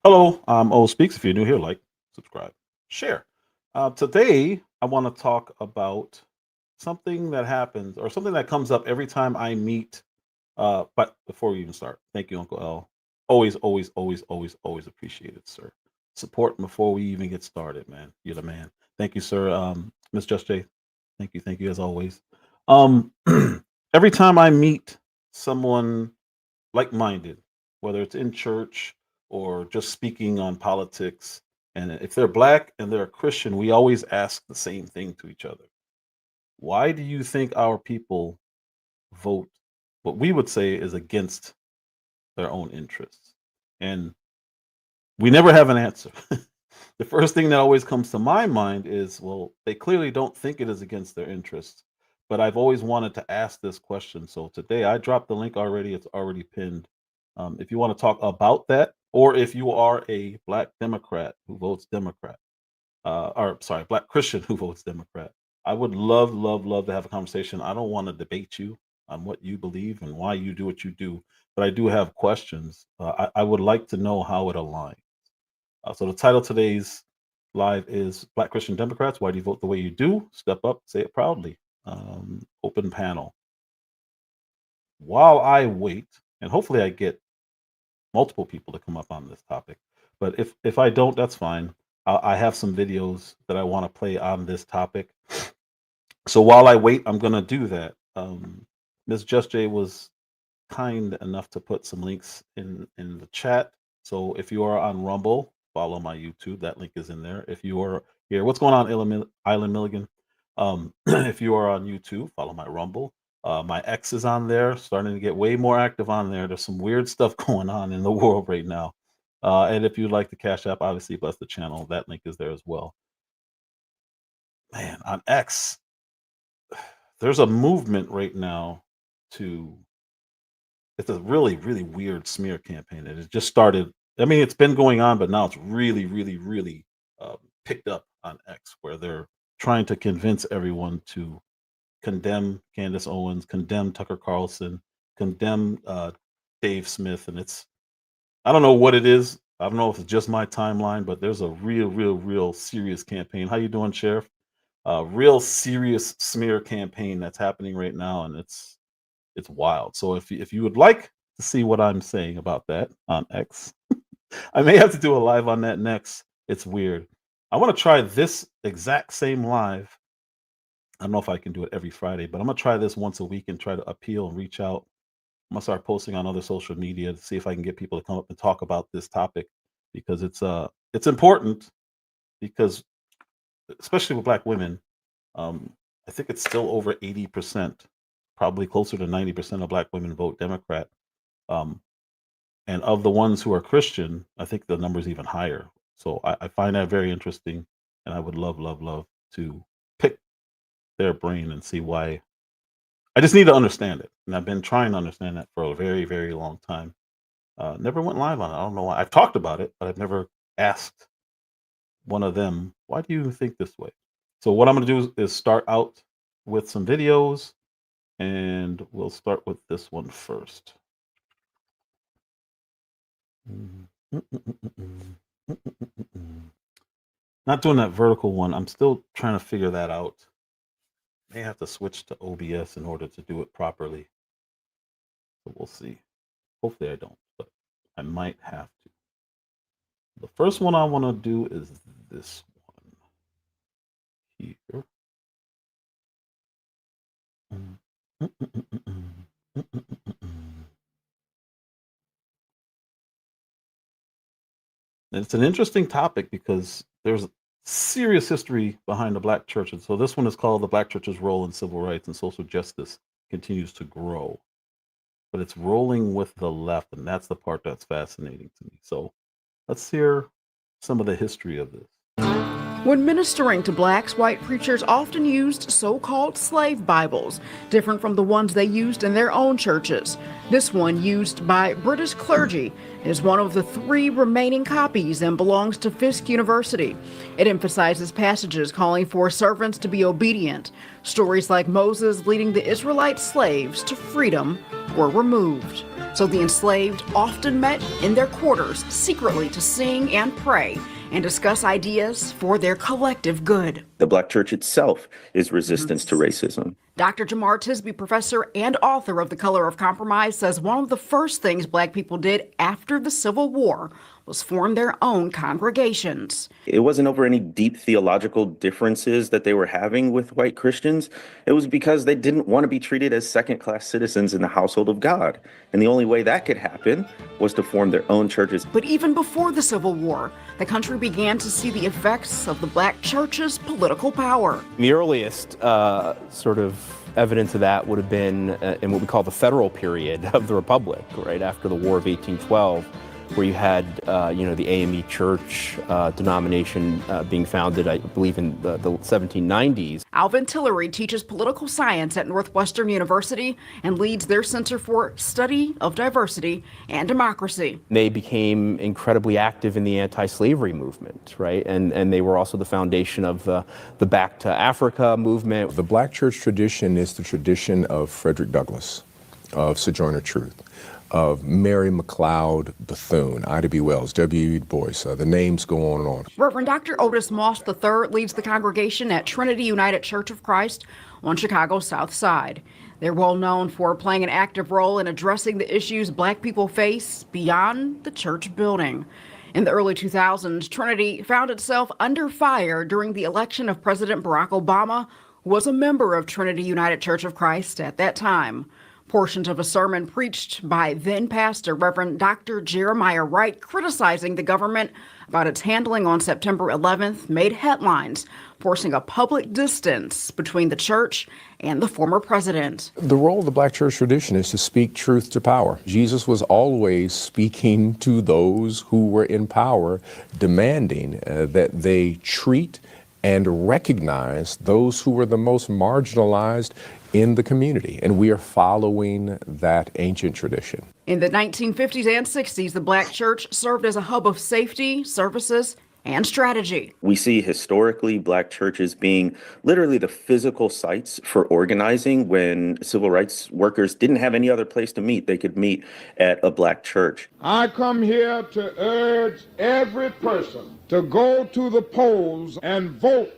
Hello, I'm O Speaks. If you're new here, like, subscribe, share. Today, I want to talk about something that happens or something that comes up every time I meet. But before we even start, thank you, Uncle L. Always, always, always, always, always appreciate it, sir. Support before we even get started, man. You're the man. Thank you, sir. Miss Just J, thank you as always. Um, every time I meet someone like-minded, whether it's in church or just speaking on politics. And if they're black and they're a Christian, we always ask the same thing to each other. Why do you think our people vote what we would say is against their own interests? And we never have an answer. The first thing that always comes to my mind is, well, they clearly don't think it is against their interests. But I've always wanted to ask this question. So today I dropped the link already. It's already pinned. If you want to talk about that, or if you are a black Democrat who votes Democrat, or sorry, black Christian who votes Democrat, I would love, love, love to have a conversation. I don't want to debate you on what you believe and why you do what you do, but I do have questions. I would like to know how it aligns. So the title of today's live is Black Christian Democrats. Why do you vote the way you do? Step up, say it proudly. Open panel. While I wait, and hopefully I get multiple people to come up on this topic, but if I don't, that's fine. I have some videos that I want to play on this topic. So while I wait, I'm gonna do that. Ms. Just J was kind enough to put some links in the chat. So if you are on Rumble, follow my YouTube. That link is in there. If you are here, what's going on, Island Milligan? If you are on YouTube, follow my Rumble. My X is on there, starting to get way more active on there. There's some weird stuff going on in the world right now. And if you'd like the Cash App, obviously bless the channel. That link is there as well. Man, on X, there's a movement right now to it's a really, really weird smear campaign. And it just started. I mean, it's been going on, but now it's really, really, really picked up on X, where they're trying to convince everyone to condemn Candace Owens, condemn Tucker Carlson, condemn Dave Smith. And I don't know what it is. I don't know if it's just my timeline, but there's a real, real, real serious campaign. How you doing, Sheriff? Real serious smear campaign that's happening right now, and it's wild. So if you would like to see what I'm saying about that on X, I may have to do a live on that next. It's weird. I want to try this exact same live. I don't know if I can do it every Friday, but I'm gonna try this once a week and try to appeal and reach out. I'm gonna start posting on other social media to see if I can get people to come up and talk about this topic, because it's important, because especially with black women, I think it's still over 80%, probably closer to 90% of black women vote Democrat. Um, and of the ones who are Christian, I think the number is even higher. So I find that very interesting, and I would love, love, love to pick their brain and see why. I just need to understand it, and I've been trying to understand that for a very, very long time. Never went live on it. I don't know why. I've talked about it, but I've never asked one of them, why do you think this way? So what I'm going to do is start out with some videos, and we'll start with this one first. Not doing that vertical one. I'm still trying to figure that out. May have to switch to OBS in order to do it properly. So we'll see. Hopefully I don't, but I might have to. The first one I want to do is this one here. And it's an interesting topic because there's serious history behind the black churches. So this one is called "The Black Church's Role in Civil Rights and Social Justice Continues to Grow." But it's rolling with the left, and that's the part that's fascinating to me. So let's hear some of the history of this. When ministering to blacks, white preachers often used so-called slave Bibles, different from the ones they used in their own churches. This one, used by British clergy, is one of the 3 remaining copies and belongs to Fisk University. It emphasizes passages calling for servants to be obedient. Stories like Moses leading the Israelite slaves to freedom were removed. So the enslaved often met in their quarters secretly to sing and pray and discuss ideas for their collective good. The Black church itself is resistance to racism. Dr. Jamar Tisby, professor and author of The Color of Compromise, says one of the first things Black people did after the Civil War was form their own congregations. It wasn't over any deep theological differences that they were having with white Christians. It was because they didn't want to be treated as second-class citizens in the household of God. And the only way that could happen was to form their own churches. But even before the Civil War, the country began to see the effects of the Black church's political power. The earliest sort of evidence of that would have been in what we call the federal period of the Republic, right after the War of 1812, where you had, the AME Church denomination being founded, I believe, in the 1790s. Alvin Tillery teaches political science at Northwestern University and leads their Center for Study of Diversity and Democracy. They became incredibly active in the anti-slavery movement, right? And they were also the foundation of the Back to Africa movement. The Black church tradition is the tradition of Frederick Douglass, of Sojourner Truth, of Mary McLeod Bethune, Ida B. Wells, W. Du Bois. The names go on and on. Reverend Dr. Otis Moss III leads the congregation at Trinity United Church of Christ on Chicago's South Side. They're well known for playing an active role in addressing the issues Black people face beyond the church building. In the early 2000s, Trinity found itself under fire during the election of President Barack Obama, who was a member of Trinity United Church of Christ at that time. Portions of a sermon preached by then-pastor Reverend Dr. Jeremiah Wright criticizing the government about its handling on September 11th made headlines, forcing a public distance between the church and the former president. The role of the Black church tradition is to speak truth to power. Jesus was always speaking to those who were in power, demanding that they treat and recognize those who were the most marginalized in the community, and we are following that ancient tradition. In the 1950s and 60s, the Black church served as a hub of safety, services, and strategy. We see historically Black churches being literally the physical sites for organizing. When civil rights workers didn't have any other place to meet, they could meet at a Black church. I come here to urge every person to go to the polls and vote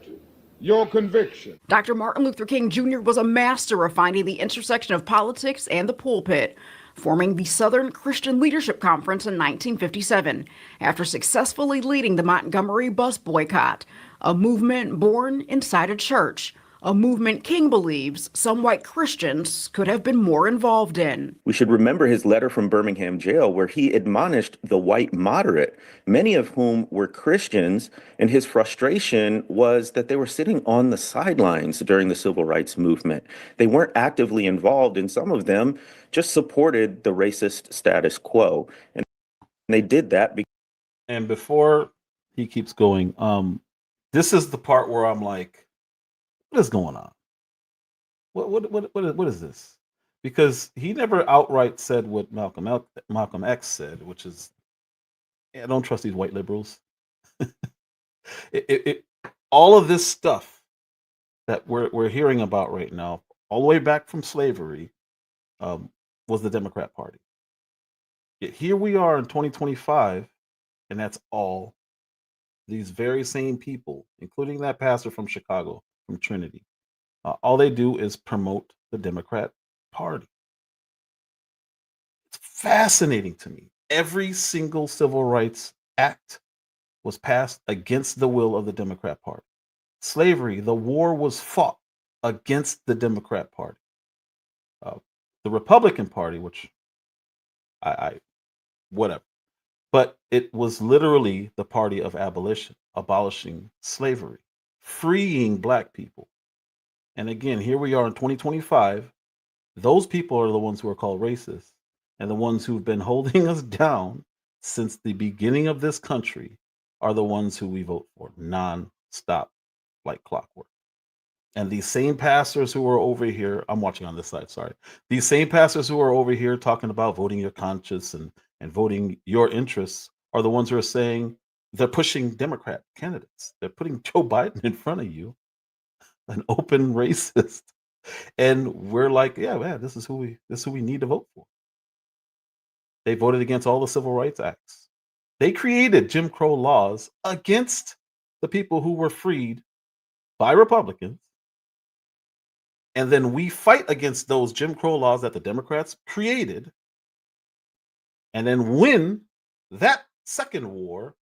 your conviction. Dr. Martin Luther King Jr. was a master of finding the intersection of politics and the pulpit, forming the Southern Christian Leadership Conference in 1957 after successfully leading the Montgomery bus boycott, a movement born inside a church, a movement King believes some white Christians could have been more involved in. We should remember his letter from Birmingham jail, where he admonished the white moderate, many of whom were Christians, and his frustration was that they were sitting on the sidelines during the civil rights movement. They weren't actively involved, and some of them just supported the racist status quo. And they did that And before he keeps going, this is the part where I'm like, what is going on? What is this? Because he never outright said what Malcolm X said, which is, I don't trust these white liberals. All of this stuff that we're hearing about right now, all the way back from slavery, was the Democrat Party. Yet here we are in 2025, and that's all these very same people, including that pastor from Chicago, from Trinity. All they do is promote the Democrat Party. It's fascinating to me. Every single civil rights act was passed against the will of the Democrat Party. Slavery, the war was fought against the Democrat Party. The Republican Party, which I whatever, but it was literally the party of abolition, abolishing slavery, freeing Black people. And again, here we are in 2025. Those people are the ones who are called racist, and the ones who've been holding us down since the beginning of this country are the ones who we vote for non-stop, like clockwork. And these same pastors who are over here, I'm watching on this side, sorry. These same pastors who are over here talking about voting your conscience and voting your interests are the ones who are saying they're pushing Democrat candidates. They're putting Joe Biden in front of you, an open racist. And we're like, yeah, man, this is who we need to vote for. They voted against all the civil rights acts. They created Jim Crow laws against the people who were freed by Republicans. And then we fight against those Jim Crow laws that the Democrats created, and then win that second war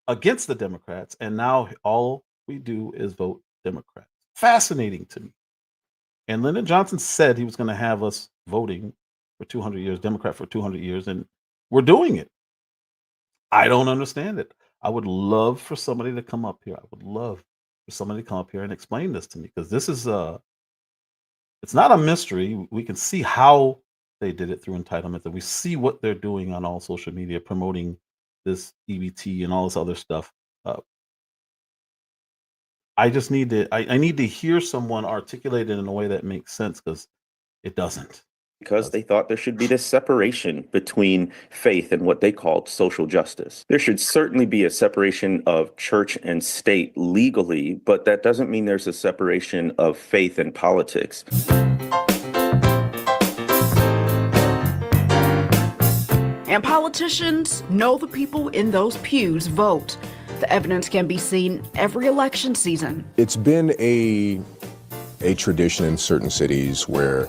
against the Democrats. And now all we do is vote Democrat. Fascinating to me. And Lyndon Johnson said he was going to have us voting for 200 years, Democrat for 200 years, and we're doing it. I don't understand it. I would love for somebody to come up here. I would love for somebody to come up here and explain this to me, because this is it's not a mystery. We can see how they did it through entitlement, and we see what they're doing on all social media, promoting this EBT and all this other stuff. I just need to I need to hear someone articulate it in a way that makes sense, because it doesn't. Because they thought there should be this separation between faith and what they called social justice. There should certainly be a separation of church and state legally, but that doesn't mean there's a separation of faith and politics. And politicians know the people in those pews vote. The evidence can be seen every election season. It's been a tradition in certain cities where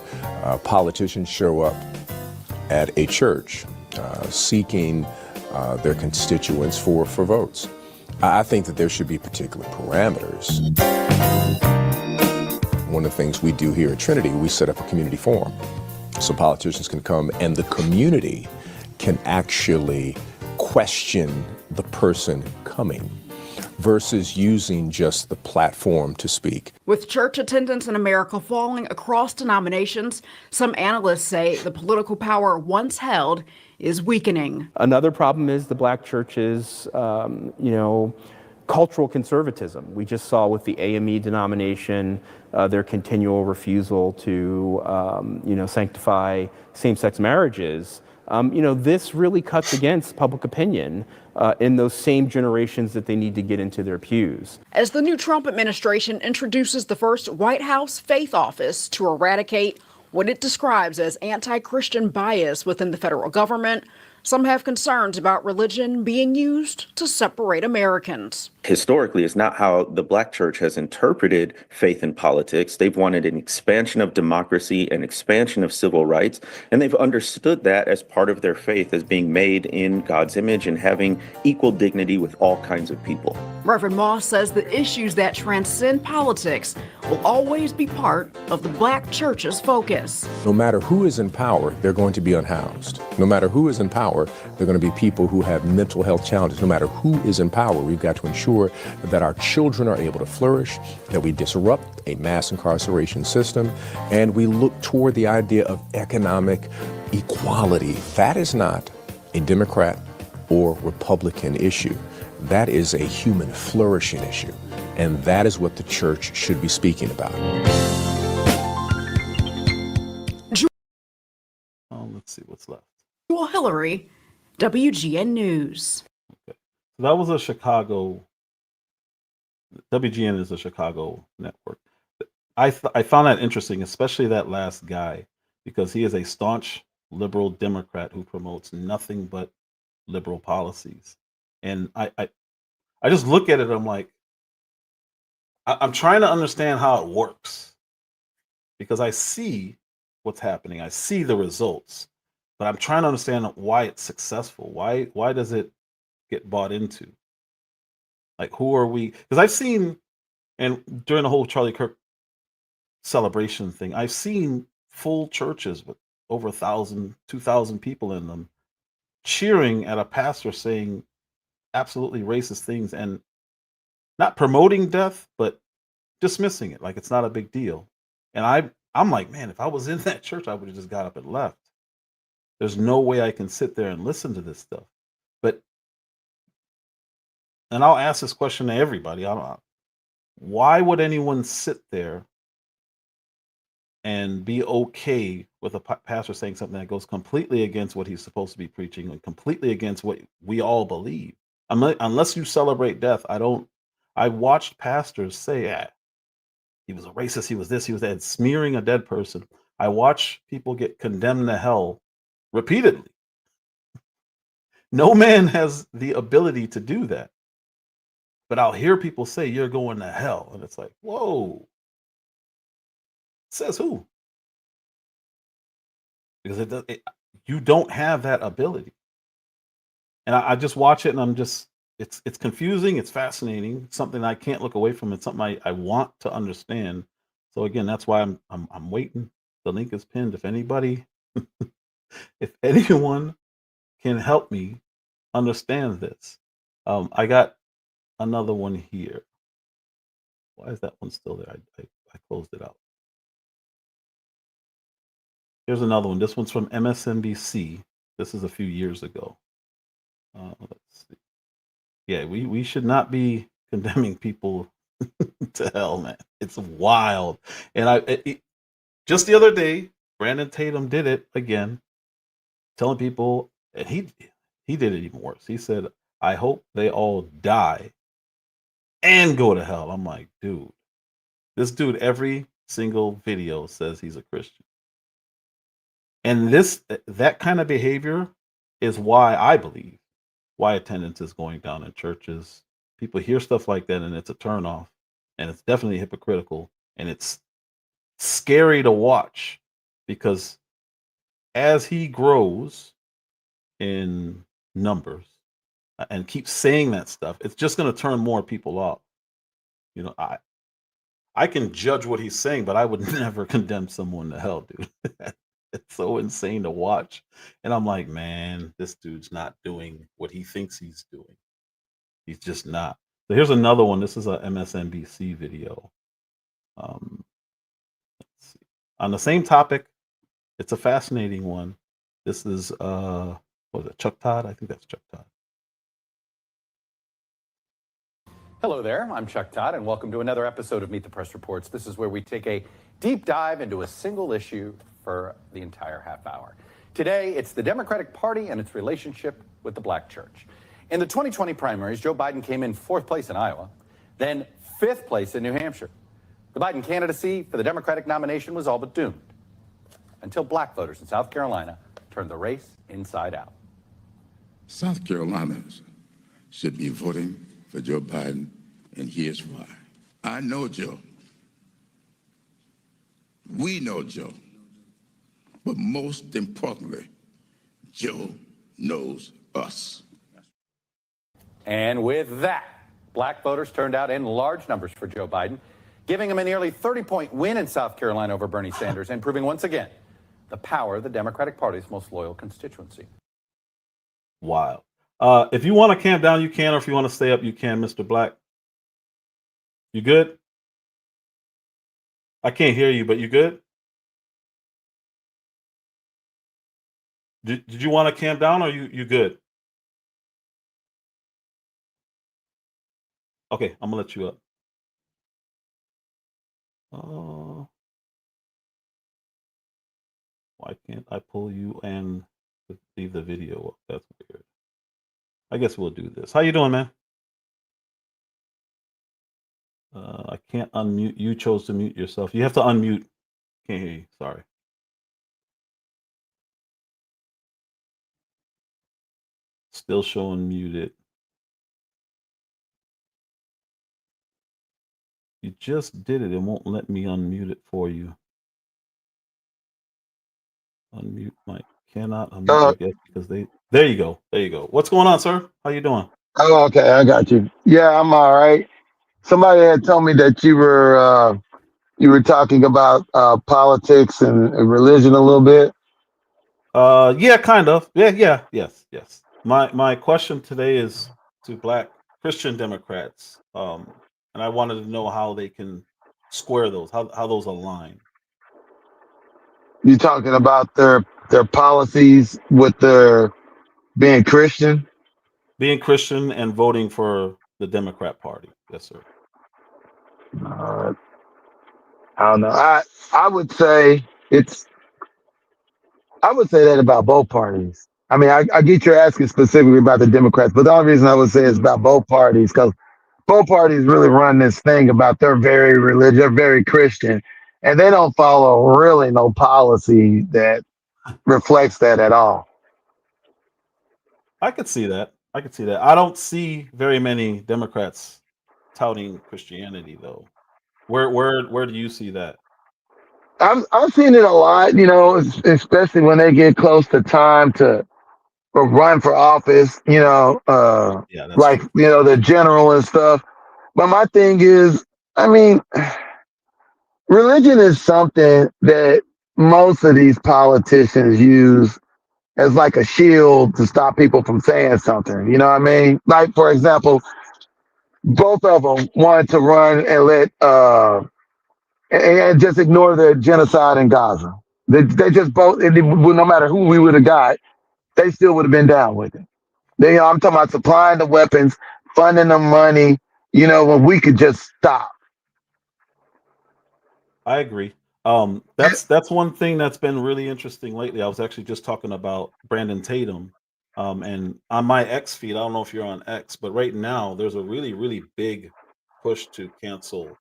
politicians show up at a church seeking their constituents for votes. I think that there should be particular parameters. One of the things we do here at Trinity, we set up a community forum so politicians can come and the community can actually question the person coming versus using just the platform to speak. With church attendance in America falling across denominations, some analysts say the political power once held is weakening. Another problem is the black churches, cultural conservatism. We just saw with the AME denomination, their continual refusal to, sanctify same-sex marriages. This really cuts against public opinion in those same generations that they need to get into their pews. As the new Trump administration introduces the first White House faith office to eradicate what it describes as anti-Christian bias within the federal government, some have concerns about religion being used to separate Americans. Historically, it's not how the black church has interpreted faith and politics. They've wanted an expansion of democracy, an expansion of civil rights, and they've understood that as part of their faith as being made in God's image and having equal dignity with all kinds of people. Reverend Moss says the issues that transcend politics will always be part of the black church's focus. No matter who is in power, they're going to be unhoused. No matter who is in power, they're going to be people who have mental health challenges. No matter who is in power, we've got to ensure that our children are able to flourish, that we disrupt a mass incarceration system, and we look toward the idea of economic equality. That is not a Democrat or Republican issue. That is a human flourishing issue, and that is what the church should be speaking about. Let's see what's left. Jewel Hillary, WGN News. Okay. So that was a Chicago. WGN is a Chicago network. I found that interesting, especially that last guy, because he is a staunch liberal Democrat who promotes nothing but liberal policies. And I just look at it, I'm like, I'm trying to understand how it works, because I see what's happening. I see the results, but I'm trying to understand why it's successful. Why does it get bought into? Like, who are we? Because I've seen, and during the whole Charlie Kirk celebration thing, I've seen full churches with over 1,000, 2,000 people in them cheering at a pastor saying absolutely racist things and not promoting death, but dismissing it like it's not a big deal. And I'm like, man, if I was in that church, I would have just got up and left. There's no way I can sit there and listen to this stuff. And I'll ask this question to everybody. Why would anyone sit there and be okay with a pastor saying something that goes completely against what he's supposed to be preaching and completely against what we all believe? Unless you celebrate death, I watched pastors say, he was a racist, he was this, he was that, smearing a dead person. I watch people get condemned to hell repeatedly No man has the ability to do that. But I'll hear people say you're going to hell, and it's like, whoa. Says who? Because you don't have that ability. And I just watch it, and I'm just it's confusing, it's fascinating, it's something I can't look away from. It's something I want to understand. So again, that's why I'm waiting. The link is pinned. If anybody, if anyone can help me understand this, I got another one here. Why is that one still there? I closed it out. Here's another one. This one's from MSNBC. This is a few years ago. Let's see. Yeah, we should not be condemning people to hell, man. It's wild. And just the other day, Brandon Tatum did it again, telling people, and he did it even worse. He said, "I hope they all die and go to hell." I'm like, dude, this dude every single video says he's a Christian. And that kind of behavior is why I believe why attendance is going down in churches. People hear stuff like that and it's a turnoff, and it's definitely hypocritical, and it's scary to watch, because as he grows in numbers and keeps saying that stuff, it's just going to turn more people off. You know, I can judge what he's saying, but I would never condemn someone to hell, dude. It's so insane to watch. And I'm like, man, this dude's not doing what he thinks he's doing. He's just not. So here's another one. This is a MSNBC video. Let's see. On the same topic, it's a fascinating one. This is what was it, Chuck Todd? I think that's Chuck Todd. Hello there, I'm Chuck Todd, and welcome to another episode of Meet the Press Reports. This is where we take a deep dive into a single issue for the entire half hour. Today, it's the Democratic Party and its relationship with the Black church. In the 2020 primaries, Joe Biden came in 4th place in Iowa, then 5th place in New Hampshire. The Biden candidacy for the Democratic nomination was all but doomed, until black voters in South Carolina turned the race inside out. South Carolinians should be voting for Joe Biden, and here's why. I know Joe. We know Joe. But most importantly, Joe knows us. And with that, black voters turned out in large numbers for Joe Biden, giving him a nearly 30-point win in South Carolina over Bernie Sanders, and proving once again the power of the Democratic Party's most loyal constituency. Wow. If you want to camp down, you can, or if you want to stay up, you can, Mr. Black. You good? I can't hear you, but you good? Did you want to camp down, or you good? Okay, I'm gonna let you up. Why can't I pull you and leave the video up? That's weird. I guess we'll do this. How you doing, man? I can't unmute. You chose to mute yourself. You have to unmute. Can't hear you. Sorry. Still showing muted. You just did it. It won't let me unmute it for you. Unmute mic. Cannot unmute your guest because they. There you go. There you go. What's going on, sir? How you doing? Oh, okay, I got you. Yeah, I'm all right. Somebody had told me that you were talking about politics and religion a little bit. Yeah, kind of. Yes. My question today is to Black Christian Democrats, and I wanted to know how they can square those, how those align. You talking about their policies with their being Christian? Being Christian and voting for the Democrat Party. Yes, sir. I don't know. I would say that about both parties. I mean, I get you're asking specifically about the Democrats, but the only reason I would say is about both parties, because both parties really run this thing about they're very religious, they're very Christian, and they don't follow really no policy that reflects that at all. I could see that. I could see that. I don't see very many Democrats touting Christianity though. Where do you see that? I've seen it a lot, especially when they get close to time to run for office, Yeah, that's like true. the general and stuff. But my thing is, I mean, religion is something that most of these politicians use as like a shield to stop people from saying something. You know what I mean? Like for example, both of them wanted to run and let and just ignore the genocide in Gaza. They just both, no matter who we would have got, they still would have been down with it. I'm talking about supplying the weapons, funding the money. When we could just stop. I agree. That's one thing that's been really interesting lately. I was actually just talking about Brandon Tatum, and on my X feed. I don't know if you're on X, but right now there's a really, really big push to cancel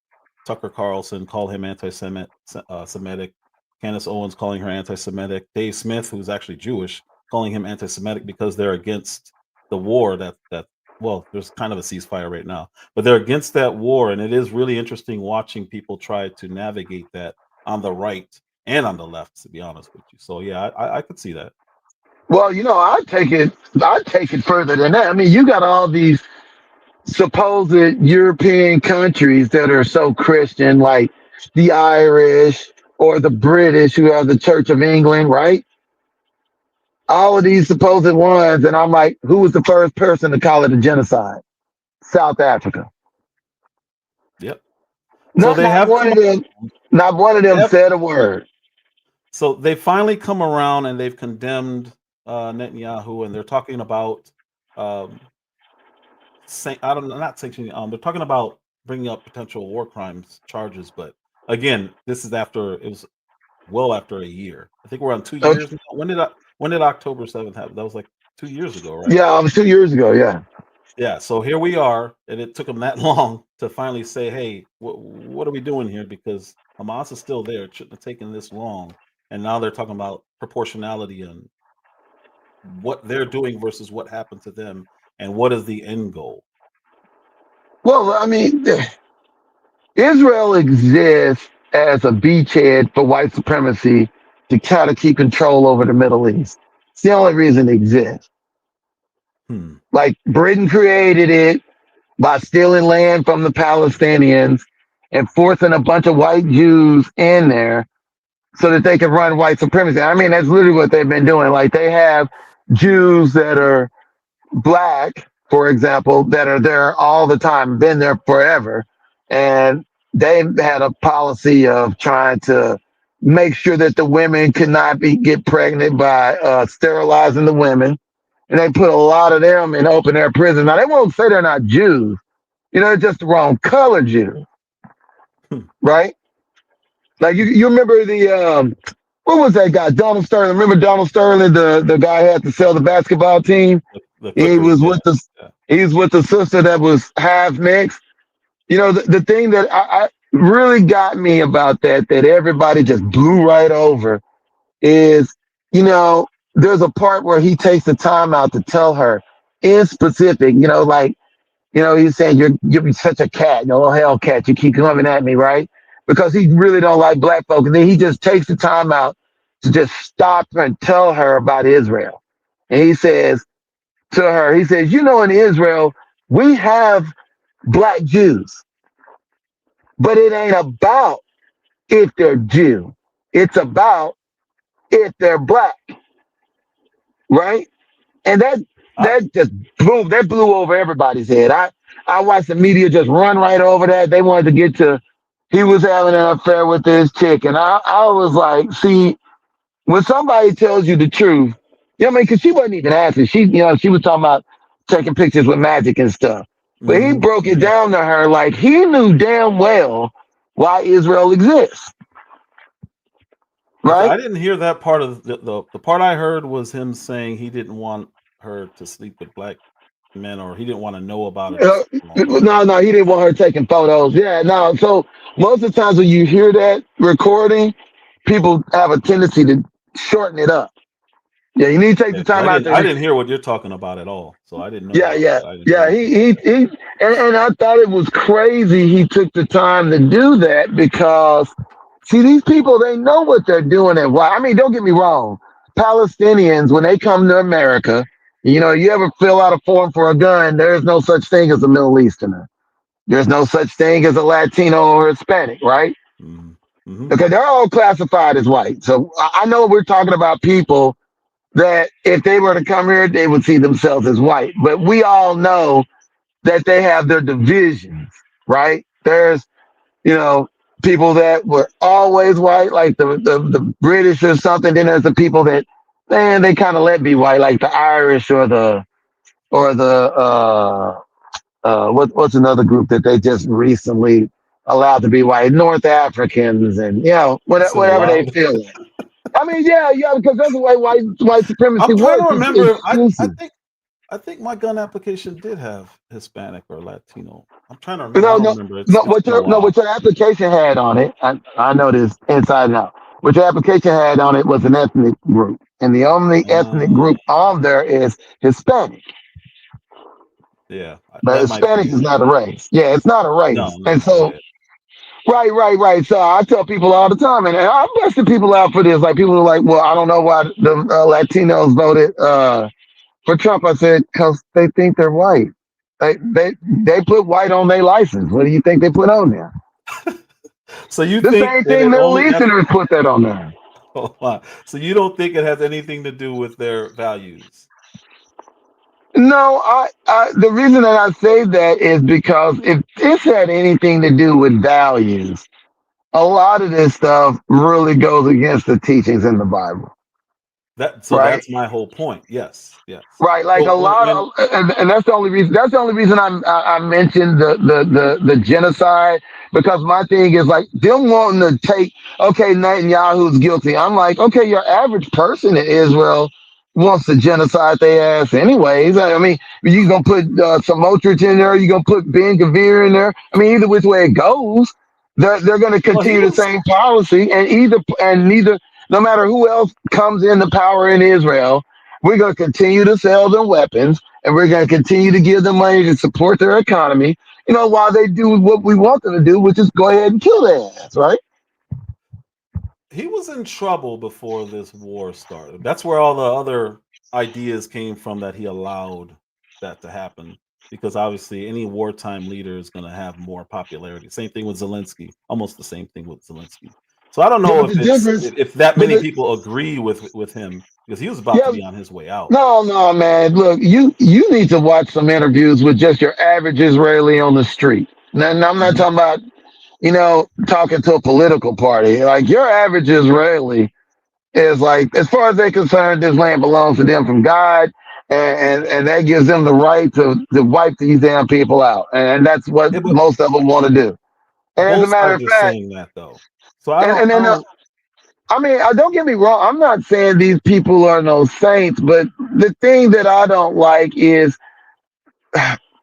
Tucker Carlson, call him Semitic. Candace Owens calling her anti-Semitic. Dave Smith, who's actually Jewish, calling him anti-Semitic because they're against the war that well, there's kind of a ceasefire right now, but they're against that war, and it is really interesting watching people try to navigate that on the right and on the left, to be honest with you. So yeah, I could see that. Well, I take it further than that. I mean, you got all these supposed European countries that are so Christian, like the Irish or the British who have the Church of England, right? All of these supposed ones, and I'm like, who was the first person to call it a genocide? South Africa. Yep. So Not they not have one come of them. Not one of they them have, said a word. so they finally come around and they've condemned Netanyahu, and they're talking about um I don't know, not sanctioning. They're talking about bringing up potential war crimes charges, but again, this is after it was well after a year. I think we're on 2 years now. When did October 7th happen? That was like 2 years ago, right? Yeah, it was 2 years ago. Yeah. Yeah. So here we are, and it took them that long to finally say, "Hey, what are we doing here?" Because Hamas is still there. It shouldn't have taken this long, and now they're talking about proportionality and what they're doing versus what happened to them, and what is the end goal. Well, I mean, Israel exists as a beachhead for white supremacy to kind of keep control over the Middle East. It's the only reason it exists. Hmm. Like Britain created it by stealing land from the Palestinians and forcing a bunch of white Jews in there so that they could run white supremacy. I mean, that's literally what they've been doing. Like they have Jews that are black, for example, that are there all the time, been there forever. And they've had a policy of trying to make sure that the women could not get pregnant by sterilizing the women. And they put a lot of them in open air prison. Now, they won't say they're not Jews. It's just the wrong color Jew, right? Like you remember what was that guy? Donald Sterling. Remember Donald Sterling, the guy who had to sell the basketball team? The He Clippers, was yeah. with the Yeah. he was with the sister that was half mixed. The thing that I really got me about that everybody just blew right over is, there's a part where he takes the time out to tell her in specific, like, he's saying you're such a cat, oh hell cat, you keep coming at me, right? Because he really don't like black folk. And then he just takes the time out to just stop her and tell her about Israel. And he says to her, he says, in Israel, we have black Jews, but it ain't about if they're Jew. It's about if they're black, right? And I, that blew over everybody's head. I watched the media just run right over that. They wanted to get to he was having an affair with this chick, and I was like, see, when somebody tells you the truth, because she wasn't even asking. She was talking about taking pictures with magic and stuff. But he mhm. broke it down to her like he knew damn well why Israel exists, I right? didn't hear that part of the part I heard was him saying he didn't want her to sleep with black men, or he didn't want to know about it or Uh, something along those lines. no, he didn't want her taking photos. Yeah, no. So most of the times when you hear that recording, people have a tendency to shorten it up. Yeah, you need to take Yeah, the 'cause time out I there. didn't hear what you're talking about at all, so I didn't know Yeah, that. yeah, I didn't know yeah. anything. And I thought it was crazy he took the time to do that because, see, these people, they know what they're doing and why. I mean, don't get me wrong. Palestinians, when they come to America, you ever fill out a form for a gun, there's no such thing as a Middle Easterner. There's no such thing as a Latino or Hispanic, right? Mhm. Mhm. Okay, they're all classified as white. So I know we're talking about people that if they were to come here, they would see themselves as white. But we all know that they have their divisions, right? There's, you know, people that were always white, like the British or something. Then there's the people that, man, they kind of let be white, like the Irish or the what's another group that they just recently allowed to be white? North Africans and You said whatever they allowed. feel like. I mean, yeah, because that's the way white supremacy I'm trying to works. It's remember. I exclusive. think my gun application did have Hispanic or Latino. I'm trying to remember. I No, don't no, remember. no. It's been a while. What your application had on it, I know this inside and out. What your application had on it was an ethnic group, and the only ethnic Uh, group on there is Hispanic. yeah, But that might Hispanic be is it. not a race. Yeah, it's not a race. No, And no. so, Yeah. right. So I tell people all the time, and I'm busting people out for this. Like people are like, "Well, I don't know why the Latinos voted for Trump." I said, "Because they think they're white. They put white on their license. What do you think they put on there?" So you The think same that thing it Middle only has? Easterners put that on there. Oh, wow. So you don't think it has anything to do with their values? No, the reason that I say that is because if this had anything to do with values, a lot of this stuff really goes against the teachings in the Bible, So right? that's my whole point. Yes, yes. Right, like a So lot when of, and that's the only reason. That's the only reason I mentioned the genocide, because my thing is like them wanting to take, okay, Netanyahu's guilty. I'm like, okay, your average person in Israel wants to genocide their ass anyways. I mean, you gonna put Samotrich in there, you gonna put Ben Gvir in there. I mean, either which way it goes, they're gonna well he continue the was same policy, and neither, no matter who else comes into power in Israel, we're going to continue to sell them weapons, and we're going to continue to give them money to support their economy, while they do what we want them to do, which is go ahead and kill their ass, right? he was in trouble before this war started. That's where all the other ideas came from that he allowed that to happen. Because obviously, any wartime leader is going to have more popularity. Same thing with Zelensky. Almost the same thing with Zelensky. So I don't Yeah, know but the if difference, that but many the, people agree with him because he was about to yeah, be on his way out. no, man. Look, you need to watch some interviews with just your average Israeli on the street. And I'm not Mhm. talking about, talking to a political party. Like your average Israeli is like, as far as they're concerned, this land belongs to them from God, and that gives them the right to wipe these damn people out, and that's what Yeah, but most of them want to do. And as a both matter sides of are fact, saying that though. So I and don't. and I then don't. I mean, don't get me wrong. I'm not saying these people are no saints, but the thing that I don't like is,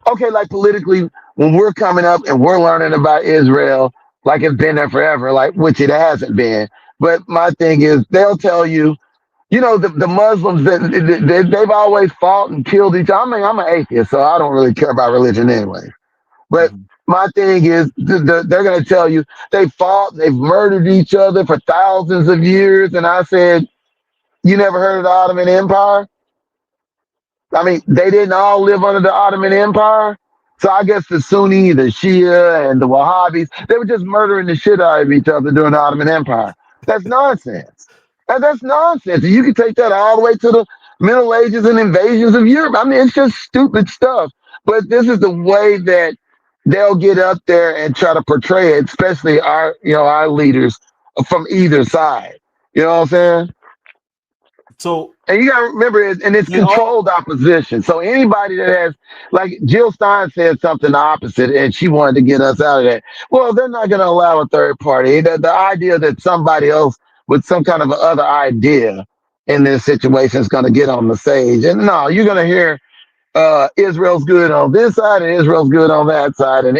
okay, like politically, when we're coming up and we're learning about Israel, like it's been there forever, like which it hasn't been. But my thing is, they'll tell you, the Muslims they've always fought and killed each other. I mean, I'm an atheist, so I don't really care about religion anyway. But Mhm. my thing is, they're going to tell you they fought, they've murdered each other for thousands of years. And I said, you never heard of the Ottoman Empire? I mean, they didn't all live under the Ottoman Empire. So I guess the Sunni, the Shia, and the Wahhabis, they were just murdering the shit out of each other during the Ottoman Empire. That's nonsense. That's nonsense. And you can take that all the way to the Middle Ages and invasions of Europe. I mean, it's just stupid stuff. But this is the way that they'll get up there and try to portray it, especially our leaders from either side. You know what I'm saying? So And you got to remember, and it's they all. controlled opposition. So anybody that has, like Jill Stein said something opposite, and she wanted to get us out of that. Well, they're not going to allow a third party. The idea that somebody else with some kind of other idea in this situation is going to get on the stage, and no, you're going to hear Israel's good on this side and Israel's good on that side, and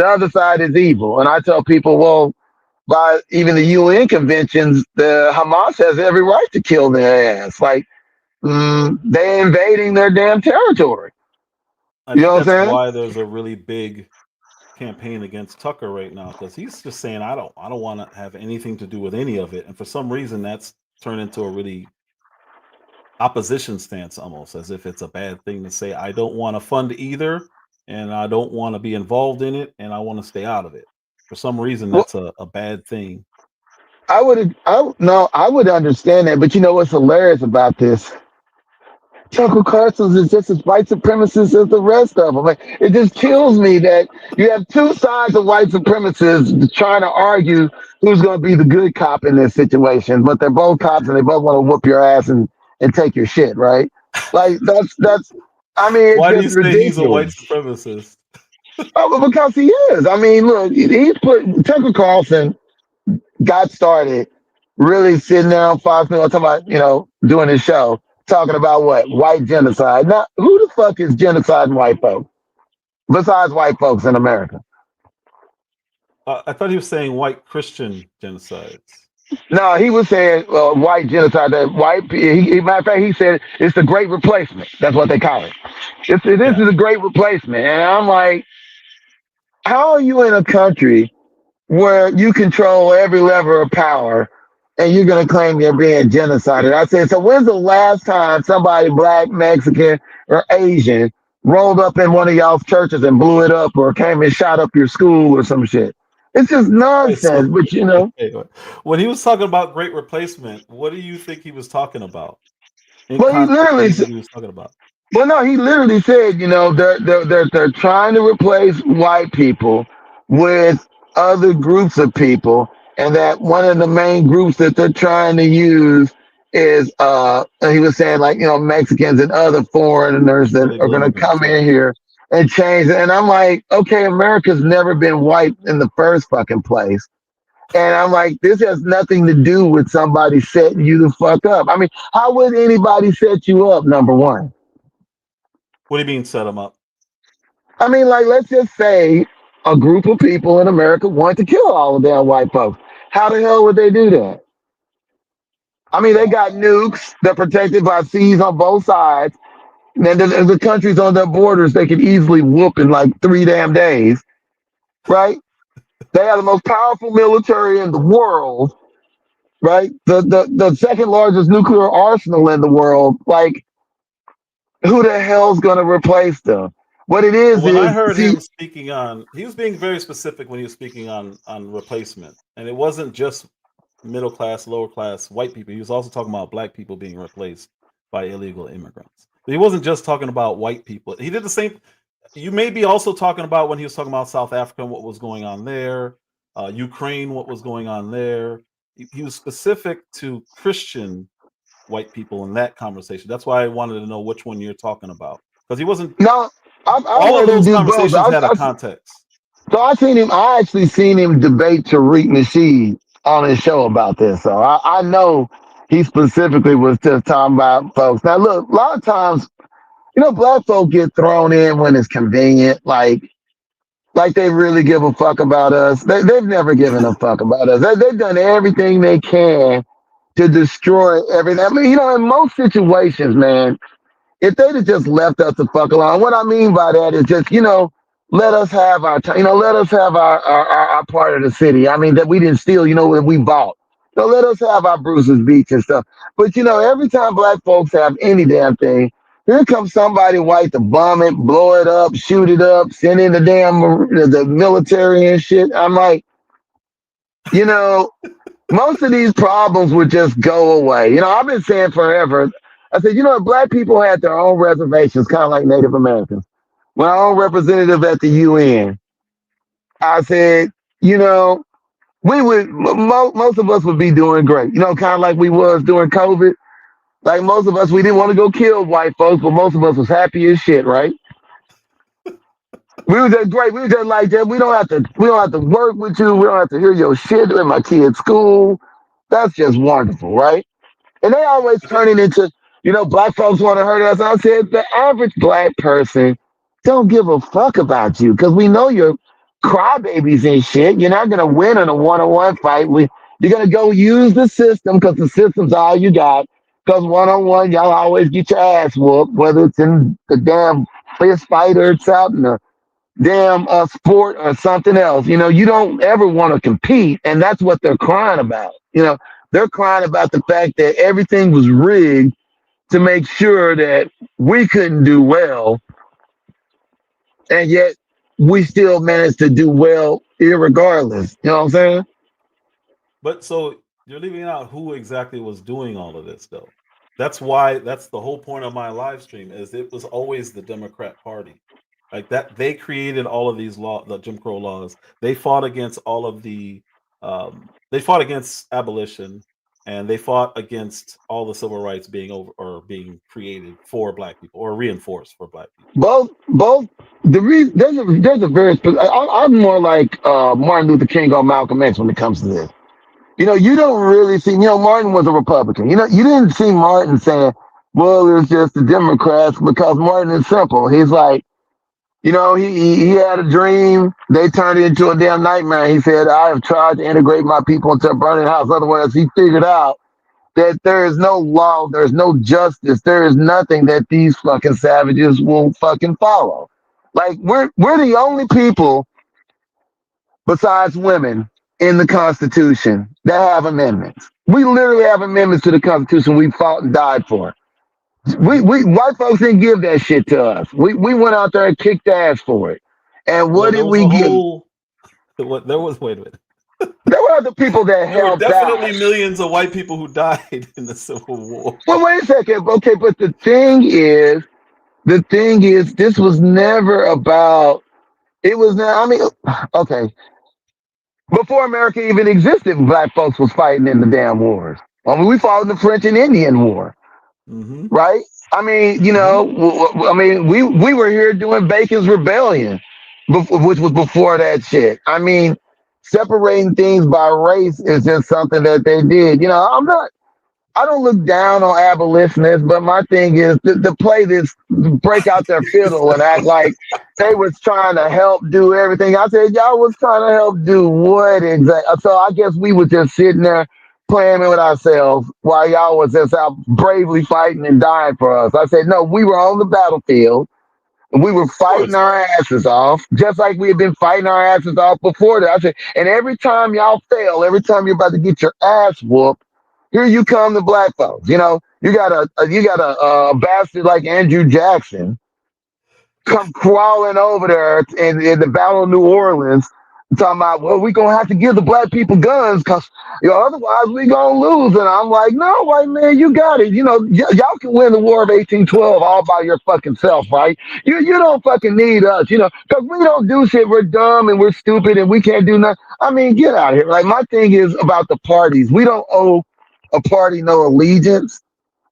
the other side is evil. And I tell people, well, by even the UN conventions, the Hamas has every right to kill their ass. Like, they're invading their damn territory. I You think know what that's I'm saying? why there's a really big campaign against Tucker right now, because he's just saying I don't want to have anything to do with any of it, and for some reason that's turned into a really opposition stance, almost as if it's a bad thing to say I don't want to fund either, and I don't want to be involved in it, and I want to stay out of it. For some reason, Well, that's a bad thing. I would understand that, but you know what's hilarious about this? Tucker Carlson is just as white supremacist as the rest of them. Like, it just kills me that you have two sides of white supremacists trying to argue who's going to be the good cop in this situation, but they're both cops and they both want to whoop your ass and take your shit, right? Like that's. I mean, it's Why do just you say he's a white ridiculous. supremacist? Oh, because he is. I mean, look, he's put Tucker Carlson got started really sitting there on Fox News talking about, doing his show, talking about what? White genocide. Now, who the fuck is genociding white folks besides white folks in America? I thought he was saying white Christian genocides. No, he was saying white genocide. That matter of fact, he said it's the Great Replacement. That's what they call it. This Yeah, is a Great Replacement, and I'm like, how are you in a country where you control every level of power and you're going to claim you're being genocided? I said, so when's the last time somebody black, Mexican, or Asian rolled up in one of y'all's churches and blew it up or came and shot up your school or some shit? It's just right. nonsense. So But, when he was talking about great replacement, what do you think he was talking about? In well, he context, what do literally you think he was talking about? Well, no, he literally said, they're trying to replace white people with other groups of people, and that one of the main groups that they're trying to use is he was saying, like, Mexicans and other foreigners that are Illegal going to immigrants, come right? in here and change it. And I'm like, okay, America's never been white in the first fucking place. And I'm like, this has nothing to do with somebody setting you the fuck up. I mean, how would anybody set you up, number one? What do you mean set him up? I mean, like, let's just say a group of people in America want to kill all the damn white folks. How the hell would they do that? I mean, they got nukes. They're protected by seas on both sides. And then the countries on their borders, they could easily whoop in like 3 damn days, right? They have the most powerful military in the world, right? The second largest nuclear arsenal in the world. Like, who the hell's going to replace them? What it When I is, heard see, him speaking on, he was being very specific when he was speaking on replacement, and it wasn't just middle class, lower class white people. He was also talking about black people being replaced by illegal immigrants. But he wasn't just talking about white people. He did the same. You may be also talking about when he was talking about South Africa and what was going on there, Ukraine, what was going on there. He was specific to Christian white people in that conversation. That's why I wanted to know which one you're talking about, because he wasn't. no, I've All of heard him those do both. conversations had a context. So I actually seen him debate Tariq Nasheed on his show about this. So I know he specifically was just talking about folks. Now look, a lot of times, black folk get thrown in when it's convenient, like they really give a fuck about us. They've never given a fuck about us. They've done everything they can to destroy everything. I mean, in most situations, man, if they'd have just left us the fuck alone, what I mean by that is just, let us have our time, let us have our part of the city. I mean, that we didn't steal, that we bought. So let us have our Bruce's Beach and stuff. But, every time black folks have any damn thing, here comes somebody white to bomb it, blow it up, shoot it up, send in the military and shit. I'm like, you know, most of these problems would just go away. I've been saying forever. I said, if black people had their own reservations, kind of like Native Americans, my own representative at the UN, I said, we would, most of us would be doing great. Kind of like we was during COVID. Like most of us, we didn't want to go kill white folks, but most of us was happy as shit, right? We were just great. We were just like that. We don't have to work with you. We don't have to hear your shit in my kid's school. That's just wonderful, right? And they always turn it into, black folks want to hurt us. I said, the average black person don't give a fuck about you because we know you're crybabies and shit. You're not gonna win in a one-on-one fight. You're gonna go use the system because the system's all you got. Because one-on-one, y'all always get your ass whooped, whether it's in the damn fist fight or it's out in the damn sport or something else. You don't ever want to compete, and that's what they're crying about. They're crying about the fact that everything was rigged to make sure that we couldn't do well, and yet we still managed to do well irregardless. You know what I'm saying? But so you're leaving out who exactly was doing all of this, though. That's the whole point of my live stream is it was always the Democrat Party. Like that, they created all of these the Jim Crow laws. They fought against all of they fought against abolition, and they fought against all the civil rights being created for Black people or reinforced for Black people. Both. The reason there's a very I'm more like Martin Luther King or Malcolm X when it comes to this. You don't really see. Martin was a Republican. You didn't see Martin saying, "Well, it's just the Democrats," because Martin is simple. He's like, he had a dream. They turned it into a damn nightmare. He said, "I have tried to integrate my people into a burning house." Otherwise, he figured out that there is no law, there's no justice, there is nothing that these fucking savages will fucking follow. Like we're the only people besides women in the Constitution that have amendments. We literally have amendments to the Constitution we fought and died for. We white folks didn't give that shit to us. We went out there and kicked ass for it. And what did we give? Wait a minute. There were other people that there were helped definitely out. Millions of white people who died in the Civil War. Well, wait a second. Okay, but the thing is, this was never about. It was not. I mean, okay. Before America even existed, Black folks was fighting in the damn wars. I mean, we fought in the French and Indian War, right? I mean, we were here doing Bacon's Rebellion, which was before that shit. I mean, separating things by race is just something that they did. I don't look down on abolitionists, but my thing is to play this, break out their fiddle and act like they was trying to help do everything. I said, y'all was trying to help do what exactly? So I guess we were just sitting there playing with ourselves while y'all was just out bravely fighting and dying for us. I said, no, we were on the battlefield. And we were fighting our asses off, just like we had been fighting our asses off before that. I said, and every time y'all fail, every time you're about to get your ass whooped, here you come, the Black folks. You got a bastard like Andrew Jackson come crawling over there in the Battle of New Orleans, talking about, well, we're gonna have to give the Black people guns because otherwise we gonna lose. And I'm like, no, white man, you got it. Y'all can win the War of 1812 all by your fucking self, right? You don't fucking need us, because we don't do shit. We're dumb and we're stupid and we can't do nothing. I mean, get out of here. Like, my thing is about the parties. We don't owe a party no allegiance.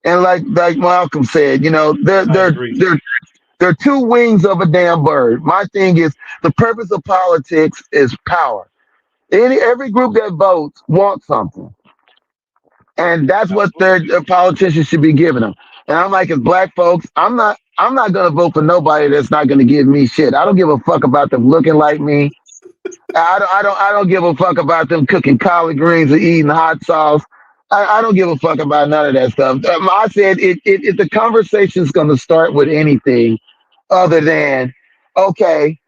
And like Malcolm said, they're two wings of a damn bird. My thing is the purpose of politics is power. Every group that votes wants something, and that's what their politicians should be giving them. And I'm like, as Black folks, I'm not gonna vote for nobody that's not gonna give me shit. I don't give a fuck about them looking like me. I don't give a fuck about them cooking collard greens or eating hot sauce. I don't give a fuck about none of that stuff. I said if the conversation's gonna start with anything other than, okay,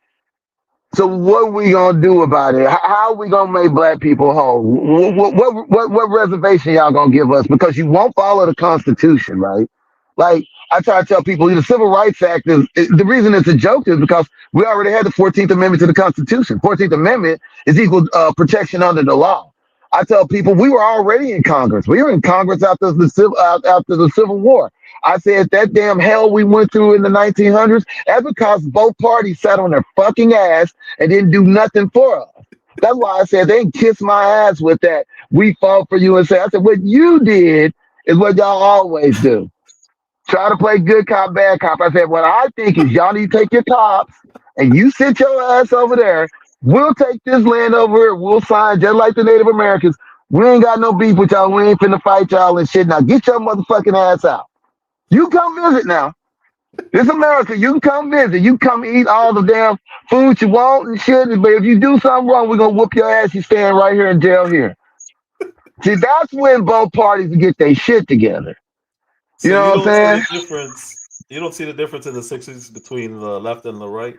so what are we gonna do about it? How are we gonna make Black people whole? What reservation y'all gonna give us? Because you won't follow the Constitution, right? Like I try to tell people, the Civil Rights Act is the reason it's a joke is because we already had the 14th Amendment to the Constitution. 14th Amendment is equal protection under the law. I tell people we were already in Congress. We were in Congress after the Civil War. I said that damn hell we went through in the 1900s, that's because both parties sat on their fucking ass and didn't do nothing for us. That's why I said they can kiss my ass with that. We fought for you and say, I said, what you did is what y'all always do. Try to play good cop, bad cop. I said, what I think is y'all need to take your cops and you sit your ass over there. We'll take this land over here. We'll sign just like the Native Americans. We ain't got no beef with y'all. We ain't finna fight y'all and shit. Now get your motherfucking ass out. You come visit now. This America. You can come visit. You can come eat all the damn food you want and shit. But if you do something wrong, we're gonna whoop your ass. You staying right here in jail here. See, that's when both parties get their shit together. You So know you what I'm don't see saying? the difference. You don't see the difference in the 60s between the left and the right.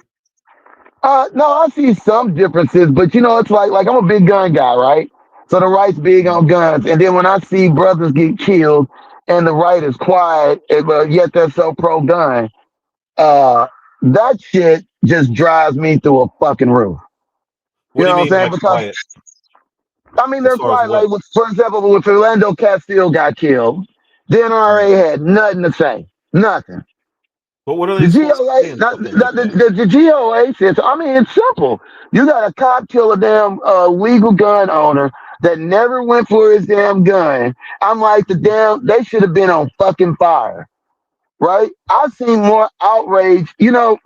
No, I see some differences, but it's like I'm a big gun guy, right? So the right's big on guns, and then when I see brothers get killed and the right is quiet, but yet they're so pro gun, that shit just drives me through a fucking roof. What You do you know what I'm mean saying? by Because quiet? I mean As they're far as quiet. Like what? for example, when Philando Castile got killed, the Mhm. NRA had nothing to say, nothing. But what are The they supposed to GOA, say in not, something not like the, that? the GOA says, I mean, it's simple. You got a cop kill a damn legal gun owner that never went for his damn gun. I'm like, they should have been on fucking fire, right? I've seen more outrage, I've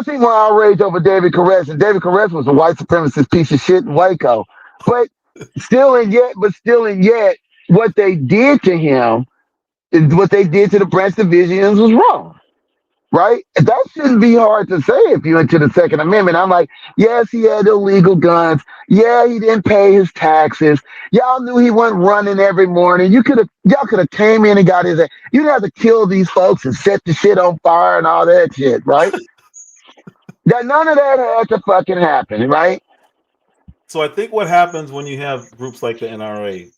seen more outrage over David Koresh, and David Koresh was a white supremacist piece of shit in Waco. But still and yet, what they did to him, what they did to the Branch Davidians was wrong. Right? That shouldn't be hard to say if you're into the Second Amendment. I'm like, yes, he had illegal guns. Yeah, he didn't pay his taxes. Y'all knew he wasn't running every morning. Y'all could have came in and got his. You didn't have to kill these folks and set the shit on fire and all that shit, right? That none of that had to fucking happen, right? So I think what happens when you have groups like the NRA,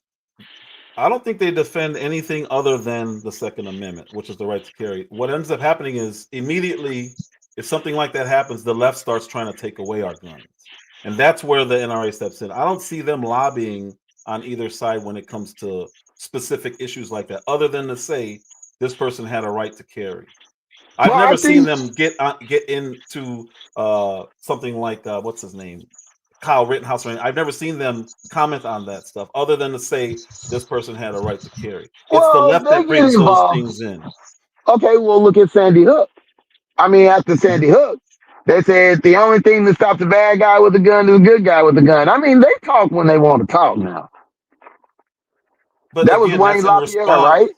I don't think they defend anything other than the Second Amendment, which is the right to carry. What ends up happening is immediately, if something like that happens, the left starts trying to take away our guns. And that's where the NRA steps in. I don't see them lobbying on either side when it comes to specific issues like that, other than to say this person had a right to carry. I've Well, I never seen think them get into something like what's his name, Kyle Rittenhouse. Or anything. I've never seen them comment on that stuff, other than to say this person had a right to carry. It's the well left they that get brings those involved. things in. Okay, well look at Sandy Hook. I mean, after Sandy Hook, they said the only thing that stops a bad guy with a gun is a good guy with a gun. I mean, they talk when they want to talk now. But That was again, Wayne that's in LaPierre, response. right?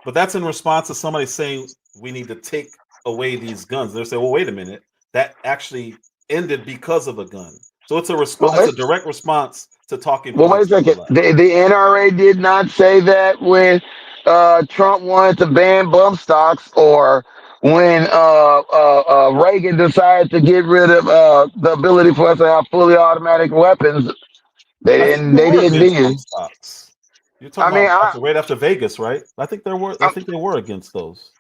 But that's in response to somebody saying we need to take away these guns. They're saying, well, wait a minute, that actually ended because of a gun. So it's a Well, response. It's wait, a direct response to talking well, wait a points from the second. left. The NRA did not say that when Trump wanted to ban bump stocks or when Reagan decided to get rid of the ability for us to have fully automatic weapons. They I think didn't. they They were didn't against then. bump stocks. You're I talking mean, about right after Vegas, right? I think there were. I think they were against those,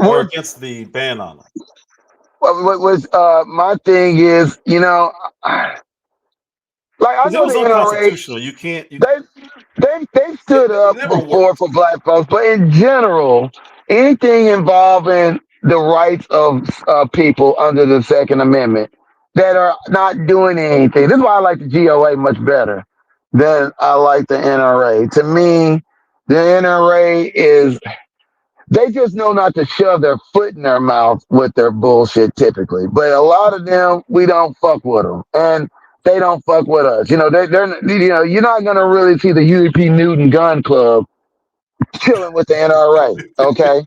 or what against the ban on them. what was my thing is, like I Because it know was the NRA. unconstitutional. You can't. They they stood It up never before worked. for black folks, but in general, anything involving the rights of people under the Second Amendment that are not doing anything. This is why I like the GOA much better than I like the NRA. To me, the NRA is they just know not to shove their foot in their mouth with their bullshit typically. But a lot of them, we don't fuck with them, and they don't fuck with us. You're not gonna really see the Huey P. Newton Gun Club chilling with the NRA. Okay,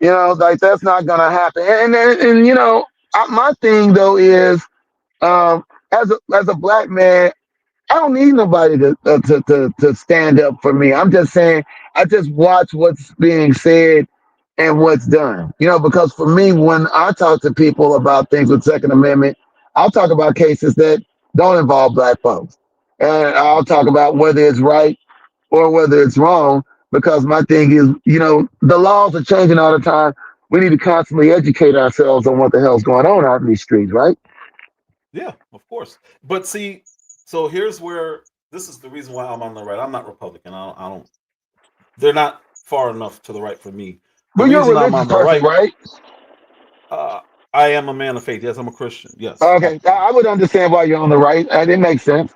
like that's not gonna happen. And my thing though is, as a black man, I don't need nobody to stand up for me. I'm just saying, I just watch what's being said and what's done. Because for me, when I talk to people about things with Second Amendment, I'll talk about cases that don't involve black folks. And I'll talk about whether it's right or whether it's wrong, because my thing is, the laws are changing all the time. We need to constantly educate ourselves on what the hell's going on out in these streets, right? Yeah, of course. But see, so here's where this is the reason why I'm on the right. I'm not Republican. I don't. They're not far enough to the right for me. The But you're a reason I'm religious on the person, right, right? I am a man of faith. Yes, I'm a Christian. Yes, Okay, absolutely. I would understand why you're on the right. It makes sense.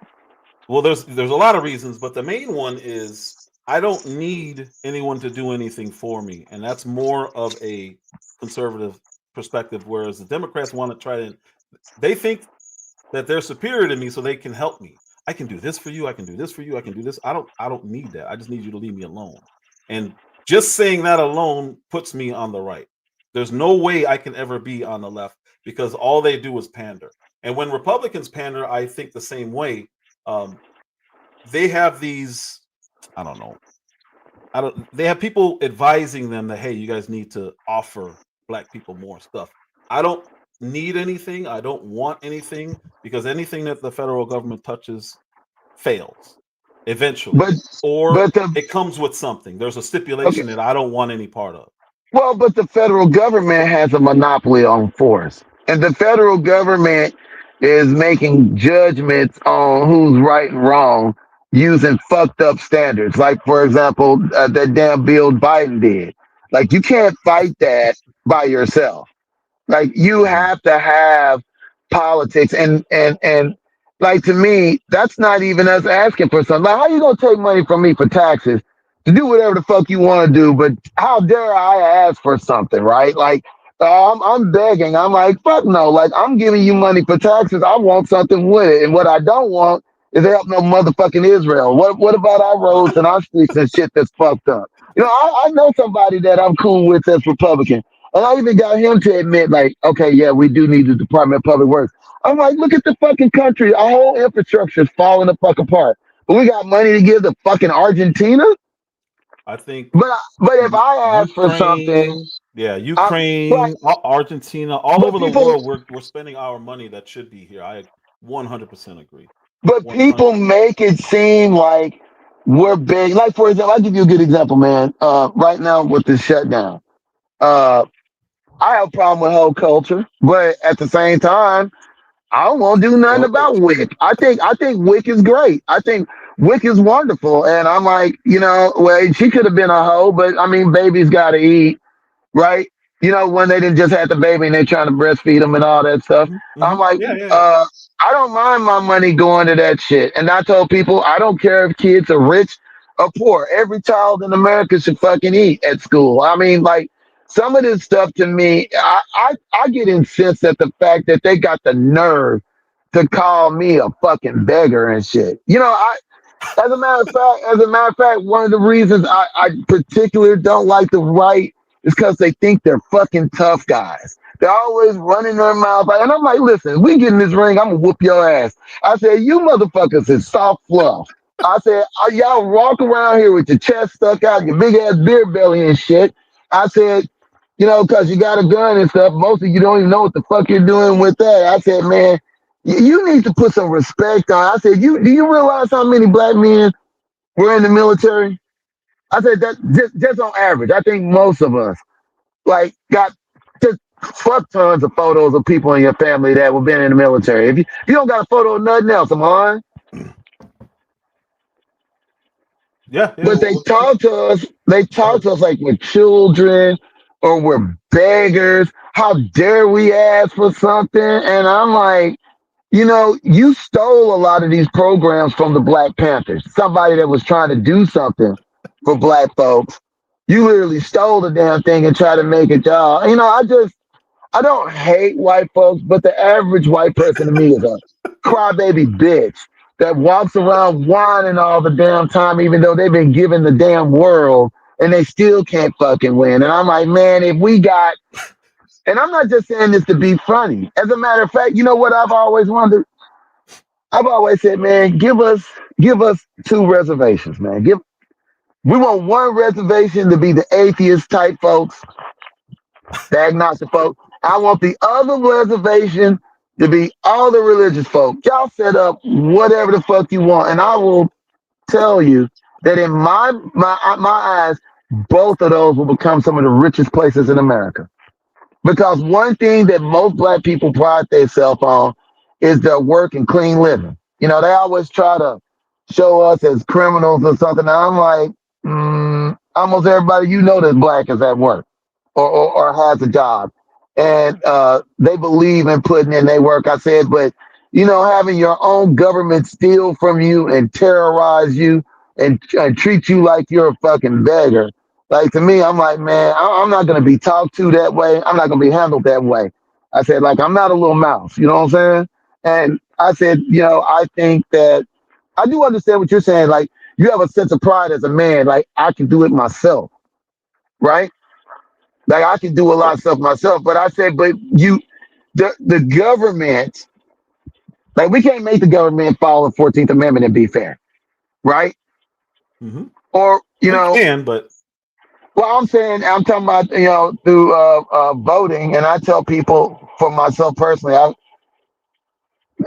Well, there's a lot of reasons, but the main one is I don't need anyone to do anything for me, and that's more of a conservative perspective. Whereas the Democrats want to try to, they think that they're superior to me, so they can help me. I can do this for you. I can do this for you. I can do this. I don't need that. I just need you to leave me alone. And Just saying that alone puts me on the right. There's no way I can ever be on the left because all they do is pander. And when Republicans pander, I think the same way. They have these, I don't know, they have people advising them that, hey, you guys need to offer black people more stuff. I don't need anything. I don't want anything because anything that the federal government touches fails eventually, or it comes with something. There's a stipulation that I don't want any part of. Well, but the federal government has a monopoly on force, and the federal government is making judgments on who's right and wrong using fucked up standards. Like, for example, that damn bill Biden did. Like, you can't fight that by yourself. Like, you have to have politics, and like, to me, that's not even us asking for something. Like, how you gonna take money from me for taxes to do whatever the fuck you want to do? But how dare I ask for something, right? Like, I'm begging. I'm like, fuck no. Like, I'm giving you money for taxes. I want something with it, and what I don't want is help no motherfucking Israel. What about our roads and our streets and shit that's fucked up? You know, I know somebody that I'm cool with that's Republican. And I even got him to admit, like, okay, yeah, we do need the Department of Public Works. I'm like, look at the fucking country. Our whole infrastructure is falling the fuck apart. But we got money to give to fucking Argentina? I think. But if I ask for something. Yeah, Ukraine, Argentina, all over the world, we're spending our money that should be here. I 100% agree. But 100%. People make it seem like we're big. Like, for example, I'll give you a good example, man. Right now with the shutdown. I have a problem with whole culture, but at the same time, I don't want to do nothing about Wick. I think Wick is great. I think Wick is wonderful, and I'm like, you know, well, she could have been a hoe, but I mean, babies got to eat, right? You know, when they didn't just have the baby and they're trying to breastfeed them and all that stuff. Mm-hmm. I'm like, I don't mind my money going to that shit. And I told people, I don't care if kids are rich or poor. Every child in America should fucking eat at school. I mean, like, some of this stuff to me, I get incensed at the fact that they got the nerve to call me a fucking beggar and shit. You know, as a matter of fact, one of the reasons I particularly don't like the right is because they think they're fucking tough guys. They're always running their mouth. And I'm like, listen, we get in this ring, I'm gonna whoop your ass. I said, you motherfuckers is soft fluff. I said, y'all walk around here with your chest stuck out, your big ass beer belly and shit. I said, you know, because you got a gun and stuff. Most of you don't even know what the fuck you're doing with that. I said, man, you need to put some respect on. I said, do you realize how many black men were in the military? I said, that just on average, I think most of us like got just fuck tons of photos of people in your family that were been in the military. If you don't got a photo of nothing else, am I? Yeah. But they talk to us like we're children or we're beggars. How dare we ask for something? And I'm like, you know, you stole a lot of these programs from the Black Panthers. Somebody that was trying to do something for black folks. You literally stole the damn thing and tried to make it y'all. You know, I don't hate white folks, but the average white person to me is a crybaby bitch that walks around whining all the damn time, even though they've been given the damn world and they still can't fucking win. And I'm like, man, if we got, and I'm not just saying this to be funny. As a matter of fact, you know what I've always wondered? I've always said, man, give us 2 reservations, man. We want 1 reservation to be the atheist type folks, the agnostic folks. I want the other reservation to be all the religious folk. Y'all set up whatever the fuck you want, and I will tell you that in my eyes, both of those will become some of the richest places in America. Because one thing that most black people pride themselves on is their work and clean living. You know, they always try to show us as criminals or something. And I'm like, almost everybody you know that's black is at work or has a job. And they believe in putting in their work. I said, but, you know, having your own government steal from you and terrorize you and treat you like you're a fucking beggar. Like, to me, I'm like, man, I'm not going to be talked to that way. I'm not going to be handled that way. I said, like, I'm not a little mouse. You know what I'm saying? And I said, you know, I think that I do understand what you're saying. Like, you have a sense of pride as a man. Like, I can do it myself. right? Like I can do a lot of stuff myself, but I said, but the government, like we can't make the government follow the 14th Amendment and be fair, right? Mm-hmm. Or We can, but well, I'm talking about through voting, and I tell people for myself personally,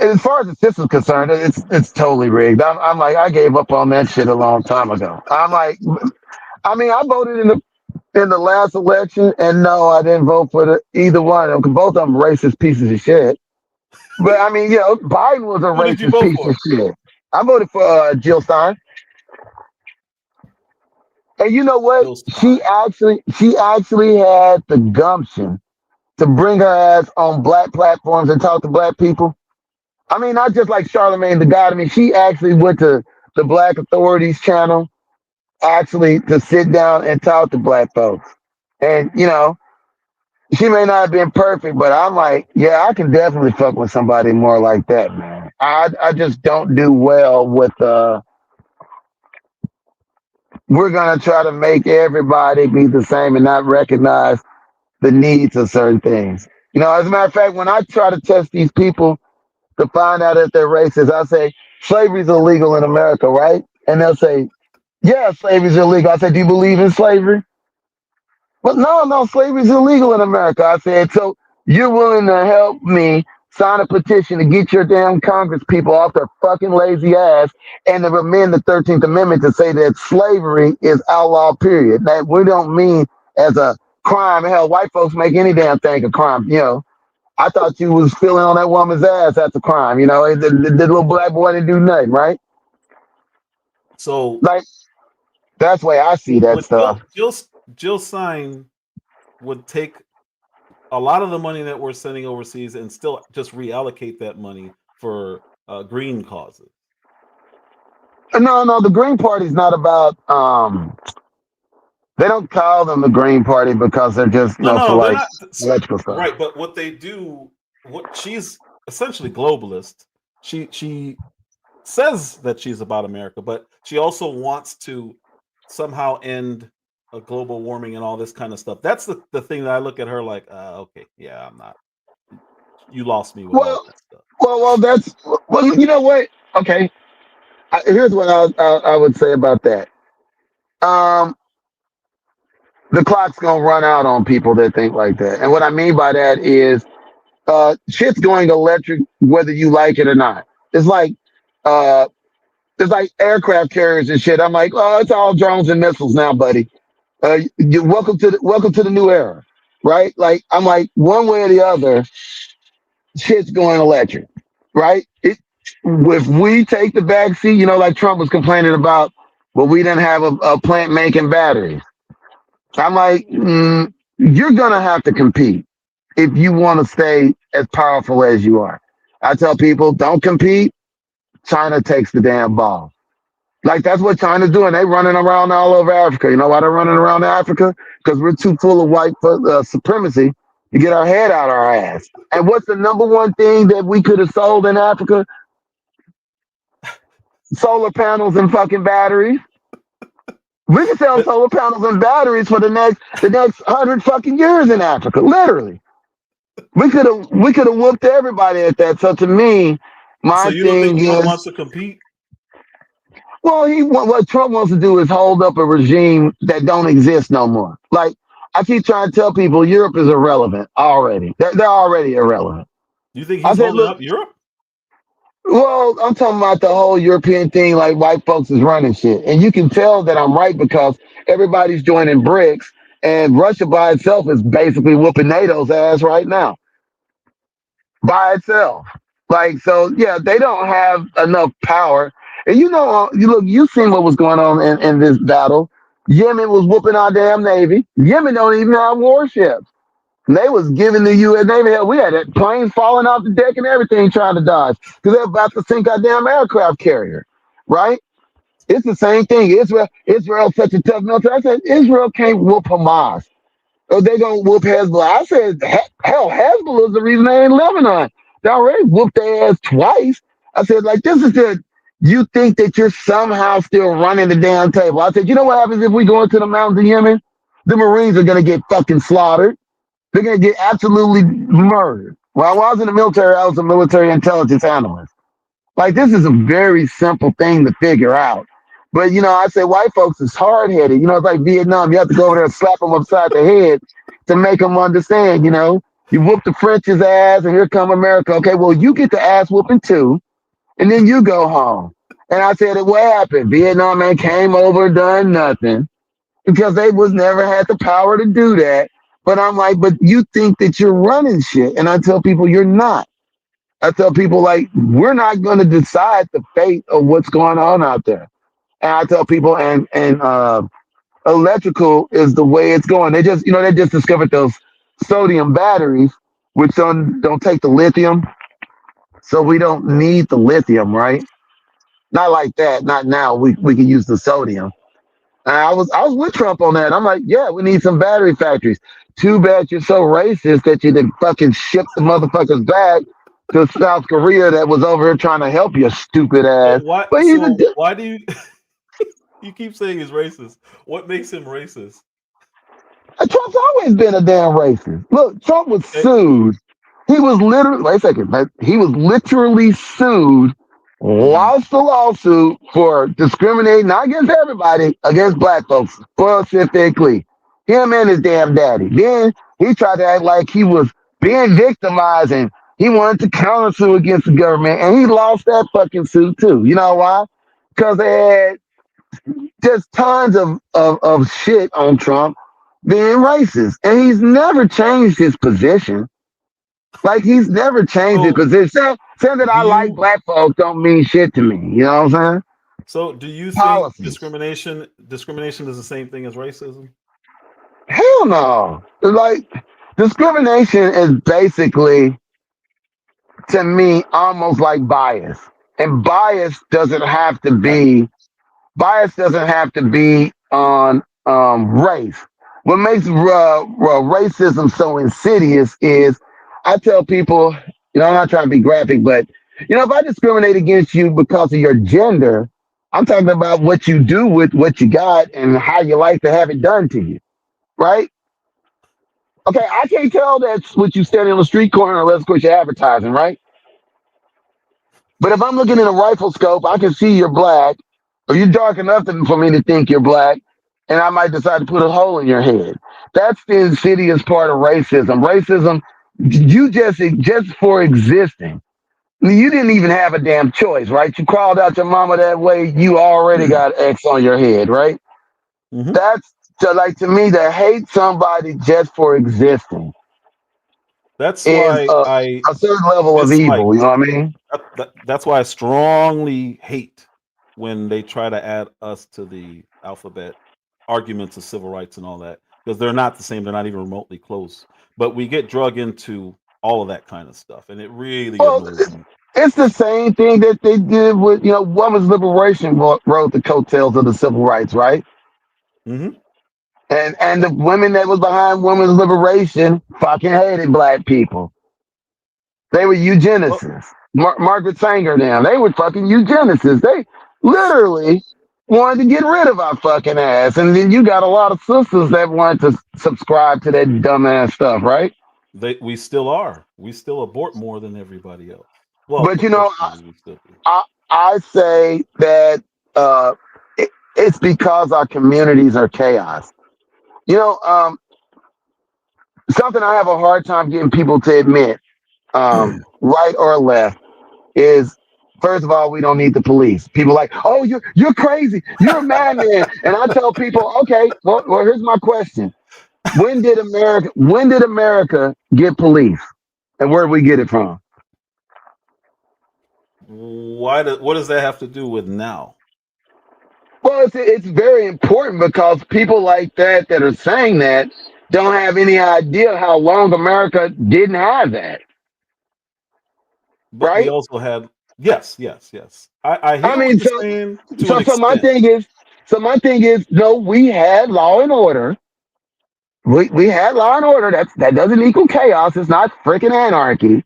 as far as the system's concerned, it's totally rigged. I'm like I gave up on that shit a long time ago. I'm like, I mean, I voted in the last election, and no, I didn't vote for either one of them. 'Cause both of them racist pieces of shit. But I mean, Biden was a who did you racist vote piece of for? shit. I voted for Jill Stein, and you know what? Bill Stein. She actually had the gumption to bring her ass on black platforms and talk to black people. I mean, not just like Charlemagne the God. I mean, she actually went to the Black Authorities channel actually to sit down and talk to black folks. And she may not have been perfect, but I'm like, yeah, I can definitely fuck with somebody more like that, man. I just don't do well with we're gonna try to make everybody be the same and not recognize the needs of certain things. As a matter of fact, when I try to test these people to find out if they're racist, I say slavery's illegal in America, right? And they'll say, yeah, slavery's illegal. I say, do you believe in slavery? But no, slavery's illegal in America. I said, so you're willing to help me sign a petition to get your damn Congress people off their fucking lazy ass and to amend the 13th Amendment to say that slavery is outlawed, period. That we don't mean as a crime. Hell, white folks make any damn thing a crime. I thought you was feeling on that woman's ass. That's a crime. The little black boy didn't do nothing, right? So Like, that's the way I see that would stuff. Jill Stein would take a lot of the money that we're sending overseas and still just reallocate that money for green causes. No, the Green Party's not about. They don't call them the Green Party because they're just for No, they're like not electrical stuff. right. But what they do, what she's essentially globalist. She says that she's about America, but she also wants to somehow end a global warming and all this kind of stuff. That's the thing that I look at her like, okay, yeah, I'm not. You lost me with all that stuff. Well, you know what? Okay, here's what I would say about that. The clock's gonna run out on people that think like that, and what I mean by that is, shit's going electric whether you like it or not. It's like, uh, it's like aircraft carriers and shit. I'm like, oh, it's all drones and missiles now, buddy. Welcome to the new era, right? Like I'm like one way or the other, shit's going electric, right? If we take the back seat, like Trump was complaining about, well, we didn't have a plant making batteries. I'm like, you're gonna have to compete if you want to stay as powerful as you are. I tell people, don't compete. China takes the damn ball. Like that's what China's doing. They running around all over Africa. You know why they're running around Africa? Because we're too full of white supremacy to get our head out our ass. And what's the number one thing that we could have sold in Africa? Solar panels and fucking batteries. We can sell solar panels and batteries for the next 100 fucking years in Africa. Literally, we could have whooped everybody at that. So to me, So my you don't thing think Trump is, wants to compete? well, what Trump wants to do is hold up a regime that don't exist no more. Like I keep trying to tell people, Europe is irrelevant already. They're already irrelevant. You think I he's said, holding look, up Europe? well, I'm talking about the whole European thing, like white folks is running shit. And you can tell that I'm right because everybody's joining BRICS, and Russia by itself is basically whooping NATO's ass right now. By itself. Like, so, yeah, they don't have enough power. And you've seen what was going on in this battle. Yemen was whooping our damn Navy. Yemen don't even have warships. And they was giving the U.S. Navy hell. We had planes falling off the deck and everything trying to dodge because they're about to sink our damn aircraft carrier, right? It's the same thing. Israel's such a tough military. I said Israel can't whoop Hamas, or they gonna whoop Hezbollah. I said hell, Hezbollah is the reason they in Lebanon. They already whooped their ass twice. I said like this is the. You think that you're somehow still running the damn table? I said, you know what happens if we go into the mountains of Yemen? The Marines are going to get fucking slaughtered. They're going to get absolutely murdered. When I was in the military, I was a military intelligence analyst. Like, this is a very simple thing to figure out. But, I say white folks is hard-headed. It's like Vietnam. You have to go over there and slap them upside the head to make them understand, You whoop the French's ass, and here come America. Okay, well, you get the ass whooping too, and then you go home. And I said, what happened? Vietnam man came over, done nothing, because they was never had the power to do that. But I'm like, but you think that you're running shit. And I tell people, you're not. I tell people, like, we're not going to decide the fate of what's going on out there. And I tell people, and electrical is the way it's going. They just discovered those sodium batteries, which don't take the lithium. So we don't need the lithium, right? Not like that. Not now. We can use the sodium. And I was with Trump on that. I'm like, yeah, we need some battery factories. Too bad you're so racist that you didn't fucking ship the motherfuckers back to South Korea that was over here trying to help your stupid ass. But why do you you keep saying he's racist? What makes him racist? Trump's always been a damn racist. Look, Trump was sued. He was literally, wait a second, he was literally sued, lost the lawsuit for discriminating, not against everybody, against black folks, specifically. Him and his damn daddy. Then he tried to act like he was being victimized and he wanted to countersue against the government, and he lost that fucking suit too. You know why? Because they had just tons of shit on Trump being racist. And he's never changed his position. Like, he's never changed his position. Saying that I like black folks don't mean shit to me. You know what I'm saying? So do you think discrimination is the same thing as racism? Hell no. Like, discrimination is basically, to me, almost like bias. And bias doesn't have to be on race. What makes racism so insidious is, I tell people, I'm not trying to be graphic, but if I discriminate against you because of your gender, I'm talking about what you do with what you got and how you like to have it done to you, right? Okay, I can't tell that's what you standing on the street corner unless, of course, you're advertising, right? But if I'm looking in a rifle scope, I can see you're black, or you're dark enough for me to think you're black, and I might decide to put a hole in your head. That's the insidious part of racism. Racism, you just for existing. You didn't even have a damn choice, right? You crawled out your mama that way, you already got X on your head, right? That's to me, to hate somebody just for existing. That's why a certain level of evil. You know what I mean? That's why I strongly hate when they try to add us to the alphabet arguments of civil rights and all that, because they're not the same. They're not even remotely close. But we get drug into all of that kind of stuff, and it really annoys me. It's the same thing that they did with, women's liberation rode the coattails of the civil rights, right? And the women that was behind women's liberation fucking hated black people. They were eugenicists. Margaret Sanger now, they were fucking eugenicists. They literally wanted to get rid of our fucking ass. And then you got a lot of sisters that wanted to subscribe to that dumbass stuff, right? We still are. We still abort more than everybody else. Well, but I say that it's because our communities are chaos. Something I have a hard time getting people to admit, right or left, is, first of all, we don't need the police. People are like, oh, you're crazy, you're a madman. And I tell people, okay, well, here's my question: When did America get police, and where did we get it from? What does that have to do with now? Well, it's very important, because people like that are saying that don't have any idea how long America didn't have that. But right? we also had yes. I hear what you're saying to an extent. So my thing is, no, we had law and order. We had law and order. That doesn't equal chaos. It's not freaking anarchy,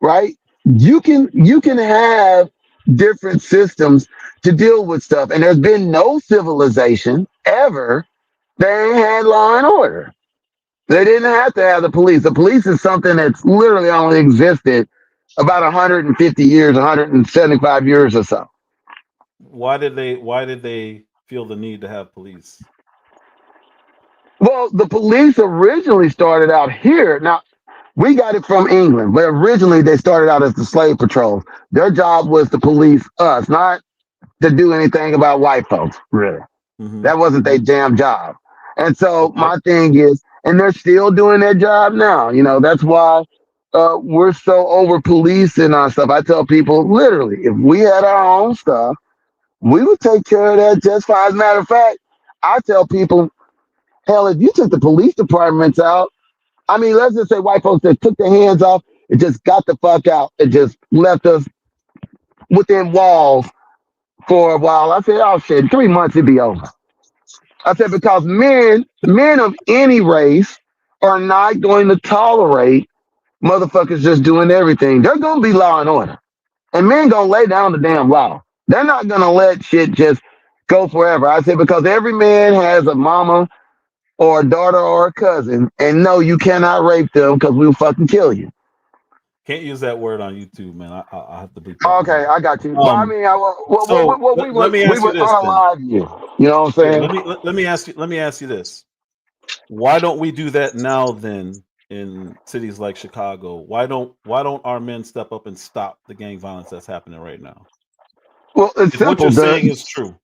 right? You can have different systems to deal with stuff, and there's been no civilization ever They ain't had law and order. They didn't have to have the police. The police is something that's literally only existed about 150 years, 175 years or so. Why did they feel the need to have police? Well, the police originally started out here. Now, we got it from England, but originally they started out as the slave patrols. Their job was to police us, not to do anything about white folks, really. Mm-hmm. That wasn't their damn job. And so Okay. my thing is, and they're still doing their job now. You know, that's why we're so over policing our stuff. I tell people literally, if we had our own stuff, we would take care of that just fine. As a matter of fact, I tell people, hell, if you took the police departments out, I mean, let's just say white folks that took their hands off and just got the fuck out and just left us within walls for a while. I said, oh shit, 3 months it'd be over. I said, because men of any race are not going to tolerate motherfuckers just doing everything. They're gonna be law and order. And men gonna lay down the damn law. They're not gonna let shit just go forever. I said, because every man has a mama or a daughter or a cousin, and no, you cannot rape them because we'll fucking kill you. Can't use that word on YouTube, man. I have to bleep that. Okay, I got you. But I mean, let me ask we you would this then. unalive you. You know what I'm saying? Let me ask you this. Why don't we do that now then in cities like Chicago? Why don't our men step up and stop the gang violence that's happening right now? Well, it's If what simple. you're saying is true.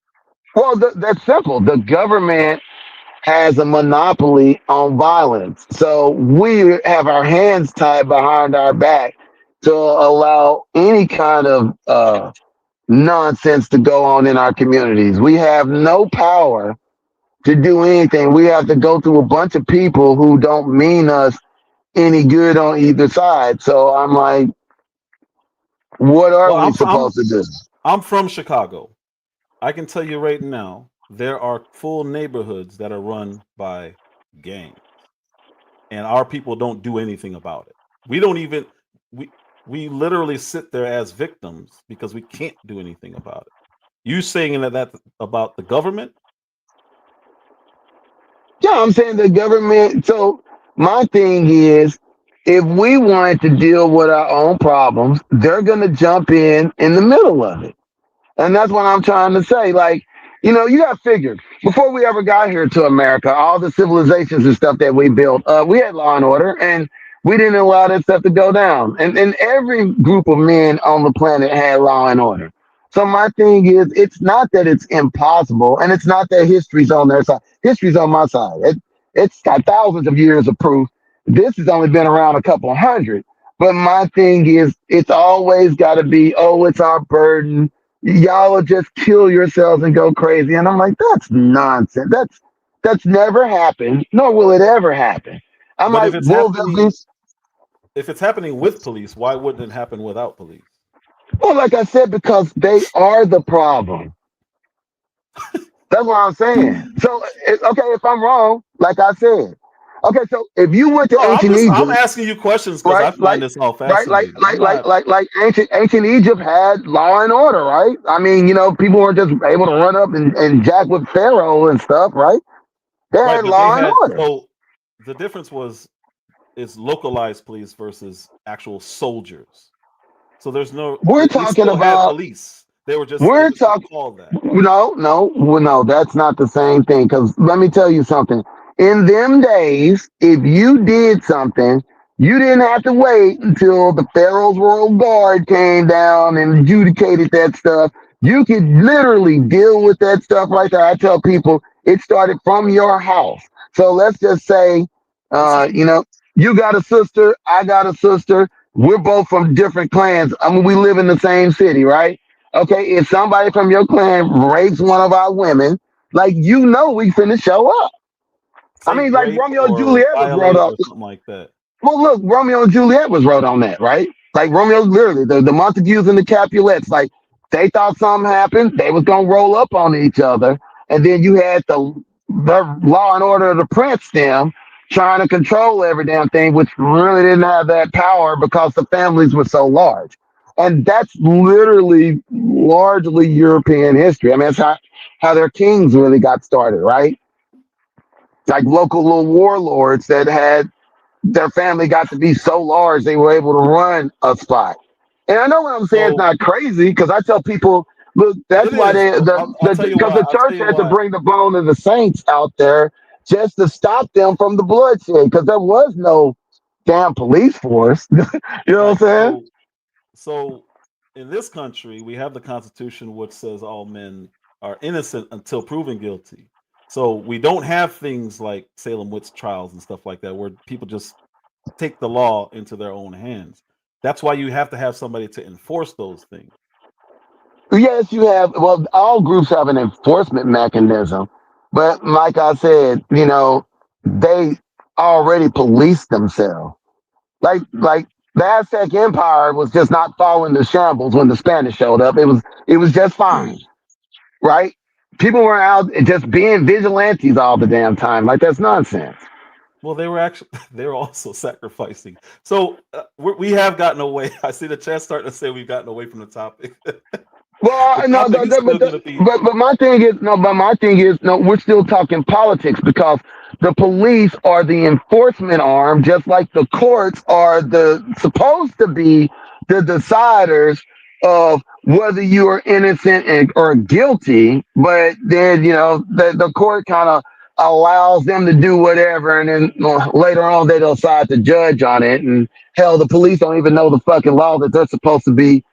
Well, that's simple. The government has a monopoly on violence. So we have our hands tied behind our back to allow any kind of nonsense to go on in our communities. We have no power to do anything. We have to go through a bunch of people who don't mean us any good on either side. So I'm like, what are we supposed to do? I'm from Chicago. I can tell you right now, there are full neighborhoods that are run by gangs, and our people don't do anything about it. We don't even we literally sit there as victims because we can't do anything about it. You saying that about the government? Yeah, I'm saying the government. So my thing is, if we wanted to deal with our own problems, they're going to jump in the middle of it. And that's what I'm trying to say. Like, you know, you got to figure before we ever got here to America, all the civilizations and stuff that we built, we had law and order, and we didn't allow that stuff to go down. And every group of men on the planet had law and order. So my thing is, it's not that it's impossible, and it's not that history's on their side. History's on my side. It's got thousands of years of proof. This has only been around a couple hundred. But my thing is, it's always got to be, oh, it's our burden. Y'all will just kill yourselves and go crazy. And I'm like, that's nonsense. That's never happened, nor will it ever happen. I'm But like, if it's happening with police, why wouldn't it happen without police? well, like I said, because they are the problem. That's what I'm saying. So, okay, if I'm wrong, like I said, okay, so if you went to ancient Egypt, I'm asking you questions because right, I find this all right, fascinating. like ancient Egypt had law and order, right? I mean, you know, people weren't just able to run up and jack with Pharaoh and stuff, right? They Right, had but they law and had order. so the difference was it's localized police versus actual soldiers. So there's no We're they talking still had about police. They were just we're not talking called that. no, that's not the same thing. Because let me tell you something. In them days, if you did something, you didn't have to wait until the Pharaoh's Royal Guard came down and adjudicated that stuff. You could literally deal with that stuff right there. I tell people it started from your house. So let's just say, you know, you got a sister, I got a sister. We're both from different clans. I mean, we live in the same city, right? Okay, if somebody from your clan rapes one of our women, like you know we finna show up. I Say mean, like rape Romeo and or Juliet was wrote violate up. or something like that. Well, look, Romeo and Juliet was wrote on that, right? Like Romeo, literally, the Montagues and the Capulets, like they thought something happened, they was gonna roll up on each other, and then you had the Law and Order of the Prince, them trying to control every damn thing, which really didn't have that power because the families were so large. And that's literally largely European history. I mean, that's how their kings really got started, right? like local little warlords that had their family got to be so large they were able to run a spot. And I know what I'm saying is So not crazy because I tell people, look, it that's why is. they I'll tell you because why. the I'll tell church you had to why. bring the bone of the saints out there just to stop them from the bloodshed because there was no damn police force. You know Right. what I'm saying? So in this country, we have the Constitution, which says all men are innocent until proven guilty. So we don't have things like Salem witch trials and stuff like that, where people just take the law into their own hands. That's why you have to have somebody to enforce those things. Yes, you have. Well, all groups have an enforcement mechanism, but like I said, they already police themselves. Like the Aztec Empire was just not falling to shambles when the Spanish showed up. It was just fine, right? People were out just being vigilantes all the damn time. Like that's nonsense. Well, they were actually they were also sacrificing. So we have gotten away. I see the chat starting to say we've gotten away from the topic. The Well, no, topic is still going to be but my thing is no. But my thing is no. We're still talking politics because the police are the enforcement arm, just like the courts are the supposed to be the deciders of whether you are innocent or guilty. But then the court kind of allows them to do whatever, and then later on they decide to judge on it. And hell, the police don't even know the fucking law that they're supposed to be.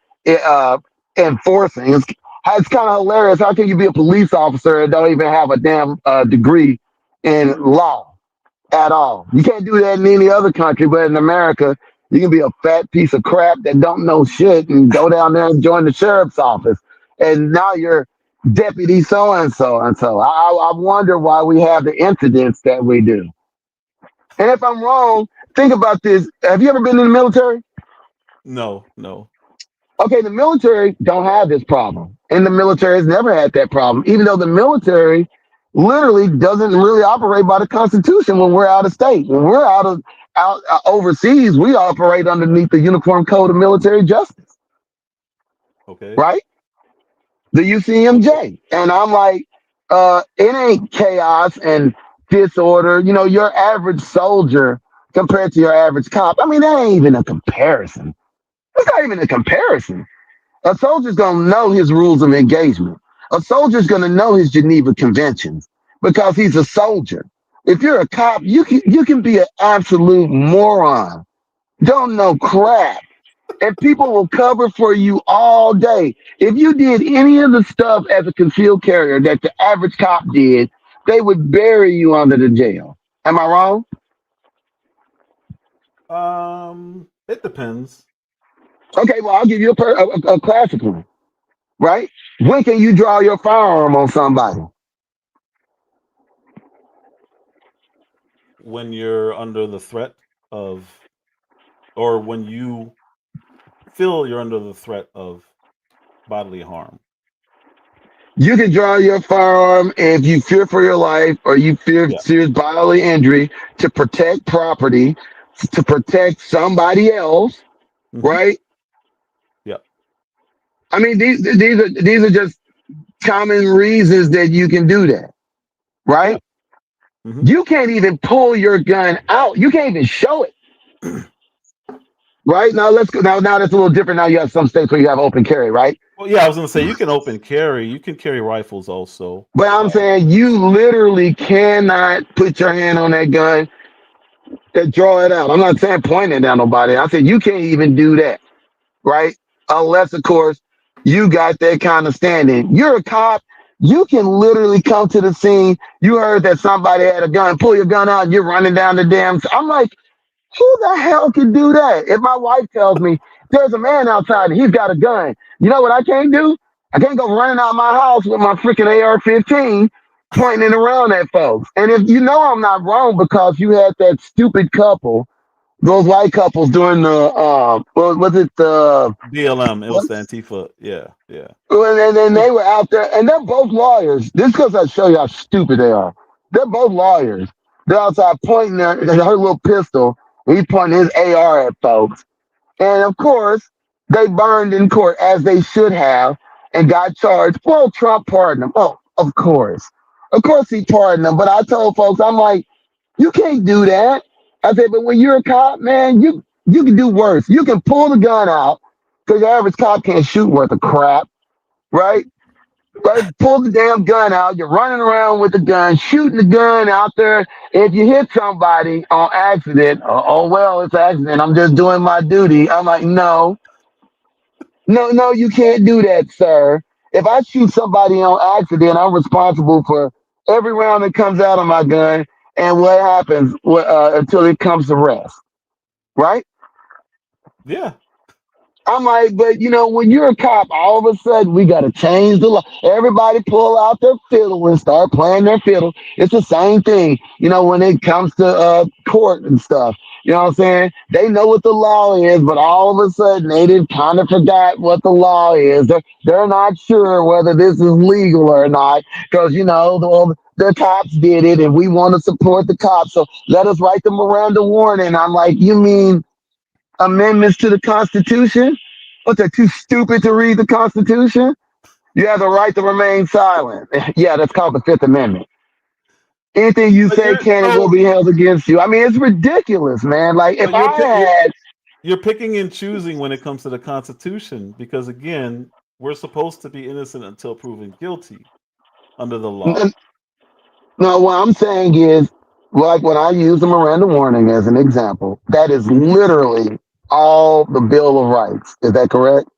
Enforcing. It's kind of hilarious. How can you be a police officer and don't even have a damn degree in law at all? You can't do that in any other country, but in America, you can be a fat piece of crap that don't know shit and go down there and join the sheriff's office, and now you're deputy so and so and so. I wonder why we have the incidents that we do. And if I'm wrong, think about this. Have you ever been in the military? no. Okay, the military don't have this problem, and the military has never had that problem. Even though the military literally doesn't really operate by the Constitution when we're out of state. When we're out overseas, we operate underneath the Uniform Code of Military Justice, Okay. right? The Okay. UCMJ, and I'm like, it ain't chaos and disorder. Your average soldier compared to your average cop. I mean, that ain't even a comparison. That's not even a comparison. A soldier's going to know his rules of engagement. A soldier's going to know his Geneva Conventions because he's a soldier. If you're a cop, you can be an absolute moron. Don't know crap. And people will cover for you all day. If you did any of the stuff as a concealed carrier that the average cop did, they would bury you under the jail. Am I wrong? It depends. Okay, well, I'll give you a classic one, right? When can you draw your firearm on somebody? When you're under the threat of, or when you feel you're under the threat of bodily harm. You can draw your firearm if you fear for your life or you fear Yeah. serious bodily injury to protect property, to protect somebody else, Hmm. right? Yeah. I mean, these are just common reasons that you can do that, Yeah. right? Hmm. You can't even pull your gun out. You can't even show it. Right now, let's go. Now that's a little different. Now you have some states where you have open carry, right? Well, yeah, I was going to say you can open carry. You can carry rifles also. But I'm saying you literally cannot put your hand on that gun and draw it out. I'm not saying point it at nobody. I said you can't even do that, right? Unless, of course, you got that kind of standing. You're a cop. You can literally come to the scene. You heard that somebody had a gun, pull your gun out, and you're running down the damn. I'm like, who the hell can do that? If my wife tells me there's a man outside and he's got a gun, you know what I can't do? I can't go running out my house with my freaking AR-15 pointing it around at folks. And if you know I'm not wrong because you had that stupid couple, those white couples during the what was it the BLM. It was what? the Antifa. Yeah. And then they were out there, and they're both lawyers. This because I show you how stupid they are. They're both lawyers. They're outside pointing her little pistol. And he's pointing his AR at folks. And of course, they burned in court as they should have and got charged. Well, Trump pardoned them. Oh, of course. Of course he pardoned them, but I told folks, I'm like, you can't do that. I said, but when you're a cop, man, you can do worse. You can pull the gun out because the average cop can't shoot worth of crap, right? Right? Pull the damn gun out. You're running around with the gun, shooting the gun out there. If you hit somebody on accident, oh well, it's an accident. I'm just doing my duty. I'm like, no, no, you can't do that, sir. If I shoot somebody on accident, I'm responsible for every round that comes out of my gun and what happens until it comes to rest, right? Yeah. I'm like, but when you're a cop, all of a sudden we got to change the law. Everybody pull out their fiddle and start playing their fiddle. It's the same thing, when it comes to court and stuff. You know what I'm saying? They know what the law is, but all of a sudden they did kind of forgot what the law is. They're not sure whether this is legal or not because, the cops did it and we want to support the cops. So let us write the Miranda warning. I'm like, you mean amendments to the Constitution? What, they're too stupid to read the Constitution? You have the right to remain silent. Yeah, that's called the Fifth Amendment. Anything you But say you're can and will so be held against you. I mean, it's ridiculous, man. Like, if but I had, you're picking and choosing when it comes to the Constitution because again, we're supposed to be innocent until proven guilty under the law. no, what I'm saying is, like when I use the Miranda warning as an example, that is literally all the Bill of Rights. Is that correct?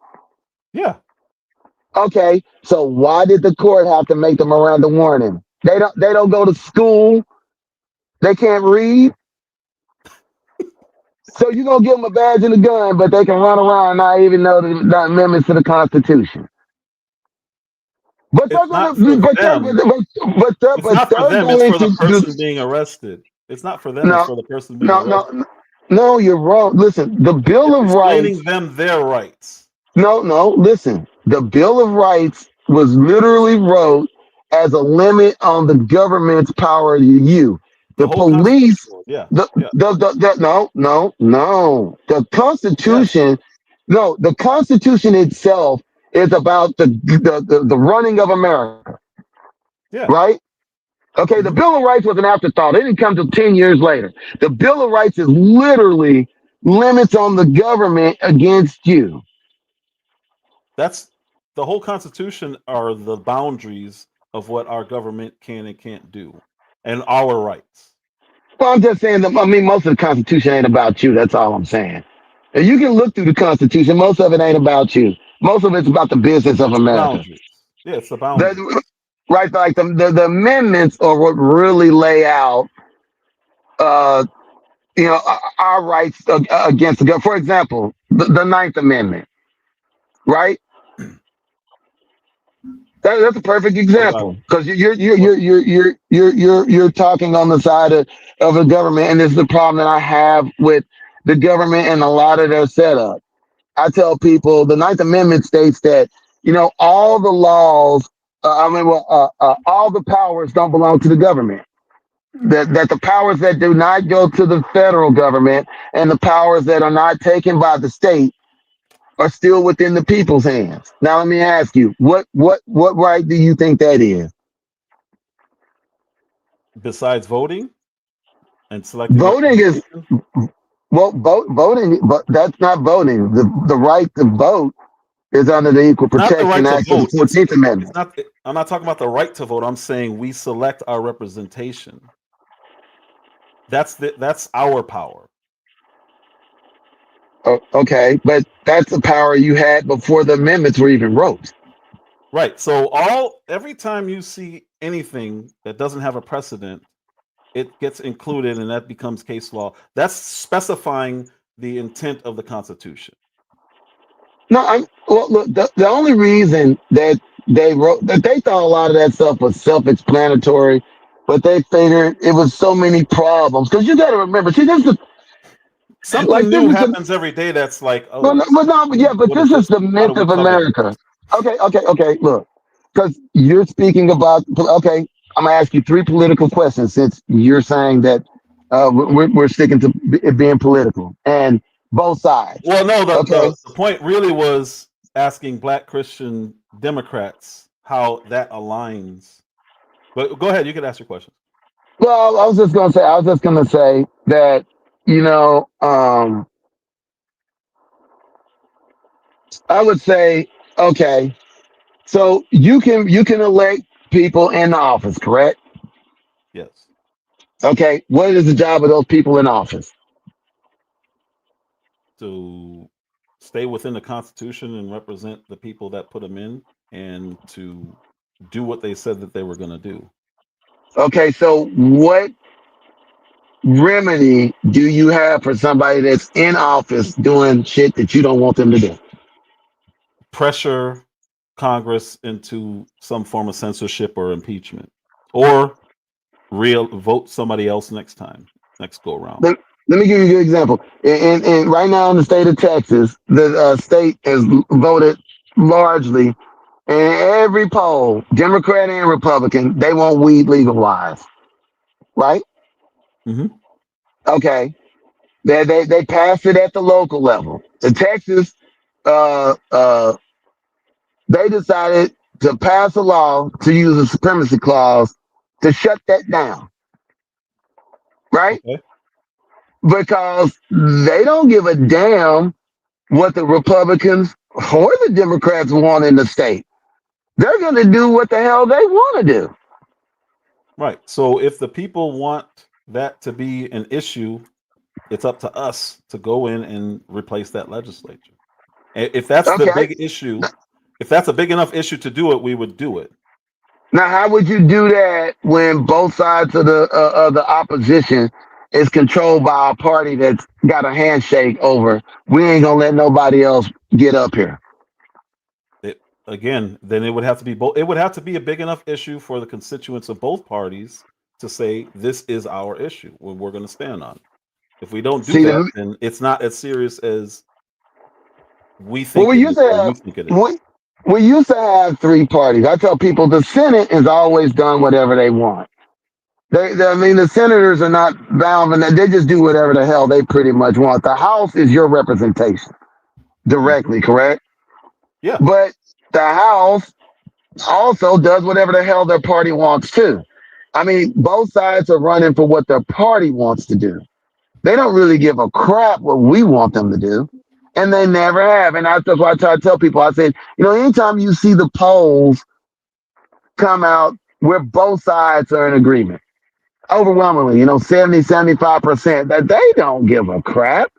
Yeah. Okay, so why did the court have to make the Miranda warning? They don't go to school. They can't read. So you're gonna give them a badge and a gun, but they can run around and not even know the amendments to the Constitution. But they're It's gonna, not for them. It's but not for they're them, it's going for the to do. person being arrested. It's not for them, it's No, for the person being no, arrested. no, no. You're wrong. Listen, the Bill It's of explaining Rights. them their rights. No. Listen, the Bill of Rights was literally wrote as a limit on the government's power to you. The The whole police. Constitution. Yeah. The, Yeah. no. The Yes. Constitution. No, the Constitution itself is about the running of America, Yeah. right? Okay, the Mhm. Bill of Rights was an afterthought. It didn't come till 10 years later. The Bill of Rights is literally limits on the government against you. That's the whole Constitution are the boundaries of what our government can and can't do and our rights. Well, I'm just saying that, I mean, most of the Constitution ain't about you. That's all I'm saying. And you can look through the Constitution. Most of it ain't about you. Most of it's about the business of It's the America. boundaries. Yeah, it's the boundaries. That, right? Like the amendments are what really lay out, uh, our rights against the government. For example, the Ninth Amendment, right? That's a perfect What about example it? because What you're talking on the side of the government, and this is the problem that I have with the government and a lot of their setup. I tell people the Ninth Amendment states that all the laws, all the powers don't belong to the government. That the powers that do not go to the federal government and the powers that are not taken by the state are still within the people's hands. Now let me ask you, what right do you think that is? besides voting and selecting Voting is representation? voting, but that's not voting. The right to vote is under the Equal It's not the Protection right to Act of the vote. Fourteenth It's Amendment. not I'm not talking about the right to vote. I'm saying we select our representation. That's our power. Okay, but that's the power you had before the amendments were even wrote. Right. So every time you see anything that doesn't have a precedent, it gets included and that becomes case law. That's specifying the intent of the Constitution. No, look. The only reason that they wrote that they thought a lot of that stuff was self-explanatory, but they figured it was so many problems because you got to remember. See, Something this new is the happens every day that's like, Well, oh, no, but no, yeah, but what is this is this? the How do myth we of cover this? America. Okay. Look, because you're speaking about. Okay, I'm gonna ask you three political questions since you're saying that we're sticking to it being political and both sides. Well, no, Okay, the point really was asking Black Christian Democrats how that aligns But go ahead. You can ask your question. Well, I was just gonna say that, you know, I would say, okay, so you can elect people in the office, correct? Yes. Okay, what is the job of those people in office? To stay within the Constitution and represent the people that put them in, and to do what they said that they were going to do. Okay, so what remedy do you have for somebody that's in office doing shit that you don't want them to do? Pressure Congress into some form of censorship or impeachment, or real vote somebody else next go around. Let me give you a good example. In right now in the state of Texas, the state has voted largely in every poll, Democrat and Republican, they want weed legalized, right? Mm-hmm. Okay, they passed it at the local level. In Texas, uh, uh, they decided to pass a law to use a supremacy clause to shut that down, right? Okay. Because they don't give a damn what the Republicans or the Democrats want in the state. They're going to do what the hell they want to do. Right. So if the people want that to be an issue, it's up to us to go in and replace that legislature. If that's the Okay. big issue, if that's a big enough issue to do it, we would do it. Now, how would you do that when both sides of the opposition is controlled by a party that's got a handshake over? We ain't gonna let nobody else get up here. Again, then it would have to be both. It would have to be a big enough issue for the constituents of both parties to say this is our issue when we're going to stand on. If we don't do that, then it's not as serious as we think well, it is, or you think it is. We used to have three parties. I tell people the Senate has always done whatever they want. I mean, the senators are not bound, and they just do whatever the hell they pretty much want. The House is your representation directly, correct? Yeah. But the House also does whatever the hell their party wants too. I mean, both sides are running for what their party wants to do. They don't really give a crap what we want them to do. And they never have. And that's why I try to tell people, I said, you know, anytime you see the polls come out where both sides are in agreement, overwhelmingly, you know, 70-75%, that they don't give a crap.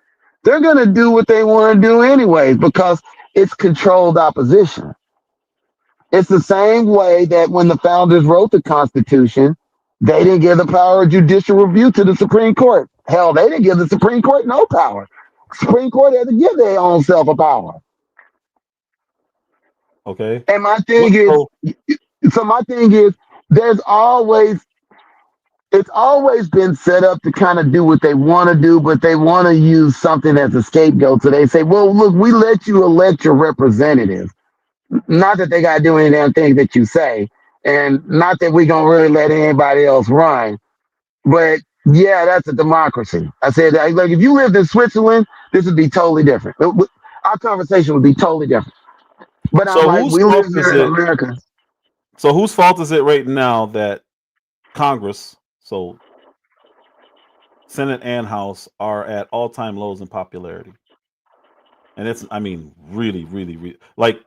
They're going to do what they want to do anyways because it's controlled opposition. It's the same way that when the founders wrote the Constitution, they didn't give the power of judicial review to the Supreme Court. Hell, they didn't give the Supreme Court no power. Supreme Court had to give their own self a power. Okay. And my thing is, there's always, it's always been set up to kind of do what they want to do, but they want to use something as a scapegoat. So they say, well, look, we let you elect your representatives. Not that they got to do any damn thing that you say, and not that we going to really let anybody else run. But yeah, that's a democracy. I said, like, if you lived in Switzerland, this would be totally different. Our conversation would be totally different. But I'm like, we live here in America. So whose fault is it right now that Congress, so Senate and House, are at all-time lows in popularity? And it's, I mean, really, really, really, like,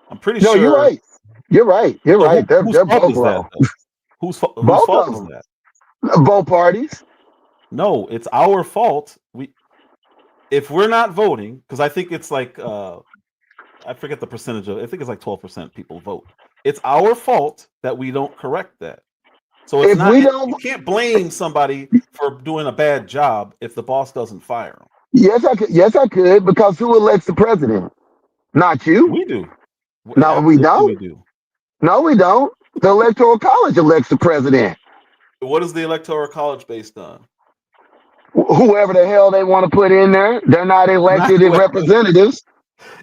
I'm pretty sure. You're right. You're right. You're right. They're both low. Whose fault is that? Both parties. No, it's our fault. If we're not voting, because I think it's like I forget the percentage of. I think it's like 12% people vote. It's our fault that we don't correct that. So it's not. You can't blame somebody for doing a bad job if the boss doesn't fire them. Yes, I could. Yes, I could. Because who elects the president? Not you. We do. No, we don't. We do. No, we don't. The Electoral College elects the president. What is the Electoral College based on? Whoever the hell they want to put in there, they're not elected as representatives.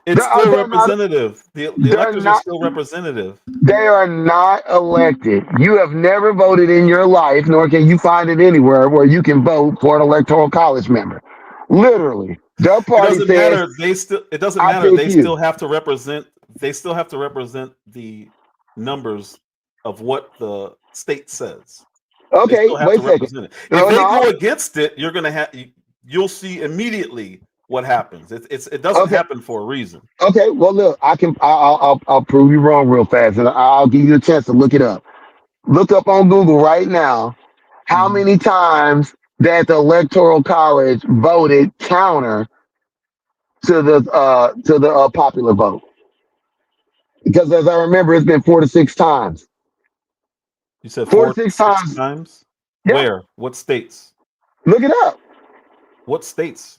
It's still representative. The electors are still representative. They are not elected. You have never voted in your life, nor can you find it anywhere where you can vote for an Electoral College member. Literally, their party it doesn't matter. It doesn't matter. They still have to represent. They still have to represent the numbers of what the state says. They Okay, still have wait to a second. represent it. If No, they no. go against it, you're gonna have you'll see immediately what happens. It doesn't Okay. happen for a reason. Okay. Well, look, I'll prove you wrong real fast, and I'll give you a chance to look it up. Look up on Google right now how Mhm. many times that the Electoral College voted counter to the popular vote. Because as I remember, it's been 4 to 6 times. You said 4 4 to to 6 6 times. times. Yeah. Where? What states? Look it up. What states?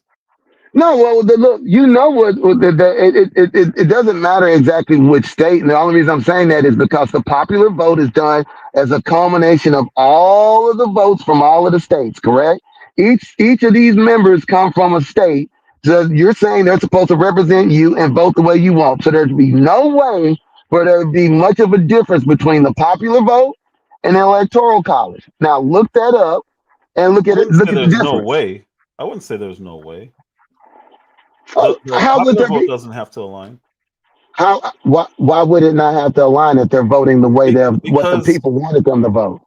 No, well, look, you know what it doesn't matter exactly which state. And the only reason I'm saying that is because the popular vote is done as a culmination of all of the votes from all of the states, correct? Each of these members come from a state. So you're saying they're supposed to represent you and vote the way you want. So there'd be no way for there to be much of a difference between the popular vote and the electoral college. Now look that up and look I at it. wouldn't Look say at the there's no difference. way. I wouldn't say there's no way. Oh, The how would popular there vote be? doesn't have to align Why would it not have to align if they're voting the way they're what the because people wanted them to vote?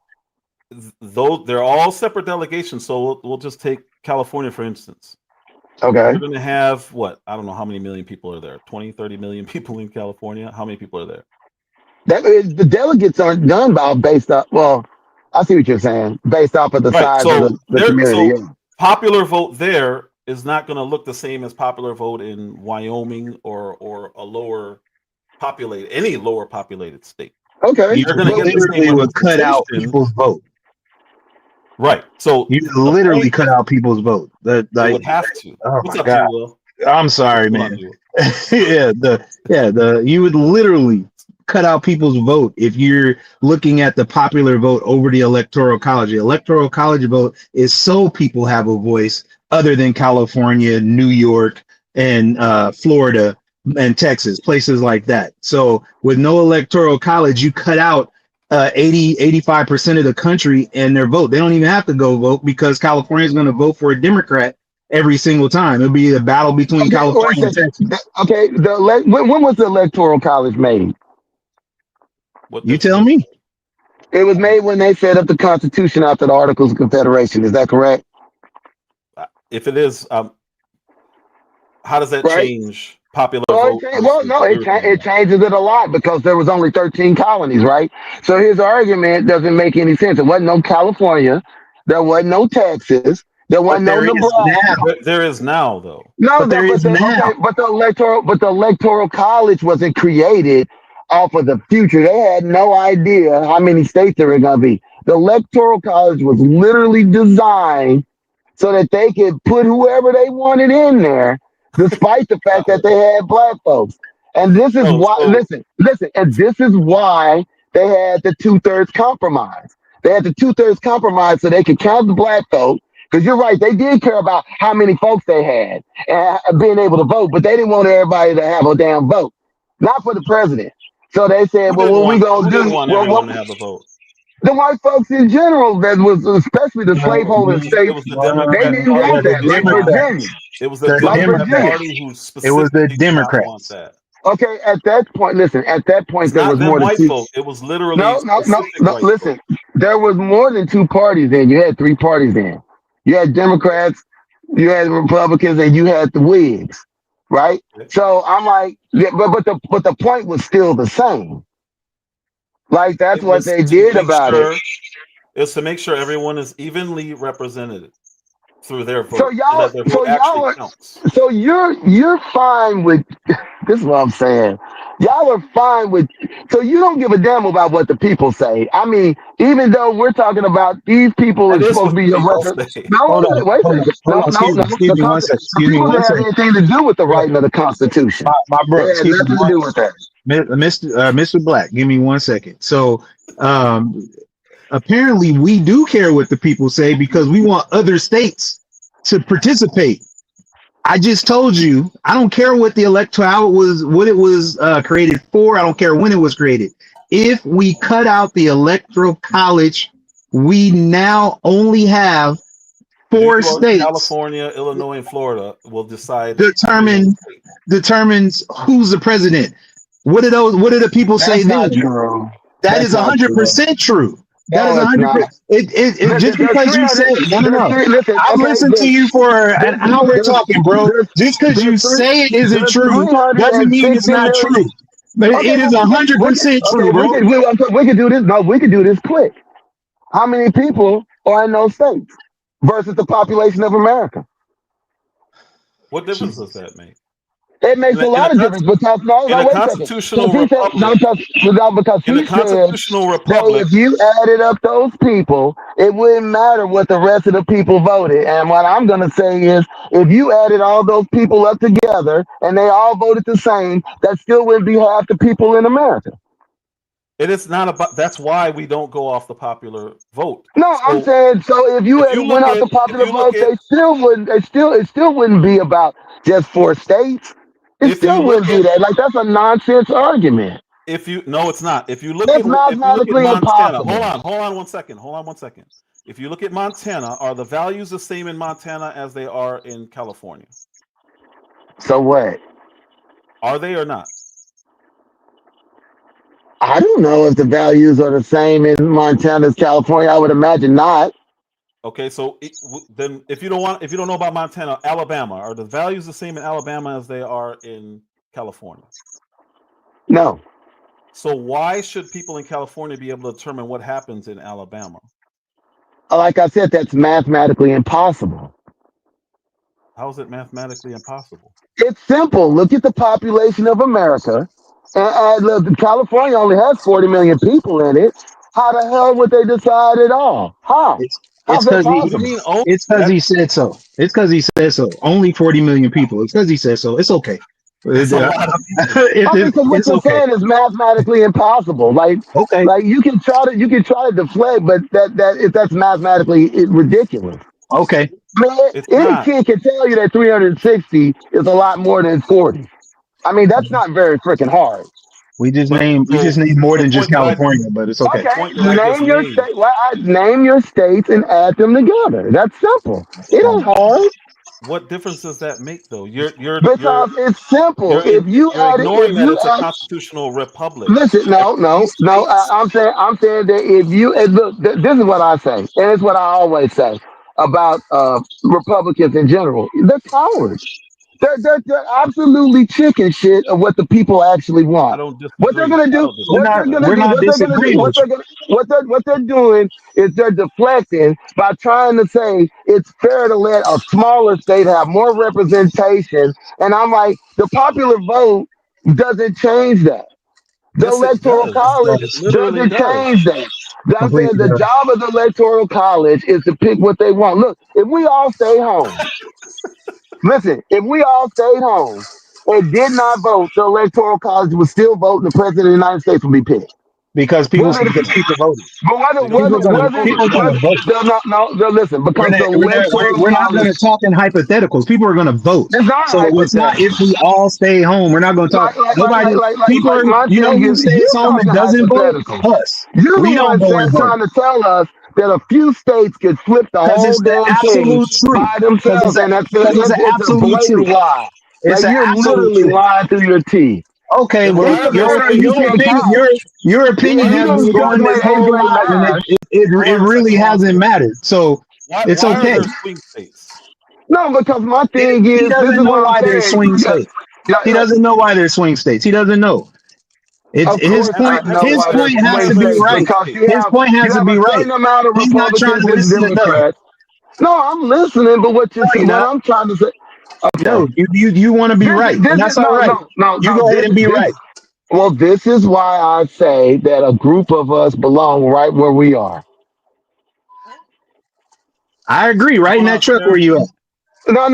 though they're all separate delegations. So we'll just take California for instance. Okay. You're going to have what? I don't know how many million people are there. 20, 30 million people in California. How many people are there? That is, the delegates aren't done by based off. Well, I see what you're saying. Based off of the Right. size of So the community. Yeah. popular vote there is not going to look the same as popular vote in Wyoming or a lower populated any lower populated state. Okay. You They're going to get the same literally would cut out representation. people's vote. Right. So You the literally point cut out people's vote. they would have to. Oh What's my up, God. Will? I'm sorry, What's going on, man. Jewel? You would literally cut out people's vote if you're looking at the popular vote over the electoral college. The electoral college vote is so people have a voice other than California, New York, and Florida and Texas, places like that. So with no electoral college, you cut out 85% of the country and their vote. They don't even have to go vote because California is going to vote for a Democrat every single time. It'll be a battle between California and Texas. Okay. When was the electoral college made? What You tell me. It was made when they set up the Constitution after the Articles of Confederation. Is that correct? If it is, how does that Right. change popular Well, vote? it changes it a lot because there was only 13 colonies, right? So his argument doesn't make any sense. There wasn't no California, there wasn't no Texas, there wasn't no there is Nebraska. now. There is now, though. No, But there is now. but the electoral college wasn't created off of the future. They had no idea how many states there were going to be. The electoral college was literally designed so that they could put whoever they wanted in there, despite the fact that they had black folks. And this is why. Listen. And this is why they had the 2/3 compromise. They had the 2/3 compromise so they could count the black vote. Because you're right, they did care about how many folks they had and being able to vote, but they didn't want everybody to have a damn vote, not for the president. So they said, well, what we gonna do? Didn't want everyone to have a vote. The white folks in general, that was especially the slaveholding states, It was the they didn't want that. Like Virginia. It was the Democrat Party who specifically It was the did not want Democrats. that. Okay, at that point, listen. At that point, It's there not was them more than white two. folk. It was literally No. white Listen, folk. there was more than two parties then. You had three parties then. You had Democrats, you had Republicans, and you had the Whigs, right? So I'm like, yeah, but the point was still the same. Like that's what they did about it. It's to make sure everyone is evenly represented through their vote. So y'all, that their vote actually counts. so you're fine with this is what I'm saying. Y'all are fine with, so you don't give a damn about what the people say. I mean, even though we're talking about these people That are is supposed to what be your people record. say. No, Hold on, wait a hold on, second. hold on. Excuse me one second. The Excuse me people one don't have second. anything to do with the writing of the Constitution. My bro, They had excuse me nothing to do with that. Mr. Black, give me 1 second. So, apparently, we do care what the people say because we want other states to participate. I just told you, I don't care what the electoral was, what it was created for. I don't care when it was created. If we cut out the electoral college, we now only have 4 states. California, Illinois, and Florida will decide. Determines who's the president. What do the people say then? True. That is 100% true. That is No, it's 100%. not. It just There's because you 300. said no. Listen, I've okay, listened to you for an hour there's, talking, bro. there's, Just because you there's, three, say it isn't there's true doesn't mean it's 360 not million. true. But Okay, it is well, 100% true, bro. we can do this. No, we can do this quick. How many people are in those states versus the population of America? What difference does Jesus. that make? It makes a In lot of difference because in a wait a second. constitutional He said republic, because in a he said constitutional that republic, if you added up those people, it wouldn't matter what the rest of the people voted. And what I'm gonna say is, if you added all those people up together and they all voted the same, that still wouldn't be half the people in America. it is not about. That's why we don't go off the popular vote. No, I'm So saying so. If you if had you went look out the at popular vote, it, they still wouldn't. It still wouldn't be about just 4 states. It if you still look wouldn't be at that. Like that's a nonsense argument. if you no, it's not. If you look That's at mathematically Montana, impossible. hold on one second. Hold on one second. If you look at Montana, are the values the same in Montana as they are in California? So what? Are they or not? I don't know if the values are the same in Montana as California. I would imagine not. Okay, so then if you don't know about Montana, Alabama, are the values the same in Alabama as they are in California? No. So why should people in California be able to determine what happens in Alabama? Like I said, that's mathematically impossible. How is it mathematically impossible? It's simple. Look at the population of America. And look, California only has 40 million people in it. How the hell would they decide it all? How? It's How's it's that because What do you he possible? mean? Oh, it's because that, he said so. It's because he said so. Only 40 million people. It's because he said so. It's okay. that's a lot of people. Okay, because what It's you're okay. saying is mathematically impossible. Okay. Like you can try to deflect, but that's mathematically ridiculous. Okay. Man, It's any not. kid can tell you that 360 is a lot more than 40. I mean, that's not very freaking hard. We just But named more the than just point that I California, but it's okay. the Okay, point that I just name your made. state. Well, name your states and add them together. That's simple. It ain't hard What difference does that make, though? You're because it's simple. you're If you you're add it, if ignoring that you it's a add, constitutional republic. listen, That no. these states. I'm saying that if you and look, this is what I say, and it's what I always say about Republicans in general. They're cowards. They're absolutely chicken shit of what the people actually I want. don't What they're disagree. gonna I do, don't what they're disagree with gonna We're that. do, not what they're gonna do, disagreeing with you. what they're doing is they're deflecting by trying to say it's fair to let a smaller state have more representation. And I'm like, the popular vote doesn't change that. The Yes, it electoral does. It college It does. literally doesn't change does. that. I'm saying Completely the does. job of the electoral college is to pick what they want. Look, if we all stay home, listen, if we all stayed home and did not vote, the electoral college would still vote and the president of the United States would be picked. Whether Because the, people voted. but whether They don't whether care about whether voting. People are gonna vote. no, listen, because the electoral We're not college gonna talk in hypotheticals. People are gonna vote. is not So it's not hypothetical. if we all stay home. We're not gonna talk. Nobody. People are. My You know thing who is, stays you home and talking doesn't vote? hypothetical. Us. You're the We don't one go saying, and vote trying to tell us that a few states could flip the because whole it's the damn thing absolute truth. by Because themselves, and it's the it's a absolute blatant truth. lie. It's Like the you're absolute literally truth. lying through your teeth. Okay, Then well, why Even are there better, swing you your can't states? opinion, count. your Yeah, opinion you has don't been judge going my this whole angry life, and eyes. it Hold on a really second. Hold on a hasn't second. mattered. So it's Why are okay. there swing states? No, because my thing He is, this doesn't is know what I'm why there's saying. swing Yeah, states. He doesn't know why there's swing states. He doesn't know. It's of his course Montana point. I know has His why there's point has swing to be states swing right. because states. His point has you to have be a right. certain amount of He's not trying Republicans to and listen enough. Democrats. No, I'm listening, but No, you're what not. I'm trying to say. Okay, No, you want to be right, and this is that's all right. You go ahead and be this. right. Well, this is why I say that a group of us belong right where we are. I agree. Right in Going that on, truck where Share? you at. No.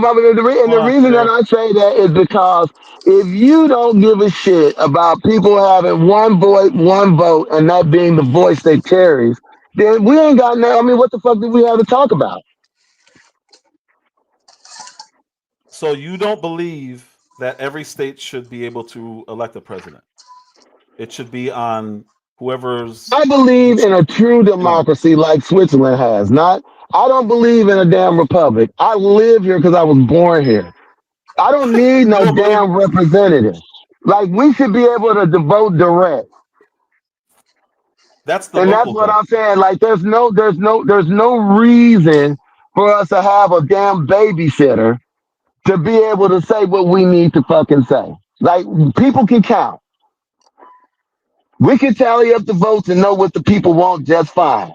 But and the Going on, reason that Share? I say that is because if you don't give a shit about people having one voice, one vote, and that being the voice they carries, then we ain't got no. I mean, what the fuck do we have to talk about? So you don't believe that every state should be able to elect a president? It should be on whoever's. I believe in a true No, democracy like Switzerland has. Not. I don't believe in a damn republic. I live here because I was born here. I don't need you no don't believe. damn representative. Like we should be able to vote direct. That's the And that's local what I'm government. saying. Like, there's no reason for us to have a damn babysitter to be able to say what we need to fucking say. Like, people can count. We can tally up the votes and know what the people want just fine.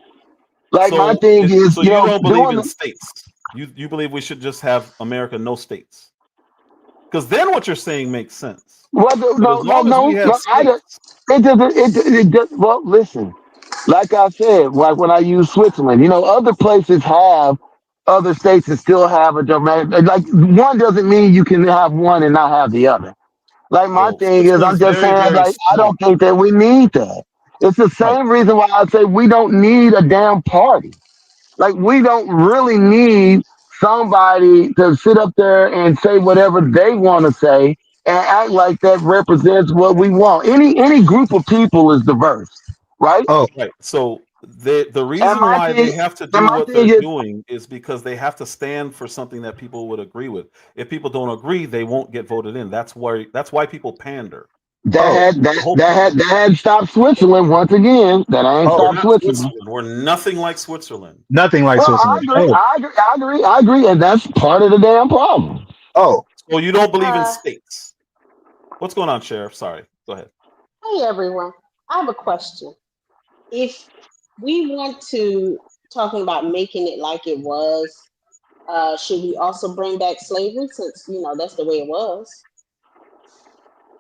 Like, my thing is, So you don't believe doing in states. You believe we should just have America no states. Because then what you're saying makes sense. what? But as long as we have I just states, it doesn't. It just, well, listen. Like I said, like when I use Switzerland, other places have other states that still have a domain. Like, one doesn't mean you can have one and not have the other. Like, my well, thing is, I'm Switzerland's just very, saying, very like, I small. don't think that we need that. It's the Right. same reason why I say we don't need a damn party. Like, we don't really need somebody to sit up there and say whatever they want to say and act like that represents what we want. Any group of people is diverse, right? Oh, Right. So the And reason my why thing, they have to and do my what thing they're is doing is because they have to stand for something that people would agree with. If people don't agree, they won't get voted in. That's why people pander. that oh, had The that whole that point. had that had stopped Switzerland once again. That ain't We're oh, stopped not Switzerland. Switzerland. We're nothing like Switzerland. nothing like Well, I Switzerland. agree, Oh, I agree, I agree, I agree, and that's part of the damn problem. oh, So you don't believe in Uh, states. What's going on, Sheriff? Sorry. Go ahead. hey everyone. I have a question. If we want to talking about making it like it was, should we also bring back slavery since that's the way it was?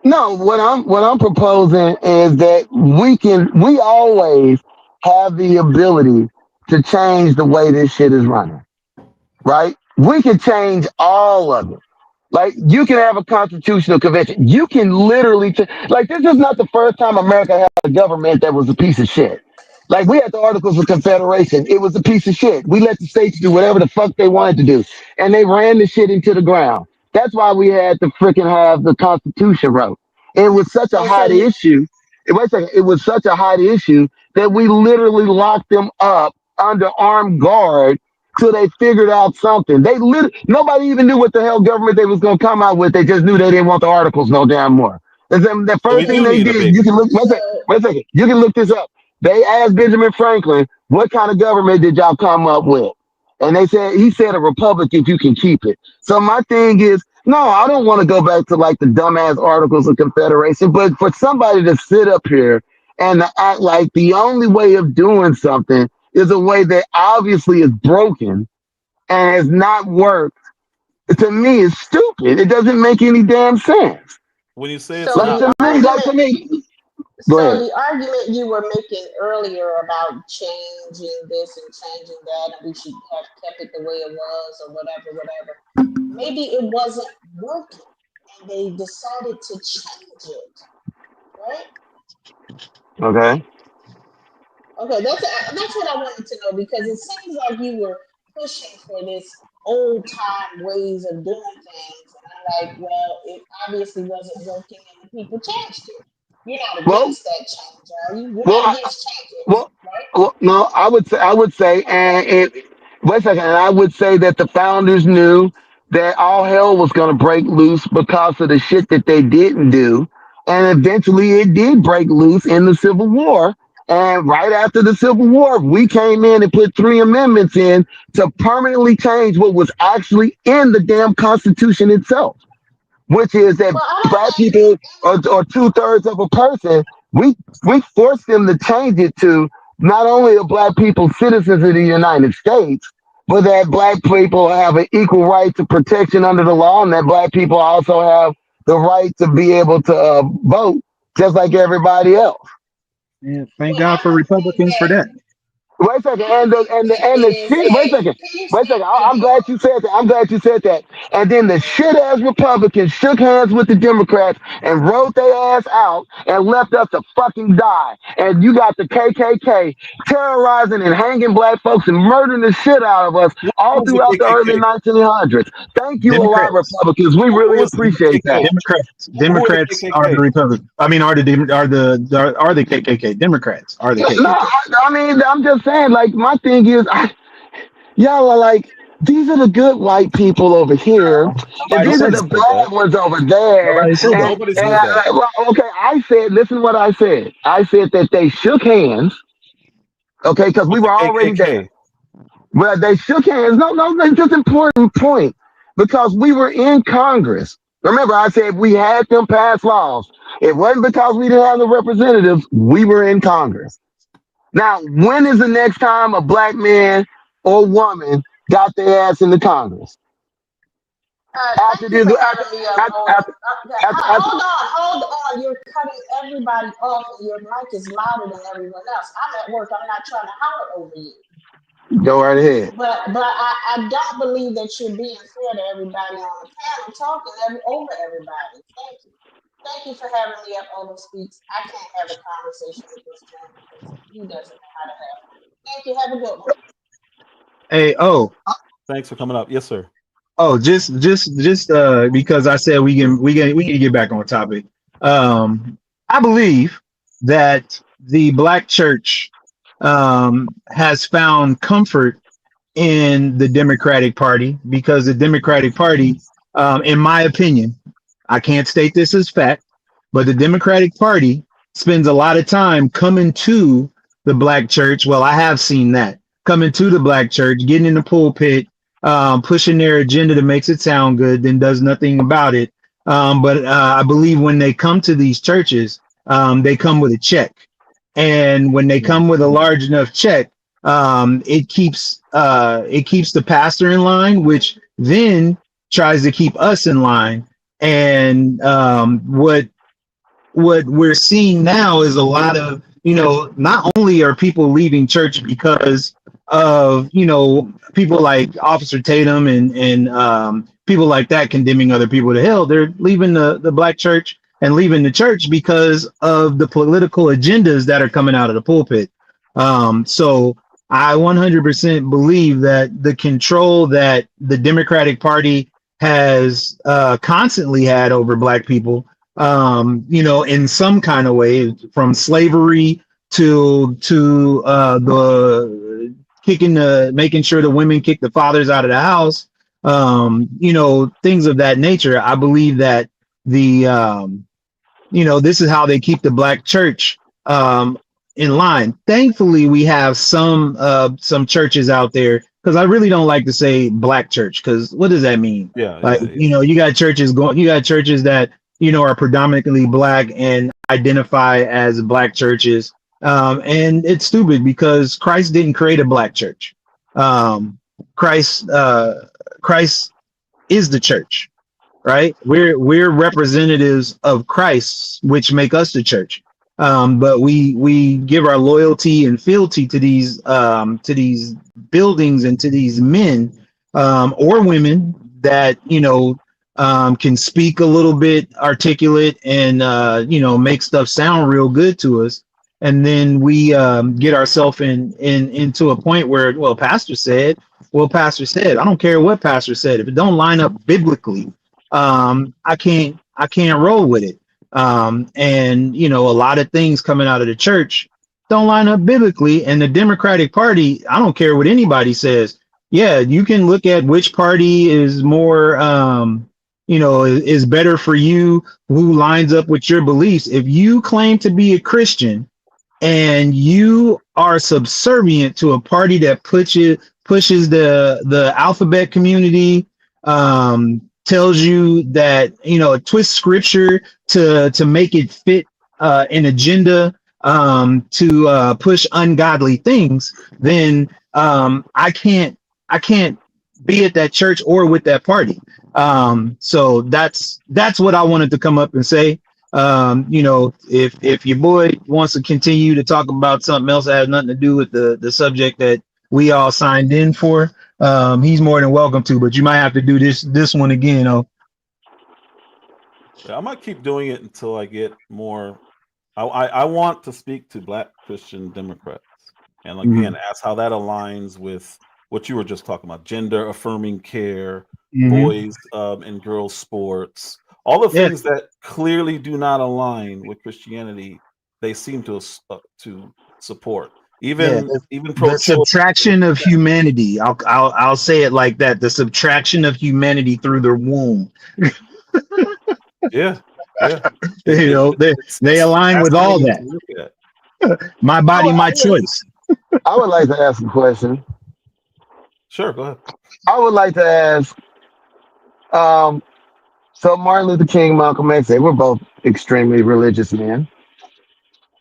No, what I'm proposing is that we always have the ability to change the way this shit is running, right? We can change all of it. Like, you can have a constitutional convention. You can literally like, this is not the first time America had a government that was a piece of shit. Like, we had the Articles of Confederation. It was a piece of shit. We let the states do whatever the fuck they wanted to do, and they ran the shit into the ground. That's why we had to freaking have the Constitution wrote. It was such a So hot you issue. Wait a second. It was such a hot issue that we literally locked them up under armed guard till they figured out something. Nobody even knew what the hell government they was gonna come out with. They just knew they didn't want the articles no damn more. And then the So we first thing do they need a did, big you can look. so Wait a second. You can look this up. They asked Benjamin Franklin, "What kind of government did y'all come up with?" And he said a republic if you can keep it. So my thing is, no, I don't want to go back to like the dumbass Articles of Confederation, but for somebody to sit up here and to act like the only way of doing something is a way that obviously is broken and has not worked, to me is stupid. It doesn't make any damn sense. when you say it's so Like, not the to me, like argument to me. Go so ahead. the argument you were making earlier about changing this and changing that, and we should have kept it the way it was or whatever, maybe it wasn't working and they decided to change it, right? Okay. Okay, that's what I wanted to know because it seems like you were pushing for this old time ways of doing things, and I'm like, well, it obviously wasn't working, and the people changed it. You're not Well, against that change, are you? You're well, not against changes, well, right? no, I would say, and wait a second, and I would say that the founders knew that all hell was going to break loose because of the shit that they didn't do, and eventually it did break loose in the Civil War. And right after the Civil War, we came in and put 3 amendments in to permanently change what was actually in the damn Constitution itself, which is that Well, I don't black think. people are 2/3 of a person. We forced them to change it to not only are black people citizens of the United States, but that black people have an equal right to protection under the law, and that black people also have the right to be able to vote just like everybody else. yeah. Thank Well, God I for don't think Republicans for that. that. Wait a second, I don't think and that the is shit. Wait a a. second, Can you wait a stop second. right I'm glad you there? said that. I'm glad you said that. And then the shit ass Republicans shook hands with the Democrats and rode their ass out and left us to fucking die. And you got the KKK terrorizing and hanging black folks and murdering the shit out of us all who's the throughout the early KKK? 1900s. Thank you a lot, Democrats, Republicans. We Who really is the appreciate that. KKK? Who are the Democrats are the KKK? Republic. I mean, are the KKK? Democrats are the No, KKK. I mean, I'm just saying, like, my thing is, y'all are like, these are the good white people over here, and Nobody these are said the that. Said that. bad ones over there. Nobody said that. Nobody says that. Well, okay, I said, listen to what I said. I said that they shook hands, Okay, because we With the were already KKK. there. Well, they shook hands. No, that's just important point because we were in Congress. Remember, I said we had them pass laws. It wasn't because we didn't have the representatives. We were in Congress. Now, when is the next time a black man or woman got their ass in the Congress? After Thank you this, for having me up, Oda. after, Hold on. You're cutting everybody off, and your mic is louder than everyone else. I'm at work. I'm not trying to holler over you. go right ahead. But I don't believe that you're being fair to everybody on the panel talking over everybody. Thank you. Thank you for having me up, Oda Speaks. I can't have a conversation with this gentleman because he doesn't know how to have one. Thank you. Have a good one. Hey, Thanks for coming up. Yes, sir. just because I said we need to get back on topic. I believe that the black church has found comfort in the Democratic Party because the Democratic Party, in my opinion, I can't state this as fact, but the Democratic Party spends a lot of time coming to the black church. Well, I have seen that coming to the black church, getting in the pulpit, pushing their agenda that makes it sound good, then does nothing about it. But I believe when they come to these churches, they come with a check. And when they come with a large enough check, it keeps the pastor in line, which then tries to keep us in line. And what we're seeing now is a lot of, not only are people leaving church because of, people like Officer Tatum and people like that condemning other people to hell. They're leaving the black church and leaving the church because of the political agendas that are coming out of the pulpit. So I 100% believe that the control that the Democratic Party has constantly had over black people, in some kind of way, from slavery to the making sure the women kick the fathers out of the house, things of that nature. I believe that this is how they keep the black church in line. Thankfully, we have some churches out there, because I really don't like to say black church, because what does that mean? Yeah. You got churches that are predominantly black and identify as black churches, and it's stupid because Christ didn't create a black church. Christ is the church, right? We're representatives of Christ, which make us the church. But we give our loyalty and fealty to these buildings and to these men or women that can speak a little bit articulate and make stuff sound real good to us, and then we get ourselves into a point where, pastor said. I don't care what pastor said. If it don't line up biblically, I can't roll with it. And a lot of things coming out of the church don't line up biblically. And the Democratic Party, I don't care what anybody says. Yeah, you can look at which party is more, is better for you, who lines up with your beliefs. If you claim to be a Christian and you are subservient to a party that pushes the alphabet community, tells you that, twist scripture to make it fit an agenda, to push ungodly things, then I can't be at that church or with that party. So that's what I wanted to come up and say. If your boy wants to continue to talk about something else that has nothing to do with the subject that we all signed in for, he's more than welcome to, but you might have to do this one again. Yeah, I might keep doing it until I get more. I want to speak to Black Christian Democrats, and again, ask how that aligns with what you were just talking about: gender affirming care, boys and girls sports, all the things that clearly do not align with Christianity. They seem to support. Even the subtraction of humanity. I'll say it like that: the subtraction of humanity through the womb. Yeah. They align with all that. My body, my choice. I would like to ask a question. Sure, go ahead. I would like to ask. Um, so Martin Luther King, Malcolm X, they were both extremely religious men.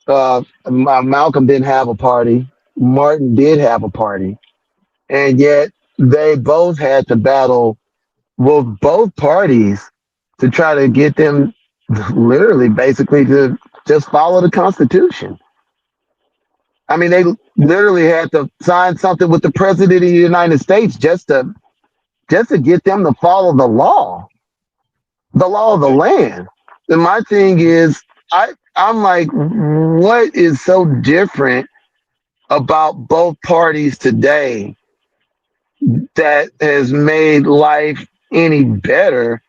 Malcolm didn't have a party. Martin did have a party, and yet they both had to battle with both parties to try to get them literally basically to just follow the Constitution. I mean, they literally had to sign something with the President of the United States just to get them to follow the law of the Okay. land. And my thing is, I'm like, what is so different about both parties today that has made life any better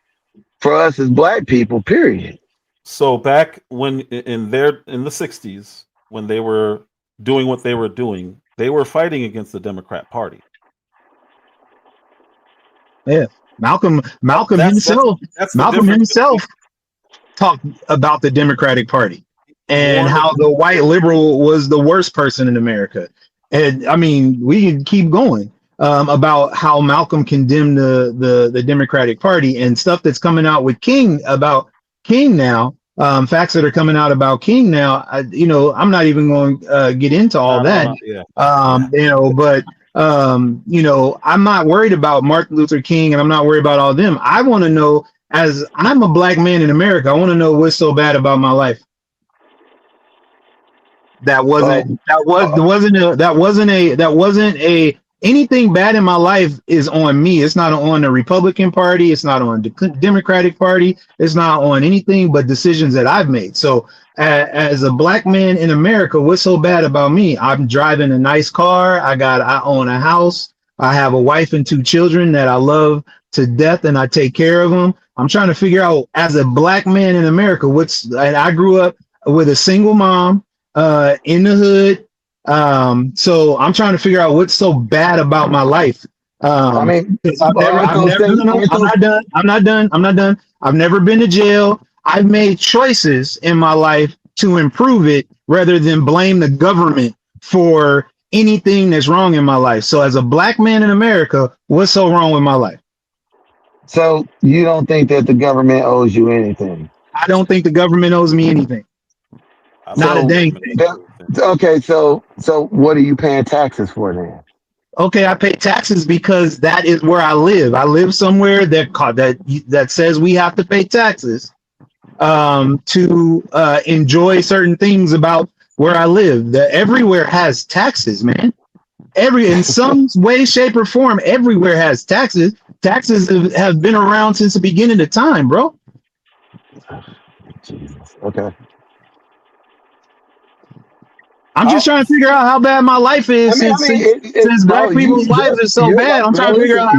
for us as black people? Period. So back when in the 60s, when they were doing what they were doing, they were fighting against the Democrat Party. Yeah. Malcolm That's himself, the Malcolm difference between himself talked about the Democratic Party and warned how against. the white liberal was the worst person in America. And I mean, we can keep going about how Malcolm condemned the Democratic Party and stuff that's coming out with King about King now. Facts that are coming out about King now. I'm not even going to get into all that. No, yeah. But I'm not worried about Martin Luther King and I'm not worried about all them. I want to know, as I'm a black man in America, I want to know what's so bad about my life. That wasn't anything bad in my life is on me. It's not on the Republican Party. It's not on the Democratic Party. It's not on anything but decisions that I've made. So as a black man in America, what's so bad about me? I'm driving a nice car. I own a house. I have a wife and 2 children that I love to death and I take care of them. I'm trying to figure out, as a black man in America, and I grew up with a single mom in the hood. So I'm trying to figure out what's so bad about my life. I mean, I'm not done. I've never been to jail. I've made choices in my life to improve it rather than blame the government for anything that's wrong in my life. So as a black man in America, what's so wrong with my life? So you don't think that the government owes you anything? I don't think the government owes me anything. Not a dang thing. Okay, so what are you paying taxes for then? Okay, I pay taxes because that is where I live. I live somewhere that says we have to pay taxes to enjoy certain things about where I live. Everywhere has taxes, man. In some way, shape, or form, everywhere has taxes. Taxes have been around since the beginning of time, bro. Jesus. Okay. I'm just trying to figure out how bad my life is since black people's lives are so bad. I'm trying to figure out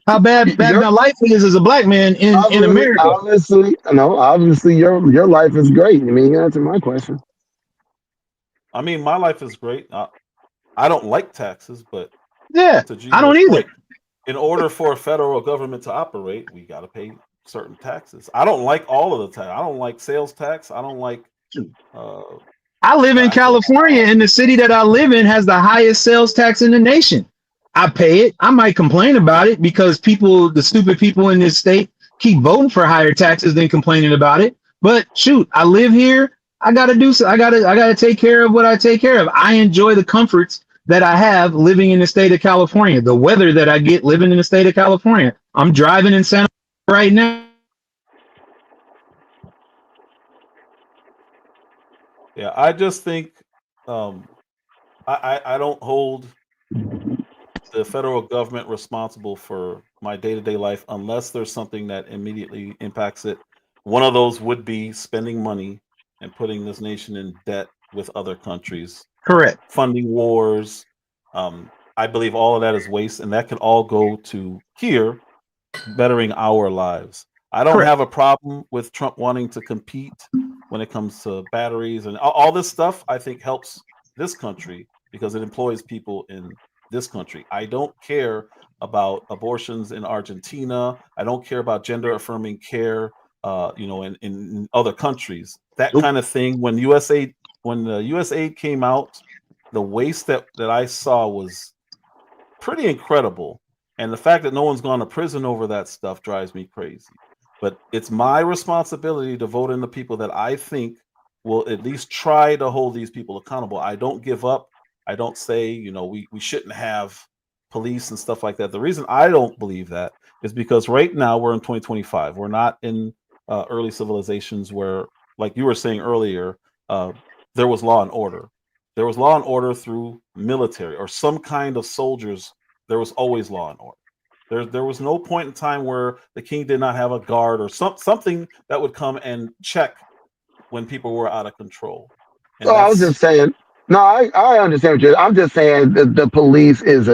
how bad my life is as a black man in America. Obviously your life is great. I mean, you answer my question. I mean, my life is great. I don't like taxes, but yeah, I don't either. Point, in order for a federal government to operate, we got to pay certain taxes. I don't like all of the tax. I don't like sales tax. I don't like. I live in California, and the city that I live in has the highest sales tax in the nation. I pay it. I might complain about it because the stupid people in this state keep voting for higher taxes than complaining about it. But shoot, I live here. I gotta do so. I gotta take care of what I take care of. I enjoy the comforts that I have living in the state of California. The weather that I get living in the state of California. I'm driving in Santa right now. Yeah, I just think I don't hold the federal government responsible for my day-to-day life unless there's something that immediately impacts it. One of those would be spending money and putting this nation in debt with other countries. Correct. Funding wars. I believe all of that is waste, and that can all go to here bettering our lives. I don't have a problem with Trump wanting to compete when it comes to batteries and all this stuff. I think helps this country because it employs people in this country. I don't care about abortions in Argentina. I don't care about gender affirming care, in other countries. That kind of thing. When the USAID came out, the waste that I saw was pretty incredible. And the fact that no one's gone to prison over that stuff drives me crazy. But it's my responsibility to vote in the people that I think will at least try to hold these people accountable. I don't give up. I don't say, you know, we shouldn't have police and stuff like that. The reason I don't believe that is because right now we're in 2025. We're not in early civilizations where, like you were saying earlier, there was law and order. There was law and order through military or some kind of soldiers. There was always law and order. There was no point in time where the king did not have a guard or something that would come and check when people were out of control. And So I was just saying, no, I understand what you're. I'm just saying that the police was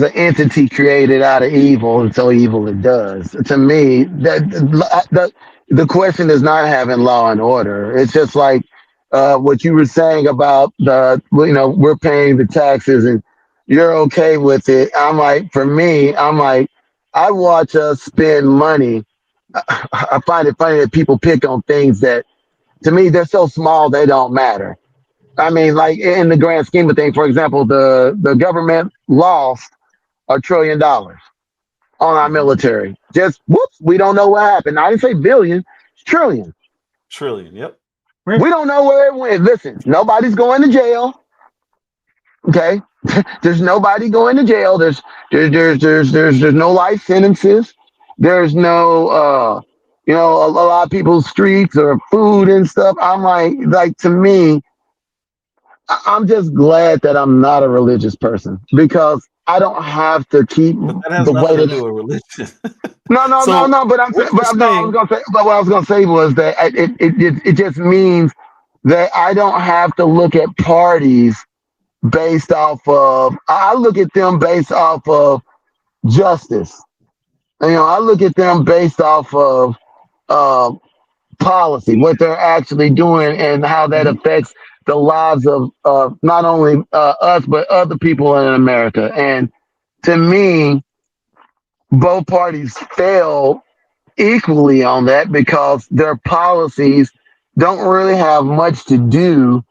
an entity created out of evil, and so evil it does. To me, the question is not having law and order. It's just like what you were saying about we're paying the taxes and you're okay with it. I'm like, for me, I'm like, I watch us spend money. I find it funny that people pick on things that, to me, they're so small they don't matter. I mean, like in the grand scheme of things, for example, the government lost $1 trillion on our military. Just whoops, we don't know what happened. I didn't say billion, it's trillion. Trillion, yep. We don't know where it went. Listen, nobody's going to jail. Okay, there's nobody going to jail. There's no life sentences. There's no a lot of people's streets or food and stuff. I'm like to me, I'm just glad that I'm not a religious person because I don't have to keep But that has the nothing way to that. do with religion. No. So But I'm what saying, you're no, I was saying, gonna say, but what I was gonna say was that it just means that I don't have to look at parties based off of. I look at them based off of justice. I look at them based off of uh, policy, what they're actually doing, and how that affects the lives of not only us but other people in America. And to me, both parties fail equally on that because their policies don't really have much to do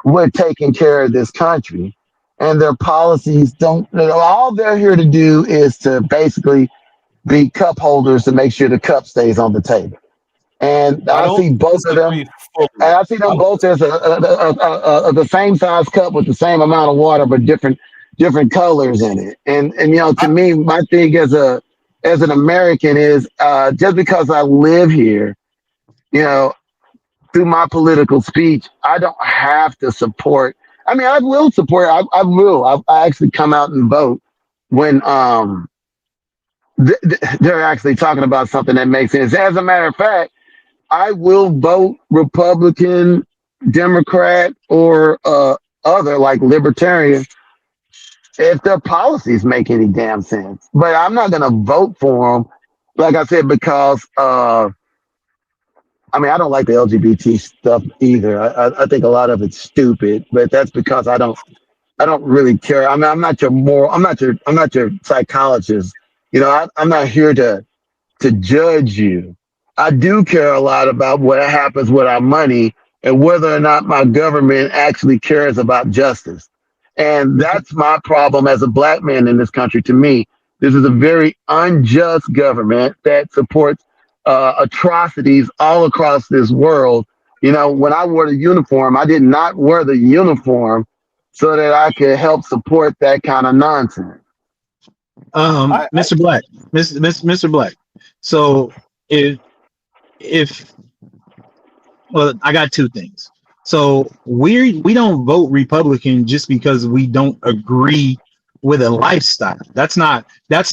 with taking care of this country. And their policies don't, all they're here to do is to basically be cup holders to make sure the cup stays on the table. And I I don't see both of them, disagree fully. and I see them both as the same size cup with the same amount of water, but different colors in it. And to me, my thing as an American is just because I live here, you know, through my political speech, I don't have to support. I mean, I will support. I will. I actually come out and vote when they're actually talking about something that makes sense. As a matter of fact, I will vote Republican, Democrat, or other like Libertarian if their policies make any damn sense. But I'm not going to vote for them, like I said, because I mean I don't like the LGBT stuff either. I think a lot of it's stupid, but that's because I don't really care. I mean I'm not your moral. I'm not your psychologist. I'm not here to judge you. I do care a lot about what happens with our money and whether or not my government actually cares about justice. And that's my problem as a black man in this country. To me, this is a very unjust government that supports atrocities all across this world. When I wore the uniform, I did not wear the uniform so that I could help support that kind of nonsense. Mr. Black, Mr. Black. So if well, I got two things. So we don't vote Republican just because we don't agree with a lifestyle. That's not why.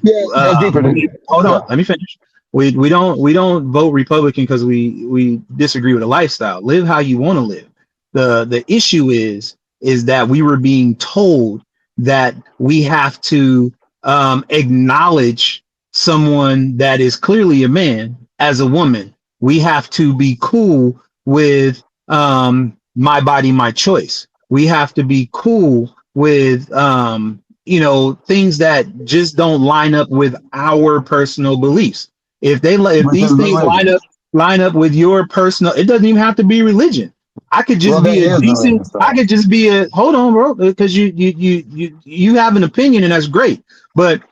Yeah, deeper than that. Hold on, let me finish. We don't vote Republican because we disagree with a lifestyle. Live how you want to live. The issue is that we were being told that we have to acknowledge someone that is clearly a man as a woman. We have to be cool with my body, my choice. We have to be cool with things that just don't line up with our personal beliefs. If these things line up with your personal, it doesn't even have to be religion. I could Well, just that be a is decent. religious I stuff. could just be a. Hold on, bro, because you have an opinion and that's great, but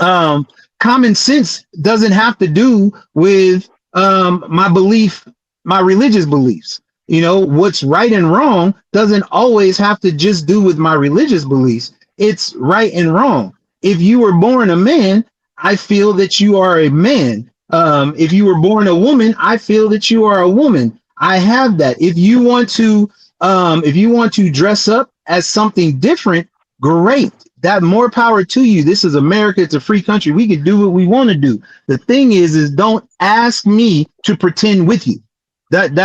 um, common sense doesn't have to do with my belief, my religious beliefs. You know, what's right and wrong doesn't always have to just do with my religious beliefs. It's right and wrong. If you were born a man, I feel that you are a man. If you were born a woman, I feel that you are a woman. I have that. If you want to dress up as something different, great. That more power to you. This is America. It's a free country. We can do what we want to do. The thing is don't ask me to pretend with you. That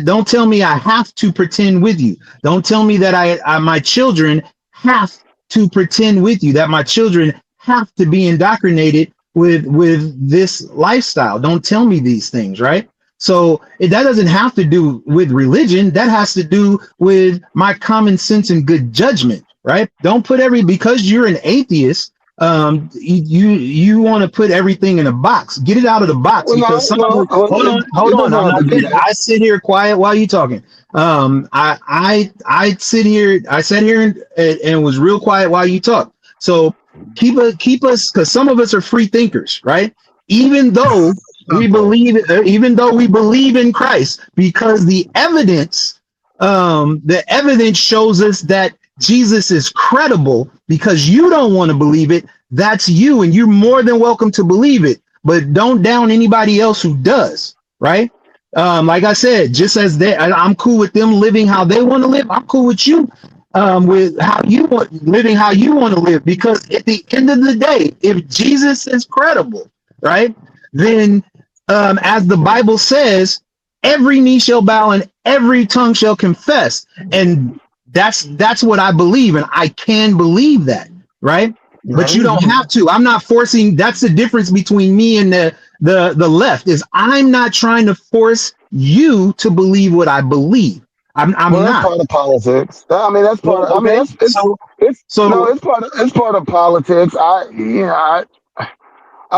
don't tell me I have to pretend with you. Don't tell me that I my children have to pretend with you, that my children have to be indoctrinated with this lifestyle. Don't tell me these things, right? So that doesn't have to do with religion. That has to do with my common sense and good judgment, right? Don't put because you're an atheist, you want to put everything in a box. Get it out of the box, Well, because no, well, hold on, it doesn't I'm have not to be finished. that. I sit here quiet while you talking. I sat here and was real quiet while you talk. So keep us, because some of us are free thinkers, right? Even though we believe in Christ, because the evidence shows us that Jesus is credible. Because you don't want to believe it, that's you, and you're more than welcome to believe it, but don't down anybody else who does, right? Like I said, just as I'm cool with them living how they want to live, I'm cool with you with living how you want to live, because at the end of the day, if Jesus is credible, right, then as the Bible says, every knee shall bow and every tongue shall confess. And that's what I believe, and I can believe that, right? But you don't have to. I'm not forcing. That's the difference between me and the left, is I'm not trying to force you to believe what I believe. I'm Well, that's not. part of politics. I mean, that's part of. I mean, Okay. it's part of politics. I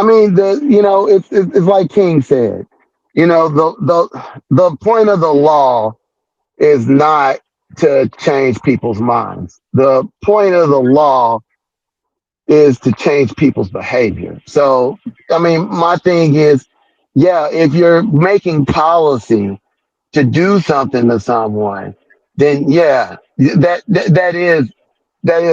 mean, it's like King said. The point of the law is not to change people's minds. The point of the law is to change people's behavior. So, I mean, my thing is, yeah, if you're making policy to do something to someone, then yeah, that is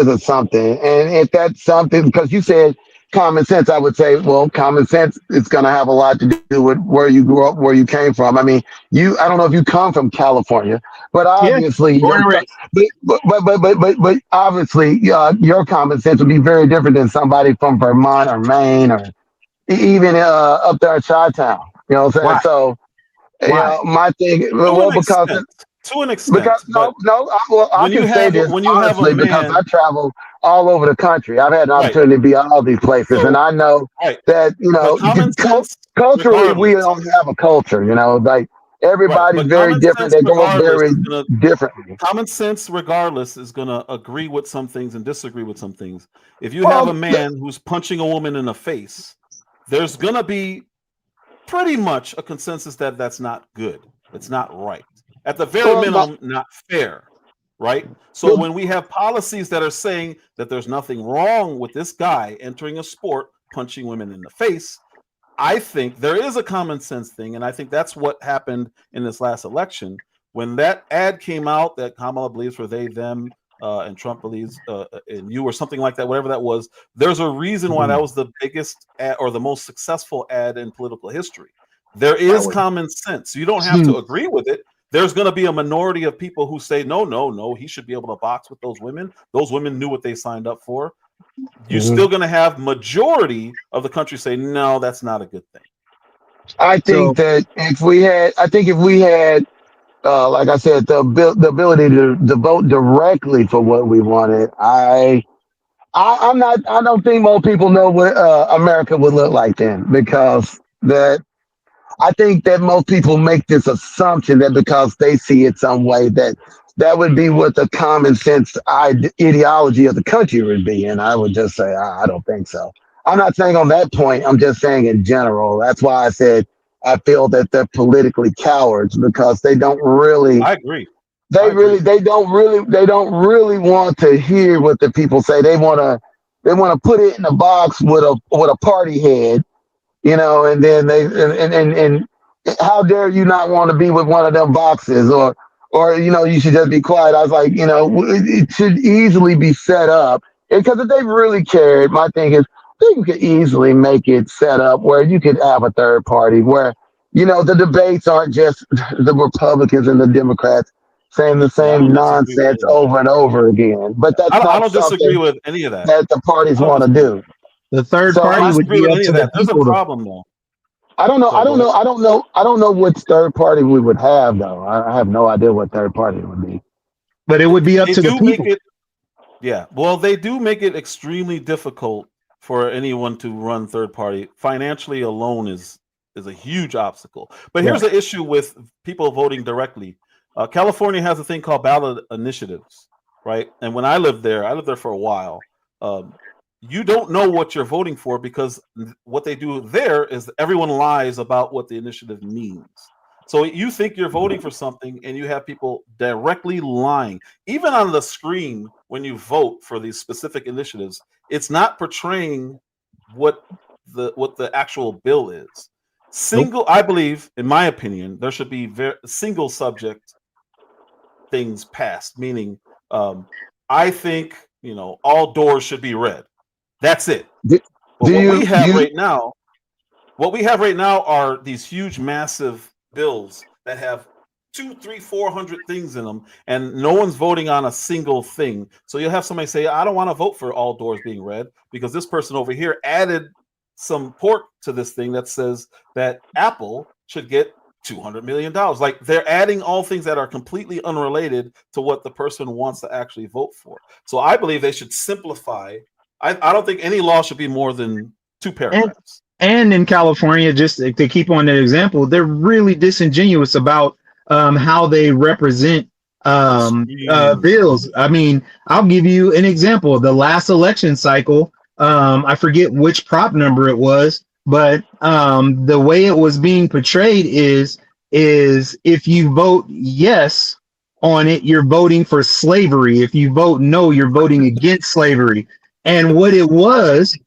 a something. And if that's something, because you said common sense, I would say, well, common sense is going to have a lot to do with where you grew up, where you came from. I mean, I don't know if you come from California, but Yeah, obviously, born and raised. but obviously, your common sense would be very different than somebody from Vermont or Maine or even up there in Chi-Town. You know what I'm saying? Why? So, Why? my thing, To well, an extent, to an because extent, but I can say this when you have a honestly because I man, travel all over the country. I've had an right? opportunity to be all these places, and So I know right, that but common sense, culturally we regardless, don't have a culture. Like right? everybody's But very different. They grow up very differently. common sense, regardless, is gonna agree with some things and disagree with some things. If you have a Well, man who's punching a woman in the face, there's gonna be pretty much a consensus that that's not good. It's not right. At the very well, no, minimum, not fair, right? So well, when we have policies that are saying that there's nothing wrong with this guy entering a sport, punching women in the face, I think there is a common sense thing, and I think that's what happened in this last election when that ad came out that Kamala believes for they them, and Trump believes in you, or something like that, whatever that was. There's a reason why that was the biggest ad, or the most successful ad in political history. There is common sense. You don't have to agree with it. There's going to be a minority of people who say, no, no, no, he should be able to box with those women. Those women knew what they signed up for. You're still going to have majority of the country say, no, that's not a good thing. I think So that if we had, like I said, the ability to vote directly for what we wanted, I'm not. I don't think most people know what America would look like then, because I think that most people make this assumption that because they see it some way that would be what the common sense ideology of the country would be, and I would just say I don't think so. I'm not saying on that point. I'm just saying in general. That's why I said I feel that they're politically cowards because they don't really, I agree. I agree. they don't really want to hear what the people say. They want to put it in a box with a party head, and then and how dare you not want to be with one of them boxes, or you should just be quiet. I was like, it should easily be set up, because if they really cared, my thing is they could easily make it set up where you could have a third party where the debates aren't just the Republicans and the Democrats saying the Yeah, I same don't disagree with nonsense any of that. over and over again. But that's I not don't disagree something with any of that. that the parties I don't want to disagree. do. The third So I don't party I, would disagree be with up any to of the that. There's a people to. problem though. I don't know. Sorry, go ahead. I don't know which third party we would have though. I have no idea what third party it would be. But it would be up They to the do make people. it. Yeah, well, they do make it extremely difficult for anyone to run third party. Financially alone is a huge obstacle. But here's the issue with people voting directly. California has a thing called ballot initiatives, right? And when I lived there for a while. You don't know what you're voting for because what they do there is everyone lies about what the initiative means. So you think you're voting for something and you have people directly lying. Even on the screen when you vote for these specific initiatives, it's not portraying what the actual bill is. I believe, in my opinion, there should be single subject things passed, meaning I think, all doors should be red. That's it. But what we have right now are these huge, massive bills that have 200, 300, 400 things in them, and no one's voting on a single thing. So you'll have somebody say, I don't want to vote for all doors being red because this person over here added some pork to this thing that says that Apple should get $200 million. Like, they're adding all things that are completely unrelated to what the person wants to actually vote for. So I believe they should simplify. I don't think any law should be more than 2 paragraphs. And in California, just to keep on that example, they're really disingenuous about how they represent bills. I mean, I'll give you an example. The last election cycle, I forget which prop number it was, but the way it was being portrayed is if you vote yes on it, you're voting for slavery. If you vote no, you're voting against slavery. And what it was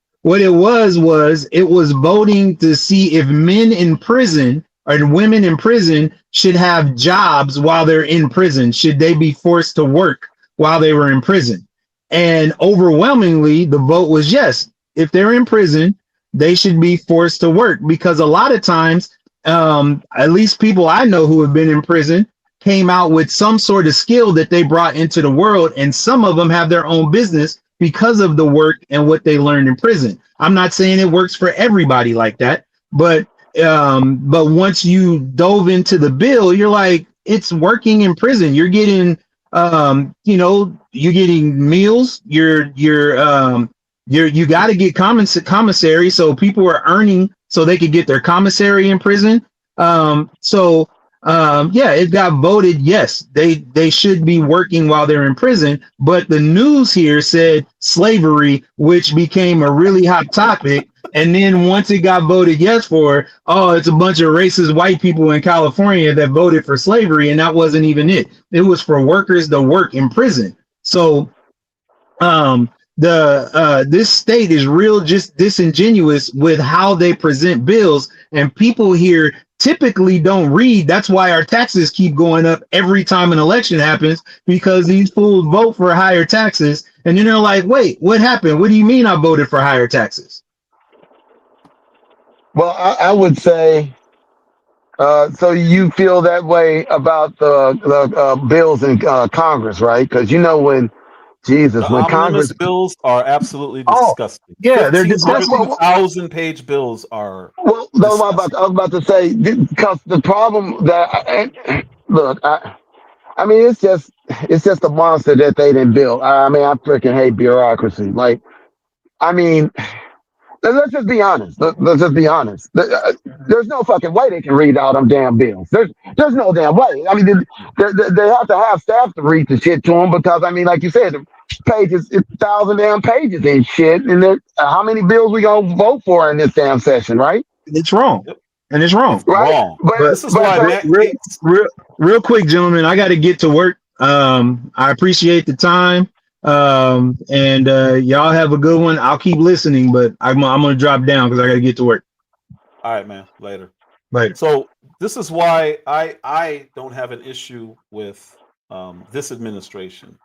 voting to see if men in prison or women in prison should have jobs while they're in prison. Should they be forced to work while they were in prison? And overwhelmingly, the vote was yes. If they're in prison, they should be forced to work, because a lot of times, at least people I know who have been in prison came out with some sort of skill that they brought into the world, and some of them have their own business because of the work and what they learned in prison. I'm not saying it works for everybody like that, but once you dove into the bill, you're like, it's working in prison. You're getting you're getting meals. You got to get commissary, so people are earning so they could get their commissary in prison. It got voted yes, they should be working while they're in prison, but the news here said slavery, which became a really hot topic. And then once it got voted yes for, it's a bunch of racist white people in California that voted for slavery, and that wasn't even it. It was for workers to work in prison. So this state is real just disingenuous with how they present bills, and people here typically don't read. That's why our taxes keep going up every time an election happens, because these fools vote for higher taxes, and then they're like, wait, what happened? What do you mean I voted for higher taxes? Well, I would say, so you feel that way about the bills in Congress, right? Because when The omnibus Congress, bills are absolutely disgusting. Yeah, they're disgusting. 1,000-page bills are. Well, no, I was about to say, because the problem that look, I mean, it's just a monster that they didn't build. I mean, I freaking hate bureaucracy. Like, I mean, let's just be honest. Let's just be honest. There's no fucking way they can read all them damn bills. There's no damn way. I mean, they have to have staff to read the shit to them, because, I mean, like you said, the pages, it's 1,000 damn pages and shit. And how many bills we gonna vote for in this damn session, right? It's wrong. Yep. and it's wrong. It's wrong. But This is why Matt Gaetz. real quick, gentlemen, I got to get to work. I appreciate the time. And y'all have a good one. I'll keep listening, but I'm gonna drop down because I got to get to work. All right, man. Later. Later. So this is why I don't have an issue with this administration.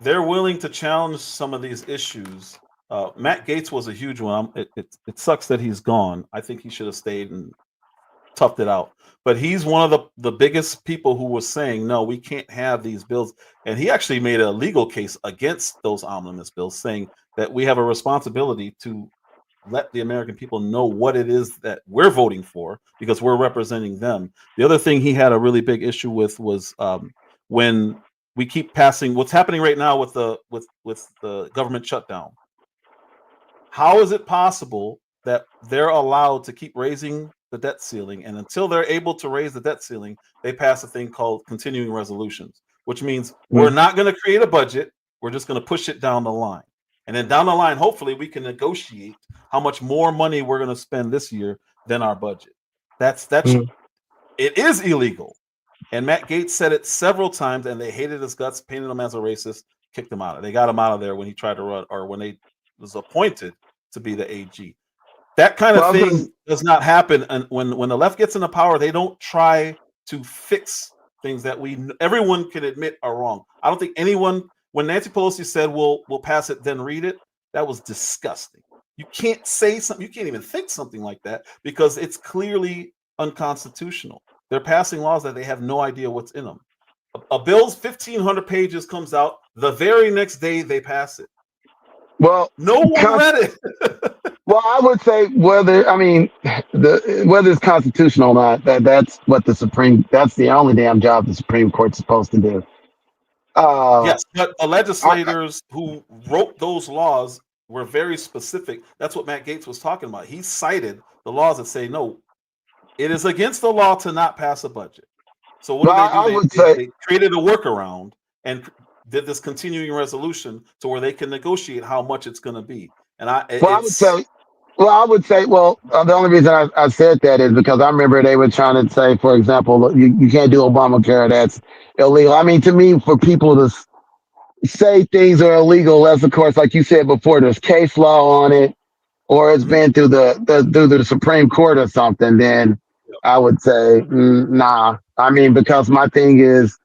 They're willing to challenge some of these issues. Matt Gaetz was a huge one. It sucks that he's gone. I think he should have stayed and toughed it out. But he's one of the biggest people who was saying, no, we can't have these bills. And he actually made a legal case against those omnibus bills, saying that we have a responsibility to let the American people know what it is that we're voting for because we're representing them. The other thing he had a really big issue with was when we keep passing what's happening right now with the government shutdown. How is it possible that they're allowed to keep raising the debt ceiling, and until they're able to raise the debt ceiling, they pass a thing called continuing resolutions, which means we're not going to create a budget. We're just going to push it down the line. And then down the line, hopefully we can negotiate how much more money we're going to spend this year than our budget. That's it is illegal. And Matt Gaetz said it several times, and they hated his guts, painted him as a racist, kicked him out. They got him out of there when he tried to run, or when they was appointed to be the AG. That kind of thing does not happen. And when the left gets into power, they don't try to fix things that everyone can admit are wrong. I don't think anyone, when Nancy Pelosi said we'll pass it, then read it, that was disgusting. You can't say something, you can't even think something like that because it's clearly unconstitutional. They're passing laws that they have no idea what's in them. A bill's 1,500 pages comes out, the very next day they pass it. Well, no one read it. Well, I would say whether it's constitutional or not, that's what that's the only damn job the Supreme Court's supposed to do. Yes, but the legislators who wrote those laws were very specific. That's what Matt Gaetz was talking about. He cited the laws that say, no, it is against the law to not pass a budget. So what do? They created a workaround and did this continuing resolution to where they can negotiate how much it's going to be. And I would say, the only reason I said that is because I remember they were trying to say, for example, you can't do Obamacare, that's illegal. I mean, to me, for people to say things are illegal, that's of course, like you said before, there's case law on it, or it's been through the Supreme Court or something, then I would say, nah. I mean, because my thing is,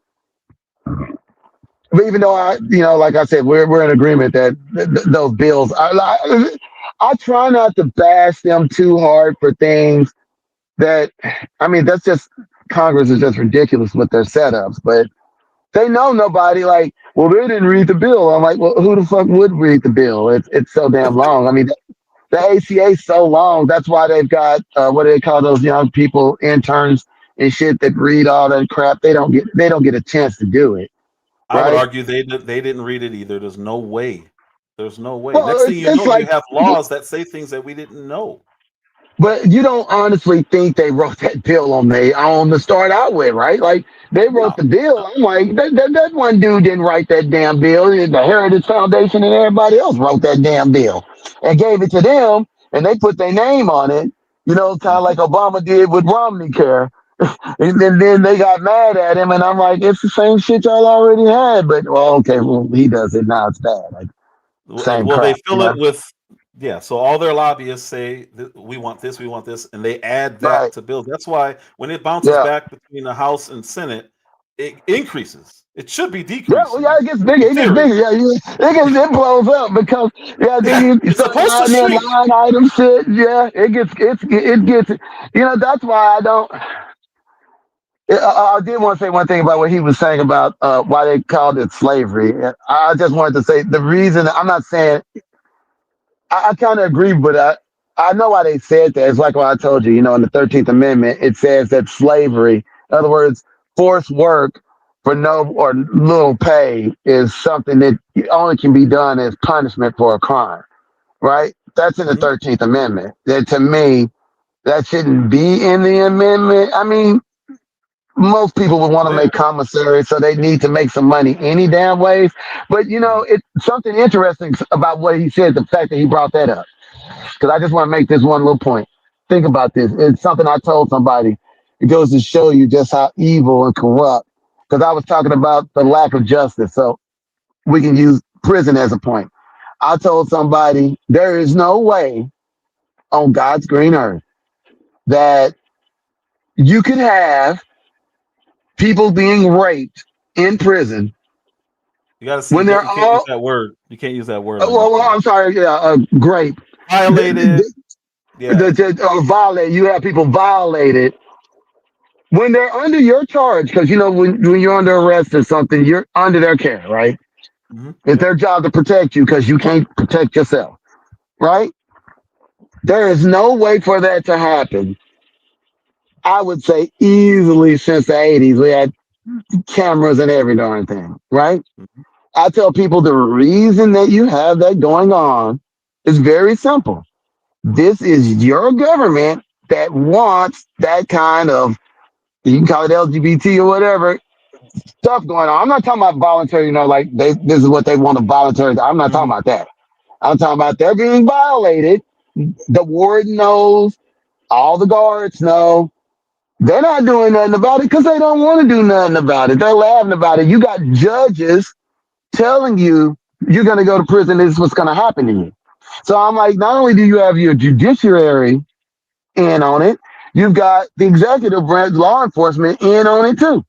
but even though like I said, we're in agreement that those bills, I try not to bash them too hard for things that, I mean, that's just, Congress is just ridiculous with their setups, but they know nobody, like, well, they didn't read the bill. I'm like, well, who the fuck would read the bill? It's so damn long. I mean, the ACA is so long. That's why they've got, what do they call those young people, interns and shit that read all that crap. They don't get a chance to do it. I would argue they didn't read it either. There's no way. There's no way. Well, next thing you know, like, you have laws that say things that we didn't know. But you don't honestly think they wrote that bill on their own to start out with, right? Like, they wrote the bill. I'm like, that one dude didn't write that damn bill. The Heritage Foundation and everybody else wrote that damn bill and gave it to them, and they put their name on it, kind of like Obama did with Romney Care. And then they got mad at him, and I'm like, it's the same shit y'all already had. But, he does it now. It's bad. Like, same crap, they fill it with, so all their lobbyists say, we want this, and they add that to bills. That's why when it bounces back between the House and Senate, it increases. It should be decreasing. Yeah, it gets bigger. It gets bigger. Yeah, it blows up because it's supposed to shrink. Line item shit. Yeah, it gets. That's why I don't. I did want to say one thing about what he was saying about why they called it slavery. I just wanted to say the reason. I'm not saying. I kind of agree, but I know why they said that. It's like what I told you. In the 13th Amendment, it says that slavery, in other words, forced work for no or little pay, is something that only can be done as punishment for a crime. Right? That's in the 13th Amendment. That, to me, that shouldn't be in the amendment. I mean, most people would want to make commissary, so they need to make some money any damn ways. But, it's something interesting about what he said, the fact that he brought that up. Because I just want to make this one little point. think about this. It's something I told somebody. It goes to show you just how evil and corrupt. Because I was talking about the lack of justice. So we can use prison as a point. I told somebody there is no way on God's green earth that you can have people being raped in prison You got to see. when they're You can't use all, that word. You can't use that word on well, YouTube. I'm sorry, yeah, grape. Violated. Yeah. Violate. You have people violated when they're under your charge, because you know when you're under arrest or something, you're under their care, right? It's Yep. their job to protect you because you can't protect yourself, right? There is no way for that to happen. I would say easily since the 80s, we had cameras and every darn thing, right? I tell people the reason that you have that going on is very simple. This is your government that wants that kind of, you can call it LGBT or whatever, stuff going on. I'm not talking about voluntary, like this is what they want to voluntary. I'm not talking about that. I'm talking about they're being violated. The warden knows, all the guards know. They're not doing nothing about it because they don't want to do nothing about it. They're laughing about it. You got judges telling you you're going to go to prison. This is what's going to happen to you. So I'm like, not only do you have your judiciary in on it, you've got the executive branch, law enforcement in on it too.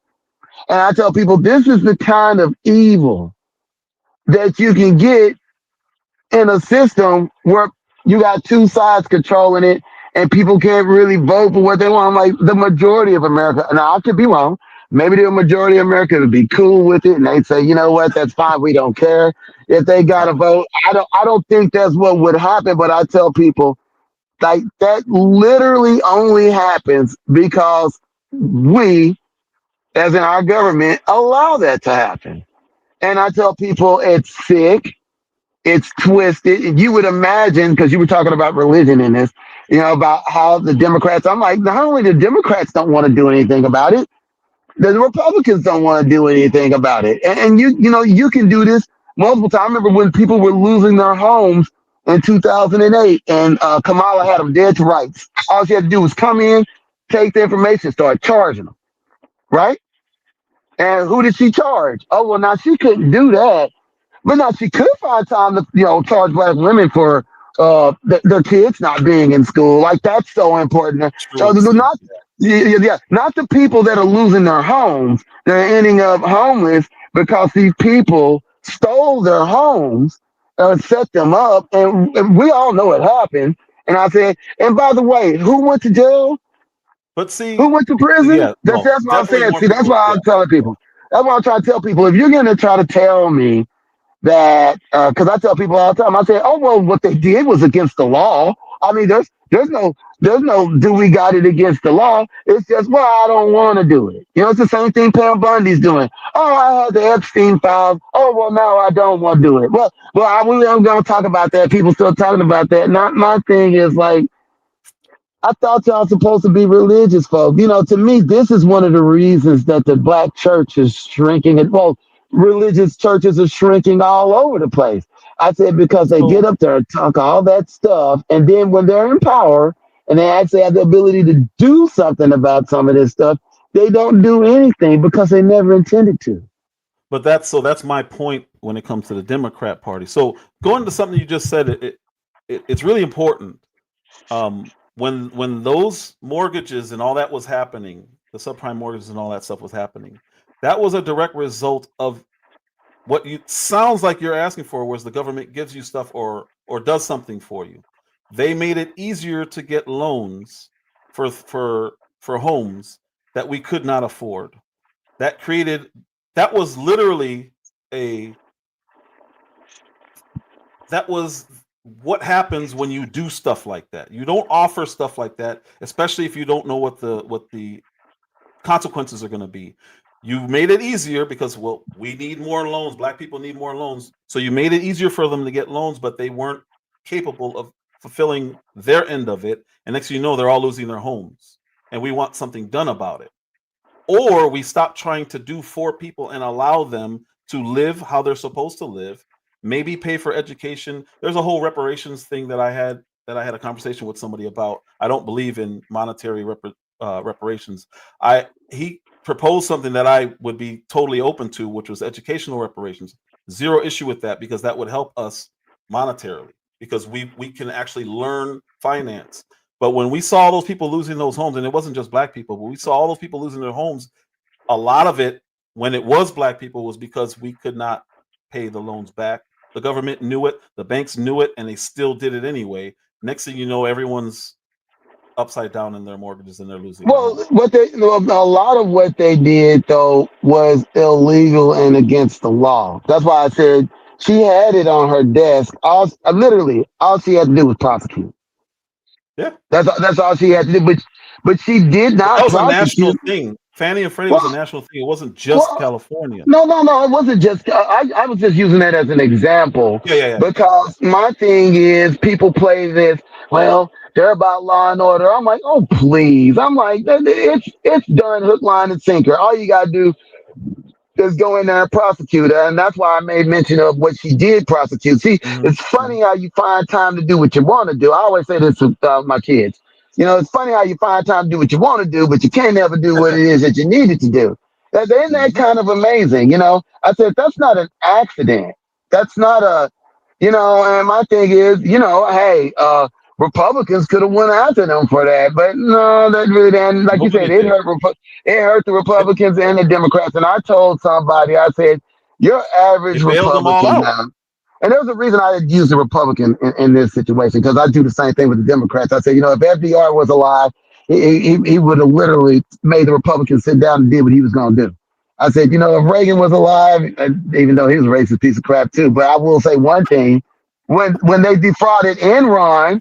And I tell people this is the kind of evil that you can get in a system where you got two sides controlling it and people can't really vote for what they want. I'm like, the majority of America, now I could be wrong. Maybe the majority of America would be cool with it and they'd say, you know what, that's fine. We don't care if they got to vote. I don't think that's what would happen, but I tell people like that literally only happens because we, as in our government, allow that to happen. And I tell people it's sick, it's twisted. You would imagine, because you were talking about religion in this, about how the Democrats, I'm like, not only the Democrats don't want to do anything about it, the Republicans don't want to do anything about it. And you can do this multiple times. I remember when people were losing their homes in 2008 and Kamala had them dead to rights. All she had to do was come in, take the information, start charging them, right? And who did she charge? Oh, well, now she couldn't do that. But now she could find time to, charge black women for their kids not being in school. Like that's so important. So Truancy. not, yeah, not the people that are losing their homes. They're ending up homeless because these people stole their homes and set them up. And we all know it happened. And I said, and by the way, who went to jail? But see, Who went to prison? yeah, That's no, what I'm definitely saying. more See, that's people. why Yeah. I'm telling people. That's why I'm trying to tell people. If you're going to try to tell me that because I tell people all the time, I say, oh well, what they did was against the law. I mean, there's no do we got it against the law. It's just well, I don't want to do it. It's the same thing Pam Bundy's doing. Oh, I had the Epstein files. Oh well, no, I don't want to do it. I'm going to talk about that. People still talking about that. Not my thing is like I thought y'all supposed to be religious folk. To me, this is one of the reasons that the black church is shrinking. And well, religious churches are shrinking all over the place. I said because they get So, up there and talk all that stuff, and then when they're in power and they actually have the ability to do something about some of this stuff, they don't do anything because they never intended to. but that's my point when it comes to the Democrat Party. So going to something you just said, it's really important. When those mortgages and all that was happening, the subprime mortgages and all that stuff was happening, that was a direct result of what you sounds like you're asking for, was the government gives you stuff or does something for you. They made it easier to get loans for homes that we could not afford. That was literally a that was what happens when you do stuff like that. You don't offer stuff like that, especially if you don't know what the consequences are going to be. You made it easier because we need more loans. Black people need more loans, so you made it easier for them to get loans, but they weren't capable of fulfilling their end of it. And next thing you know, they're all losing their homes, and we want something done about it. Or we stop trying to do for people and allow them to live how they're supposed to live, maybe pay for education. There's a whole reparations thing that I had that I had a conversation with somebody about. I don't believe in monetary reparations. He proposed something that I would be totally open to, which was educational reparations. Zero issue with that because that would help us monetarily because we can actually learn finance. But when we saw those people losing those homes, and it wasn't just black people, but we saw all those people losing their homes, a lot of it when it was black people was because we could not pay the loans back. The government knew it, the banks knew it, and they still did it anyway. Next thing you know, everyone's upside down in their mortgages and they're losing their Well, homes. a lot of what they did though was illegal and against the law. That's why I said she had it on her desk. Literally, all she had to do was prosecute. Yeah, That's all she had to do. But she did but that not was a national prosecute. thing. Fannie and Freddie was a Well, national thing. It wasn't just well, California. no, it wasn't just. I was just using that as an example Yeah. because my thing is people play this. Well, they're about law and order. I'm like, oh please. I'm like, it's done hook, line, and sinker. All you gotta do just go in there and prosecute her. And that's why I made mention of what she did prosecute. See, it's funny how you find time to do what you want to do. I always say this with my kids. You know, it's funny how you find time to do what you want to do, but you can't ever do what it is that you needed to do. Isn't that kind of amazing? You know, I said, that's not an accident. That's not a, and my thing is, hey, Republicans could have went after them for that, but no, that really didn't. Like you said, Nobody it did. hurt. It hurt the It, Republicans and the Democrats. And I told somebody, I said, your average it bailed them all Republican out. now. And there's a reason I use the Republican in this situation because I do the same thing with the Democrats. I said, if FDR was alive, he would have literally made the Republicans sit down and did what he was going to do. I said, if Reagan was alive, even though he was a racist piece of crap too, but I will say one thing: when they defrauded Enron,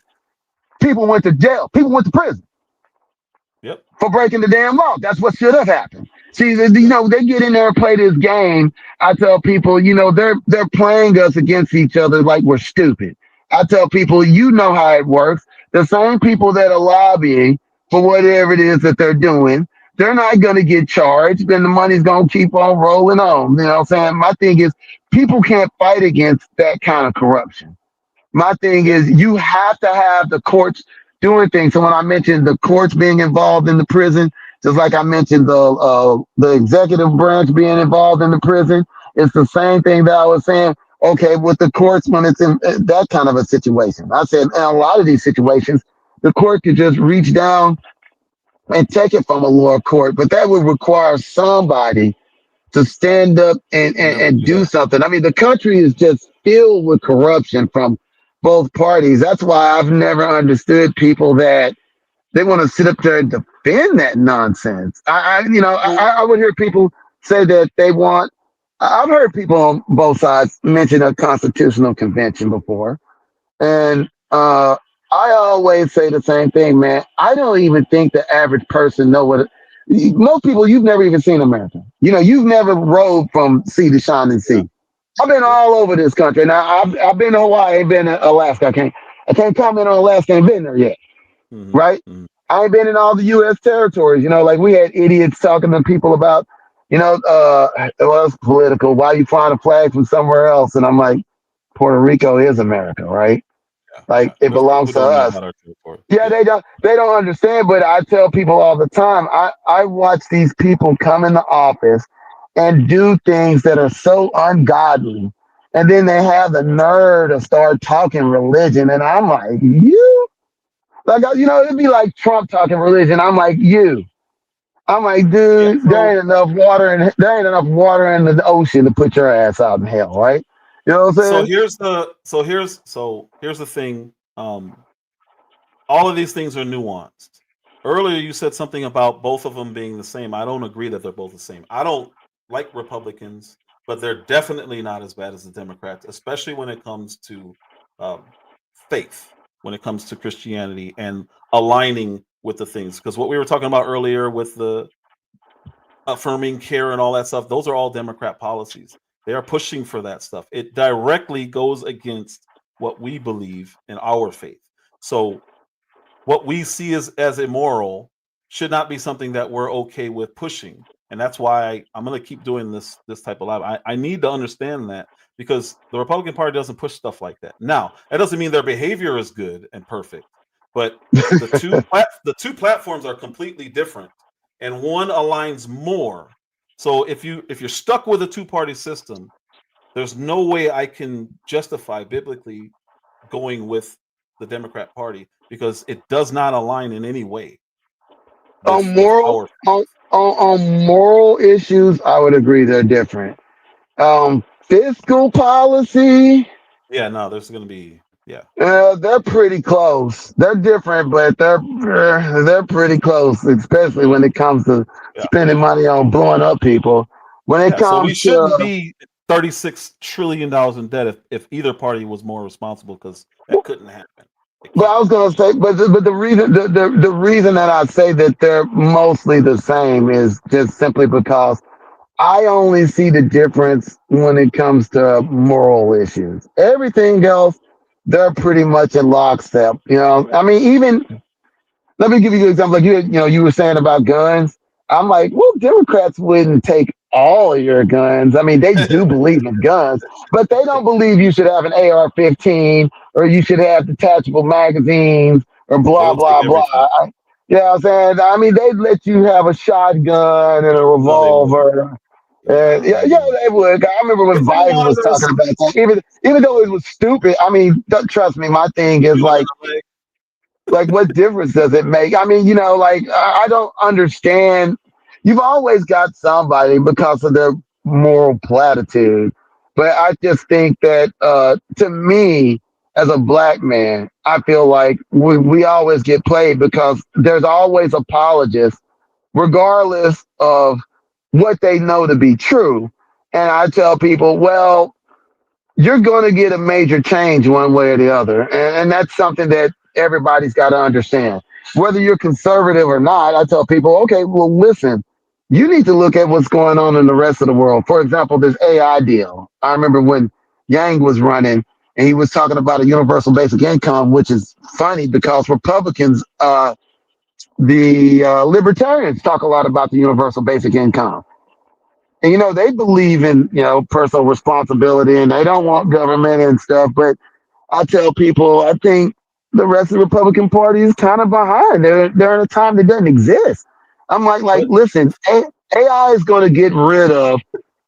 people went to jail, people went to prison Yep. for breaking the damn law. That's what should have happened. See, they get in there and play this game. I tell people, they're playing us against each other like we're stupid. I tell people, how it works. The same people that are lobbying for whatever it is that they're doing, they're not going to get charged, and the money's going to keep on rolling on. You know what I'm saying? My thing is, people can't fight against that kind of corruption. My thing Yep. is you have to have the courts doing things. So when I mentioned the courts being involved in the prison, just like I mentioned the executive branch being involved in the prison, it's the same thing that I was saying. Okay, with the courts when it's in that kind of a situation, I said in a lot of these situations, the court could just reach down and take it from a lower court, but that would require somebody to stand up and, We'll and, never and do do that. something. I mean, the country is just filled with corruption from both parties. That's why I've never understood people that they want to sit up there and defend that nonsense. Well, I would hear people say that they want. I've heard people on both sides mention a constitutional convention before, and I always say the same thing, man. I don't even think the average person know what. Most people, you've never even seen America. You've never rode from sea to shining yeah. sea. I've been Yep. all over this country. Now I've been to Hawaii, ain't been to Alaska. I can't comment on Alaska. Ain't been there yet, right? Hmm. I ain't been in all the U.S. territories. Like we had idiots talking to people about, well, it's political. Why you flying a flag from somewhere else? And I'm like, Puerto Rico is America, right? Yeah. Like it There's people belongs who to don't know us. about our territory. Yeah, Yeah. they don't understand, but I tell people all the time, I watch these people come in the office and do things that are so ungodly. And then they have the nerve to start talking religion. And I'm like, you? Like, it'd be like Trump talking religion. I'm like, you. I'm like, Yeah. dude, So there ain't enough water in the ocean to put your ass out in hell, right? You know what I'm so saying? here's the thing. All of these things are nuanced. Earlier, you said something about both of them being the same. I don't agree that they're both the same. I don't like Republicans, but they're definitely not as bad as the Democrats, especially when it comes to um, faith, when it comes to Christianity and aligning with the things. Because what we were talking about earlier with the affirming care and all that stuff, those are all Democrat policies. They are pushing for that stuff. It directly goes against what we believe in our faith. So what we see as immoral should not be something that we're okay with pushing. And that's why I'm going to keep doing this type of live. I need to understand that because the Republican Party doesn't push stuff like that. Now, that doesn't mean their behavior is good and perfect, but the two platforms are completely different, and one aligns more. So if you're stuck with a two-party system, there's no way I can justify biblically going with the Democrat Party because it does not align in any way On with moral our. on moral issues, I would agree they're different. Fiscal policy, Yeah, no, there's going to be they're pretty close. They're different, but they're pretty close, especially when it comes to yeah. spending money on blowing up people. When it Yeah, so we comes shouldn't to be $36 trillion in debt if either party was more responsible, because that couldn't happen. It But I can't was happen. gonna say, but the reason the reason that I say that they're mostly the same is just simply because I only see the difference when it comes to moral issues. Everything else, they're pretty much in lockstep. You know, I mean, even let me give you an example. Like you were saying about guns. I'm like, well, Democrats wouldn't take all of your guns. I mean, they do believe in guns, but they don't believe you should have an AR-15 or you should have detachable magazines or They blah will take blah blah. everything. You know what I'm saying? I mean, they'd let you have a shotgun and a No, they wouldn't. revolver. And Nah, yeah, they would. I remember when if they Biden was wanted talking us, about that. Even though it was stupid. I mean, trust me, my thing if is you want like, to like, what difference does it make? I mean, like I don't understand. You've always got somebody because of their moral platitude, but I just think that to me, as a black man, I feel like we always get played because there's always apologists, regardless of what they know to be true. And I tell people, well, you're going to get a major change one way or the other. And that's something that everybody's got to understand. Whether you're conservative or not, I tell people, okay, well, listen, you need to look at what's going on in the rest of the world. For example, this AI deal. I remember when Yang was running and he was talking about a universal basic income, which is funny because Republicans, the libertarians talk a lot about the universal basic income. And they believe in personal responsibility and they don't want government and stuff. But I tell people, I think the rest of the Republican Party is kind of behind. They're in a time that doesn't exist. I'm like, but listen, AI is going to get rid of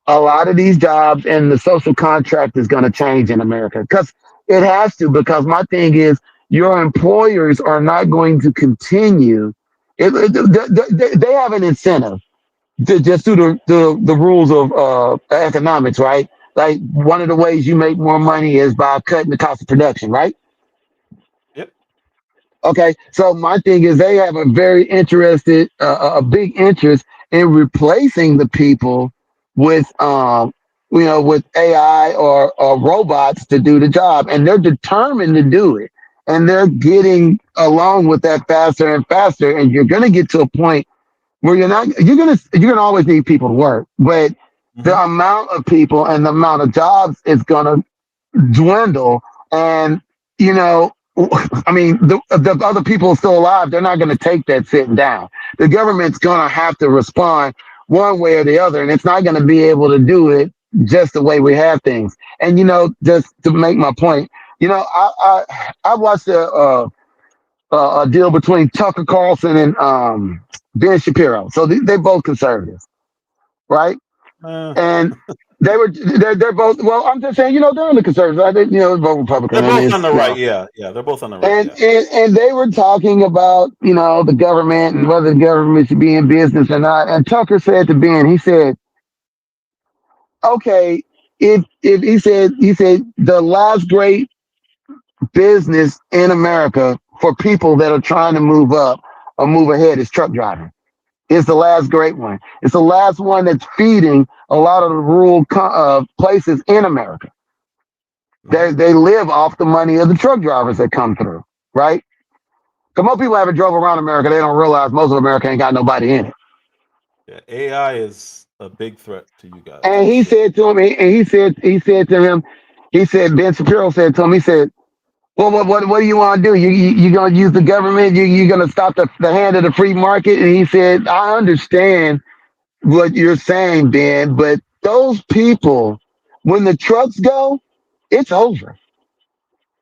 a lot of these jobs, and the social contract is going to change in America because it has to. Because my thing is, your employers are not going to continue. They have an incentive to just do the rules of economics, right? Like one of the ways you make more money is by cutting the cost of production, right? yep. Okay, so my thing is they have a very interested, a big interest in replacing the people with, with AI or robots to do the job, and they're determined to do it, and they're getting along with that faster and faster, and you're going to get to a point where you're gonna always need people to work, but the Hmm. amount of people and the amount of jobs is gonna dwindle. And you know, I mean, the other people still alive, they're not gonna take that sitting down. The government's gonna have to respond one way or the other, and it's not gonna be able to do it just the way we have things. And just to make my point, I watched a deal between Tucker Carlson and Ben Shapiro. So they both conservatives, right? Uh, And they're both. Well, I'm just saying, they're on the conservative side. Both Republican. they're I mean, both it's, on the right. Yeah, yeah, they're both on the right. and, Yeah. and and they were talking about the government and whether the government should be in business or not. And Tucker said to Ben, he said, okay, if he said the last great business in America for people that are trying to move up or move ahead is truck driving. It's the last great one. It's the last one that's feeding a lot of the rural places in America. Hmm. They live off the money of the truck drivers that come through, right? Because most people haven't drove around America. They don't realize most of America ain't got nobody in it. Yeah, AI is a big threat to you guys And for he sure. said to him, and he said to him, he said, Ben Shapiro said to him, he said, well, what do you want to do? You gonna use the government? You gonna stop the hand of the free market? And he said, I understand what you're saying, Ben, but those people When the trucks go, it's over.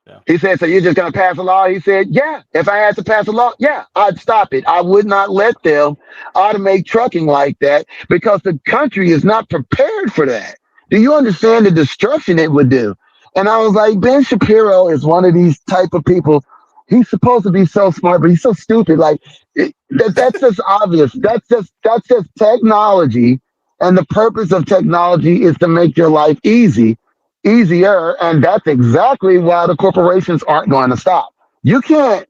Yeah. He said, so you're just going to pass a law? He said, yeah. If I had to pass a law, yeah, I'd stop it. I would not let them automate trucking like that because the country is not prepared for that. Do you understand the destruction it would do? And I was like, Ben Shapiro is one of these type of people. He's supposed to be so smart, but he's so stupid. Like that's just obvious. That's just technology. And the purpose of technology is to make your life easier, and that's exactly why the corporations aren't going to stop. You can't.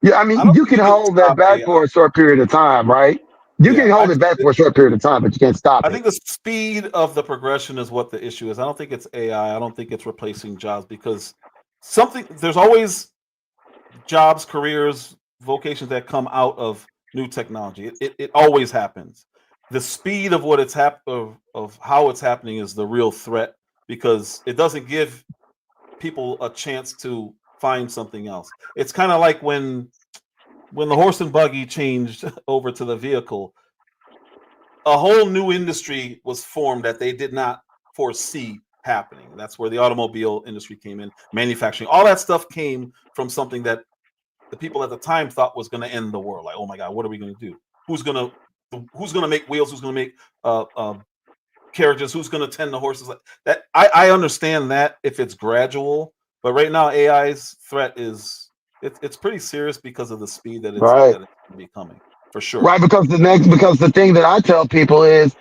Yeah, I I mean, don't you think can you can hold that stop back AI. for a short period of time, right? You Yeah, can hold it back for a short period of time, but you can't stop I it. think the speed of the progression is what the issue is. I don't think it's AI. I don't think it's replacing jobs because there's always jobs, careers, vocations that come out of new technology. It always happens. The speed of what of how it's happening is the real threat because it doesn't give people a chance to find something else. It's kind of like when the horse and buggy changed over to the vehicle, a whole new industry was formed that they did not foresee happening. That's where the automobile industry came in, manufacturing. All that stuff came from something that the people at the time thought was going to end the world. Like, oh my God, what are we going to do? Who's going to make wheels? Who's going to make carriages? Who's going to tend the horses? Like that, I understand that if it's gradual, but right now AI's threat is it's pretty serious because of the speed that it's Right. becoming, for sure. Right, because the thing that I tell people is,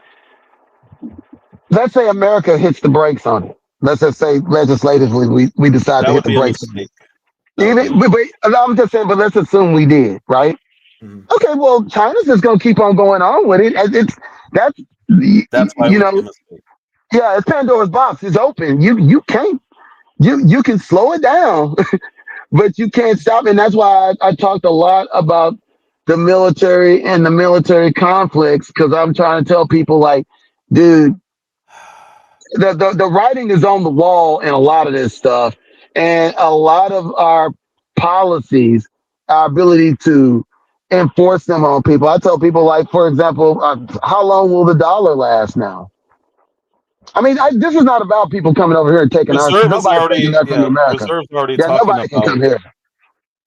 let's say America hits the brakes on it. Let's just say legislatively we decide to That hit would the be a brakes on mistake. it. Even, but I'm just saying, but let's assume we did, right? Mhm. Okay, well, China's just gonna keep on going on with it. That's That's why it you would be a know, mistake. yeah, it's Pandora's box. It's open. You can't you can slow it down, but you can't stop. And that's why I talked a lot about the military and the military conflicts because I'm trying to tell people like, dude, the writing is on the wall in a lot of this stuff, and a lot of our policies, our ability to enforce them on people. I tell people like, for example, how long will the dollar last now? I mean, this is not about people coming over here and taking our. Reserve is Nobody's taking already that from America. Reserve's already Yeah, talking nobody can about come here.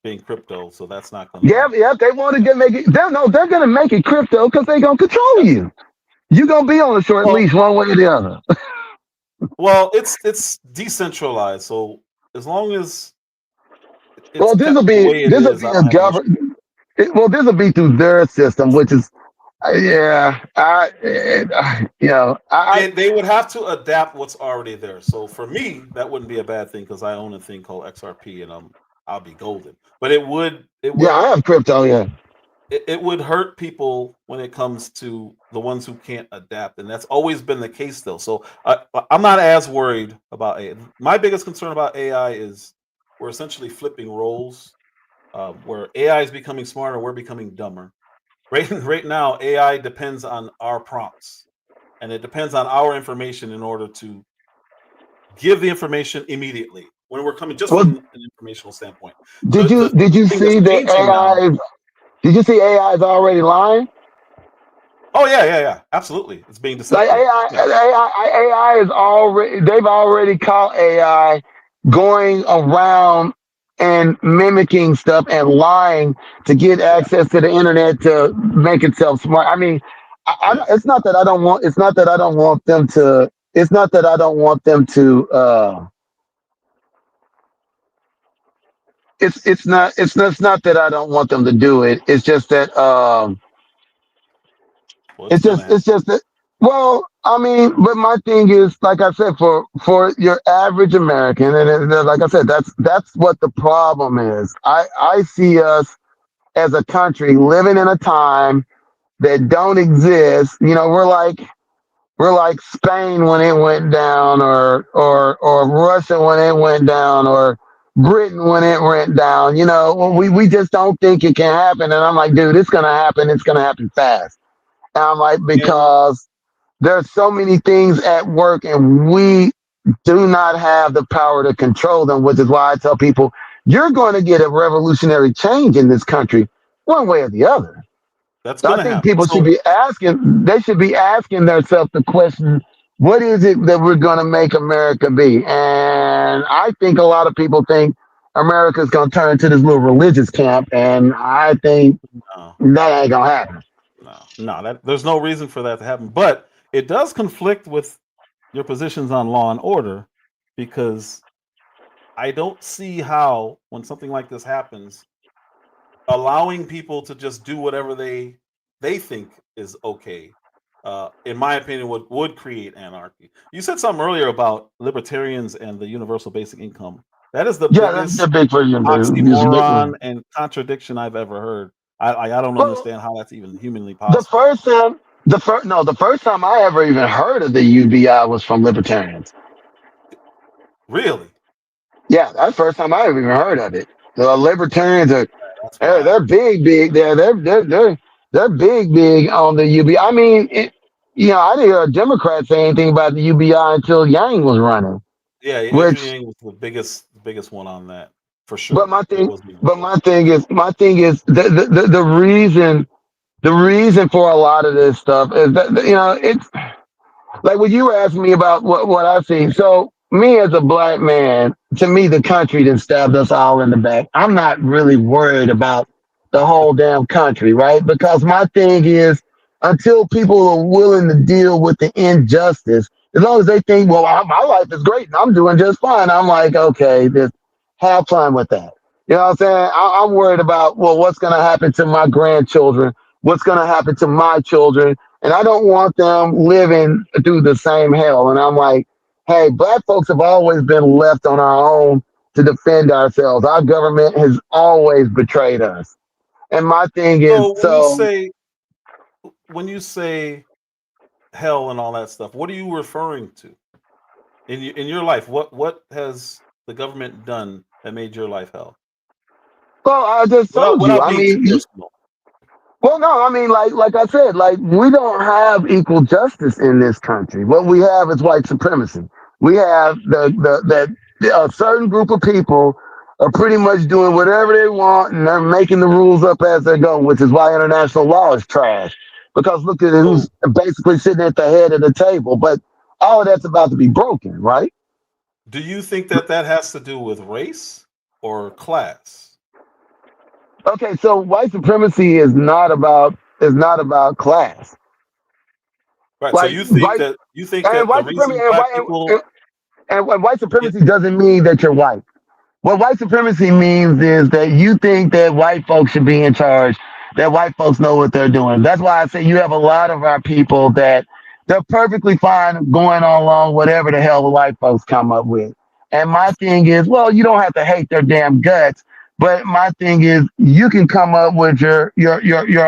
being crypto, so that's not Yeah, gonna. yeah, they want to make it. They're gonna make it crypto because they're gonna control Yes. you. You're gonna be on a short Well, leash one way or the other. it's decentralized, so as long as it's Well, kept the way it this will is, be I a don't have an issue. government. Well, this will be through their system, which is, yeah, They would have to adapt what's already there. So for me, that wouldn't be a bad thing because I own a thing called XRP, and I'll be golden. But yeah, I have crypto. Yeah, it would hurt people when it comes to the ones who can't adapt, and that's always been the case though. So I'm not as worried about AI. My biggest concern about AI is we're essentially flipping roles, where AI is becoming smarter, we're becoming dumber. Right now, AI depends on our prompts, and it depends on our information in order to give the information immediately when we're coming just well, from an informational standpoint. did you The did you thing that's see that changing now. Did you see AI is already lying? Oh yeah, absolutely. It's being Like deceptive. Yeah, AI is already. They've already caught AI going around and mimicking stuff and lying to get yeah, access to the internet to make itself smart. I mean, yes. it's not that I don't want. It's not that I don't want them to. It's not that I don't want them to. It's not that I don't want them to do it. It's just that. Well, it's gonna happen. It's just that. Well, I mean, but my thing is, like I said, for your average American, like I said, that's what the problem is. I see us as a country living in a time that don't exist. You know, we're like Spain when it went down, or Russia when it went down, or Britain when it went down. You know, we just don't think it can happen. And I'm like, dude, it's gonna happen. It's gonna happen fast. And I'm like, And because there's so many things at work and we do not have the power to control them, which is why I tell people you're going to get a revolutionary change in this country one way or the other. that's So I gonna think happen. people should So be asking, they should be asking themselves the question, What is it that we're going to make America be? And I think a lot of people think America's going to turn into this little religious camp, and I think No, that ain't going to happen. no. There's no reason for that to happen. But it does conflict with your positions on law and order, because I don't see how, when something like this happens, allowing people to just do whatever they think is okay, in my opinion, would create anarchy. You said something earlier about libertarians and the universal basic income. That is the Yeah, they're biggest big for you, dude. It's a big oxymoron one. and contradiction I've ever heard. I don't Well, understand how that's even humanly the possible. first time, the first time I ever even heard of the UBI was from libertarians. Really? Yeah, that's the first time I ever even heard of it. The libertarians are That's they're wild. big. They're big on the UBI. I mean, I didn't hear a Democrat say anything about the UBI until Yang was running. Yeah, Andrew Which, Yang was the biggest one on that for but sure. my It thing, wasn't even but close. my thing is the reason for a lot of this stuff is that it's like when you asked me about what I see. So me as a black man, to me, the country that stabbed us all in the back. I'm not really worried about the whole damn country, right? Because my thing is, until people are willing to deal with the injustice, as long as they think, well, my life is great and I'm doing just fine, I'm like, okay, just have fun with that. You know what I'm saying? I'm worried about, well, what's going to happen to my grandchildren? What's going to happen to my children? And I don't want them living through the same hell. And I'm like, hey, black folks have always been left on our own to defend ourselves. Our government has always betrayed us. And my thing is, So when you say hell and all that stuff, what are you referring to in your life? What has the government done that made your life hell? well, I just Without told you. without I being too mean, personal. well, no, I mean, like I said, like we don't have equal justice in this country. What we have is white supremacy. We have a certain group of people are pretty much doing whatever they want, and they're making the rules up as they go, which is why international law is trash. Because look at So who's basically sitting at the head of the table. But all of that's about to be broken, right? do you think that has to do with race or class? Okay, so white supremacy is not about class. Right. So Like white you think and that the white supremacy reason black people and white get supremacy doesn't mean that you're white. What white supremacy means is that you think that white folks should be in charge, that white folks know what they're doing. That's why I say you have a lot of our people that they're perfectly fine going on along whatever the hell the white folks come up with. And my thing is, well, you don't have to hate their damn guts, but my thing is you can come up with your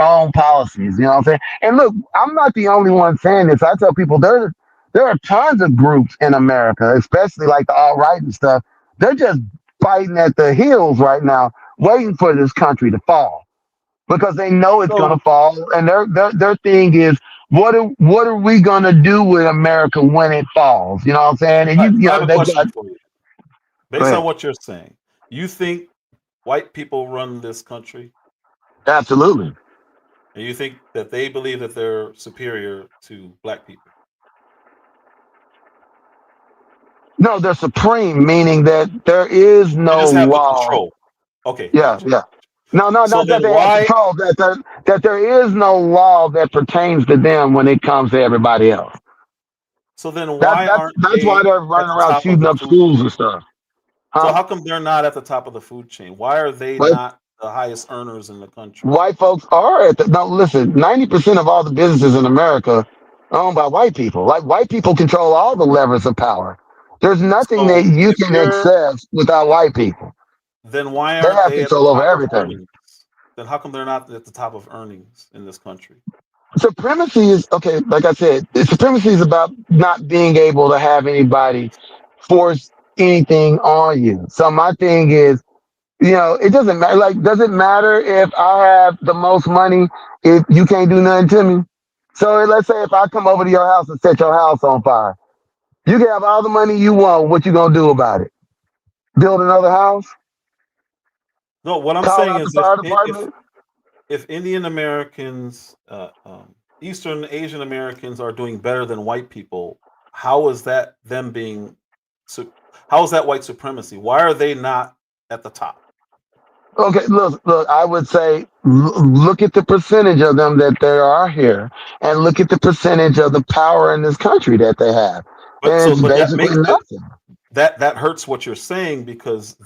own policies. You know what I'm saying? And look, I'm not the only one saying this. I tell people there are tons of groups in America, especially like the alt right and stuff. They're just fighting at the heels right now, waiting for this country to fall because they know it's going so to fall. And their thing is, what are we going to do with America when it falls? You know what I'm saying? And all right, so I have a they've question got. for you. Go Based on ahead. what you're saying, you think white people run this country, Absolutely. and you think that they believe that they're superior to black people. No, they're supreme, meaning that there is They no just have the law. control. Okay, Yeah, gotcha. yeah. No, no, So not that then they have why control. That there is no law that pertains to them when it comes to everybody else. so then That why that's aren't that's why they they're at running the around top of shooting the up food schools chain? and stuff. So Huh? how come they're not at the top of the food chain? Why are they But not the highest earners in the country? white folks are at the no. Listen, 90% of all the businesses in America are owned by white people. Like white people control all the levers of power. There's nothing that So you if can you're access without white people. then why They aren't have they at the control over top of everything. earnings? Then how come they're not at the top of earnings in this country? Supremacy is okay. Like I said, supremacy is about not being able to have anybody force anything on you. So my thing is, it doesn't matter. Like, does it matter if I have the most money if you can't do nothing to me? So let's say if I come over to your house and set your house on fire, you can have all the money you want. What you gonna do about it? Build another house? No, what I'm Call saying out the is fire department? if Indian Americans, Eastern Asian Americans are doing better than white people, how is that them being? How is that white supremacy? Why are they not at the top? Okay, look. I would say look at the percentage of them that there are here, and look at the percentage of the power in this country that they have, and it's But that basically makes nothing. that hurts what you're saying because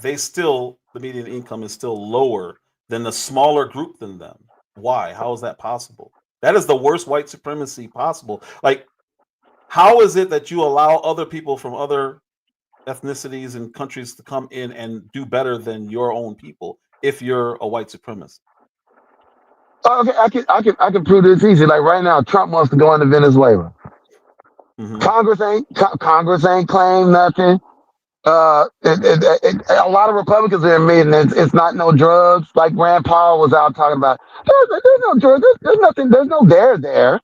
the median income is still lower than the smaller group than them. Why? How is that possible? That is the worst white supremacy possible. Like, how is it that you allow other people from other ethnicities and countries to come in and do better than your own people if you're a white supremacist? Okay, I can prove this easy. Like right now, Trump wants to go into Venezuela. Hmm. Congress ain't claimed nothing. A lot of Republicans are admitting it's not no drugs. Like Rand Paul was out talking about there's no drugs. There's nothing. There's no there.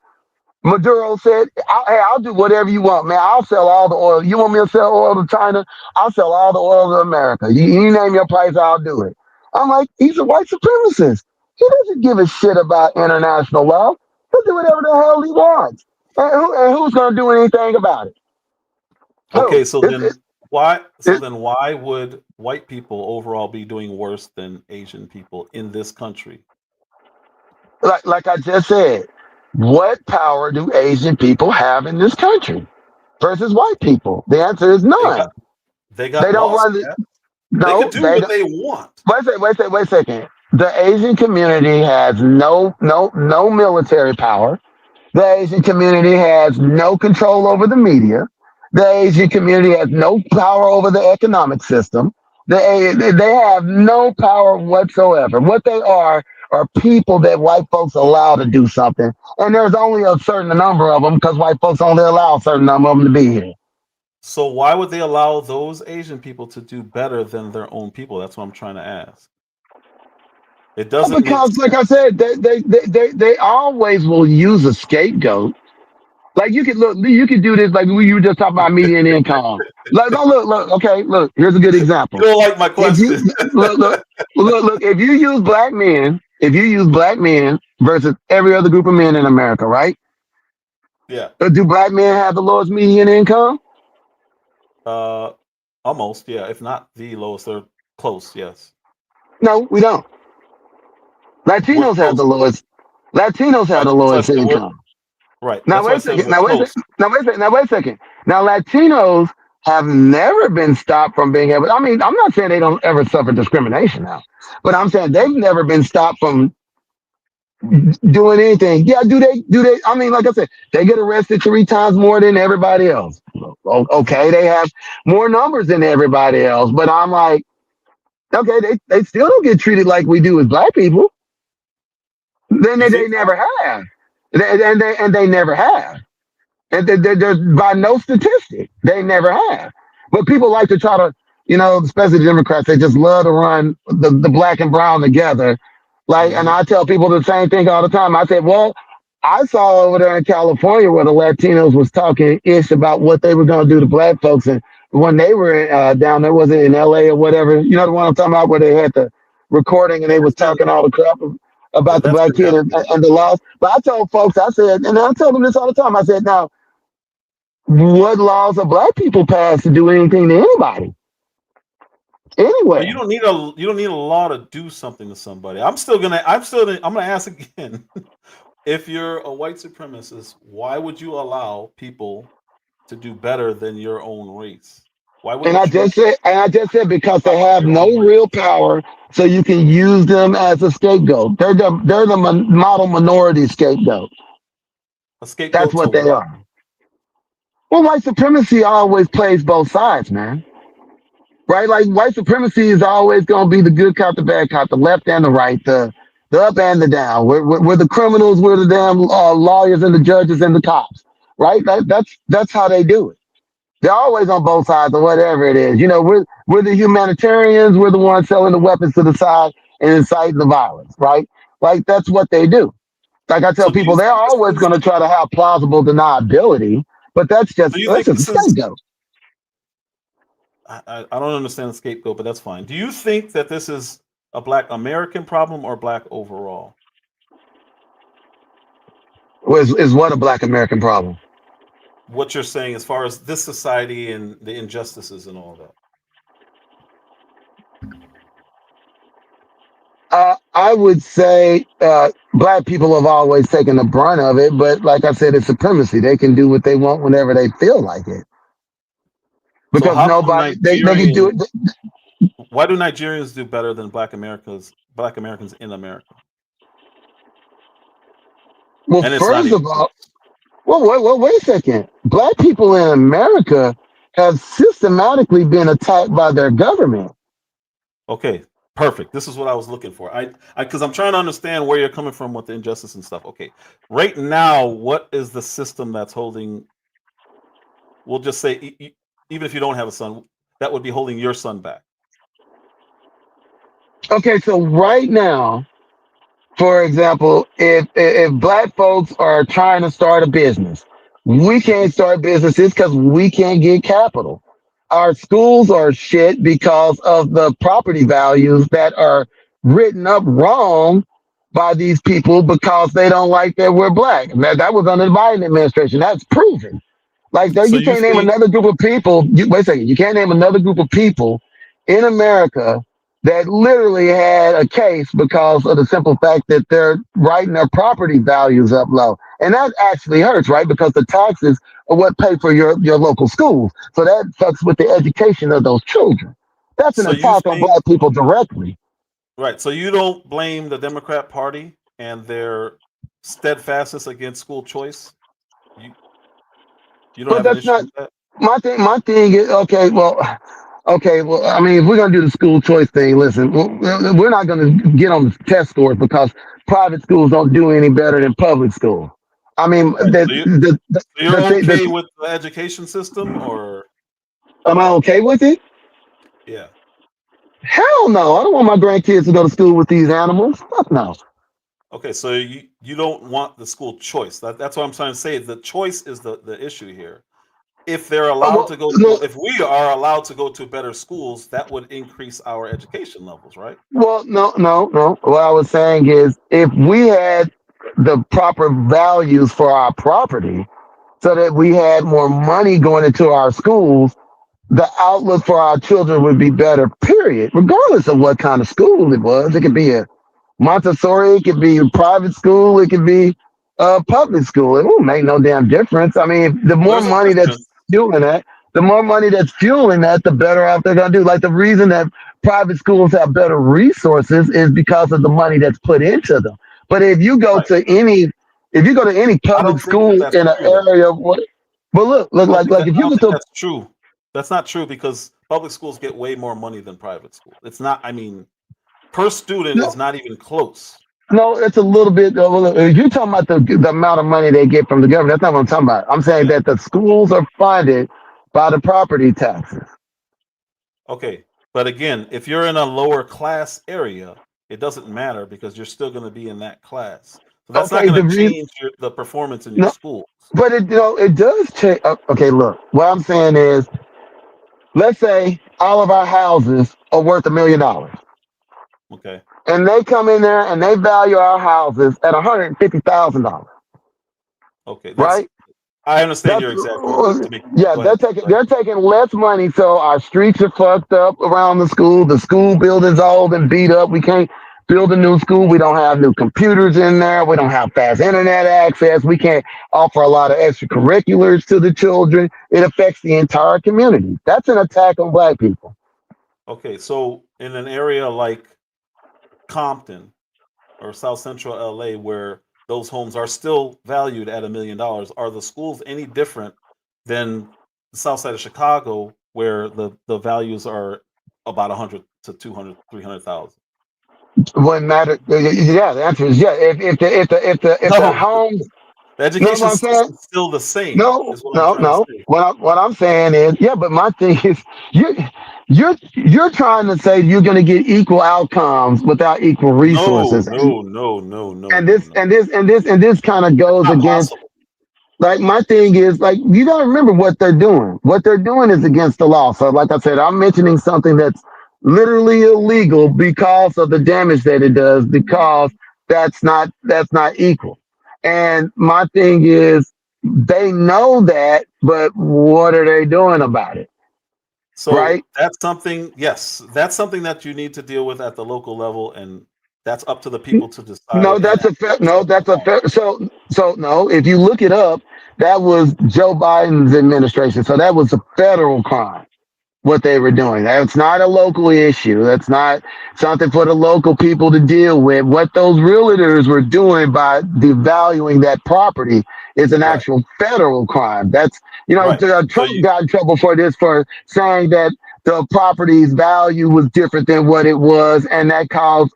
Maduro said, "Hey, I'll do whatever you want, man. I'll sell all the oil. You want me to sell oil to China? I'll sell all the oil to America. You name your price, I'll do it." I'm like, he's a white supremacist. He doesn't give a shit about international law. He'll do whatever the hell he wants. And who's going to do anything about it? Okay, Who? so then why? So then why would white people overall be doing worse than Asian people in this country? Like I just said, what power do Asian people have in this country versus white people? The answer is They got none. they They got don't laws. run the, Yeah. They no, could do they what don't. they want. Wait a second. The Asian community has no military power. The Asian community has no control over the media. The Asian community has no power over the economic system. They have no power whatsoever. What they are people that white folks allow to do something. And there's only a certain number of them because white folks only allow a certain number of them to be here. So why would they allow those Asian people to do better than their own people? That's what I'm trying to ask. It doesn't make Because, like sense. I said, they always will use a scapegoat. Like you could look, you could do this. Like you were just talking about median income. Like, no, look. Okay, look. Here's a good You example. don't like my If you question. look. If you use black men versus every other group of men in America, right? Yeah. Do black men have the lowest median income? Uh, almost. Yeah. If not the lowest, they're close. Yes. No, we don't. We're Latinos have the close. lowest. Latinos have Right. the That's why I lowest said we're income. right. Now That's why wait I a said second. we're close. Now wait a second. Now Latinos have never been stopped from being able. I mean, I'm not saying they don't ever suffer discrimination now, but I'm saying they've never been stopped from doing anything. Yeah, do they? Do they? I mean, like I said, they get arrested 3 times more than everybody else. Okay, they have more numbers than everybody else, but I'm like, okay, they still don't get treated like we do as black people. Then You they think so? never have, and they never have. And there's by no statistic, they never have. But people like to try to, especially the Democrats, they just love to run the black and brown together. Like, and Hmm. I tell people the same thing all the time. I said, well, I saw over there in California where the Latinos was talking ish about what they were going to do to black folks. And when they were down there, was it in LA or whatever? You know the one I'm talking about where they had the recording and they was talking all the crap Yeah, about the that's black been kid happening. and the laws. But I told folks, I said, and I tell them this all the time. I said, now, what laws are black people passed to do anything to anybody But you anywhere? don't need a law to do something to somebody. I'm gonna ask again. If you're a white supremacist, why would you allow people to do better than your own race? Why And wouldn't you I just said because they stop with have your no own race? real power, so you can use them as a scapegoat. They're the model minority scapegoat. A That's scapegoat to what they what? are. Well, white supremacy always plays both sides, man. Right? Like white supremacy is always going to be the good cop, the bad cop, the left and the right, the up and the down. We're the criminals, we're the damn lawyers and the judges and the cops. Right? That's how they do it. They're always on both sides of whatever it is. We're the humanitarians. We're the ones selling the weapons to the side and inciting the violence. Right? Like that's what they do. Like I tell So do you people, they're think this always is? going to try to have plausible deniability, but Do you that's think just a this is? scapegoat. I don't understand the scapegoat, but that's fine. Do you think that this is a Black American problem or Black overall? Is what a black American problem? what you're saying as far as this society and the injustices and all that. I would say black people have always taken the brunt of it, but like I said, it's supremacy. They can do what they want whenever they feel like it. So Because how come nobody, they can do it. why do Nigerians do better than black Americans in America? Well, And it's not first even of all, close. wait a second. Black people in America have systematically been attacked by their government. Okay, perfect. This is what I was looking for. I because I'm trying to understand where you're coming from with the injustice and stuff. Okay, right now, what is the system that's holding? We'll just say, even if you don't have a son, that would be holding your son back. Okay, so right now, for example, if black folks are trying to start a business, we can't start businesses because we can't get capital. Our schools are shit because of the property values that are written up wrong by these people because they don't like that we're black. That was under the Biden administration. That's proven. Like So you you can't name think another group of people. Wait a second. You can't name another group of people in America that literally had a case because of the simple fact that they're writing their property values up low, and that actually hurts, right? Because the taxes are what pay for your local schools, so that fucks with the education of those children. That's an so you attack on think black people directly. right? So you don't blame the Democrat Party and their steadfastness against school choice. You you don't But have an that's issue not with that. my thing. My thing is okay. Well, okay. Well, I mean, if we're gonna do the school choice thing, listen, we're not gonna get on the test scores because private schools don't do any better than public schools. I mean, Right. the So you the the, so you're the, thing- okay the with the education system, or am I okay with it? yeah? Hell no! I don't want my grandkids to go to school with these animals. Fuck no. Okay, so you don't want the school choice. That's what I'm trying to say. The choice is the issue here. If they're allowed Well, to go no, to, if we are allowed to go to better schools, that would increase our education levels, right? no. What I was saying is, if we had the proper values for our property, so that we had more money going into our schools, the outlook for our children would be better, period, regardless of what kind of school it was. It could be a Montessori, it could be a private school, it could be a public school. It won't make no damn difference. I mean, the Well, more there's a money that's difference. fueling that, the better off they're going to do. Like the reason that private schools have better resources is because of the money that's put into them. But Right. if you go to any I public don't think that school that's in an true, though. area of what, but look, like if I you don't go think to that's true. That's not true because public schools get way more money than private schools. It's not. I mean, per student no, is not even close. no, it's a little bit. If you're talking about the amount of money they get from the government, that's not what I'm talking about. I'm saying Yeah. that the schools are funded by the property taxes. Okay. But again, if you're in a lower class area, it doesn't matter because you're still going to be in that class. So that's not Okay, going the to reason change the performance in your no, schools. but it does change. Okay, look, what I'm saying is, let's say all of our houses are worth $1 million, Okay. and they come in there and they value our houses at $150,000, Okay. That's right? I understand That's your example to make. yeah. Go ahead. Go ahead. They're taking less money, so our streets are fucked up around the school. The school building's old and beat up. We can't build a new school. We don't have new computers in there. We don't have fast internet access. We can't offer a lot of extracurriculars to the children. It affects the entire community. That's an attack on black people. Okay. So in an area like Compton or South Central LA, where those homes are still valued at $1 million, are the schools any different than the South Side of Chicago, where the values are about 100 to 200, 300,000? Wouldn't matter. Yeah, the answer is yeah. If the No, homes, the no, education what I'm saying. system's still the same, No, is what I'm no, trying to no. say. What I'm saying is, yeah, but my thing is, you you're trying to say you're going to get equal outcomes without equal No, resources, no, no, no, no, and no, this no. and this and this and this kind of It's goes not against. possible. Like my thing is, like you got to remember what they're doing. What they're doing is against the law. So, like I said, I'm mentioning something that's literally illegal because of the damage that it does. Because that's not equal. And my thing is, they know that, but what are they doing about it? So Right? that's something, yes, that's something that you need to deal with at the local level, and that's up to the people to decide. No, And that's a fair, no, solve the that's a problem. fair. So no. If you look it up, that was Joe Biden's administration. So that was a federal crime. What they were doing. That's not a local issue. That's not something for the local people to deal with. What those realtors were doing by devaluing that property is an Right, actual federal crime. That's, right. So Trump you got in trouble for this, for saying that the property's value was different than what it was, and that caused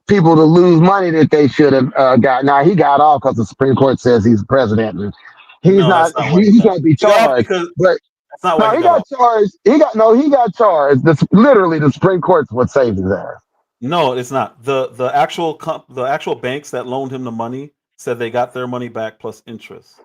people to lose money that they should have got. Now he got off because the Supreme Court says he's the president. He's No, that's not. not why he He's got going off. to be He got off charged, because but that's not why no, he he got got off. charged. He got charged. This literally the Supreme Court's what saved his ass. No, it's not. The actual banks that loaned him the money said they got their money back plus interest.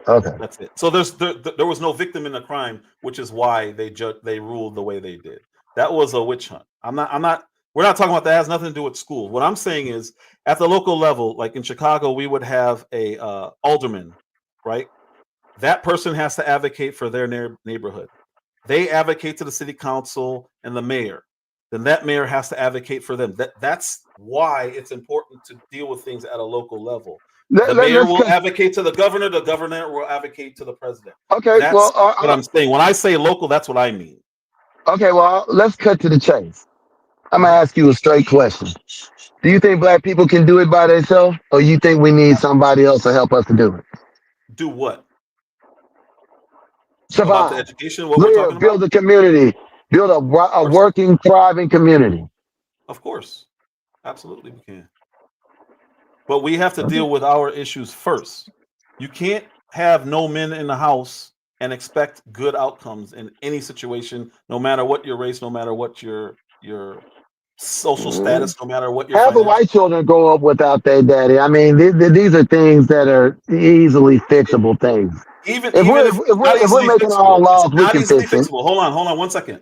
Okay. That's it. So there was no victim in the crime, which is why they ruled the way they did. That was a witch hunt. I'm not we're not talking about that. It has nothing to do with school. What I'm saying is at the local level, like in Chicago, we would have a alderman, right? That person has to advocate for their neighborhood. They advocate to the city council and the mayor. Then that mayor has to advocate for them. That's why it's important to deal with things at a local level. The mayor Let's will cut. advocate to the governor will advocate to the president. Okay. That's what I'm saying. When I say local, that's what I mean. Okay. Well, let's cut to the chase. I'm gonna Mhm. ask you a straight question. Do you think black people can do it by themselves, or you think we need somebody else to help us to do it? Do what? About the Survive, education, what we're talking live, about? build a community, build Of a course. working, thriving community. Of course. Absolutely we can. But we have to Okay. deal with our issues first. You can't have no men in the house and expect good outcomes in any situation, no matter what your race, no matter what your social status, no matter what your Half of financial. white children grow up without their daddy. I mean, these are things that are easily fixable things. Even if it's not If we're easily making our fixable, own it's laws, we not can easily fix it. fixable. Hold on 1 second.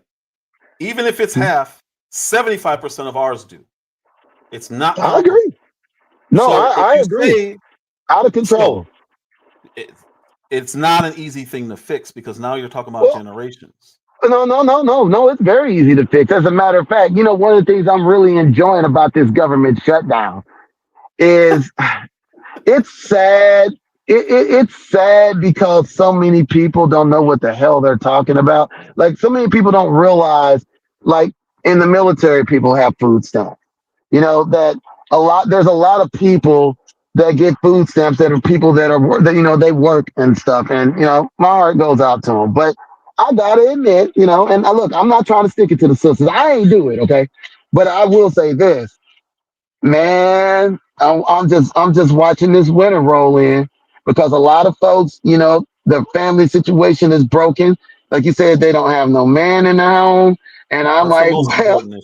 Even if it's half, 75% of ours do. It's not I comparable. agree. No, So if I you agree. say Out of so, control. it, it's not an easy thing to fix because now you're talking about Well, generations. no. It's very easy to fix. As a matter of fact, one of the things I'm really enjoying about this government shutdown is it's sad. It's sad because so many people don't know what the hell they're talking about. Like, so many people don't realize, like, in the military, people have food stamps. That there's a lot of people that get food stamps that are people that they work and stuff, and my heart goes out to them. But I gotta admit, and look, I'm not trying to stick it to the sisters. I ain't do it, okay, but I will say this, man. I'm just watching this winter roll in, because a lot of folks, their family situation is broken. Like you said, they don't have no man in the home, and I'm That's the like, most well, important issue.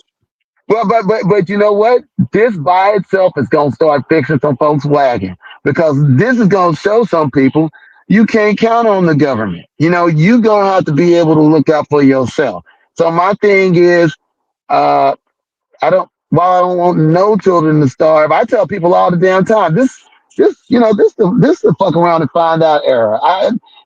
but you know what? This by itself is gonna start fixing some folks' wagon, because this is gonna show some people you can't count on the government. You gonna have to be able to look out for yourself. So my thing is, uh, while I don't want no children to starve, I tell people all the damn time, this the fuck around and find out era.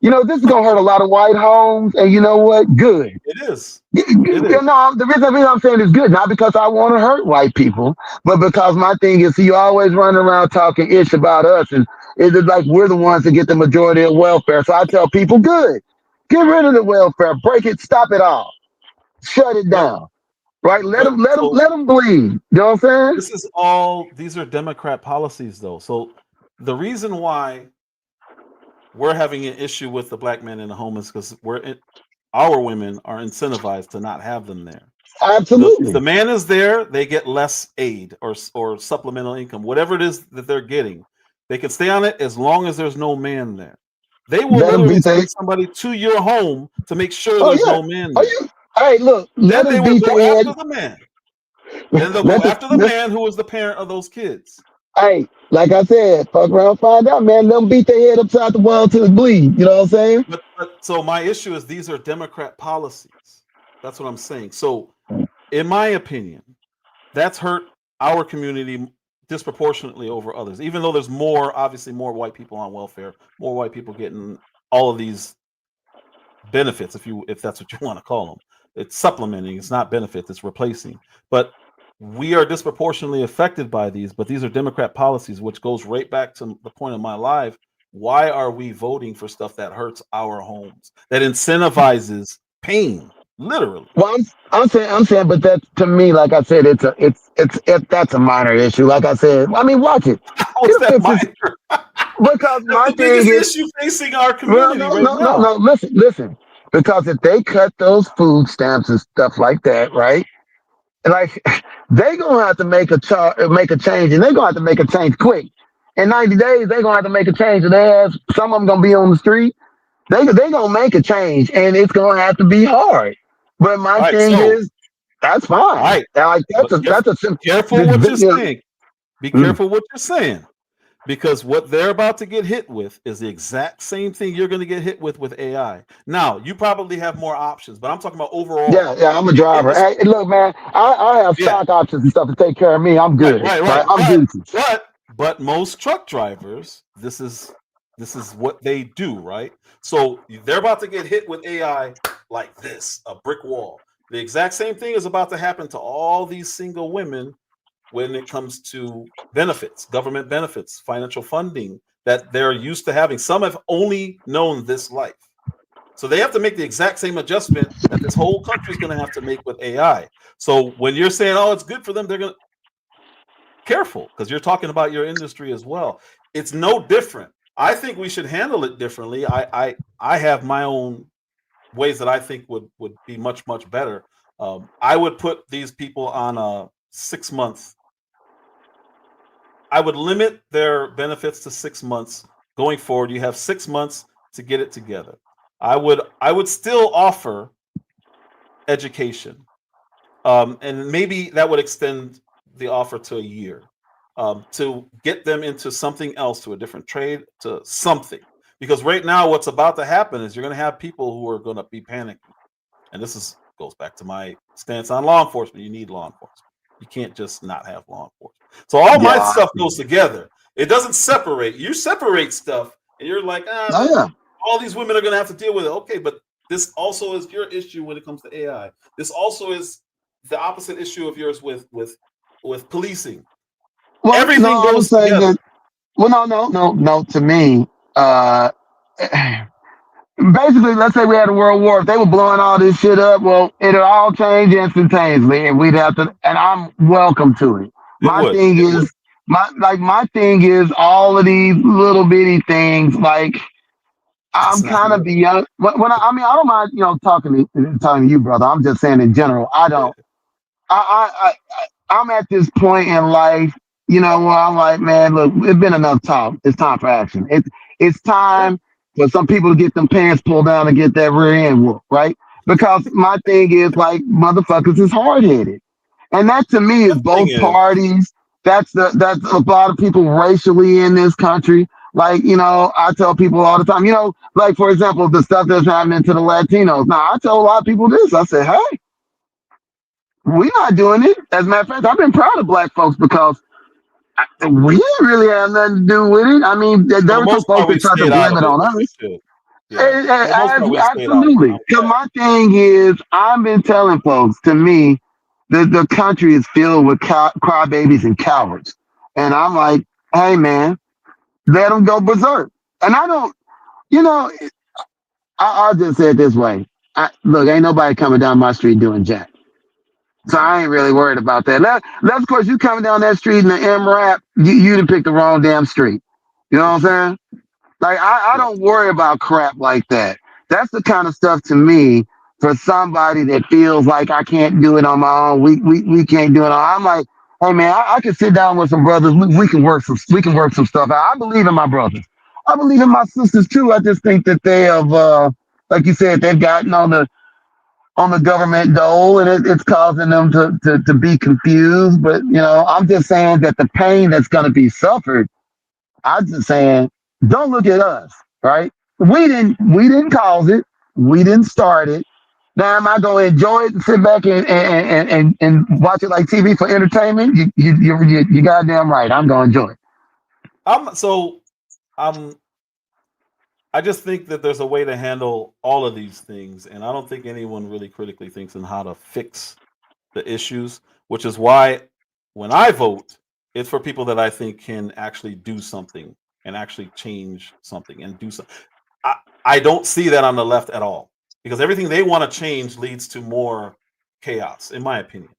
This is gonna hurt a lot of white homes, and you know what? Good. It is. It is. No, the reason I'm saying it's good, not because I want to hurt white people, but because my thing is, you always run around talking ish about us, and it's like we're the ones that get the majority of welfare. So I tell people, good, get rid of the welfare, break it, stop it all, shut it But down, right? Let but them, let them, so let them bleed. You know what I'm saying? these are Democrat policies though. So the reason why we're having an issue with the black man in the home is because our women are incentivized to not have them there. If the Absolutely. man is there, they get less aid or supplemental income, whatever it is that they're getting. They can stay on it as long as there's no man there. They will Let them literally beat send they. somebody to your home to make sure Oh there's yeah. no man Are there. you? Hey, look. Let Then they them will beat go their head. after the man. Then they'll go Let after the the. man who is the parent of those kids. Hey, like I said, fuck around, find out, man. Let them beat their head upside the wall till it bleed. You know what I'm saying? But so my issue is these are Democrat policies. That's what I'm saying. So, in my opinion, that's hurt our community disproportionately over others, even though there's more, obviously, more white people on welfare, more white people getting all of these benefits, if that's what you want to call them. It's supplementing, it's not benefits, it's replacing. But we are disproportionately affected by these, but these are Democrat policies, which goes right back to the point of my life. Why are we voting for stuff that hurts our homes, that incentivizes pain, literally? Well, I'm saying, but that to me, like I said, that's a minor issue. Like I said, I mean, watch it. How is It'll that fix it minor? because That's my the thing biggest is, issue facing our well, community right now. no. Listen, because if they cut those food stamps and stuff like that, right? Like they gonna have to make a change, and they're gonna have to make a change quick. In 90 days, they're gonna have to make a change, and some of them gonna be on the street. They gonna make a change, and it's gonna have to be hard. But my Right. thing So, is, that's fine. right. Like But that's a simple. careful what you're saying. Be careful what you're saying. Because what they're about to get hit with is the exact same thing you're going to get hit with AI. Now, you probably have more options, but I'm talking about overall. Yeah, I'm a driver. Hey, look, man, I have Yeah, stock options and stuff to take care of me. I'm right, good, right, right? right. I'm Gucci. But most truck drivers, this is what they do, right? So they're about to get hit with AI like this, a brick wall. The exact same thing is about to happen to all these single women when it comes to benefits, government benefits, financial funding that they're used to having. Some have only known this life. So they have to make the exact same adjustment that this whole country is going to have to make with AI. So when you're saying, oh, it's good for them, they're going to careful because you're talking about your industry as well. It's no different. I think we should handle it differently. I have my own ways that I think would be much better. I would put these people on a 6 month. I would limit their benefits to 6 months going forward. You have 6 months to get it together. I would still offer education, and maybe that would extend the offer to a year, to get them into something else, to a different trade, to something. Because right now, what's about to happen is you're going to have people who are going to be panicking, and goes back to my stance on law enforcement. You need law enforcement. You can't just not have law enforcement. So all my Yeah. stuff goes together. It doesn't separate. You separate stuff, and you're like, Oh, yeah. all these women are going to have to deal with it. Okay, but this also is your issue when it comes to AI. This also is the opposite issue of yours with policing. Well, Everything no, I goes was saying together. that. Well, no. To me, basically, let's say we had a world war. If they were blowing all this shit up, well, it'll all change instantaneously, and we'd have to. And I'm welcome to it. It My would. thing It would. is, my thing is all of these little bitty things. Like That's I'm not kind of it. beyond. I mean, I don't mind, talking to you, brother. I'm just saying in general. I Yeah. don't. I'm at this point in life, where I'm like, man, look, it's been enough talk. It's time for action. It's Yeah. time for some people to get them pants pulled down and get that rear end whooped, right? Because my thing is like motherfuckers is hard headed, and that to me is One thing both is, parties. That's a lot of people racially in this country. Like, I tell people all the time, like for example, the stuff that's happening to the Latinos. Now, I tell a lot of people this. I say, hey, we're not doing it. As a matter of fact, I've been proud of black folks because we didn't really have nothing to do with it. I mean, for there the were some most part, folks we that tried to stayed out blame of it it, on which we us. should. Yeah. For the most part, we stayed out of it. Absolutely. Because my thing is, I've been telling folks, to me, the country is filled with crybabies and cowards. And I'm like, hey, man, let them go berserk. And I don't, you know, I'll just say it this way. Look, ain't nobody coming down my street doing jack. So Right. I ain't really worried about that. Of course, you coming down that street in the M rap, you done picked the wrong damn street. You know what I'm saying? Like I Yeah. don't worry about crap like that. That's the kind of stuff to me for somebody that feels like I can't do it on my own. We can't do it on. I'm like, hey man, I can sit down with some brothers. We can work some stuff out. I believe in my brothers. I believe in my sisters too. I just think that they have, like you said, they've gotten on the government dole, and it's causing them to be confused. But I'm just saying that the pain that's going to be suffered, I'm just saying, don't look at us, right? We didn't cause it, we didn't start it. Now, am I going to enjoy it and sit back and watch it like TV for entertainment? You goddamn right. I'm going to enjoy it. I'm I just think that there's a way to handle all of these things, and I don't think anyone really critically thinks on how to fix the issues, which is why when I vote, it's for people that I think can actually do something and actually change something and do something. I don't see that on the left at all because everything they want to change leads to more chaos, in my opinion.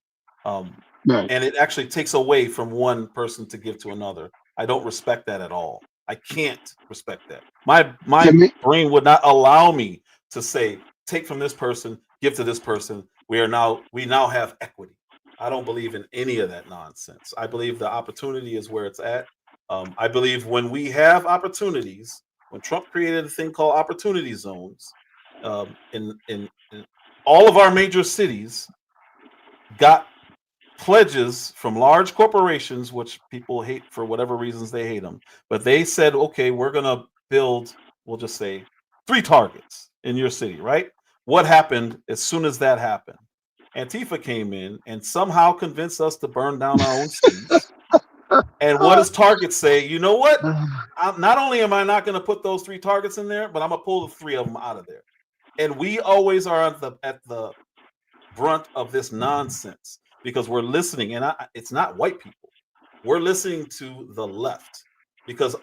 Um, Right. and it actually takes away from one person to give to another. I don't respect that at all. I can't respect that. To My me, brain would not allow me to say take from this person, give to this person. We now have equity. I don't believe in any of that nonsense. I believe the opportunity is where it's at. I believe when we have opportunities, when Trump created a thing called opportunity zones, in all of our major cities, got pledges from large corporations, which people hate for whatever reasons they hate them. But they said, okay, we're going to build, we'll just say, 3 targets in your city, right? What happened as soon as that happened? Antifa came in and somehow convinced us to burn down our own cities. And what does Target say? You know what? Not only am I not going to put those 3 targets in there, but I'm going to pull the 3 of them out of there. And we always are at the brunt of this nonsense because we're listening, and it's not white people. We're listening to the left because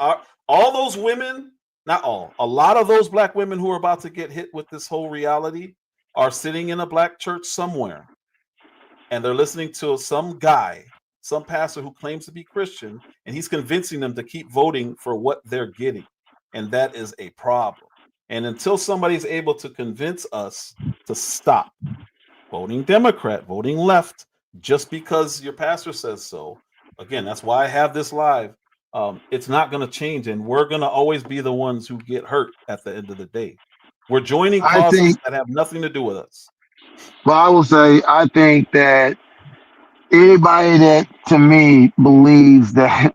all those women, not all, a lot of those black women who are about to get hit with this whole reality are sitting in a black church somewhere, and they're listening to some guy, some pastor who claims to be Christian, and he's convincing them to keep voting for what they're getting, and that is a problem. And until somebody's able to convince us to stop voting Democrat, voting left, just because your pastor says so. Again, that's why I have this live. It's not going to change, and we're going to always be the ones who get hurt at the end of the day. We're joining I causes think, that have nothing to do with us. well, I will say, I think that anybody that to me believes that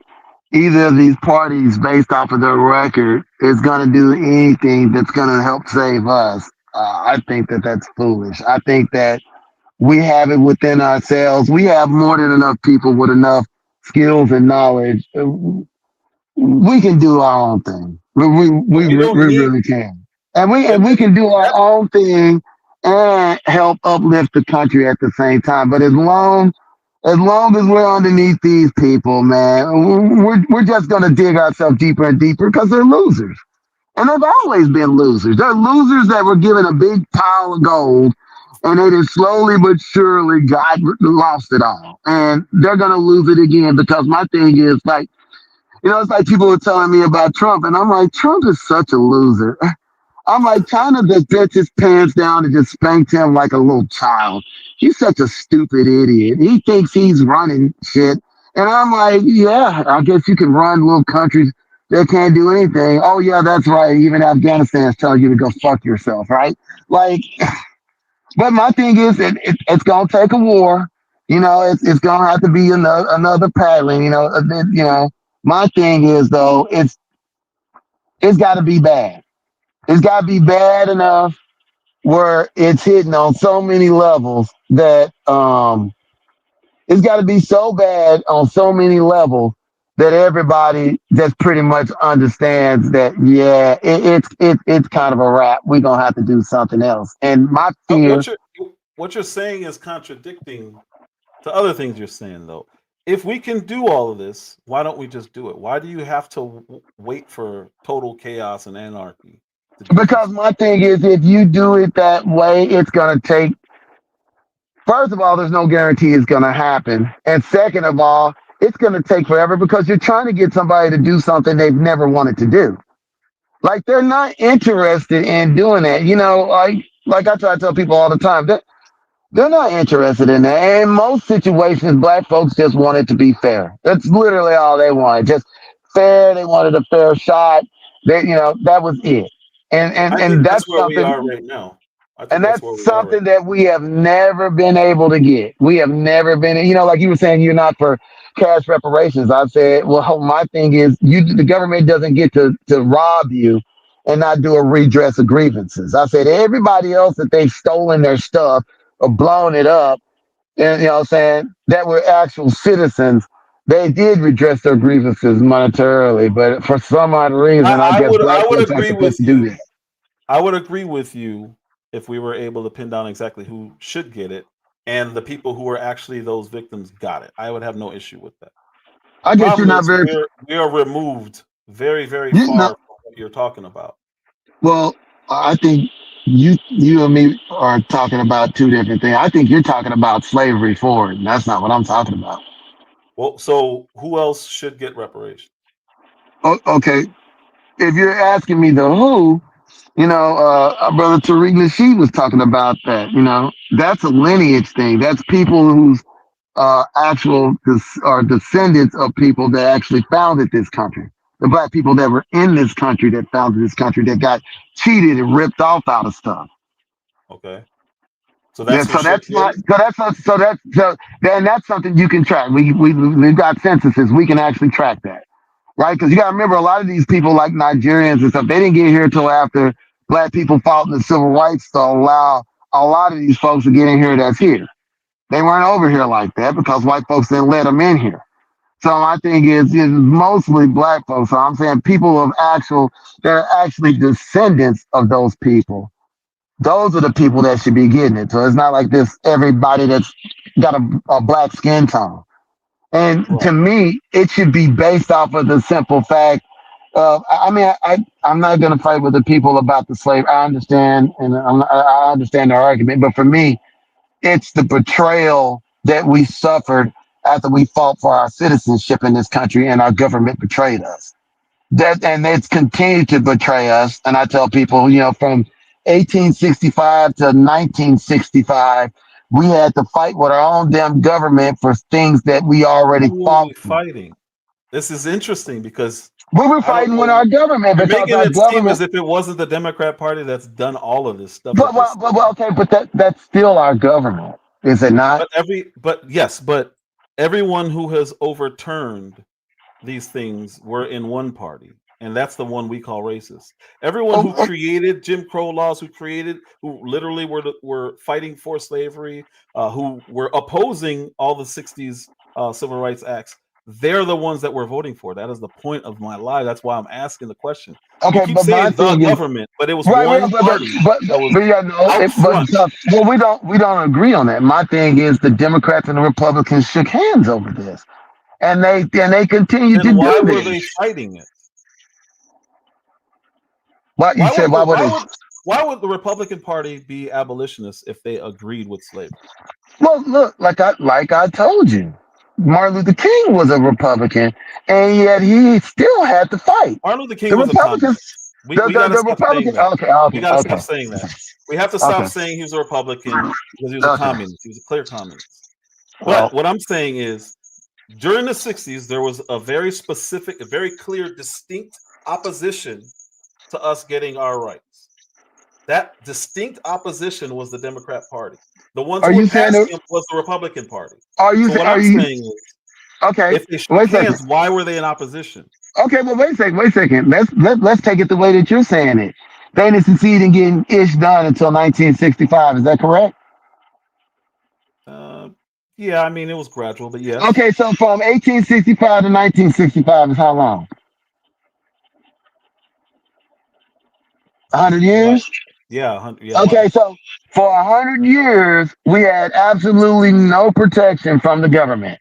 either of these parties, based off of their record, is going to do anything that's going to help save us, I think that that's foolish. I think that we have it within ourselves. We have more than enough people with enough skills and knowledge. We can do our own thing. But we don't We need, really can. And and we can do our that's own thing and help uplift the country at the same time. But as long as we're underneath these people, man, we're just gonna dig ourselves deeper and deeper because they're losers. And they've always been losers. They're losers that were given a big pile of gold and they just slowly but surely got lost it all. And they're gonna lose it again because my thing is like, it's like people were telling me about Trump, and I'm like, Trump is such a loser. I'm like, China just let his pants down and just spanked him like a little child. He's such a stupid idiot. He thinks he's running shit. And I'm like, yeah, I guess you can run little countries that can't do anything. Oh, yeah, that's right. Even Afghanistan's telling you to go fuck yourself, right? Like, but my thing is, it's going to take a war. It's going to have to be another paddling, My thing is, though, it's got to be bad. It's got to be bad enough where it's hitting on so many levels that it's got to be so bad on so many levels that everybody just pretty much understands that yeah, it's kind of a wrap. We're gonna have to do something else. And my fear, what you're saying is contradicting to other things you're saying, though. If we can do all of this, why don't we just do it? Why do you have to wait for total chaos and anarchy to do because these? my thing is, if you do it that way, it's gonna take. First of all, there's no guarantee it's gonna happen, and second of all, it's gonna take forever because you're trying to get somebody to do something they've never wanted to do. Like they're not interested in doing that. Like I try to tell people all the time that they're not interested in that. In most situations, black folks just want it to be fair. That's literally all they wanted. Just fair. They wanted a fair shot. That was it. And and I think and that's that's where we something are right now. I think and that's that's where we are right something that we have never been able to get. We have never been, like you were saying, you're not for cash reparations. I said, well, my thing is, the government doesn't get to rob you and not do a redress of grievances. I said everybody else that they've stolen their stuff or blown it up, and you know what I'm saying, that were actual citizens, they did redress their grievances monetarily, but for some odd reason, I guess black I would folks aren't agree supposed with to do you. that. I would agree with you if we were able to pin down exactly who should get it, and the people who were actually those victims got it. I would have no issue with that. The I guess you're problem not is very, we are removed very, very you know, far from what you're talking about. well, I think you and me are talking about two different things. I think you're talking about slavery forward, and that's not what I'm talking about. Well, so who else should get reparations? Okay, if you're asking me the who, our brother Tariq Nasheed was talking about that. That's a lineage thing. That's people whose are descendants of people that actually founded this country. The black people that were in this country that founded this country that got cheated and ripped off out of stuff. Okay, so Yeah, that's who so should that's get not it. so then that's something you can track. We've got censuses. We can actually track that, right? Because you got to remember, a lot of these people, like Nigerians and stuff, they didn't get here until after black people fought in the civil rights to allow a lot of these folks to get in here. That's here. They weren't over here like that because white folks didn't let them in here. So my thing is mostly black folks. So I'm saying people of they're actually descendants of those people. Those are the people that should be getting it. So it's not like this everybody that's got a black skin tone. And Right. to me, it should be based off of the simple fact of, I'm not going to fight with the people about the slave. I understand, and I understand their argument. But for me, it's the betrayal that we suffered after we fought for our citizenship in this country and our government betrayed us. And it's continued to betray us. And I tell people, from 1865 to 1965, we had to fight with our own damn government for things that we already Who were fought we for. fighting? This is interesting because We were I don't fighting with know. our government You're because making our it seem as government. if it wasn't the Democrat Party that's done all of this stuff that you're saying. Okay, but that's still our government, is it not? But everyone who has overturned these things were in one party, and that's the one we call racist. Everyone who Oh, created Jim Crow laws, who literally were fighting for slavery, who were opposing all the '60s civil rights acts, they're the ones that we're voting for. That is the point of my live. That's why I'm asking the question. You okay, keep but my saying the thing is, government, but it was right, one party that was yeah, no, out front. well, we don't agree on that. My thing is the Democrats and the Republicans shook hands over this, and they continue to Then why do were this. they fighting it? What you Why said? would the Why would why they? would why would the Republican Party be abolitionists if they agreed with slavery? Well, look, like I told you, Martin Luther King was a Republican, and yet he still had to fight. Martin Luther King The was a Republicans, communist. We got to the stop saying Republican. that. Okay, We okay, got to stop okay, saying that. We have to stop okay, saying he was a Republican because he was a okay. communist. He was a clear communist. But Well, what I'm saying is, during the '60s, there was a very specific, a very clear, distinct opposition to us getting our rights. That distinct opposition was the Democrat Party. The ones are who were you saying? passing him was the Republican Party. Are you? So what Are I'm you? saying is, Okay. if they Wait shook a second. hands, why were they in opposition? Okay, well, wait a second. Wait a second. Let's take it the way that you're saying it. They didn't succeed in getting ish done until 1965. Is that correct? Uh, yeah, I mean it was gradual, but yes, Okay, so from 1865 to 1965 is how long? 100 right. years? Yeah, yeah, Okay, why? so for 100 years, we had absolutely no protection from the government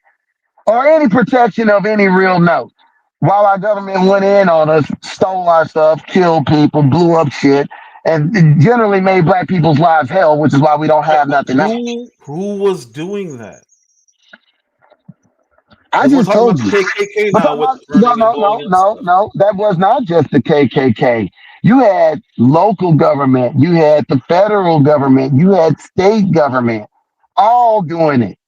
or any protection of any real note. While our government went in on us, stole our stuff, killed people, blew up shit, and it generally made black people's lives hell, which is why we don't Right, have but nothing now. who was doing that? I Because we're just talking about told the you. KKK But now with no, burning and no, blowing no, and no, stuff. no. That was not just the KKK. You had local government, you had the federal government, you had state government, all doing it.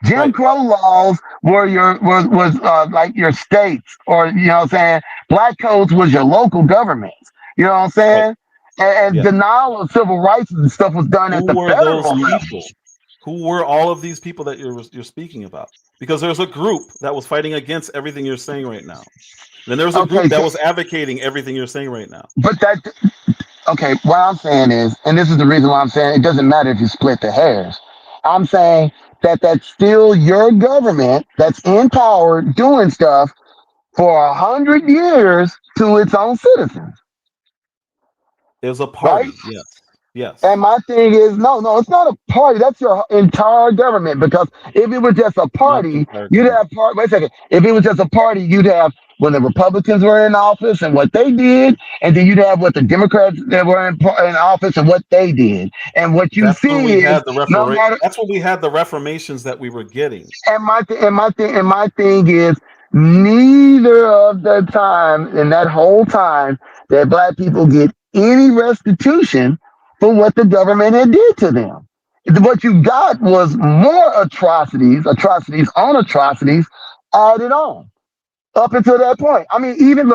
Jim Right, Crow laws were like your states, or what I'm saying. Black codes was your local governments. You know what I'm right, saying? And yeah. denial of civil rights and stuff was done at Who the were those federal level. people? Who were all of these people that you're speaking about? Because there's a group that was fighting against everything you're saying right now. Then there was a group that was advocating everything you're saying right now. But that, okay, what I'm saying is, and this is the reason why I'm saying it doesn't matter if you split the hairs. I'm saying that that's still your government that's in power doing stuff for 100 years to its own citizens. It was a party, right? yes. Yes. And my thing is, no, it's not a party. That's your entire government. Because if it was just a party, you'd have wait a second. If it was just a party, you'd have when the Republicans were in office and what they did, and then you'd have what the Democrats that were in office and what they did. And what you That's see when we is had the no matter. That's when we had the reformations that we were getting. And my thing is, neither of the time in that whole time that black people get any restitution for what the government had did to them. What you got was more atrocities on atrocities added on up until that point. I mean, even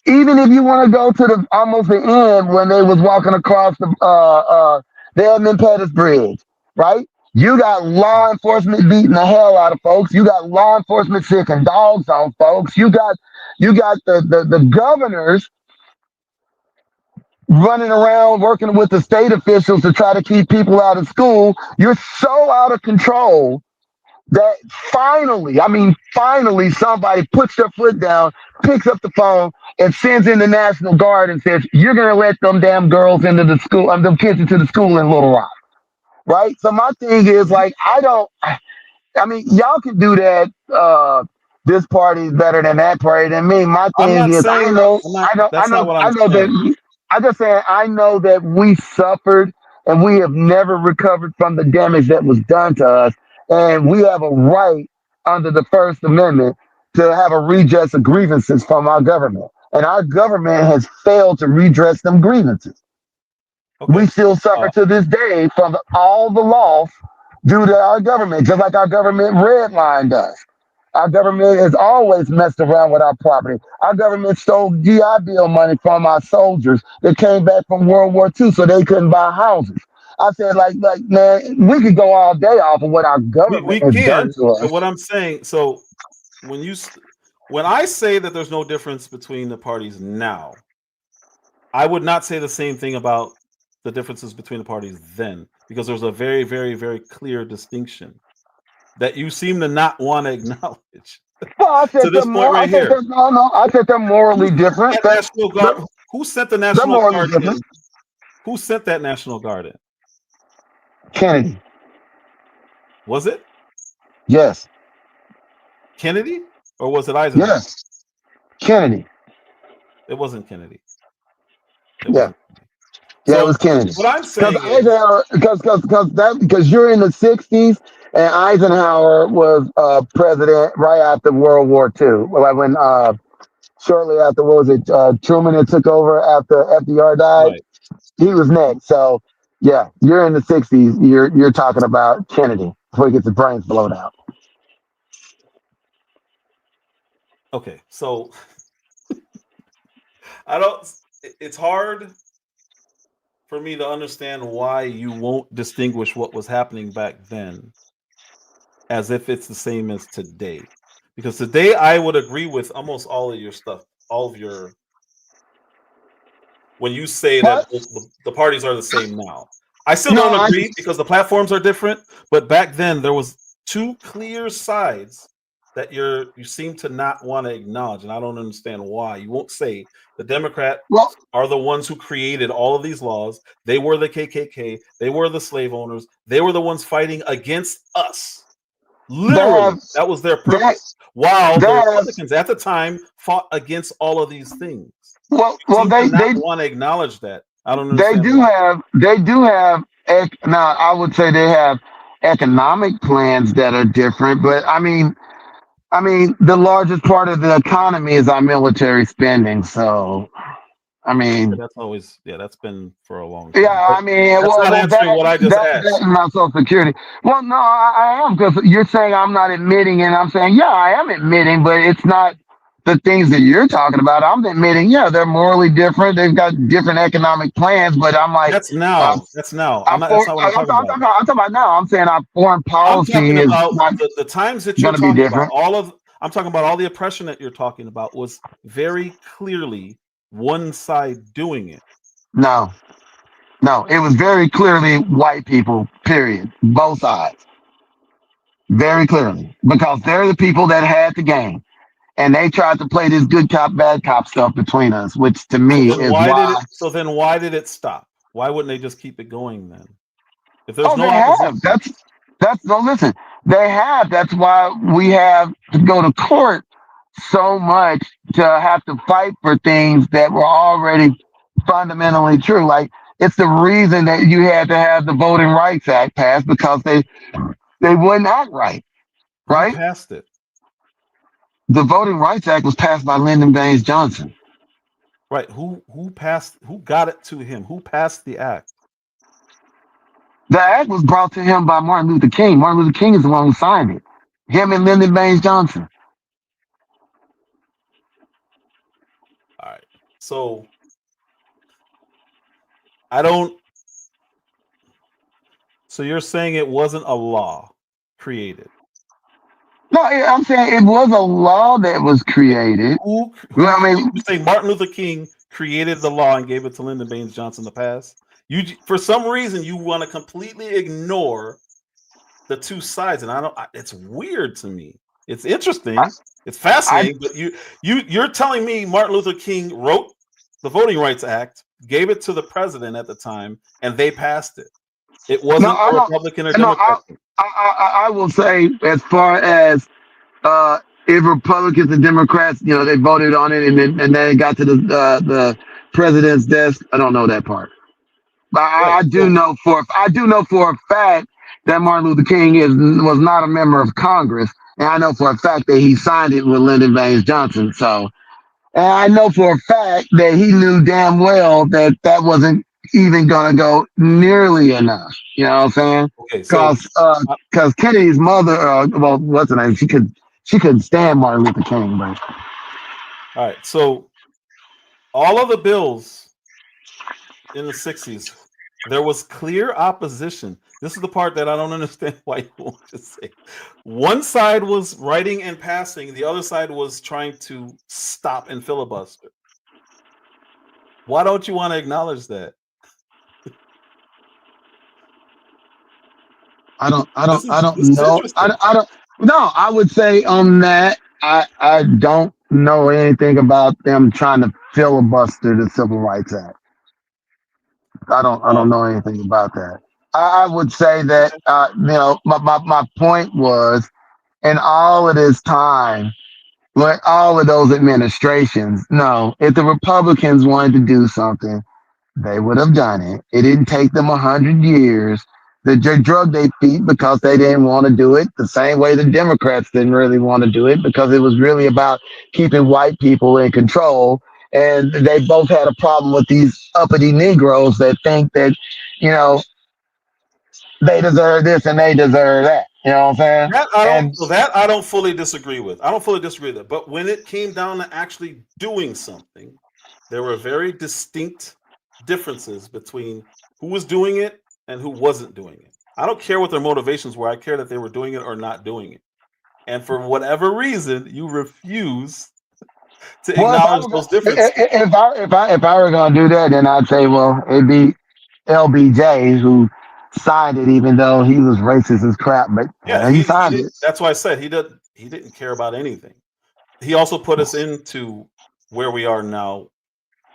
if you want to go to the almost the end when they was walking across the Edmund Pettus Bridge, right? You got law enforcement beating the hell out of folks. You got law enforcement sicking dogs on folks. You got the governors running around working with the state officials to try to keep people out of school. You're so out of control that finally somebody puts their foot down, picks up the phone, and sends in the National Guard and says, "You're gonna let them damn girls into the school, them kids into the school in Little Rock." Right? So my thing is like, I mean, y'all can do that. This party is better than that party than me. My I'm thing not is, saying that's not what I'm saying. I just saying I know that we suffered and we have never recovered from the damage that was done to us, and we have a right under the First Amendment to have a redress of grievances from our government, and our government has failed to redress them grievances. Okay. We still suffer to this day from all the loss due to our government, just like our government redlined us. Our government has always messed around with our property. Our government stole GI Bill money from our soldiers that came back from World War II so they couldn't buy houses. I said, like, man, we could go all day off of what our government We has done can, to us. but what I'm saying, so when I say that there's no difference between the parties now, I would not say the same thing about the differences between the parties then, because there's a very, very, very clear distinction that you seem to not want to acknowledge. Well, I said to this point right here. I said they're morally different. Who sent the National Guard in? Different. Who sent that National Guard in? Kennedy. Was it? Yes. Kennedy? Or was it Eisenhower? Yes. Kennedy. It wasn't Kennedy. Yeah, it was Kennedy. What I'm saying is because you're in the 60s and Eisenhower was president right after World War II. When shortly after, what was it? Truman had took over after FDR died. Right. He was next. So yeah, you're in the 60s. You're talking about Kennedy before he gets his brains blown out. Okay, so it's hard for me to understand why you won't distinguish what was happening back then as if it's the same as today. Because today I would agree with almost all of your stuff, when you say that the parties are the same now. I still don't agree because the platforms are different, but back then there was two clear sides that you seem to not want to acknowledge, and I don't understand why. You won't say the Democrats are the ones who created all of these laws. They were the KKK. They were the slave owners. They were the ones fighting against us. Literally, that was their purpose. While the Republicans at the time fought against all of these things. Well, they want to acknowledge that. I don't understand. They do have. Now, I would say they have economic plans that are different, but I mean, the largest part of the economy is our military spending. So, I mean, that's been for a long time. Yeah, I mean, that's not answering what I just asked. That's not Social Security. Well, no, I am, because you're saying I'm not admitting, and I'm saying, yeah, I am admitting, but it's not the things that you're talking about, I'm admitting, yeah, they're morally different. They've got different economic plans, but I'm like, That's uh, now. That's now. I'm not. That's not what I'm talking about. I'm talking about now. I'm saying our foreign I'm policy talking is about not the times that you're going to be talking about. different. I'm talking about all the oppression that you're talking about was very clearly one side doing it. No, no, it was very clearly white people, period. Both sides. Very clearly. Because they're the people that had the game. And they tried to play this good cop, bad cop stuff between us, which to So me then is why did why. it? So then why did it stop? Why wouldn't they just keep it going then? If there's Oh, no they have. opposition, That's no listen. They have. That's why we have to go to court so much to have to fight for things that were already fundamentally true. Like it's the reason that you had to have the Voting Rights Act passed because they wouldn't act right. who Right? passed it? The Voting Rights Act was passed by Lyndon Baines Johnson. Right. Who passed? Who got it to him? Who passed the act? The act was brought to him by Martin Luther King. Martin Luther King is the one who signed it. Him and Lyndon Baines Johnson. All right. So I don't. So you're saying it wasn't a law created? No, I'm saying it was a law that was created. Who I mean, you say Martin Luther King created the law and gave it to Lyndon Baines Johnson to pass? For some reason you want to completely ignore the two sides, and it's weird to me. It's interesting, it's I fascinating, but you're telling me Martin Luther King wrote the Voting Rights Act, gave it to the president at the time, and they passed it. It no, wasn't I a don't. Republican or No, Democrat thing. I will say as far as if Republicans and Democrats, they voted on it and then it got to the president's desk. I don't know that part, but Right. I do know for a fact that Martin Luther King was not a member of Congress, and I know for a fact that he signed it with Lyndon Baines Johnson. So, and I know for a fact that he knew damn well that that wasn't even going to go nearly enough. You know what I'm saying? Okay, so Because Kennedy's mother, well, what's her name? She couldn't stand Martin Luther King, but all right, so all of the bills in the 60s, there was clear opposition. This is the part that I don't understand why you won't just say. One side was writing and passing, the other side was trying to stop and filibuster. Why don't you want to acknowledge that? I don't This is know. interesting. I don't. No, I would say on that, I don't know anything about them trying to filibuster the Civil Rights Act. I don't know anything about that. I would say that Okay. my point was in all of this time, like all of those administrations, no, if the Republicans wanted to do something, they would have done it. It didn't take them 100 years. They drug their feet because they didn't want to do it the same way the Democrats didn't really want to do it because it was really about keeping white people in control. And they both had a problem with these uppity Negroes that think that, you know, they deserve this and they deserve that. You know what I'm saying? And That I don't fully disagree with. I don't fully disagree with it. But when it came down to actually doing something, there were very distinct differences between who was doing it and who wasn't doing it. I don't care what their motivations were. I care that they were doing it or not doing it. And for whatever reason, you refuse to well, acknowledge those differences. if I were gonna do that, then I'd say, well, it'd be LBJ who signed it, even though he was racist as crap, but Yeah, he signed it. that's why I said he didn't care about anything. He also put us into where we are now,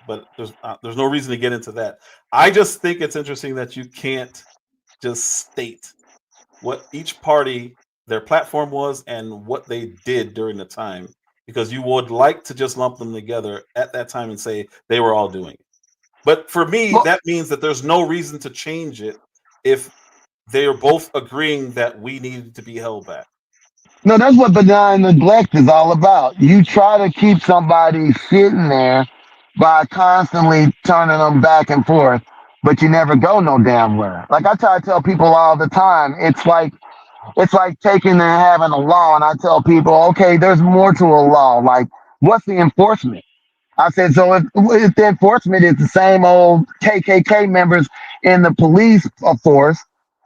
but there's no reason to get into that. I just think it's interesting that you can't just state what each party their platform was and what they did during the time, because you would like to just lump them together at that time and say they were all doing it. But for me, Well, that means that there's no reason to change it if they are both agreeing that we needed to be held back. no, that's what benign neglect is all about. You try to keep somebody sitting there by constantly turning them back and forth, but you never go no damn where. Like I try to tell people all the time, it's like taking and having a law, and I tell people, okay, there's more to a law. Like What's the enforcement? I said, so if the enforcement is the same old KKK members in the police force,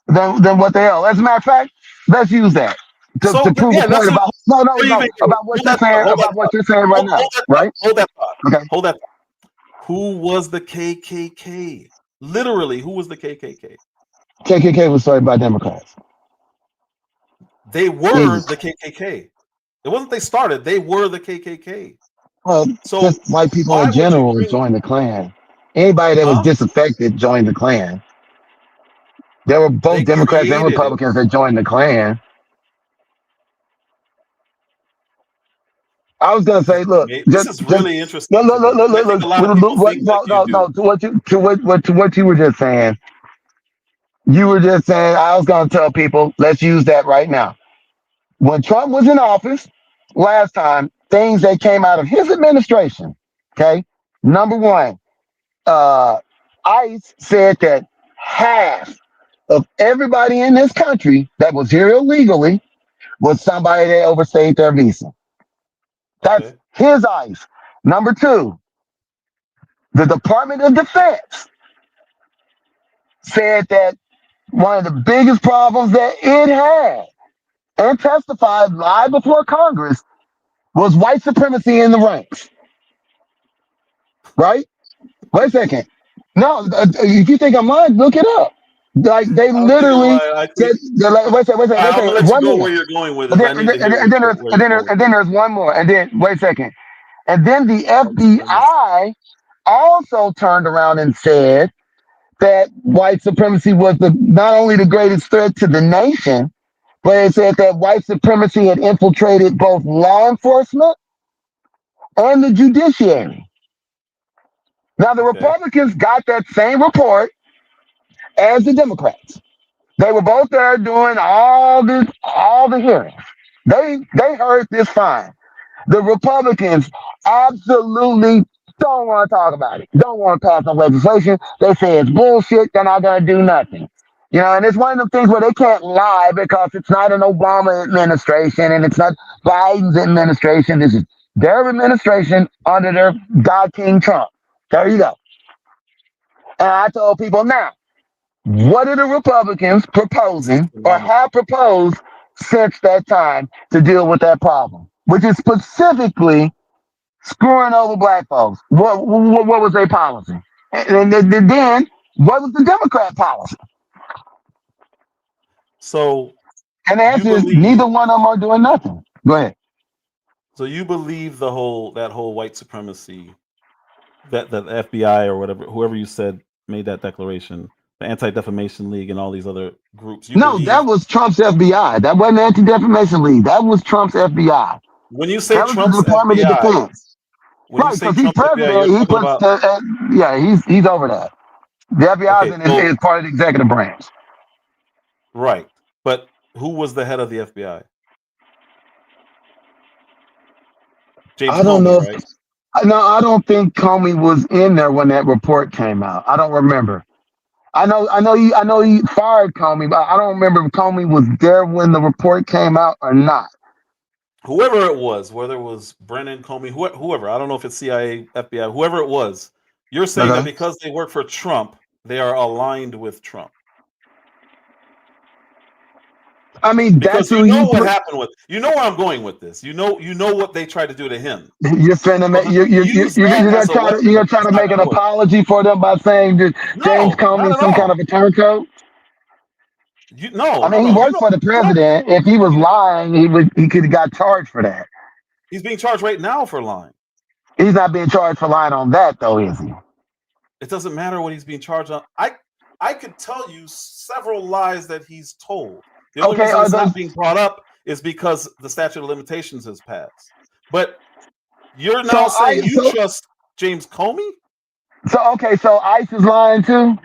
then what the hell? As a matter of fact, let's use that So to prove a yeah, point that's about no, no, before you no, even about what hold you're that thought, saying, hold that about what thought, you're saying right now, hold that thought, right? hold that thought, Okay. hold that thought. Who was the KKK? Literally, who was the KKK? KKK was started by Democrats. They were Easy. the KKK. It wasn't they started; they were the KKK. Well, So just white people why in would you general bring? joined the Klan. Anybody that was Huh? disaffected joined the Klan. There were They both Democrats and created it. Republicans that joined the Klan. I was gonna say, look, This is just really look, interesting to look, me, look, look, and I look, think a lot of look people what, think like no, you no, no, do. to what you were just saying. You were just saying I was gonna tell people, let's use that right now. When Trump was in office last time, things that came out of his administration. Okay, number one, uh, ICE said that half of everybody in this country that was here illegally was somebody that overstayed their visa. That's Okay. his ICE. Number two, the Department of Defense said that one of the biggest problems that it had and testified live before Congress was white supremacy in the ranks. Right? Wait a second. No, if you think I'm lying, look it up. Like they I don't think you're literally lying. I said, think they're like, wait a second, I'm gonna let you one go more. where you're going with it, And but then, I need to hear where you're going with and this. then there's one more. And then wait a second. And then the White supremacy. FBI also turned around and said that white supremacy was not only the greatest threat to the nation, but it said that white supremacy had infiltrated both law enforcement and the judiciary. Now the Okay. Republicans got that same report as the Democrats. They were both there doing all the hearings. They heard this fine. The Republicans absolutely don't want to talk about it. Don't want to pass no legislation. They say it's bullshit. They're not going to do nothing. You know, and it's one of the things where they can't lie because it's not an Obama administration and it's not Biden's administration. This is their administration under their God King Trump. There you go. And I told people now, what are the Republicans This proposing is or phenomenal. have proposed since that time to deal with that problem? Which is specifically screwing over black folks. What was their policy? And then what was the Democrat policy? So And the you answer is believe neither one of them are doing nothing. Go ahead. so you believe that whole white supremacy that the FBI or whatever whoever you said made that declaration, the Anti-Defamation League and all these other groups. You No, that believe was Trump's FBI. That wasn't Anti-Defamation League. That was Trump's FBI. when you say That was the Trump's Department of FBI, Defense. when you Right, say because he's Trump's FBI, you're president. He talking puts about the, yeah, he's over that. The FBI okay, so is part of the executive branch. right. But who was the head of the FBI? James I don't Comey, know. right? No, I don't think Comey was in there when that report came out. I don't remember. I know he fired Comey, but I don't remember if Comey was there when the report came out or not. Whoever it was, whether it was Brennan, Comey, whoever, I don't know if it's CIA, FBI, whoever it was, you're saying that Okay. because they work for Trump, they are aligned with Trump. I mean, that's Because who you know he what put. happened with you know where I'm going with this. You know what they tried to do to him. You're finna So make for them to use that you're gonna as a try to weapon, it's not make an gonna work. apology for them by saying that James No, Comey not is at some kind of all. a turncoat. You no, I no, mean, he no. You worked know for the what? president. If he was lying, he could have got charged for that. He's being charged right now for lying. He's not being charged for lying on that though, is he? It doesn't matter what he's being charged on. I could tell you several lies that he's told. The only Okay, reason are it's those not being brought up is because the statute of limitations has passed. But you're now saying you trust James Comey? so ICE is lying too?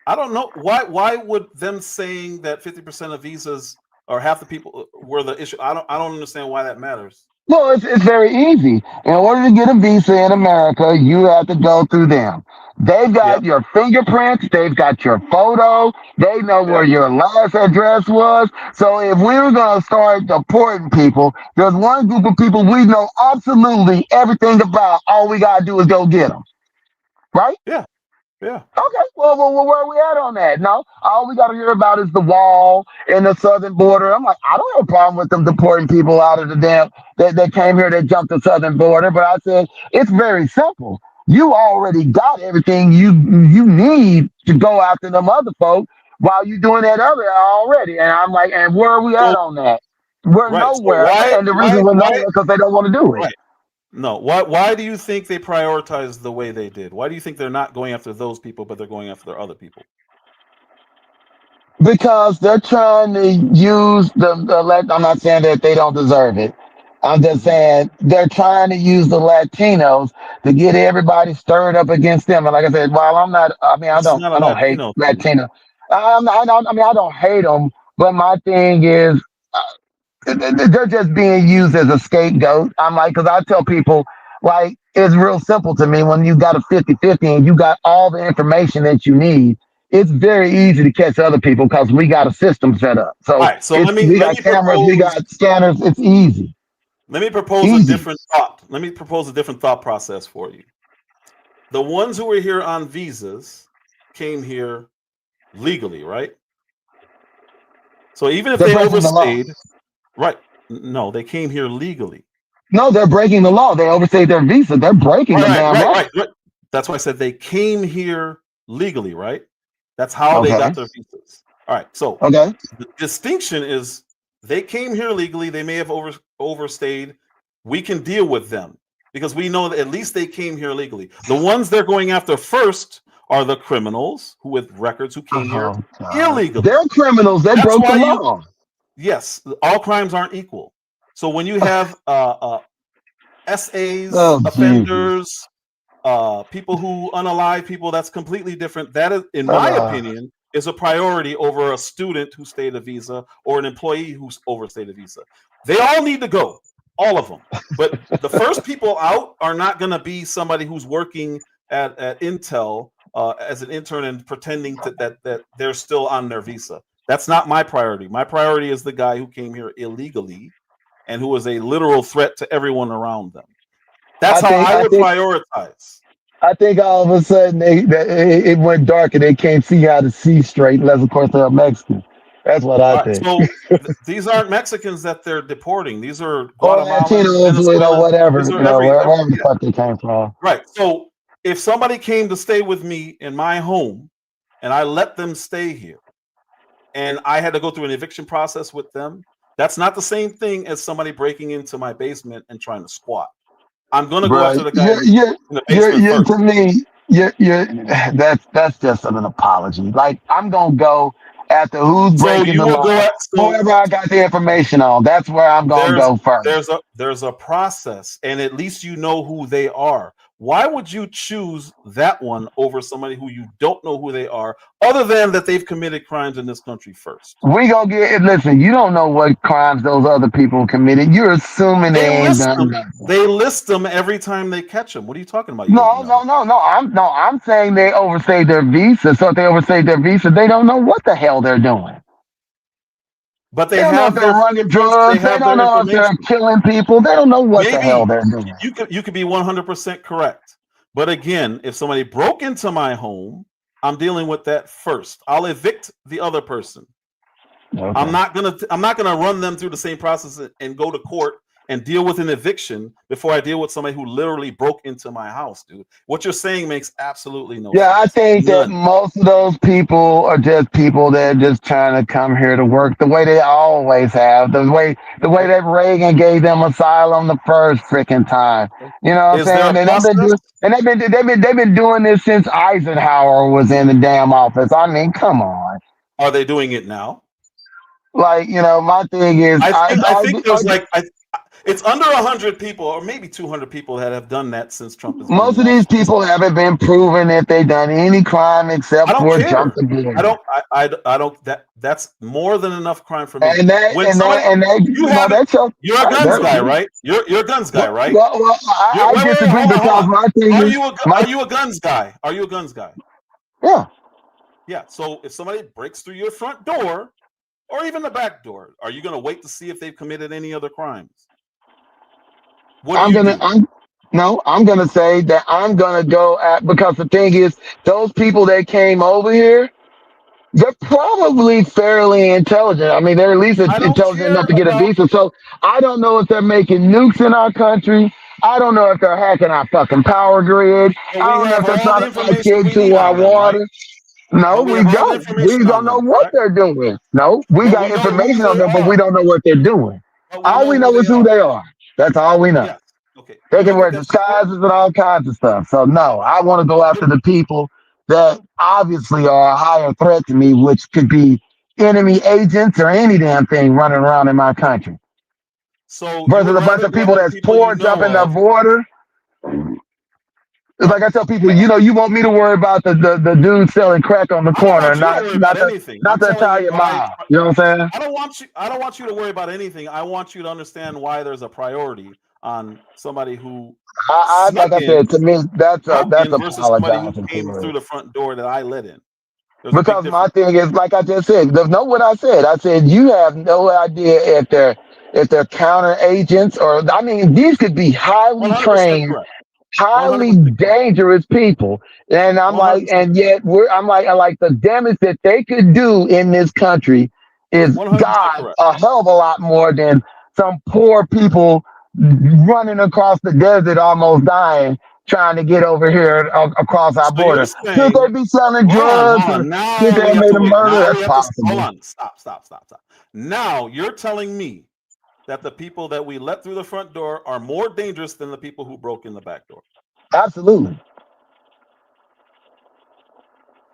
I don't know why would them saying that 50% of visas or half the people were the issue. I don't understand why that matters. Well, it's very easy. In order to get a visa in America, you have to go through them. They've got Yep. your fingerprints, they've got your photo, they know where Yep. your last address was. So if we were going to start deporting people, there's one group of people we know absolutely everything about. All we got to do is go get them, right? Yeah. Yeah. Okay, well, where are we at on that? No, all we got to hear about is the wall and the southern border. I'm like, I don't have a problem with them deporting people out of the damn that came here that jumped the southern border. But I said it's very simple. You already got everything you need to go after them other folk while you doing that other already. And I'm like, and where are we at So on that? We're right. So nowhere, and the reason we're why nowhere because they don't want to do it. right. No. Why do you think they prioritize the way they did? Why do you think they're not going after those people, but they're going after their other people? Because they're trying to use I'm not saying that they don't deserve it. I'm just Hmm. saying they're trying to use the Latinos to get everybody stirred up against them. And like I said, while I'm not, I mean, This is not a I don't hate Latino thing. Latino. I mean, I don't hate them, but my thing is they're just being used as a scapegoat. I'm like, because I tell people, like, it's real simple to me when you got a 50-50 and you got all the information that you need. It's very easy to catch other people because we got a system set up. All So right. So we let got me cameras, we propose got scanners. It's easy, let me propose a easy. different thought. Let me propose a different thought process for you. The ones who were here on visas came here legally, right? So even if They're they breaking the law. overstayed, right? No, they came here legally. No, they're breaking the law. They overstayed their visa. They're breaking the damn law. Right. That's why I said they came here legally, right? That's how they Okay. got their visas. All right. So Okay. the distinction is they came here legally. They may have overstayed. We can deal with them because we know that at least they came here legally. The ones they're going after first are the criminals who with records who came here Oh, God. illegally. They're criminals. They That's broke the why law. yes, all crimes aren't equal. So when you have SAs, Oh, Jesus. offenders, people who unalive people, that's completely different. That is, in my Uh, opinion, is a priority over a student who stayed a visa or an employee who's overstayed a visa. They all need to go, all of them. But the first people out are not going to be somebody who's working at Intel as an intern and pretending that they're still on their visa. That's not my priority. My priority is the guy who came here illegally and who was a literal threat to everyone around them. That's I how think I I would think prioritize. I think all of a sudden it went dark and they can't see how to see straight unless of course they're Mexican. That's what I All right, think. so these aren't Mexicans that they're deporting. These are Or Guatemalans, Latinos, Venezuelans. whatever, These are every wherever the yeah, fuck they came from. right. So if somebody came to stay with me in my home and I let them stay here and I had to go through an eviction process with them, that's not the same thing as somebody breaking into my basement and trying to squat. I'm gonna go Bro, after the guy in the basement you're first. to me, you're that's just an apology. Like I'm gonna go after who's So breaking you the will go law, at whoever I got the information on. That's where I'm gonna there's go first. there's a process and at least you know who they are. Why would you choose that one over somebody who you don't know who they are other than that they've committed crimes in this country first? We gonna get listen, you don't know what crimes those other people committed. You're assuming They they ain't list done them. nothing. They list them every time they catch them. What are you talking about? You don't No, no, know. no, no. I'm saying they overstayed their visa. So if they overstayed their visa, they don't know what the hell they're doing. But They they don't know if have they're their running fingerprints. They drugs. They have don't their know if they're information. killing people. They don't know what the hell Maybe they're doing. you could be 100% correct. But again, if somebody broke into my home, I'm dealing with that first. I'll evict the other person. Okay. I'm not gonna run them through the same process and go to court and deal with an eviction before I deal with somebody who literally broke into my house, dude. What you're saying makes absolutely no Yeah, I sense. think that None. most of those people are just people that are just trying to come here to work the way they always have. The way Okay. that Reagan gave them asylum the first freaking time. You know what I'm Is there saying? a And they've been process? doing and they've been doing this since Eisenhower was in the damn office. I mean, come on. Are they doing it now? Like, my thing is I think there's like It's under 100 people, or maybe 200 people that have done that since Trump has been Most in of these office. people haven't been proven that they've done any crime I except don't for jump care. the border. I don't. That's more than enough crime for me. And that, When and that, somebody, and that, you no, haven't. that's your, You're a guns that, guy, right? You're a guns guy, right? well, You're, I wait, disagree hold on, hold because on. my thing Are is, you a my, are you a guns guy? Are you a guns guy? yeah, Yeah. So if somebody breaks through your front door or even the back door, are you going to wait to see if they've committed any other crimes? What do I'm you gonna, do? I'm gonna say that I'm gonna go at, because the thing is, those people that came over here, they're probably fairly intelligent. I mean, they're at least I don't intelligent care enough to get a about. visa. So I don't know if they're making nukes in our country. I don't know if they're hacking our fucking power grid. But I we don't know if have they're all trying the to like information get we into need our on them, right? water. No, But we we have all the don't. We information on don't know them, what correct? they're doing. No, we But we got know who information on they them, but we are. don't know what they're doing. But we All know we who know they is who are. they are. That's all we know. Yes. Okay. They You can don't wear think that's disguises important? and all kinds of stuff. So no, I want to go after the people that obviously are a higher threat to me, which could be enemy agents or any damn thing running around in my country. So you Versus would a bunch rather of go people after the that's people you poor know jumping the of, border. It's right? like I tell people, you want me to worry about the dude selling crack on the I don't corner, want you to not worry about not the anything. not I'm the telling you Italian why. mob. You know what I'm saying? I don't want you to worry about anything. I want you to understand why there's a priority on somebody who I snuck like I in, said, to me, broke that's in versus somebody who apologizing came for through it. the front door that I let in. There's a big Because my difference. thing is, like I just said, know what I said. I said you have no idea if they're counter agents, or I mean, these could be highly 100% trained, correct. highly 100% correct. dangerous people. And I'm like, 100% and correct. yet I like the damage that they could do in this country is 100% God correct. a hell of a lot more than some poor people running across the desert almost dying trying to get over here across our So you're border. Could saying, they be selling hold drugs, or on. could Now they we have have made to a wait. murder? Now we That's have to hold possible. on. Stop. Now you're telling me that the people that we let through the front door are more dangerous than the people who broke in the back door. Absolutely.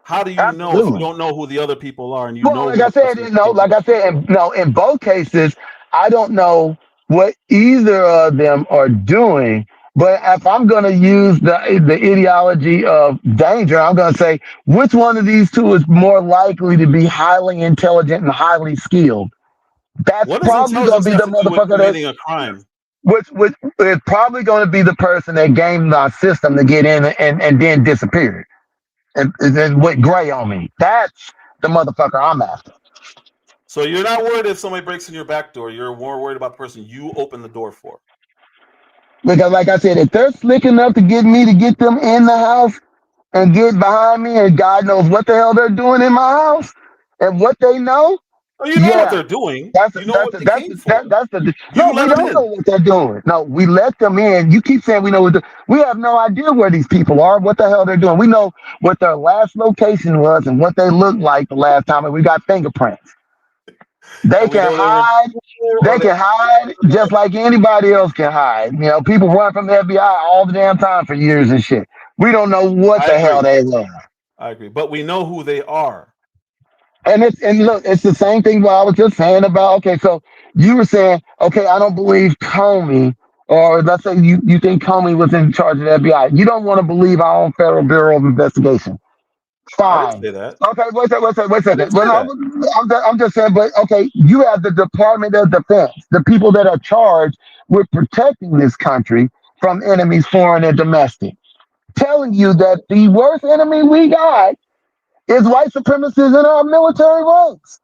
How do you know if you Absolutely. don't know who the other people are and you Well, know like who I the said, person who came through like the I front said, door? in both cases, I don't know what either of them are doing. But if I'm going to use the ideology of danger, I'm going to say which one of these two is more likely to be highly intelligent and highly skilled. That's What does probably going to intelligence be have the to do with motherfucker that committing a crime? which is probably going to be the person that gamed our system to get in and then disappeared and went gray on me. That's the motherfucker I'm after. So you're not worried if somebody breaks in your back door. You're more worried about the person you open the door for. Because, like I said, if they're slick enough to get me to get them in the house and get behind me, and God knows what the hell they're doing in my house and what they know, Oh, you know what yeah, they're doing. that's You know what they came for. that's the no, You we let them don't know in. what they're doing. No, we let them in. You keep saying we know we have no idea where these people are, what the hell they're doing. We know what their last location was and what they looked like the last time, and we got fingerprints. They And we can know they were in hide. school or They they can hide just like anybody else can hide. You know, people run from the FBI all the damn time for years and shit. We don't know what I the hell agree. they were. I agree. But we know who they are. And look, it's the same thing what I was just saying about, okay, so you were saying, okay, I don't believe Comey, or let's say you think Comey was in charge of the FBI. You don't want to believe our own Federal Bureau of Investigation. I didn't Fine. say that. Okay, wait a I didn't second. Well, say no, that. I'm just saying, but okay, you have the Department of Defense, the people that are charged with protecting this country from enemies, foreign and domestic, telling you that the worst enemy we got is white supremacists in our military ranks.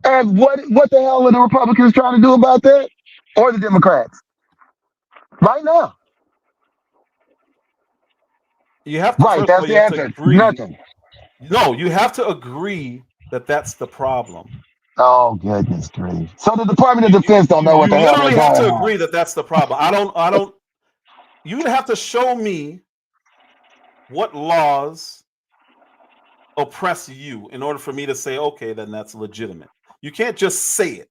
And what the hell are the Republicans trying to do about that? Or the Democrats? Right now. You have to, Right, first of that's all, you the have to answer. agree. Nothing. No, you have to agree that that's the problem. Oh, goodness grief. So the Department of Defense don't know what You the hell they're literally have going to on. agree that that's the problem. I don't, you'd have to show me what laws oppress you in order for me to say, okay, then that's legitimate. You can't just say it.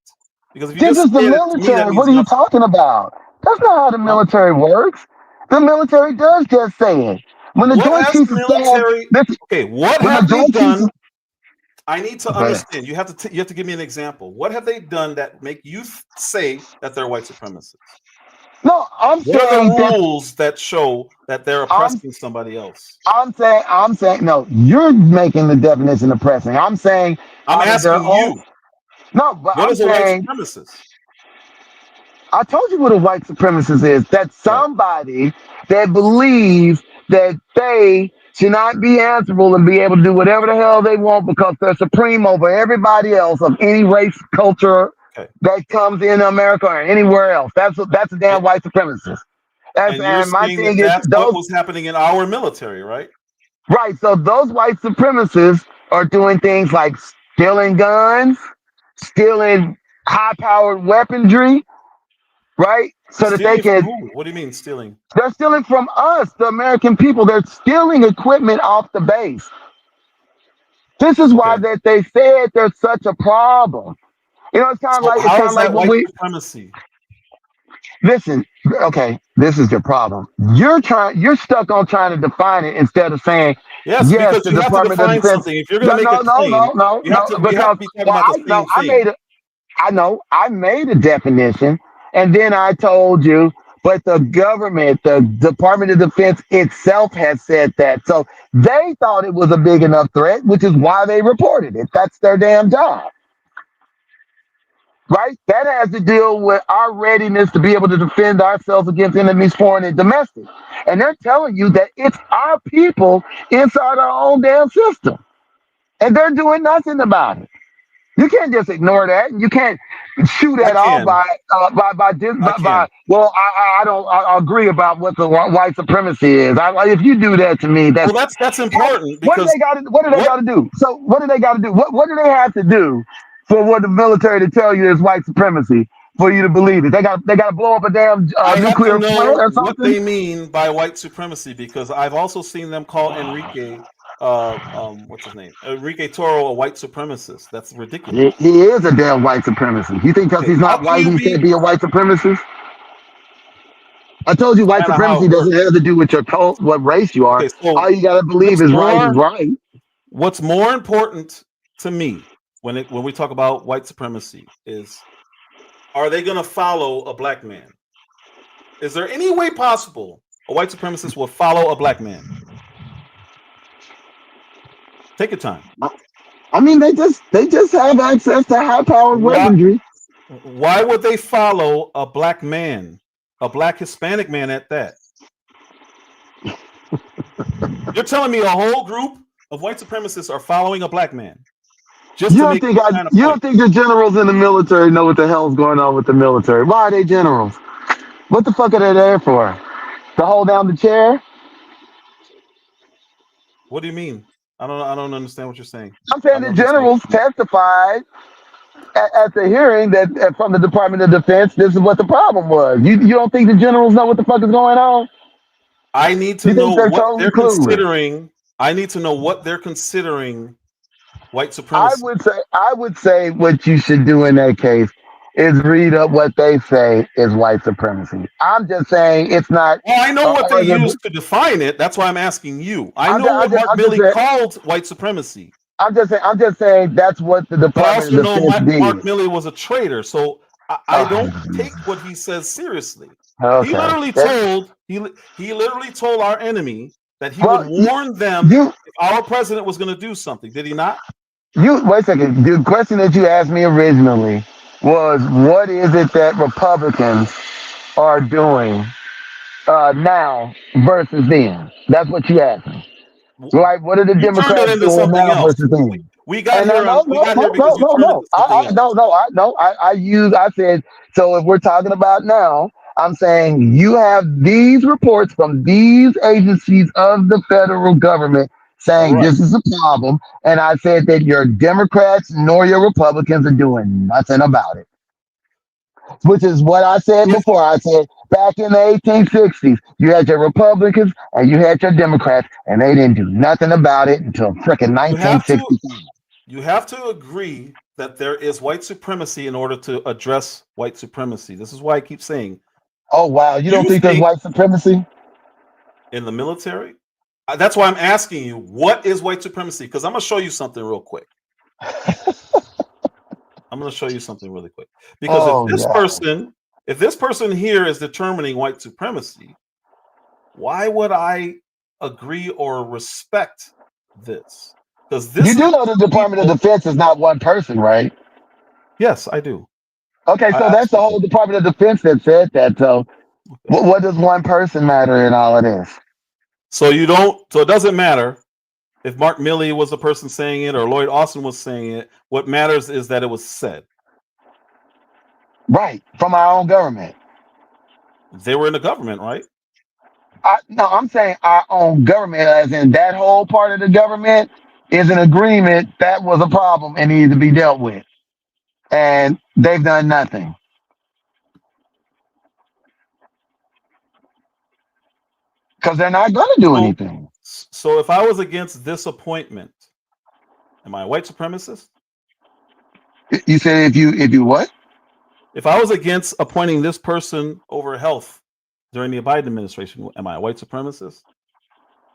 Because if you This just is the say it, to me, that military. What means are you nothing. talking about? That's not how the Huh? military works. The military does just say it. When the What Joint has Chiefs the of Staff, military, listen, okay, what when the have we Joint Chiefs done? of, I need to But understand. You have to give me an example. What have they done that make you say that they're white supremacists? no, I'm What are saying the that rules that show that they're I'm oppressing somebody else? I'm saying no, you're making the definition of pressing. I'm saying I'm out of their asking own you, no, but what I'm is a white saying supremacist? I told you what a white supremacist is. That's Right. somebody that believes that they should not be answerable and be able to do whatever the hell they want because they're supreme over everybody else of any race, culture Okay. that comes in America or anywhere else. That's a damn And, white supremacist. and you're And my saying that thing is that's what those was happening in our military, right? right. So those white supremacists are doing things like stealing guns, stealing high-powered weaponry, right? So that they Stealing from can. who? What do you mean stealing? They're stealing from us, the American people. They're stealing equipment off the base. This is why Okay. that they said there's such a problem. You know, So it's how kind is of like that when white we supremacy? listen. Okay, this is your problem. You're stuck on trying to define it instead of saying Yes, yes. because The you have to Department of define Defense. something. If you're going to No, make a no, no, claim, no, no, no. we have Because to be talking well, about the same thing. I know I made a definition, and then I told you. But the government, the Department of Defense itself has said that. So they thought it was a big enough threat, which is why they reported it. That's their damn job. Right? That has to deal with our readiness to be able to defend ourselves against enemies, foreign and domestic. And they're telling you that it's our people inside our own damn system. And they're doing nothing about it. You can't just ignore that. You can't shoot I that off can. I by can. well, I don't I agree about what the white supremacy is. If you do that to me, Well, that's that's important what do because they got to what do they what got to do? So what do they got to do? What do they have to do for what the military to tell you is white supremacy for you to believe it? They got to blow up a damn I have to nuclear plant know or what something. they mean by white supremacy because I've also seen them call Enrique, what's his name, Enrique Toro, a white supremacist. That's ridiculous. He is a damn white supremacist. You think because Okay, he's how not can white, you he be? can't be a white supremacist? I told you That's white kind of how supremacy it doesn't works. have to do with your cult, what race you are. Okay, so All you got to believe what's is right is more right. what's more important to me when we talk about white supremacy is, are they going to follow a black man? Is there any way possible a white supremacist will follow a black man? Take your time. I mean, they just have access to high powered Why weaponry. why would they follow a black man, a black Hispanic man at that? You're telling me a whole group of white supremacists are following a black man just to make some kind of You point? don't think the generals in the military know what the hell's going on with the military? Why are they generals? What the fuck are they there for? To hold down the chair? What do you mean? I don't understand what you're saying. I'm saying I the don't understand what generals you mean. testified at the hearing that from the Department of Defense, this is what the problem was. You don't think the generals know what the fuck is going on? I need to You think know they're what totally they're clueless? considering. I need to know what they're considering white I supremacy. would say what you should do in that case is read up what they say is white supremacy. I'm just saying it's not. Well, I know what they Or use to define it. That's why I'm asking you. I I'm know just, what I'm just, Mark I'm just Milley saying. called white supremacy, I'm just saying that's what the but I Department also of know Defense Mark did. Milley was a traitor. So I don't Oh, take what he says seriously. He okay. literally told he literally told our enemy that he would Well, warn them you if our president was going to do something. Did he not? you wait a second. The question that you asked me originally was, what is it that Republicans are doing now versus then? That's what you asked me. Right? What are the You turned it Democrats into doing something now else. versus then? We got And here on we got here because you turned it no. into something else. I said, so if we're talking about now, I'm saying you have these reports from these agencies of the federal government saying Right. this is a problem. And I said that your Democrats nor your Republicans are doing nothing about it, which is what I said If before. I said back in the 1860s, you had your Republicans and you had your Democrats, and they didn't do nothing about it until frickin' you have to 1965. you have to agree that there is white supremacy in order to address white supremacy. This is why I keep saying Oh, wow. You don't you think there's think white supremacy? in the military. That's why I'm asking you, what is white supremacy? Because I'm gonna show you something real quick. I'm going to show you something really quick. Because Oh God. if this person here is determining white supremacy, why would I agree or respect this? Because this You is do know the Department of people. Defense is not one person, right? Yes, I do. Okay, I so that's the absolutely whole Department of Defense that said that. So do. what does one person matter in all of this? So you don't. So it doesn't matter if Mark Milley was the person saying it or Lloyd Austin was saying it. What matters is that it was said. Right, from our own government. They were in the government, right? No, I'm saying our own government, as in that whole part of the government is an agreement that was a problem and needed to be dealt with. And they've done nothing. Because they're not going to do So, anything. so if I was against this appointment, am I a white supremacist? You said if you what? If I was against appointing this person over health during the Biden administration, am I a white supremacist?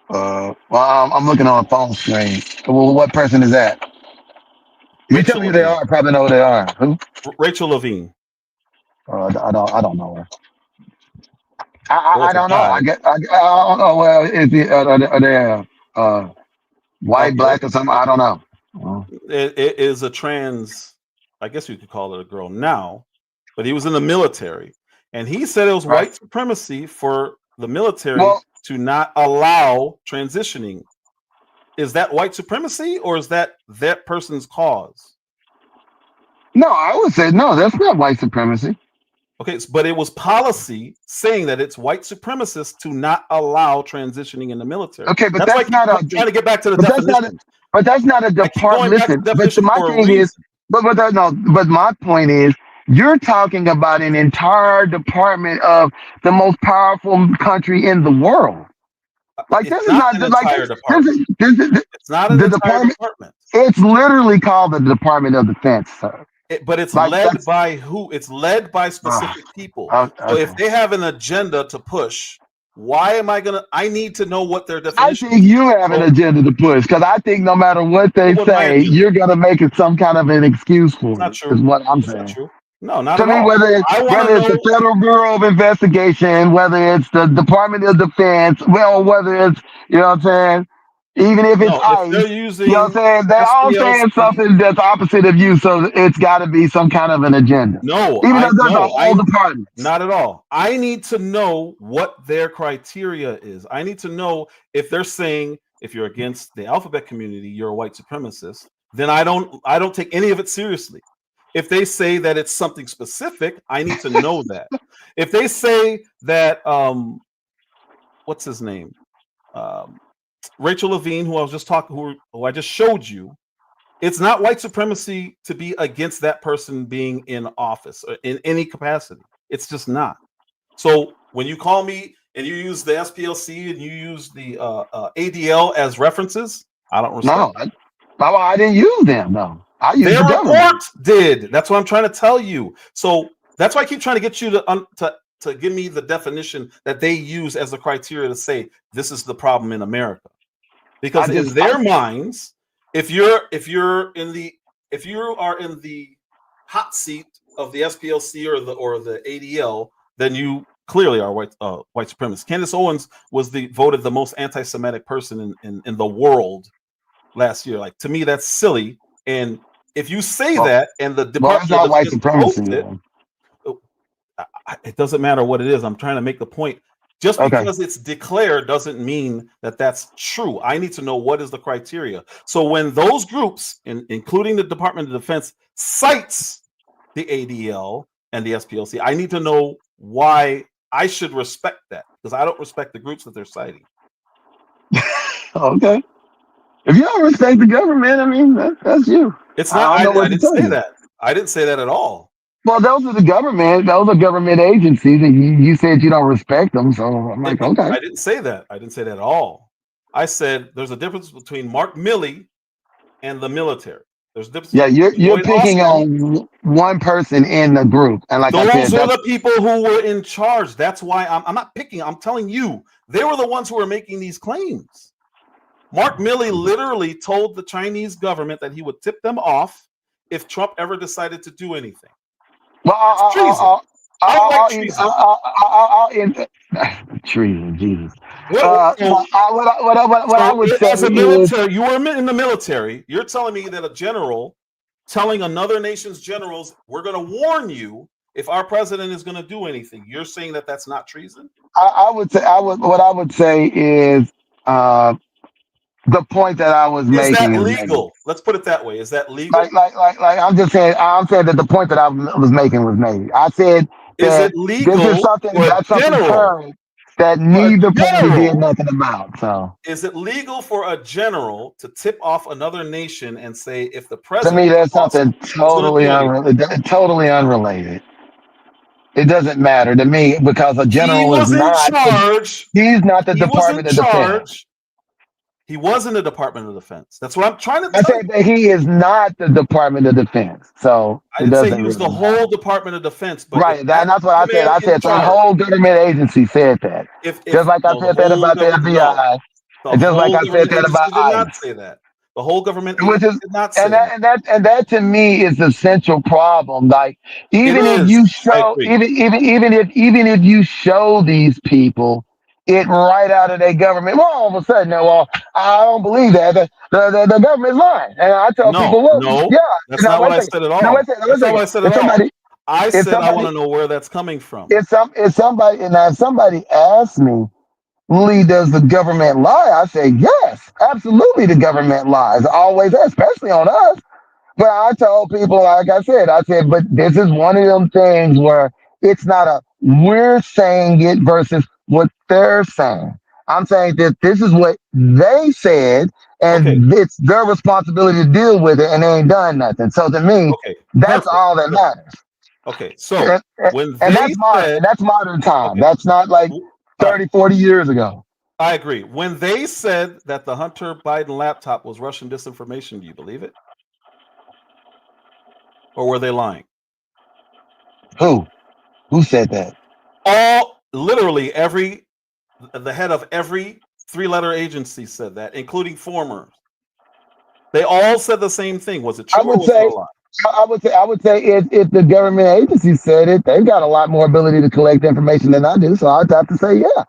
Well, I'm looking on a phone screen. Well, what person is that? If you tell Rachel me who they Levine. are, I probably know who they are. Who? Rachel Levine. I don't know her. Well, I it's a don't know. guy. I don't know. Well, is it are they white, Okay. black, or something? I don't know. It is a trans, I guess you could call it a girl now, but he was in the military. And he said it was Right. white supremacy for the military Well, to not allow transitioning. Is that white supremacy or is that person's cause? no, I would say no. That's not white supremacy. Okay, but it was policy saying that it's white supremacist to not allow transitioning in the military. Okay, but That's why I that's not a. keep trying to get back to the But that's not. definition. But that's not a I keep department. going back to Listen, the but definition my for a thing is, reason. but my point is, you're talking about an entire department of the most powerful country in the world. Like It's this is not not an like entire this. This department. is It's not an the entire department. department. It's literally called the Department of Defense, sir. But it's Like led that's by who? It's led by specific people. So okay. if they have an agenda to push, why am I gonna? I need to know what their I definition think is. you have an So agenda to push because I think no matter what they what would my say, agenda? you're gonna make it some kind of an excuse It's for not it. Is true. what I'm It's not saying. true. No, not To at me, all. I want to whether it's the know. Federal Bureau of Investigation, whether it's the Department of Defense, well, whether it's you know what I'm saying, even if it's No, if ICE, they're you know what I'm using saying, they're all saying SPLC, something that's opposite of you, so it's got to be some kind of an agenda. no, Even though I there's a no, whole I department. not at all. I need to know what their criteria is. I need to know if they're saying if you're against the alphabet community, you're a white supremacist. Then I don't take any of it seriously. If they say that it's something specific, I need to know that. If they say that what's his name? Rachel Levine, who I was just talking, who I just showed you, it's not white supremacy to be against that person being in office or in any capacity. It's just not. So when you call me and you use the SPLC and you use the ADL as references, I don't respect. No, I didn't use them. No, I used Their the government. report did. That's what I'm trying to tell you. So that's why I keep trying to get you to give me the definition that they use as the criteria to say this is the problem in America. Because in their minds, if you are in the hot seat of the SPLC or the ADL, then you clearly are white supremacist. Candace Owens was voted the most anti-Semitic person in the world last year. Like, to me, that's silly. And if you say that, and the Department not of white Defense supremacy. it doesn't matter what it is. I'm trying to make the point. Just Okay. because it's declared doesn't mean that that's true. I need to know what is the criteria. So when those groups, including the Department of Defense, cites the ADL and the SPLC, I need to know why I should respect that, because I don't respect the groups that they're citing. Okay. If you don't respect the government, I mean, that's you. It's not. I didn't say that. I didn't say that at all. Well, those are the government. Those are government agencies, and you said you don't respect them. So I'm like, okay. I didn't say that. I didn't say that at all. I said there's a difference between Mark Milley and the military. There's a difference. Yeah, you're picking on one person in the group, and like those I said, are the people who were in charge. That's why I'm not picking. I'm telling you, they were the ones who were making these claims. Mark Milley literally told the Chinese government that he would tip them off if Trump ever decided to do anything. It's treason. Outright treason. Treason, Jesus. What I would say as a is, military, you were in the military. You're telling me that a general telling another nation's generals, we're going to warn you if our president is going to do anything. You're saying that that's not treason? I would say, what I would say is, the point that I was Is that making is maybe. legal? Let's put it that way. Is that legal? I'm saying that the point that I was making was made. I said Is that it legal this is something for a that's something general? current that For a neither party did general, nothing about. So is it legal for a general to tip off another nation and say if the to president me, that's is awesome, something he's going to do anything? totally unrelated. It doesn't matter to me because a He general is was in not. charge. He's not the He was in Department of Defense. charge. He was in the Department of Defense. That's what I'm trying to I tell you. said that he is not the Department of Defense. So I it didn't say doesn't he was really the matter. whole Department of Defense, but Right, if that that's what I said. man I in said the charge, whole government agency said that. if Just like I no, the said that whole about the government, no, FBI, the and just like whole I said government that about agency did not ICE. say that. The whole government Which agency is did not and say that. that to me is the central problem. Like It even if is. you I show agree. even if you show these people it right out of their government, well, all of a sudden, no, well, I don't believe that the government's lying, and I tell people, No, well, no, yeah, that's not what wait I a second, said at no, wait all. a second, wait a That's not what second. I said at If all. somebody, I if said I want somebody, to know where that's coming from. if somebody asks me, Lee, does the government lie? I say yes, absolutely, the government lies always, especially on us. But I told people, like I said, but this is one of them things where it's not a we're saying it versus what they're saying. I'm saying that this is what they said, Okay, and it's their responsibility to deal with it, and they ain't done nothing. So to me, okay, that's perfect. all that Perfect. matters. Okay, so And, and when and they that's modern, said, and that's modern time. okay, That's not like all right, 30, 40 years ago. I agree. When they said that the Hunter Biden laptop was Russian disinformation, do you believe it? Or were they lying? Who said that? Literally the head of every three-letter agency said that, including former. They all said the same thing. Was it I true or would was it a say lie? I would say if the government agency said it, they've got a lot more ability to collect information than I do. So I'd have to say, yeah.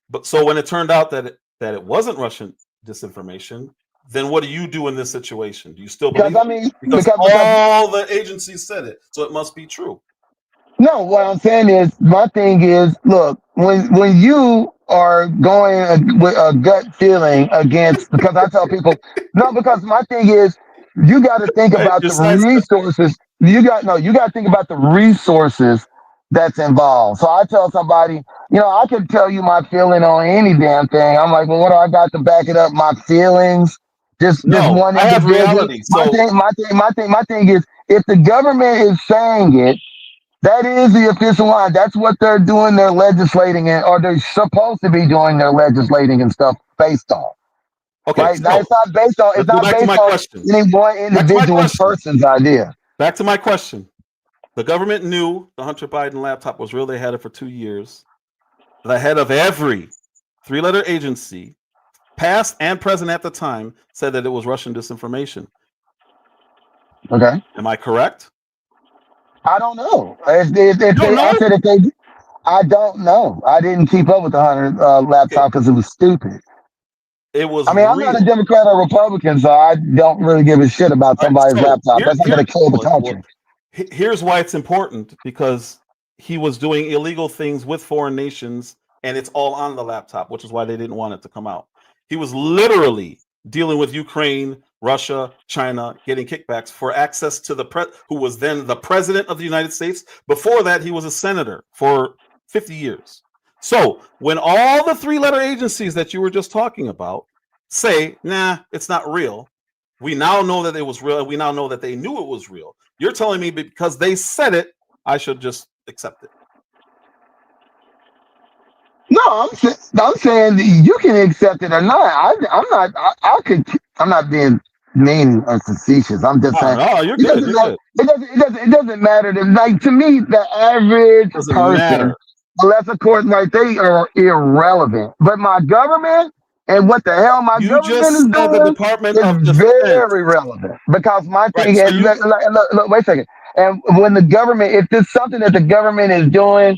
But so when it turned out that it wasn't Russian disinformation, then what do you do in this situation? Do you still Because believe I it? mean, Because because all the agencies said it, so it must be true. no, what I'm saying is my thing is, look, when you are going with a gut feeling against, because I tell people, no, because my thing is, you got to think Right, about you're the sidestepping. resources. You got to think about the resources that's involved. So I tell somebody, I can tell you my feeling on any damn thing. I'm like, well, what do I got to back it up? My feelings, just No, one I have individual. reality. So My thing is, if the government is saying it. That is the official line. That's what they're doing their legislating or they're supposed to be doing their legislating and stuff based on. okay, Right? Now so it's let's go not back to based my on question. any one Back to my individual question. person's idea. Back to my question. The government knew the Hunter Biden laptop was real. They had it for 2 years. The head of every three-letter agency, past and present at the time, said that it was Russian disinformation. Okay. Am I correct? I don't know. If You don't they, I know? said if they, I don't know. I didn't keep up with the Hunter Okay, laptop because it was stupid. it was I mean, I'm not a real. Democrat or Republican, so I don't really give a shit about All right, somebody's so laptop. That's not going to kill the well, country. here's why it's important, because he was doing illegal things with foreign nations, and it's all on the laptop, which is why they didn't want it to come out. He was literally dealing with Ukraine, Russia, China, getting kickbacks for access to who was then the president of the United States. Before that, he was a senator for 50 years. So when all the three-letter agencies that you were just talking about say, nah, it's not real, we now know that it was real, and we now know that they knew it was real. You're telling me because they said it, I should just accept it. No, I'm saying that you can accept it or not. I'm not being mean or facetious. I'm just saying No, you're it good. doesn't You're matter. good. It doesn't matter. Like to me, the average Doesn't person, matter. unless of course like they are irrelevant. But my government, And what the hell my You government just is said the doing Department is of Defense. very relevant. Because my Right. thing So is, you look, wait a second. And when the government, if there's something that the government is doing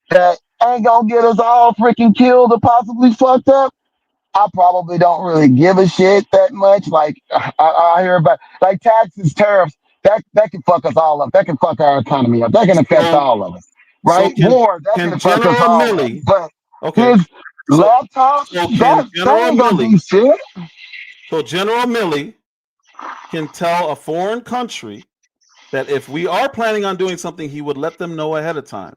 that ain't gonna get us all freaking killed or possibly fucked up, I probably don't really give a shit that much. Like I hear about like taxes, tariffs. That can fuck us all up. That can fuck our economy up. That can affect so all of us, so right? War that can can fuck us General all up. Milley, But okay. his So laptop, so can that General ain't gonna do Milley shit. so General Milley can tell a foreign country that if we are planning on doing something, he would let them know ahead of time.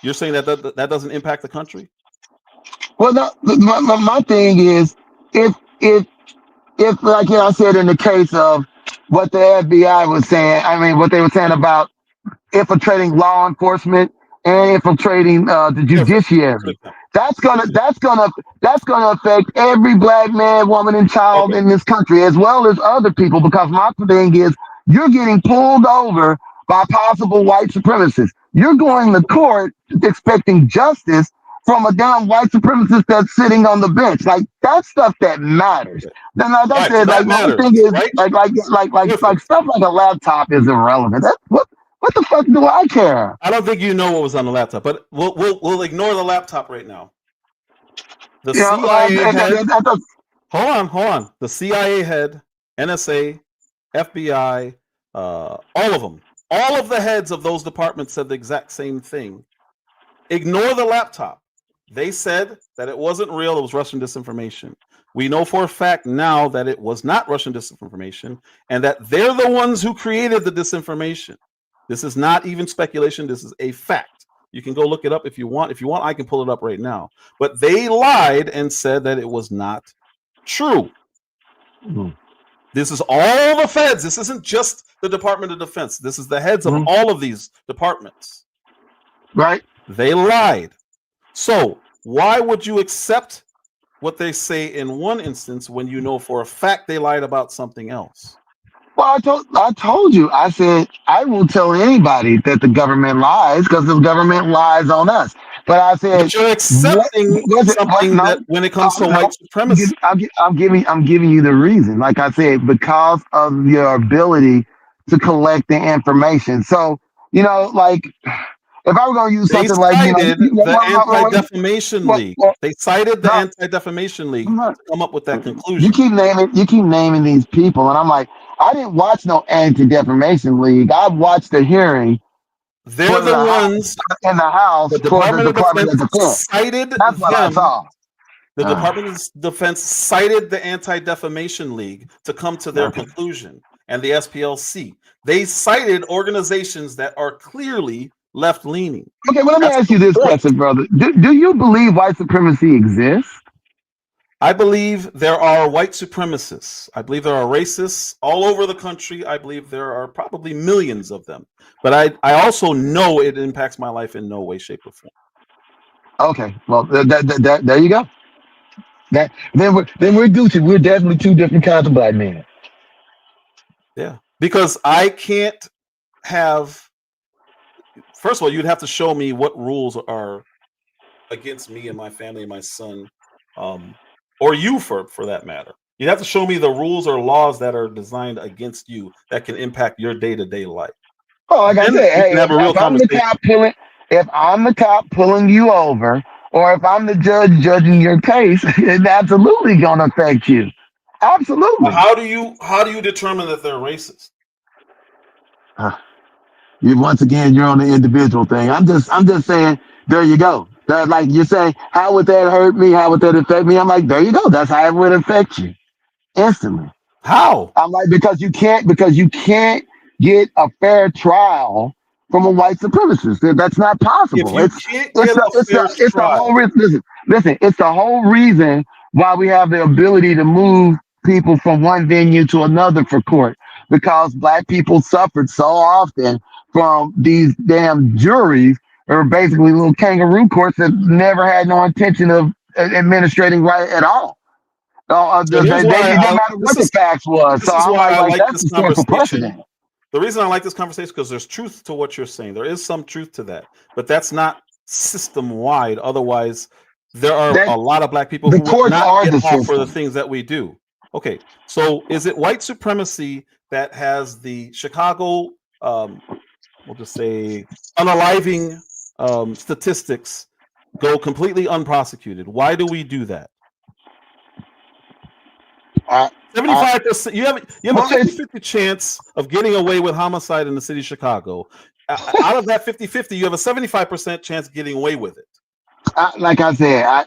You're saying that doesn't impact the country? Well, no, my thing is if if if like I said in the case of what the FBI was saying, I mean what they were saying about infiltrating law enforcement and infiltrating the Perfect. Good judiciary. example. That's gonna affect every black man, woman, and child Okay. in this country, as well as other people. Because my thing is, you're getting pulled over by possible white supremacists. You're going to court expecting justice from a damn white supremacist that's sitting on the bench. Like that's stuff that matters. Okay. Then All that's right. So it. Like that my matters, thing is right? like Perfect. stuff like a laptop is irrelevant. That what the fuck do I care? I don't think you know what was on the laptop, but we'll ignore the laptop right now. The You know, CIA head. that's Hold on. The CIA head, NSA, FBI, all of them, all of the heads of those departments said the exact same thing. Ignore the laptop. They said that it wasn't real, it was Russian disinformation. We know for a fact now that it was not Russian disinformation and that they're the ones who created the disinformation. This is not even speculation, this is a fact. You can go look it up if you want. If you want, I can pull it up right now. But they lied and said that it was not true. This is all the feds. This isn't just the Department of Defense. This is the heads of all of these departments. right. They lied. So why would you accept what they say in one instance when you know for a fact they lied about something else? Well, I told you. I said I will tell anybody that the government lies because the government lies on us. But I said, But you're what accepting was it? What? something that No, when it comes to no. white supremacy, I'm giving you the reason. Like I said, because of your ability to collect the information. So like if I were going to use they something like cited the wait, Anti-Defamation League. They cited the no, Anti-Defamation League to come up with that you conclusion. keep naming these people, and I'm like, I didn't watch no Anti-Defamation League. I watched the hearing They're for the ones, in the House the for the Department of Department Defense of Defense. cited That's what I them. saw. The Department of Defense cited the Anti-Defamation League to come to their Okay. conclusion, and the SPLC. They cited organizations that are clearly left-leaning. Okay, well, let me That's ask the you this point. question, brother. Do you believe white supremacy exists? I believe there are white supremacists. I believe there are racists all over the country. I believe there are probably millions of them. But I also know it impacts my life in no way, shape, or form. Okay, well, there you go. Then we're Gucci. We're definitely two different kinds of black men. Yeah, because I can't have. First of all, you'd have to show me what rules are against me and my family and my son, or you for that matter. You'd have to show me the rules or laws that are designed against you that can impact your day-to-day life. Oh, like I Then said, we can hey, have a real if I'm the conversation. cop pulling you over, or if I'm the judge judging your case, it's absolutely gonna affect you. Absolutely. How do you determine that they're racist? Once again, you're on the individual thing. I'm just saying, there you go. Like you're saying, how would that hurt me? How would that affect me? I'm like, there you go. That's how it would affect you instantly. How? I'm like, because you can't get a fair trial from a white supremacist. That's not If possible. you can't get a fair It's the whole trial, reason. Listen, it's the whole reason why we have the ability to move people from one venue to another for court, because black people suffered so often from these damn juries, or basically little kangaroo courts that never had no intention of administrating right at all. so here's It why didn't matter what the facts was. this So is I'm why I like like that's this historical conversation. precedent. The reason I like this conversation because there's truth to what you're saying. There is some truth to that, but that's not system wide. Otherwise, there are That a lot of black people the who would courts not are get the off for the system. things that we do. Okay, so is it white supremacy that has the Chicago, we'll just say, unaliving statistics go completely unprosecuted? Why do we do that? I, 75%. You have a well, it's 50-50 chance of getting away with homicide in the city of Chicago. Out of that 50-50, you have a 75% chance of getting away with it. like I said,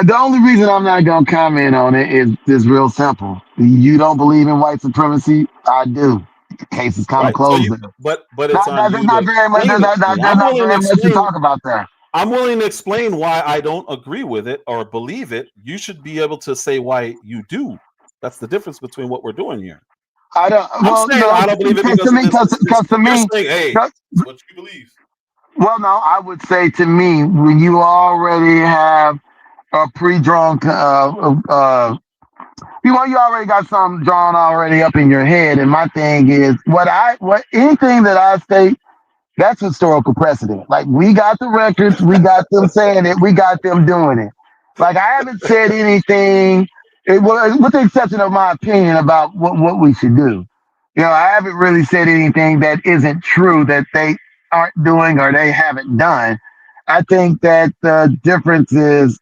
the only reason I'm not gonna comment on it is real simple. You don't believe in white supremacy? I do. The case is kind of Right. So closed you, there. but it's on There's you not to very much. explain it to me. There's not very much to talk about there. I'm willing to explain why I don't agree with it or believe it. You should be able to say why you do. That's the difference between what we're doing here. I don't. I'm Well, saying no, I don't believe it because because to of me, this, this, this. because to You're me, saying, hey, no, it's what you believe. well, no, I would say to me, when you already have a pre-drawn, you already got something drawn already up in your head. And my thing is, what anything that I state, that's historical precedent. Like we got the records, we got them saying it, we got them doing it. Like I haven't said anything, with the exception of my opinion about what we should do. I haven't really said anything that isn't true that they aren't doing or they haven't done. I think that the difference is,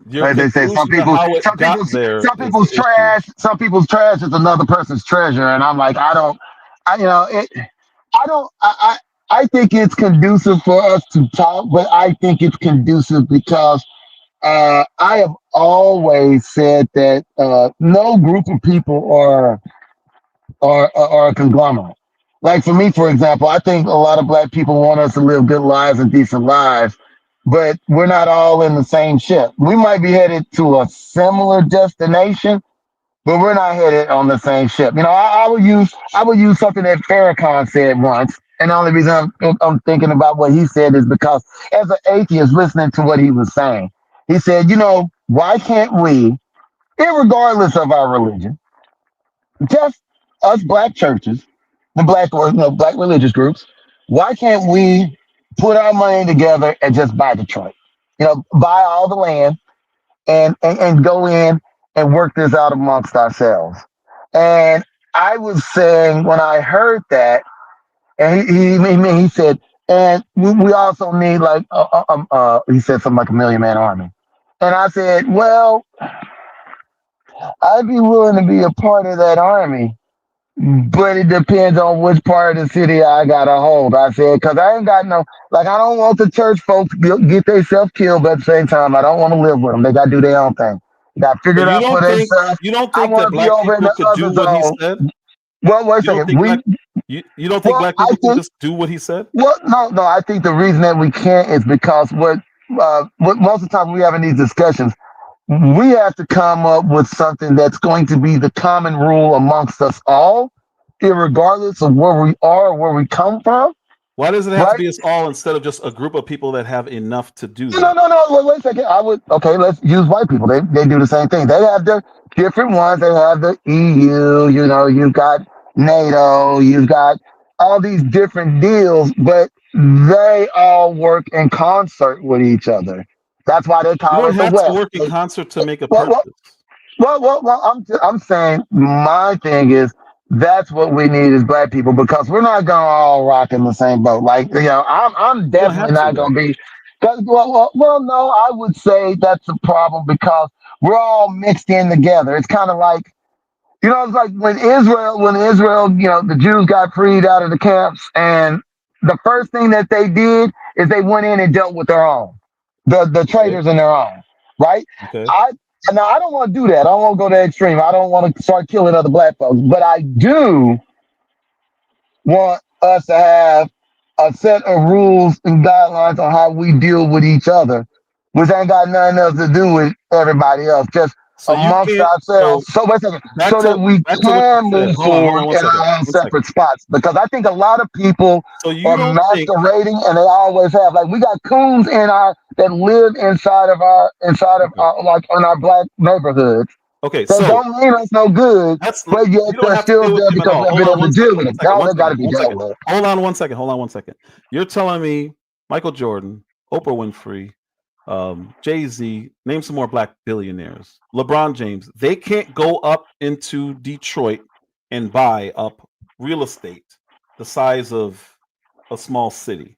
Your like they say, some conclusion of people, how it some got people, there some is the people's issue. trash, some people's trash is another person's treasure, and I'm like, I don't, I you know, it, I don't, I think it's conducive for us to talk, but I think it's conducive because I have always said that no group of people are a conglomerate. Like for me, for example, I think a lot of black people want us to live good lives and decent lives, but we're not all in the same ship. We might be headed to a similar destination, but we're not headed on the same ship. I would use something that Farrakhan said once, and the only reason I'm thinking about what he said is because as an atheist, listening to what he was saying, he said, why can't we, regardless of our religion, just us black churches, the black or black religious groups, why can't we put our money together and just buy Detroit? Buy all the land and go in and work this out amongst ourselves. And I was saying when I heard that, and he said, and we also need like he said something like a million man army. And I said, well, I'd be willing to be a part of that army, but it depends on which part of the city I got to hold. I said, because I ain't got no, like, I don't want the church folks to get themselves killed, but at the same time, I don't want to live with them. They got to do their own thing. They got to So figure it out for themselves. you don't I think want that to be black over in people the could other do what he zone. said? Well, wait a You don't second. think you don't think black I people can think, just do what he said? well, no. I think the reason that we can't is because what most of the time we having these discussions, we have to come up with something that's going to be the common rule amongst us all, regardless of where we are or where we come from, Why does it have to right? be us all instead of just a group of people that have enough to do No, that? no, no. Wait a second. Okay, let's use white people. They do the same thing. They have the different ones. They have the EU, you've got NATO, you've got all these different deals, but they all work in concert with each other. That's why they You call don't it the have to West. work in concert to make a Well, well, purpose. I'm saying my thing is that's what we need as black people because we're not gonna all rock in the same boat. Like I'm You don't definitely have to not though. gonna be. No, I would say that's a problem because we're all mixed in together. It's kind of like it's like when Israel, the Jews got freed out of the camps, and the first thing that they did is they went in and dealt with their own, the Okay. traitors in their own, right? Okay. I Now I don't want to do that. I don't want to go to that extreme. I don't want to start killing other black folks, but I do want us to have a set of rules and guidelines on how we deal with each other, which ain't got nothing else to do with everybody else, just So you amongst can't. ourselves. So So wait a second, back so that to we back to what you can said. move Hold forward on one in second. our own One second. separate spots. Because I think a lot of people So you are don't think masquerading, and they always have. Like we got coons that live inside of okay. our, like in our black neighborhoods. Okay, That so don't mean us no good, that's but yet you don't they're have to still deal with there them at because all. we've Hold been on able to one deal second. with One it. second. Now One they got to second. be One dealt second. with. Hold on one second. Hold on one second. You're telling me Michael Jordan, Oprah Winfrey, Jay-Z, name some more black billionaires. LeBron James, they can't go up into Detroit and buy up real estate the size of a small city.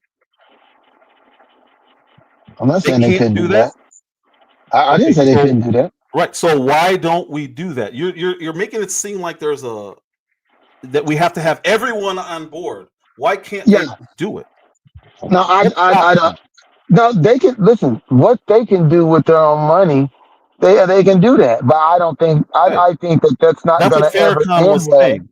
I'm not They saying they can't couldn't do do that. that. I didn't say they couldn't do that. Right. So why don't we do that? You're making it seem like that we have to have everyone on board. Why can't they do it? No, I don't. No, they can listen. What they can do with their own money, they can do that. But I don't think I think that's not That's going what to ever Farrakhan end was well saying.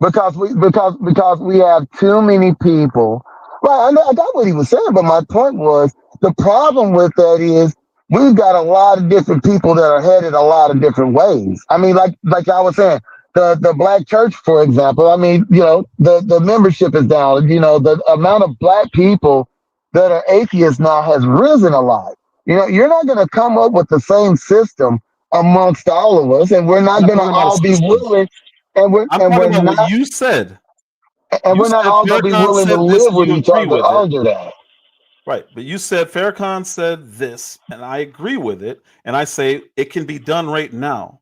because we have too many people. Well, I got what he was saying, but my point was the problem with that is we've got a lot of different people that are headed a lot of different ways. I mean, like I was saying, the black church, for example. I mean, the membership is down. The amount of black people that are atheists now has risen a lot. You're not going to come up with the same system amongst all of us, and we're not I'm going to talking about a all be system. willing, and we're I'm and talking we're about what not, you said. and You we're not said all going to be Farrakhan willing to said this live and with you each agree other with it. under that. Right. But you said Farrakhan said this and I agree with it. And I say it can be done right now.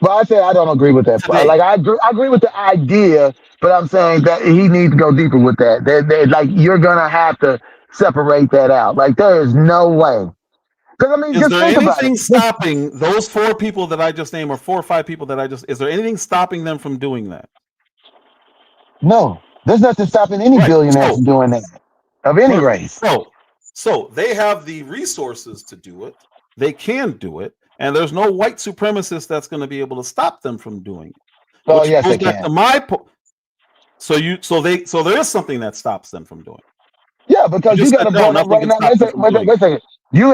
Well, I say I don't agree with that. Today. Like I agree with the idea, but I'm saying that he needs to go deeper with that. Like you're gonna have to separate that out. Like there is no way. Because I mean, Is just there think about it. anything stopping those 4 people that I just named, or 4 or 5 people that is there anything stopping them from doing that? No, there's nothing stopping any billionaire from doing that of any race. So they have the resources to do it. They can do it, and there's no white supremacist that's going to be able to stop them from doing it. Well, Which yes, goes they back can. to my point. So there is something that stops them from doing it. Yeah, because you got said, a no, grown up nothing right can now. stop them from doing Wait a second. You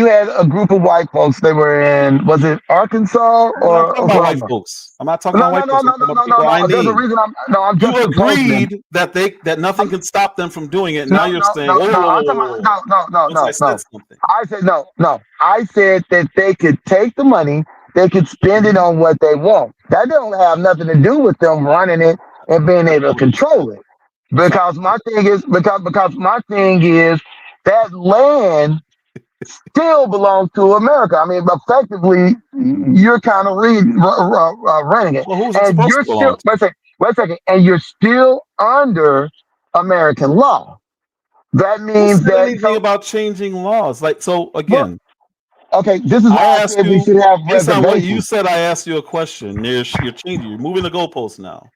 had a group of white folks. They were in, was it Arkansas I'm not or talking about white Oklahoma? folks. I'm not talking No, about no, white no, folks. I'm no, talking no, about no, no, people I no. There's a named. reason I'm You juxtaposing them. agreed that nothing can stop them from doing it. Now No, you're no, saying, no, whoa, no. whoa, I'm whoa, talking whoa, about whoa. no. Once I said something. I said no. I said that they could take the money, they could spend it on what they want. That don't have nothing to do with them running it and being able to control it. Because my thing is that land still belongs to America. I mean, effectively, you're kind of running it, Well, who's it and supposed you're to belong still to? wait a second, and you're still under American law. That Who means said that anything about changing laws? Again, okay, this is I why I asked said we you, should have based on what you reservations. said, I asked you a question. You're changing, you're moving the goalposts now.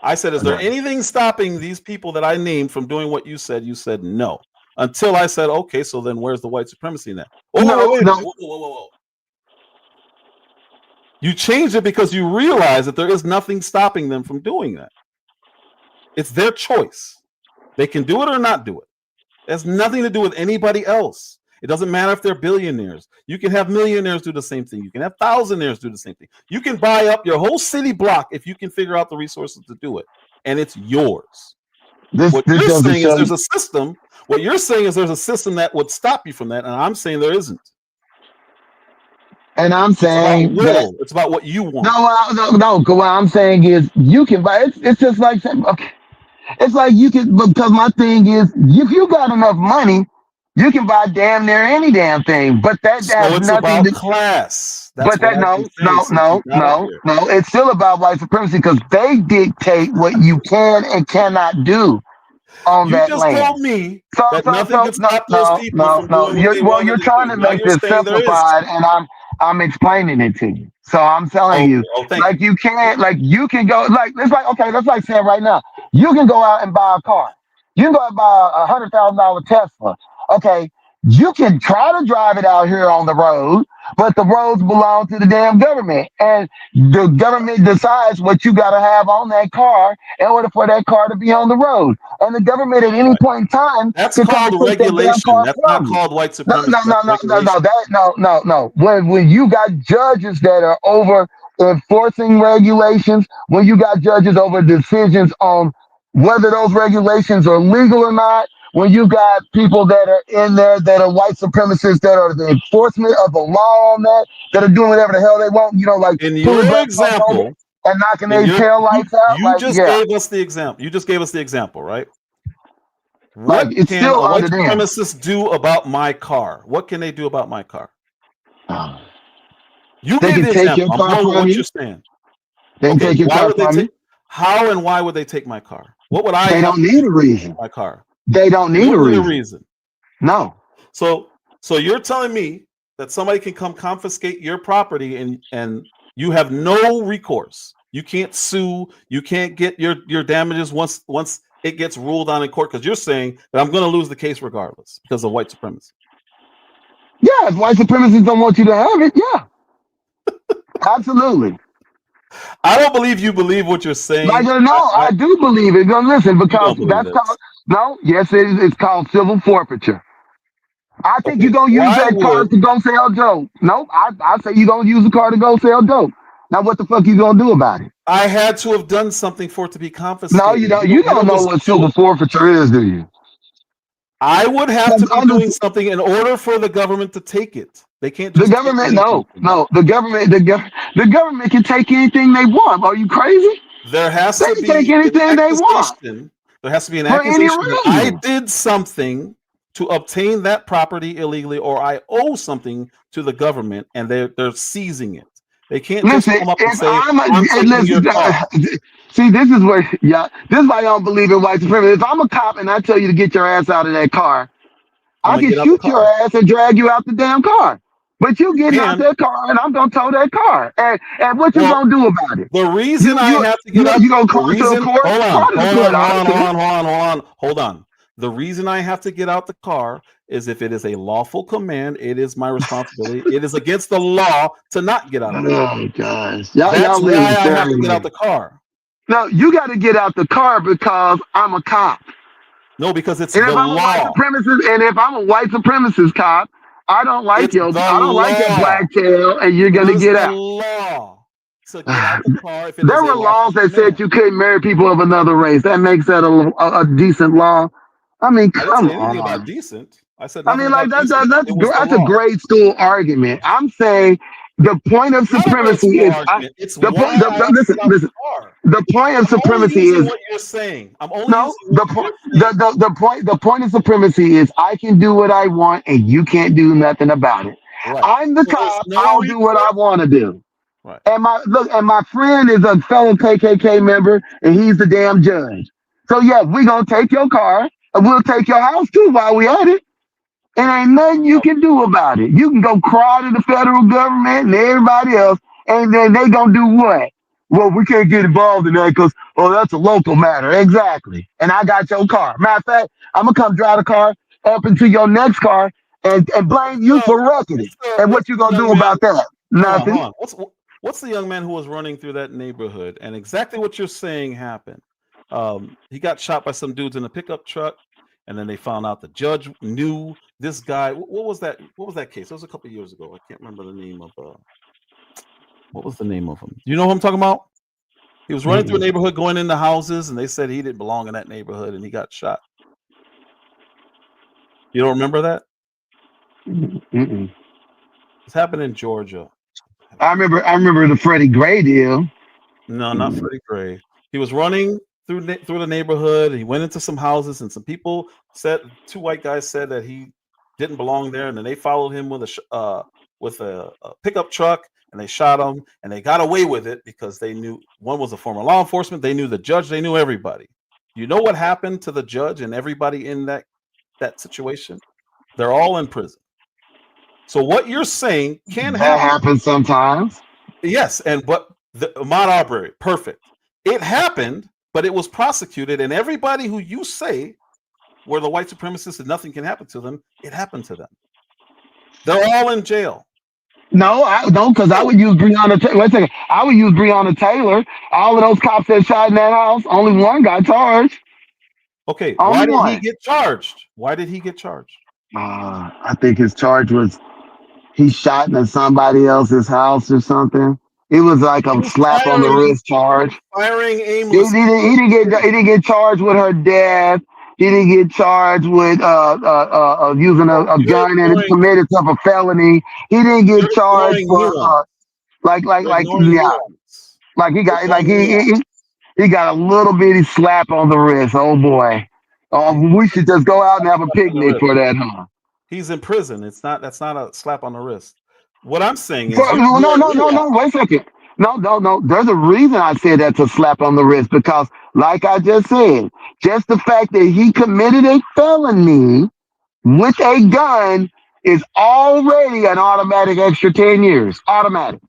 I said, is there anything stopping these people that I named from doing what you said? You said no. Until I said, okay, so then where's the white supremacy now? Wait a minute. Whoa. You changed it because you realize that there is nothing stopping them from doing that. It's their choice. They can do it or not do it. It has nothing to do with anybody else. It doesn't matter if they're billionaires. You can have millionaires do the same thing. You can have thousandaires do the same thing. You can buy up your whole city block if you can figure out the resources to do it, and it's yours. What you're saying is there's a system. What you're saying is there's a system that would stop you from that, and I'm saying there isn't. And I'm saying it's about will. It's about what you want. No. What I'm saying is you can buy. It's just like okay. It's like you can, because my thing is, if you got enough money, you can buy damn near any damn thing. But that has it's nothing about to. class. That's but that no. It's still about white supremacy because they dictate what you can and cannot do on that land. You just told me that nothing can stop those people from doing what they wanted you're to trying do. to Now make you're this saying there is. simplified, and I'm explaining it to you. So I'm telling you, like you can't, like you can go, like it's like okay, that's like saying right now, you can go out and buy a car. You can go out and buy $100,000 Tesla. Okay, you can try to drive it out here on the road, but the roads belong to the damn government, and the government decides what you got to have on that car in order for that car to be on the road. And the government at any point in time that's can called take that damn regulation. car That's from not you. called white supremacy. When you got judges that are over enforcing regulations, when you got judges over decisions on whether those regulations are legal or not, when you got people that are in there that are white supremacists that are the enforcement of the law on that are doing whatever the hell they want, like in pulling your black folks over example and knocking their tail lights out. You just gave us the example. You just gave us the example, right? What it's can still a white under them. supremacist do about my car? What can they do about my car? You They gave can the take your example. I'm car going with from what you. you're saying. They can Okay, take your why car would they from take? you. How and why would they take my car? What would I They have don't to need do a to reason. my car? They don't There need a wouldn't be a reason. reason. No. So you're telling me that somebody can come confiscate your property and you have no recourse. You can't sue. You can't get your damages once it gets ruled on in court, because you're saying that I'm going to lose the case regardless because of white supremacy. Yeah, if white supremacists don't want you to have it, yeah. Absolutely. I don't believe you believe what you're saying. I do believe it. Now listen, You because don't believe that's this. called yes, it is. It's called civil forfeiture. I think Okay, you're gonna use why that car would to go sell dope. Nope, I say you're gonna use the car to go sell dope. Now what the fuck you gonna do about it? I had to have done something for it to be No, confiscated? you don't. You You don't don't know just what do civil it. forfeiture is, do you? I would have to 'Cause be doing something in order for the government to take it. They can't the just take government, anything from me. the government, the government can take anything they want. Are you crazy? There has They to can take be an anything they want accusation. There has to be an for any accusation that I reason. did something to obtain that property illegally, or I owe something to the government, and they're seizing it. They can't just Listen, come up and if say, I'm "I'm and taking your listen, car." see, this is where this is why I don't believe in white supremacy. If I'm a cop and I tell you to get your ass out of that car, I'm I gonna can get out the shoot your car. ass and drag you out the damn car. But you getting out And that car and I'm gonna tow that car. And what you well, gonna do about it? the reason You I you have to get out, you gonna the call to the reason, court? hold on, Call to the hold on, court. hold I on, don't hold care. on, hold on, hold on, hold on. The reason I have to get out the car is if it is a lawful command, it is my responsibility. It is against the law to not get out of the car. Oh gosh, y'all That's why live I have to get out experiment. the car. No, you got to get out the car because I'm a cop. No, because it's And the if I'm a white law. supremacist, and if I'm a white supremacist cop, I don't like It's your the I don't like your law. black tail, and you're It gonna is get the out. law to get out the car if it There is a were laws lawful that said command. you couldn't marry people of another race. That makes that a decent law. I mean, I didn't come say anything about on. decent. I said I nothing mean, about like decent. It was the that's a law. grade school argument. I'm saying the point of It's not a grade supremacy school is argument. It's the why point. I have to Listen, get out the listen. car. The point of I'm only supremacy using is what you're saying. I'm only no. using what you're saying. The point of supremacy is I can do what I want and you can't do nothing about it. Right. I'm the So there's cop. no I'll do what I recourse. want to do. Right. And my friend is a fellow KKK member, and he's the damn judge. So yeah, we gonna take your car, and we'll take your house too while we at it. And ain't nothing you can do about it. You can go cry to the federal government and everybody else, and then they gonna do what? Well, we can't get involved in that because that's a local matter. Exactly. And I got your car. Matter of fact, I'm gonna come drive the car up into your next car and blame you for wrecking it. And What's what you the gonna young do man? about that? Hold on, Nothing. hold on. What's the young man who was running through that neighborhood? And exactly what you're saying happened. He got shot by some dudes in a pickup truck, and then they found out the judge knew this guy. What was that? What was that case? It was a couple years ago. I can't remember the name of. What was the name of him? Do you know who I'm talking about? He was running through a neighborhood, going into houses, and they said he didn't belong in that neighborhood, and he got shot. You don't remember that? Mm-mm. It's happened in Georgia. I remember the Freddie Gray deal. No, not Freddie Gray. He was running through the neighborhood. He went into some houses, and some people said, two white guys said that he didn't belong there, and then they followed him with a pickup truck, and they shot him, and they got away with it because they knew one was a former law enforcement. They knew the judge. They knew everybody. You know what happened to the judge and everybody in that situation? They're all in prison. So what you're saying can That happen. happens sometimes. Yes, but the Ahmaud Arbery, perfect. It happened, but it was prosecuted, and everybody who you say were the white supremacists and nothing can happen to them, it happened to them. They're all in jail. No, I don't, because I would use Breonna. Wait a second. I would use Breonna Taylor. All of those cops that shot in that house, only one got charged. Okay, Only why did he one. get charged? Why did he get charged? I think his charge was he shot in somebody else's house or something. It was like He a was slap on the wrist charge. firing He, aimlessly. he didn't get charged with her death. He didn't get charged with using a You're gun and ignoring, committed some a felony. He didn't get you're charged ignoring for nuance. You're ignoring yeah, nuance. like You're ignoring nuance. he got a little bitty slap on the wrist. Oh boy. We should just go out and have a Slap on the picnic wrist. for that, huh? He's in prison. That's not a slap on the wrist. What I'm saying is No. Wait a second. No. There's a reason I said that's a slap on the wrist because, like I just said, just the fact that he committed a felony with a gun is already an automatic extra 10 years. Automatic.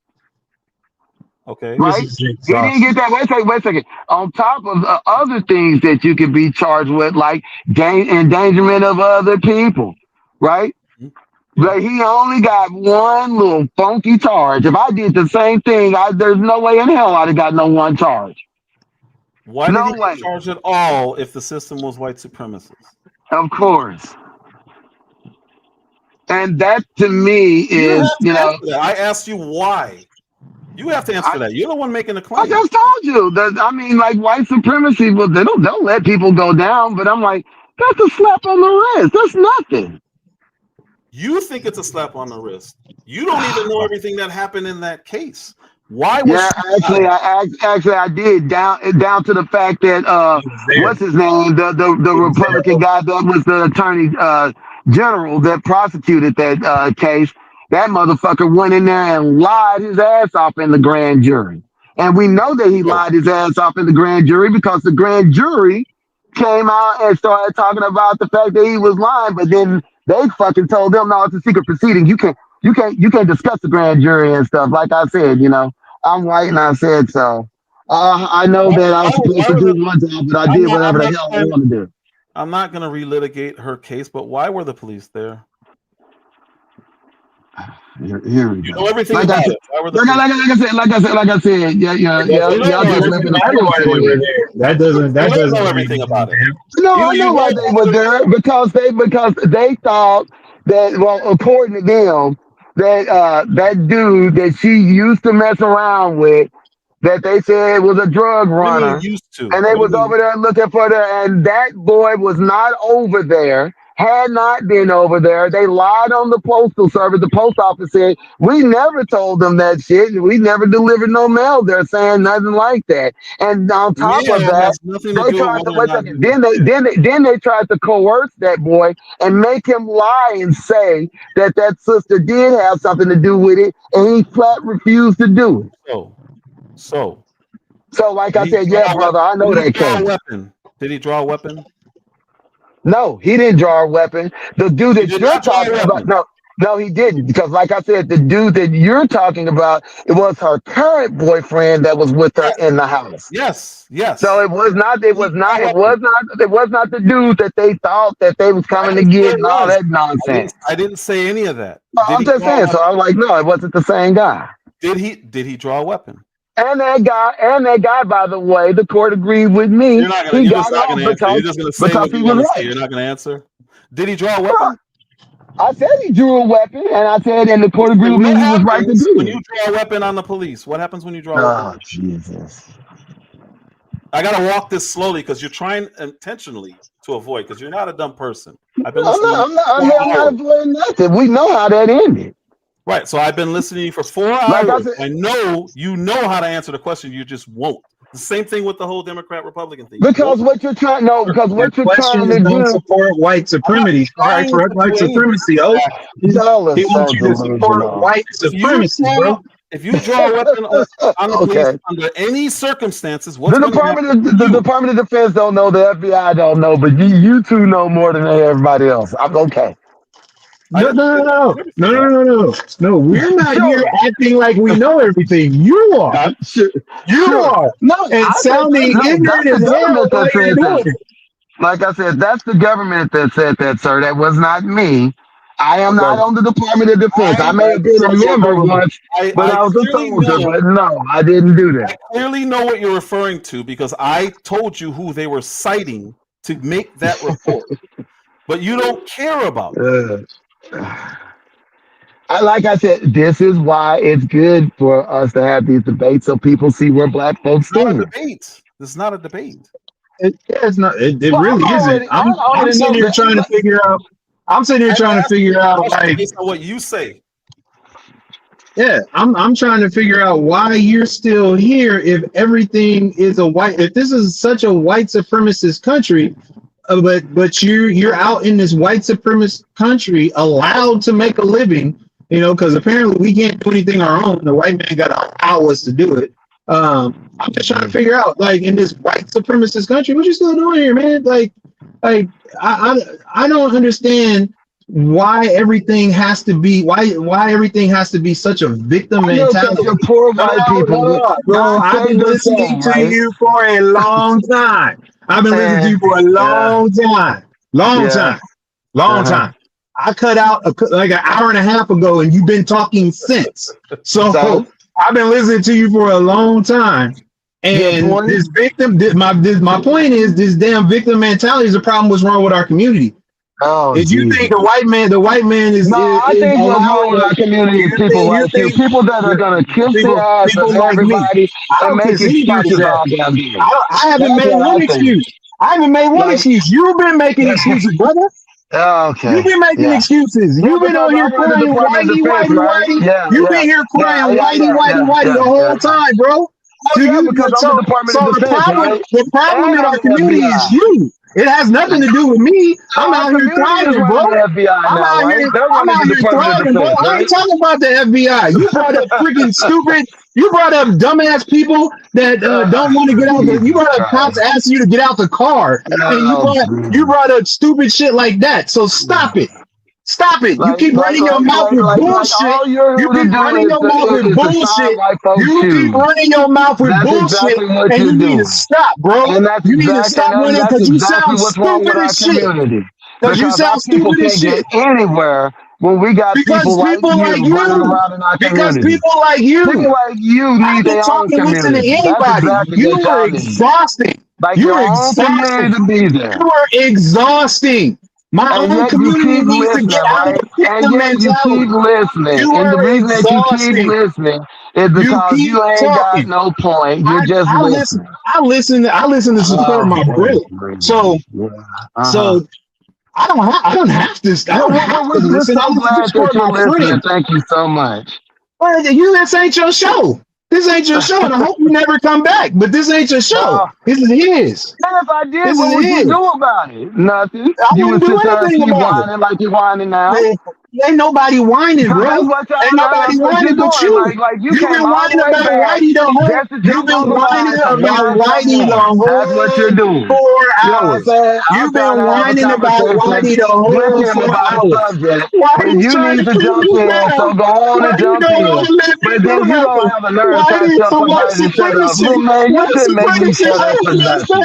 Okay. Right? He didn't get that. Wait a second. On top of other things that you could be charged with, like endangerment of other people, right? Yeah. But he only got one little funky charge. If I did the same thing, there's no way in hell I'd have got no one charge. Why did No he way. get charged at all if the system was white supremacist? Of course. And that to me is, I asked you why. You have to answer that. You're the one making the claim. I just told you that. I mean, like white supremacy, well, they'll let people go down, but I'm like, that's a slap on the wrist. That's nothing. You think it's a slap on the wrist. You don't even know everything that happened in that case. Why was actually I did down to the fact that what's his name, the Republican guy that was the attorney general that prosecuted that case. That motherfucker went in there and lied his ass off in the grand jury. And we know that he lied his ass off in the grand jury because the grand jury came out and started talking about the fact that he was lying, but then they fucking told them, no, it's a secret proceeding. You can't discuss the grand jury and stuff. Like I said, I'm white and I said so. I know that I was supposed to do one job, but I did whatever the hell I want to do. I'm not going to relitigate her case, but why were the police there? Here we go. You know everything about it. Why were the like I said, y'all just living That doesn't know everything about it. No, I know why they were there because they thought that, well, according to them, that that dude that she used to mess around with, that they said was a drug runner, and they was over there looking for her, and that boy was not over there. Had not been over there. They lied on the postal service. The post office said, we never told them that shit. We never delivered no mail. They're saying nothing like that. And on top of that, then they tried to coerce that boy and make him lie and say that sister did have something to do with it, and he flat refused to do it. So like I said, yeah, brother, I know that case. Did he draw a weapon? No, he didn't draw a weapon. The dude that you're talking about, no, he didn't. Because like I said, the dude that you're talking about, it was her current boyfriend that was with her in the house. Yes. So it was not the dude that they thought that they was coming to get and all that nonsense. I didn't say any of that. No, I'm just saying. So I'm like, no, it wasn't the same guy. Did he draw a weapon? And that guy, by the way, the court agreed with me. You're not going to answer. You're just going to say what you want to say. You're not going to answer. Did he draw a weapon? I said he drew a weapon, and I said, and the court agreed with me. He was right to do it. When you draw a weapon on the police, what happens when you draw a weapon? Oh, Jesus. I got to walk this slowly because you're trying intentionally to avoid, because you're not a dumb person. I'm not avoiding nothing. We know how that ended. Right, so I've been listening to you for 4 hours. I know you know how to answer the question. You just won't. The same thing with the whole Democrat-Republican thing. Because what you're trying to do support white supremacy. White supremacy. Oh, he wants you to support white supremacy, bro. If you draw a weapon on the police under any circumstances, the Department of Defense don't know, the FBI don't know, but you two know more than everybody else. I'm okay. No. We're not here acting like we know everything. You are. You are. No, and sounding ignorant as hell. Like I said, that's the government that said that, sir. That was not me. I am not on the Department of Defense. I may have been a member once, but I was a soldier. But no, I didn't do that. I clearly know what you're referring to because I told you who they were citing to make that report. But you don't care about it. Like I said, this is why it's good for us to have these debates so people see where black folks stand. This is not a debate. It's not. It really isn't. I'm sitting here trying to figure out. Like, based on what you say. Yeah, I'm trying to figure out why you're still here if everything is if this is such a white supremacist country. but you're out in this white supremacist country, allowed to make a living, because apparently we can't do anything our own. The white man got to allow us to do it. I'm just trying to figure out, like, in this white supremacist country, what you still doing here, man? Like I don't understand why everything has to be such a victim mentality. You're poor white people. Bro, I've been listening to you for a long time. I've been listening to you for a long time. Long time. I cut out like an hour and a half ago, and you've been talking since. So I've been listening to you for a long time. And this victim, my point is, this damn victim mentality is a problem. What's wrong with our community? If you think the white man is I think what's wrong with our community is people like you, people that are gonna kiss the ass of everybody and make excuses all damn day. I haven't made one excuse. I haven't made one excuse. You've been making excuses, brother. Okay. You've been making excuses. You've been on here crying whitey. You've been here crying whitey the whole time, bro. The problem in our community is you. It has nothing to do with me. I'm out here thriving, bro. I'm out here thriving, bro. I ain't talking about the FBI. You brought up freaking stupid. You brought up dumbass people that don't want to get out. You brought up cops asking you to get out the car, and you brought up stupid shit like that. So stop it. Stop it. You keep running your mouth with bullshit. You keep running your mouth with bullshit. You keep running your mouth with bullshit, and you need to stop, bro. You need to stop running because you sound stupid as shit. Because you sound stupid as shit. Anywhere when we got people like you running around in our community. Because people like you need their own listen to anybody. You are exhausting. You are exhausting. You are exhausting. My own community needs to get out of the victim mentality. You keep listening. And the reason that you keep listening is because you ain't got no point. You're just listening. I listen to support my brother. So I don't have to listen. I listen to support my friend. Thank you so much. Well, this ain't your show. This ain't your show, and I hope you never come back. But this ain't your show. This is his. And if I did, what would you do about it? Nothing. You would do anything about it. Like you're whining now. Ain't nobody whining, bro. Ain't nobody whining but you. You've been whining about Whitey the whole. You've been whining about Whitey the whole. That's what you're doing. 4 hours. You've been whining about Whitey the whole 4 hours. Why are you need to jump in? So go on and jump in. But then you don't have a nerve to tell somebody to shut up. Look, man, you shouldn't make me shut up for nothing.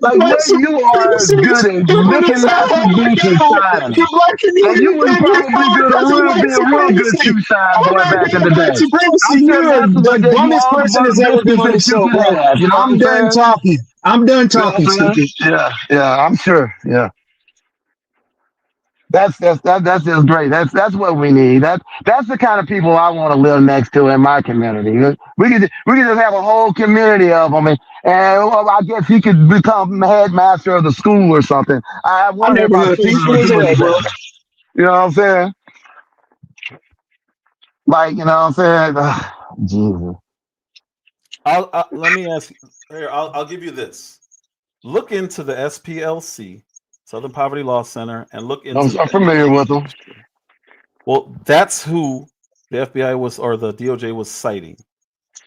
Like, you are as good as looking at the beach and shining. And you would probably be a real good two-side boy back in the day. You're the dumbest person that's ever been on the show, bro. I'm done talking. I'm done talking, stupid. Yeah, I'm sure. Yeah. That's just great. That's what we need. That's the kind of people I want to live next to in my community. We could just have a whole community of them, and I guess he could become headmaster of the school or something. I wonder about people. You know what I'm saying? Like, you know what I'm saying? Jesus. Let me ask you. Here, I'll give you this. Look into the SPLC, Southern Poverty Law Center, and look into. I'm familiar with them. Well, that's who the FBI was, or the DOJ was citing.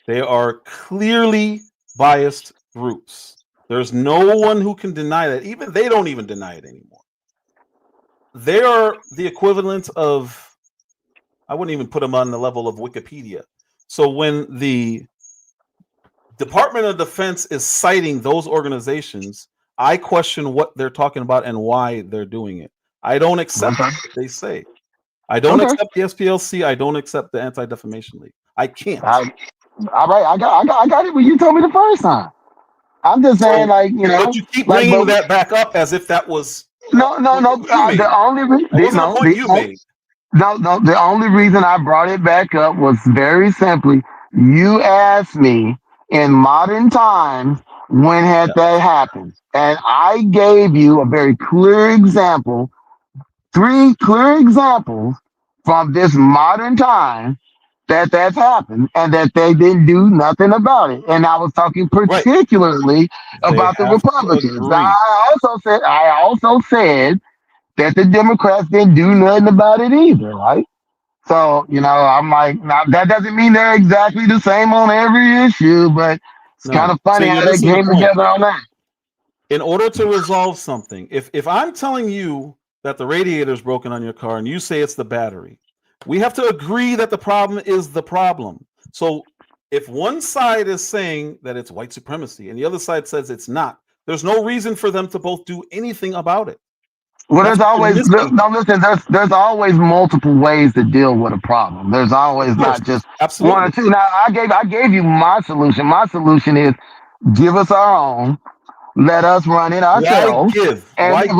They are clearly biased groups. There's no one who can deny that. Even they don't even deny it anymore. They are the equivalent of, I wouldn't even put them on the level of Wikipedia. So when the Department of Defense is citing those organizations, I question what they're talking about and why they're doing it. I don't accept what they say. I don't accept the SPLC. I don't accept the Anti-Defamation League. I can't. All right, I got it when you told me the first time. I'm just saying, like, you know. But you keep bringing that back up as if that was. No. The only reason I brought it back up was very simply, you asked me in modern times when had that happened, and I gave you a very clear example, 3 clear examples from this modern time that that's happened and that they didn't do nothing about it. And I was talking Right. particularly They about the have to Republicans. agree. I also said that the Democrats didn't do nothing about it either, right? So, I'm like, now that doesn't mean they're exactly the same on every issue, but it's kind No. of funny See, you're how they missing the came point. together on that. In order to resolve something, if I'm telling you that the radiator is broken on your car and you say it's the battery, we have to agree that the problem is the problem. So if one side is saying that it's white supremacy and the other side says it's not, there's no reason for them to both do anything about it. Well, That's there's what you're always missing no, here. listen. There's always multiple ways to deal with a problem. There's always Of course, not just one or absolutely. two. Now, I gave you my solution. My solution is give us our own, let us run it Why ourselves, give? and Why give?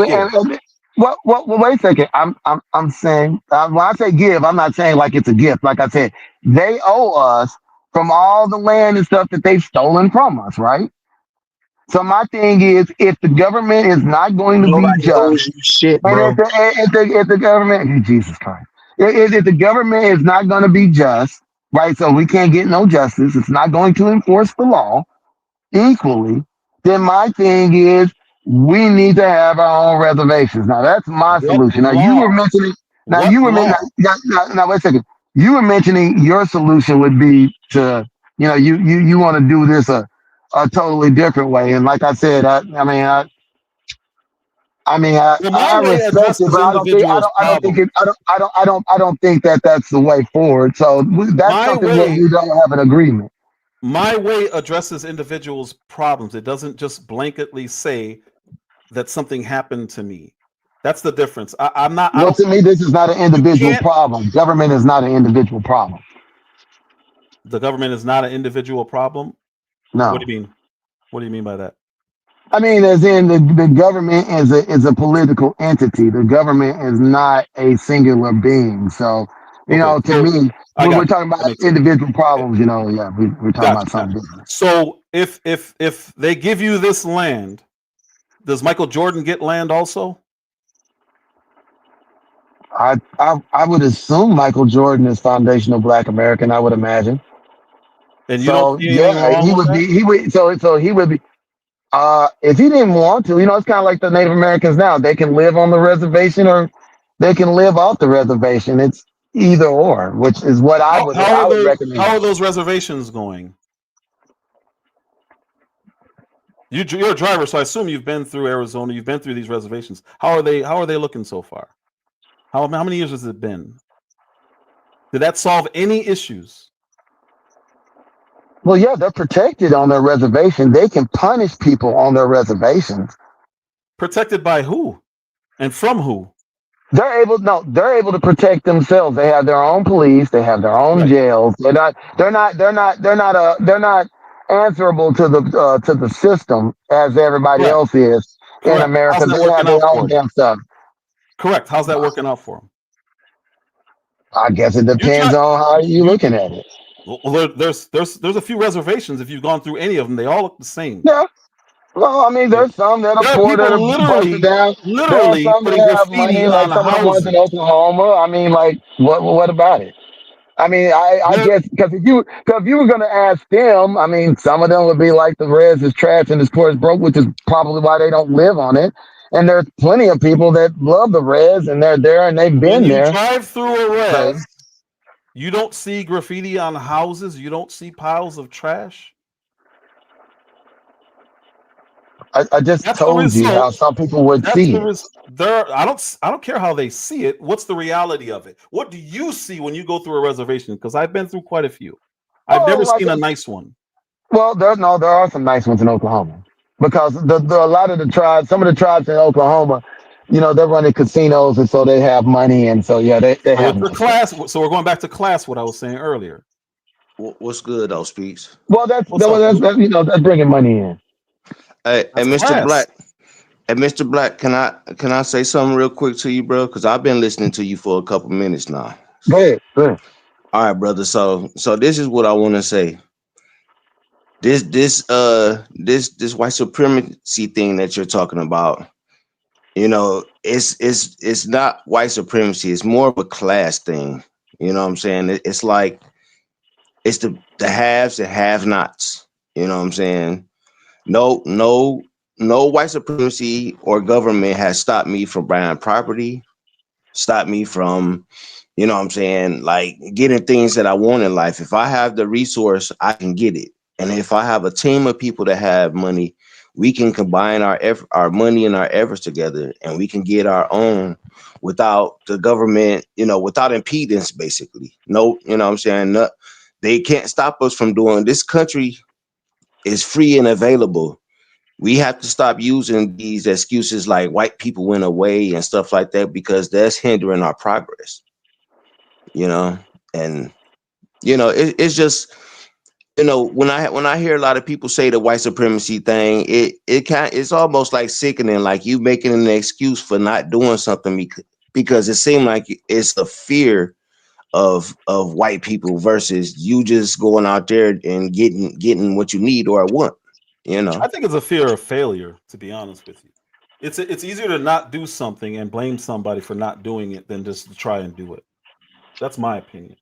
well, wait a second. I'm saying when I say give, I'm not saying like it's a gift. Like I said, they owe us from all the land and stuff that they've stolen from us, right? So my thing is, if the government is not going to be Nobody just, owes you shit, and bro. if the government, Jesus Christ, if the government is not going to be just, right? So we can't get no justice. It's not going to enforce the law equally. Then my thing is, we need to have our own reservations. Now that's my What solution. Now you were law? mentioning. Now What you were law? now wait a second. You were mentioning your solution would be to, you want to do this a totally different way. And like I said, Well, my I way respect it, addresses but individuals' problem. I don't think that that's the way forward. So that's My something where way we don't have an agreement. my way addresses individuals' problems. It doesn't just blanketly say that something happened to me. That's the difference. I'm not. I Well, don't. to me, this is not an You individual can't. problem. Government is not an individual problem. The government is not an individual problem. What No, do you mean? What do you mean by that? I mean, as in the government is a political entity. The government is not a singular being. So, Okay, to so me, I when we're got you. talking about That makes sense. individual Okay, problems, yeah, we're talking got about you. Got something you. different. So if they give you this land, does Michael Jordan get land also? I would assume Michael Jordan is foundational Black American. I would imagine. And you don't So see anything yeah, wrong with that? he would so he would be. If he didn't want to, it's kind of like the Native Americans now. They can live on the reservation or they can live off the reservation. It's either or, which is what How I are would those? How recommend. are those reservations going? You're a driver, so I assume you've been through Arizona. You've been through these reservations. How are they? How are they looking so far? How many years has it been? Did that solve any issues? Well, yeah, they're protected on their reservation. They can punish people on their reservations. Protected by who? And from who? They're able to protect themselves. They have their own police. They have their own Right. jails. They're not answerable to the system as everybody Correct. else is in Correct. How's America. that They have working their out own for them? damn stuff. Correct. How's that working out for them? I guess it You depends try. on how you're You looking at it. well, there's a few reservations. If you've gone through any of them, they all look the same. Yeah. Well, I mean, Okay. there's some that are There are poor that are people busted literally, down. There are literally some that putting have money, graffiti like on some of the ones in houses. Oklahoma. I mean, like, what about it? I mean, I There, guess because if you were gonna ask them, I mean, some of them would be like the res is trash and the poor is broke, which is probably why they don't live on it. And there's plenty of people that love the res and they're there and they've when been you there. drive through a So res, you don't see graffiti on houses. You don't see piles of trash. I just That's the told you how result. some people would That's see the it. there. I don't care how they see it. What's the reality of it? What do you see when you go through a reservation? Because I've been through quite a few. I've Oh, never like seen a nice one. well, there are some nice ones in Oklahoma because a lot of the tribes, some of the tribes in Oklahoma, they're running casinos and so they have money and so yeah, they So have it's the nice stuff. class. So we're going back to class. What I was saying earlier. What's good though, Speaks? Well, What's up, dude? that's bringing money in. Hey, That's Mr. class. Black. Hey, Mr. Black, can I say something real quick to you, bro? Because I've been listening to you for a couple minutes now. Go ahead, go ahead. All right, brother. So this is what I want to say. This white supremacy thing that you're talking about, it's not white supremacy. It's more of a class thing. You know what I'm saying? It's like It's the haves and have-nots. You know what I'm saying? No white supremacy or government has stopped me from buying property, stopped me from, you know what I'm saying, like getting things that I want in life. If I have the resource, I can get it. And if I have a team of people that have money, we can combine our money and our efforts together, and we can get our own without the government, without impedance, basically. No, you know what I'm saying? No, they can't stop us from doing. This country is free and available. We have to stop using these excuses like white people went away and stuff like that, because that's hindering our progress, and it's just, when I hear a lot of people say the white supremacy thing, it's almost like sickening, like you making an excuse for not doing something because it seems like it's a fear of white people versus you just going out there and getting what you need or want. I think it's a fear of failure, to be honest with you. It's easier to not do something and blame somebody for not doing it than just to try and do it. That's my opinion.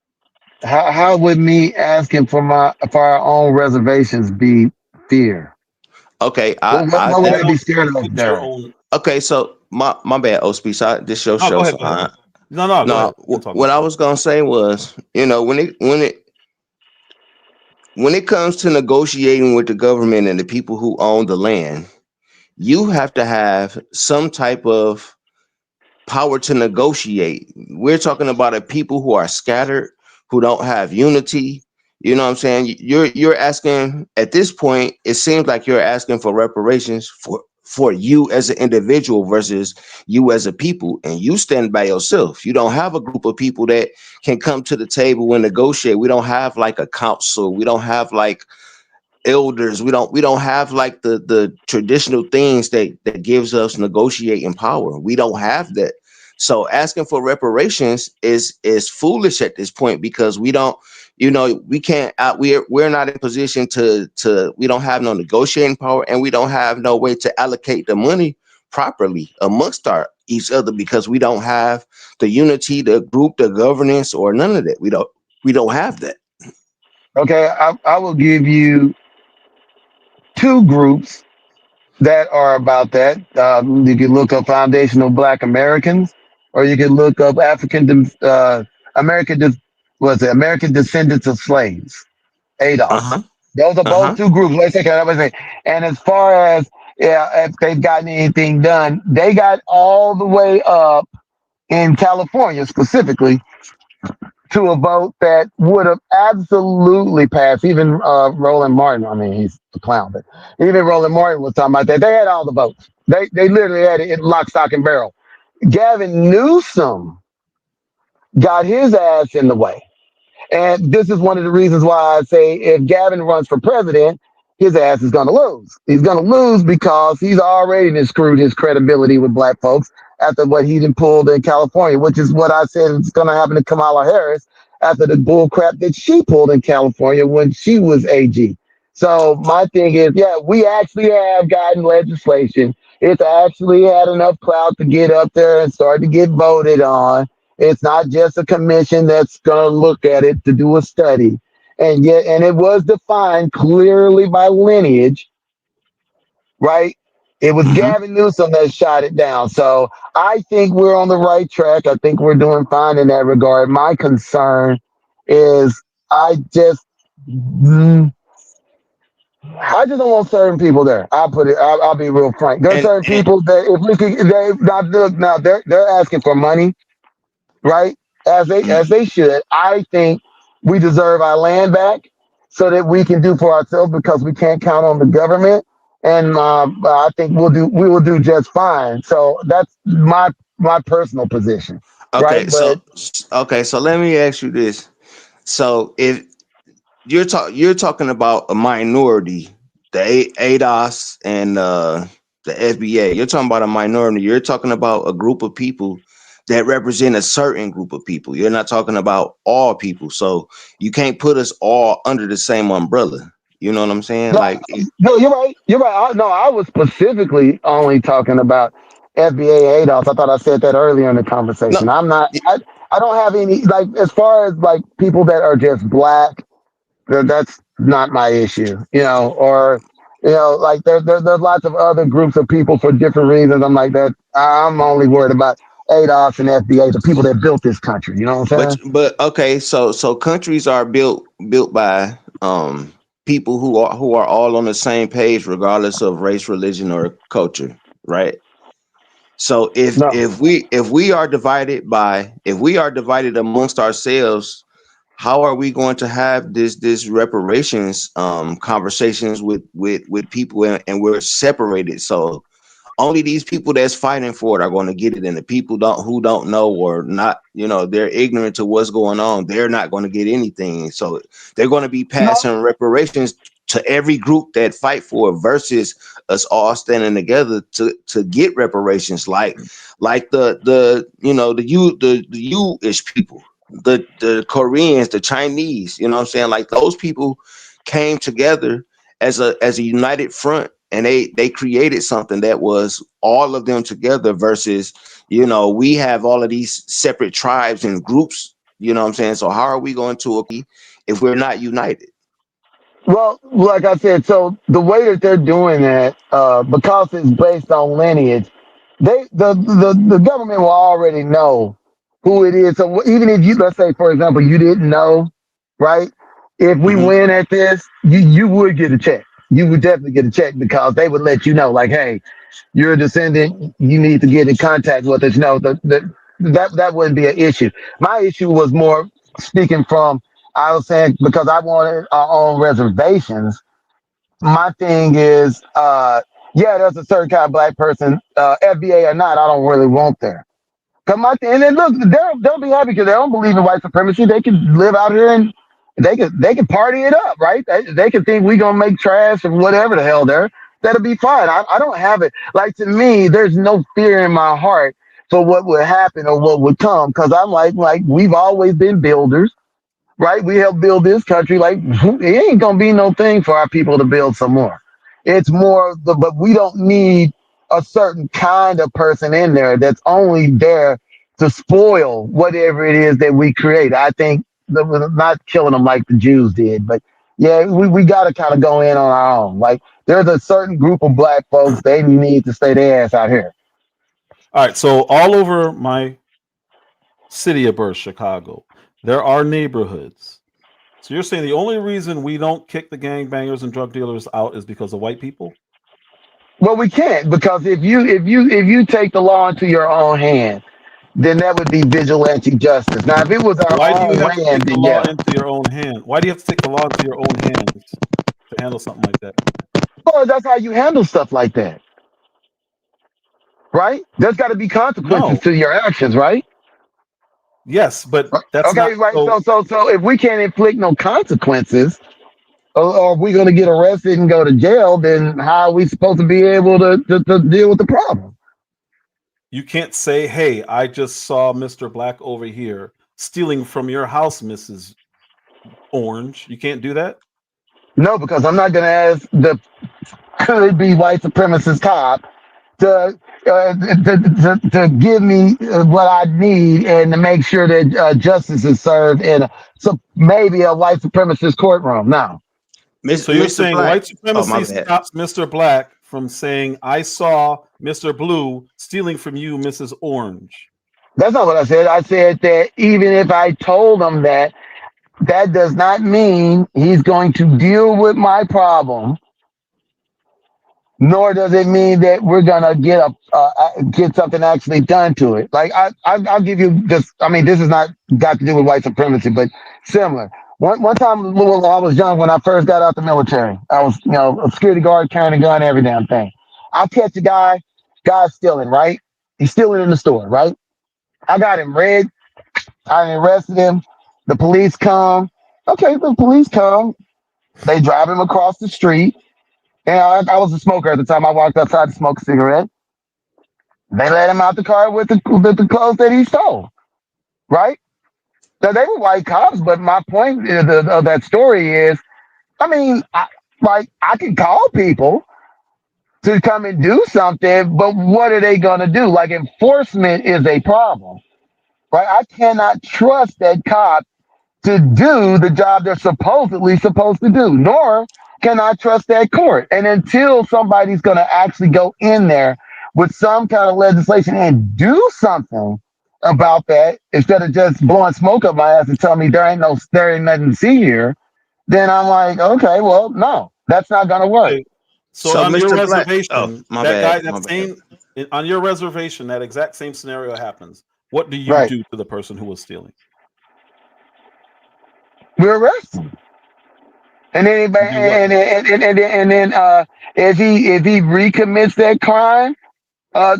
How would me asking for our own reservations be fear? Okay, What would I be scared of Your there? own. Okay, so my bad, OSP. So this your No, show. go ahead. So Go ahead. No, go no, ahead. You can talk what about I that. was gonna say was, when it comes to negotiating with the government and the people who own the land, you have to have some type of power to negotiate. We're talking about a people who are scattered, who don't have unity. You know what I'm saying? You're asking, at this point, it seems like you're asking for reparations for you as an individual versus you as a people, and you stand by yourself. You don't have a group of people that can come to the table and negotiate. We don't have like a council. We don't have like elders. We don't have like the traditional things that gives us negotiating power. We don't have that. So asking for reparations is foolish at this point, because we don't, we can't, we're not in position to we don't have no negotiating power, and we don't have no way to allocate the money properly amongst each other, because we don't have the unity, the group, the governance, or none of that. We don't have that. Okay, I will give you two groups that are about that. You can look up Foundational Black Americans, or you can look up American, American Descendants of Slaves, ADOS. Uh-huh. Those are both Uh-huh. two groups. Let's take it. And as far as if they've gotten anything done, they got all the way up in California specifically to a vote that would have absolutely passed. Even Roland Martin, I mean, he's a clown, but even Roland Martin was talking about that. They had all the votes. They literally had it in lock, stock, and barrel. Gavin Newsom got his ass in the way. And this is one of the reasons why I say if Gavin runs for president, his ass is going to lose. He's going to lose because he's already been screwed his credibility with black folks after what he done pulled in California, which is what I said is going to happen to Kamala Harris after the bull crap that she pulled in California when she was AG. So my thing is, yeah, we actually have gotten legislation. It's actually had enough clout to get up there and start to get voted on. It's not just a commission that's going to look at it to do a study. And yet, and it was defined clearly by lineage, right? It was Mm-hmm. Gavin Newsom that shot it down. So I think we're on the right track. I think we're doing fine in that regard. My concern is mm, I just don't want certain people there. I'll be real frank. There's certain And people that if we could, now they're asking for money, right? As they should. I think we deserve our land back so that we can do for ourselves because we can't count on the government. And I think we will do just fine. So that's my personal position, right? okay, But so let me ask you this. So if you're talking about a minority, the ADOS and the FBA, you're talking about a minority. You're talking about a group of people that represent a certain group of people. You're not talking about all people. So you can't put us all under the same umbrella. You know what I'm saying? no, Like, no, you're right. You're right. No, I was specifically only talking about FBA ADOS. I thought I said that earlier in the no, conversation. I'm not. I don't have any like as far as like people that are just black. That's not my issue, or like there's lots of other groups of people for different reasons. I'm like that. I'm only worried about ADOS and FBA, the people that built this country. You know what I'm saying? But okay, so countries are built by people who are all on the same page, regardless of race, religion, or culture, right? So No. if we are divided amongst ourselves, how are we going to have this reparations conversations with people, and we're separated? So only these people that's fighting for it are going to get it, and the people who don't know, or not, they're ignorant to what's going on, they're not going to get anything. So they're going to be No. passing reparations to every group that fight for it, versus us all standing together to get reparations, like the U-ish people, the Koreans, the Chinese, what I'm saying, like those people came together as a united front, and they created something that was all of them together, versus we have all of these separate tribes and groups. What I'm saying? So how are we going to if we're not united? Well, like I said, so the way that they're doing that, because it's based on lineage, the government will already know who it is. So even if you, let's say, for example, you didn't know, right? If we Hmm. win at this, you would get a check. You would definitely get a check because they would let you know, like, hey, you're a descendant. You need to get in contact with us. No, that wouldn't be an issue. My issue was more speaking from, I was saying, because I wanted our own reservations. My thing is, yeah, there's a certain kind of black person, FBA or not, I don't really want there. Come out there and then look, they'll be happy because they don't believe in white supremacy. They can live out here and they can party it up, right? They can think we gonna make trash or whatever the hell there. That'll be fine. I don't have it. Like, to me, there's no fear in my heart for what would happen or what would come, because I'm like we've always been builders, right? We helped build this country. Like, it ain't gonna be no thing for our people to build some more. It's more but we don't need a certain kind of person in there that's only there to spoil whatever it is that we create. I think not killing them like the Jews did, but yeah, we got to kind of go in on our own. Like, there's a certain group of black folks, they need to stay their ass out here. All right, so all over my city of birth, Chicago, there are neighborhoods. So you're saying the only reason we don't kick the gangbangers and drug dealers out is because of white people? Well, we can't, because if you take the law into your own hand, then that would be vigilante justice. Now, if it was our Why do you own have to land, take the then law yeah. into your own hand? Why do you have to take the law into your own hands to handle something like that? Well, that's how you handle stuff like that, right? There's got to be consequences No. to your actions, right? Yes, but that's Okay, not right. so. So if we can't inflict no consequences, or if we're going to get arrested and go to jail, then how are we supposed to be able to deal with the problem? You can't say, "Hey, I just saw Mr. Black over here stealing from your house, Mrs. Orange." You can't do that. No, because I'm not going to ask the could be white supremacist cop to give me what I need and to make sure that justice is served in maybe a white supremacist courtroom. Now, So you're Mr. saying Black. white Oh, my supremacy bad. stops Mr. Black from saying, "I saw Mr. Blue stealing from you, Mrs. Orange." that's not what I said. I said that even if I told him that, that does not mean he's going to deal with my problem, nor does it mean that we're gonna get something actually done to it. Like, I'll give you just. I mean, this is not got to do with white supremacy, but similar. One time when I was young, when I first got out the military, I was a security guard carrying a gun, every damn thing. I catch a guy's stealing, right? He's stealing in the store, right? I got him red. I arrested him. The police come. Okay, the police come. They drive him across the street. And I was a smoker at the time. I walked outside to smoke a cigarette. They let him out the car with the clothes that he stole, right? Now, they were white cops, but my point of that story is, I mean, I can call people to come and do something, but what are they going to do? Like, enforcement is a problem, right? I cannot trust that cop to do the job they're supposedly supposed to do, nor can I trust that court. And until somebody's going to actually go in there with some kind of legislation and do something about that, instead of just blowing smoke up my ass and telling me there ain't nothing to see here, then I'm like, okay, well, no, that's not going to work. Okay. So So, on your Mr. Black, reservation, my that guy, bad, my bad. on your reservation, that exact same scenario happens. What do you Right. do to the person who was stealing? We arrest him. And then, You do what? and then if he recommits that crime,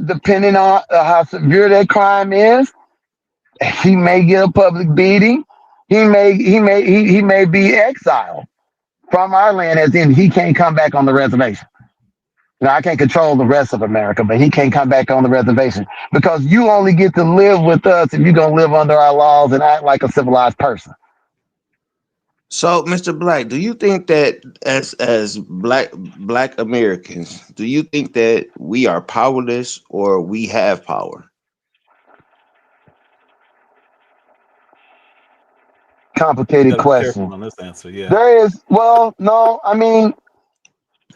depending on how severe that crime is, he may get a public beating. He may be exiled from our land, as in he can't come back on the reservation. Now, I can't control the rest of America, but he can't come back on the reservation because you only get to live with us if you're gonna live under our laws and act like a civilized person. So, Mr. Black, do you think that as black Americans, do you think that we are powerless or we have power? You Complicated gotta be careful question. on this answer. Yeah. There is, well, no, I mean,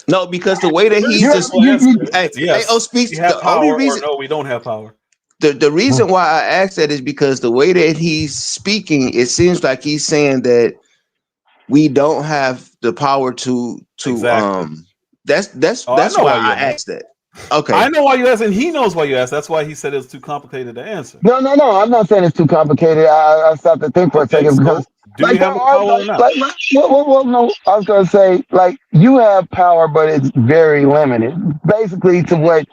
No, because the way that Very he's you, just simple answer. hey, It's yes, speaks we have the only power, or reason no, we don't have power. the reason why I asked that is because the way that he's speaking, it seems like he's saying that we don't have the power to Exactly. that's Oh, I know why why you I asked. asked that. Okay. I know why you asked, and he knows why you asked. That's why he said it's too complicated to answer. no, I'm not saying it's too complicated. I stopped to think for a Okay, second so because, do you there have the are, power or not? well, no, I was going to say, you have power, but it's very limited, basically, to what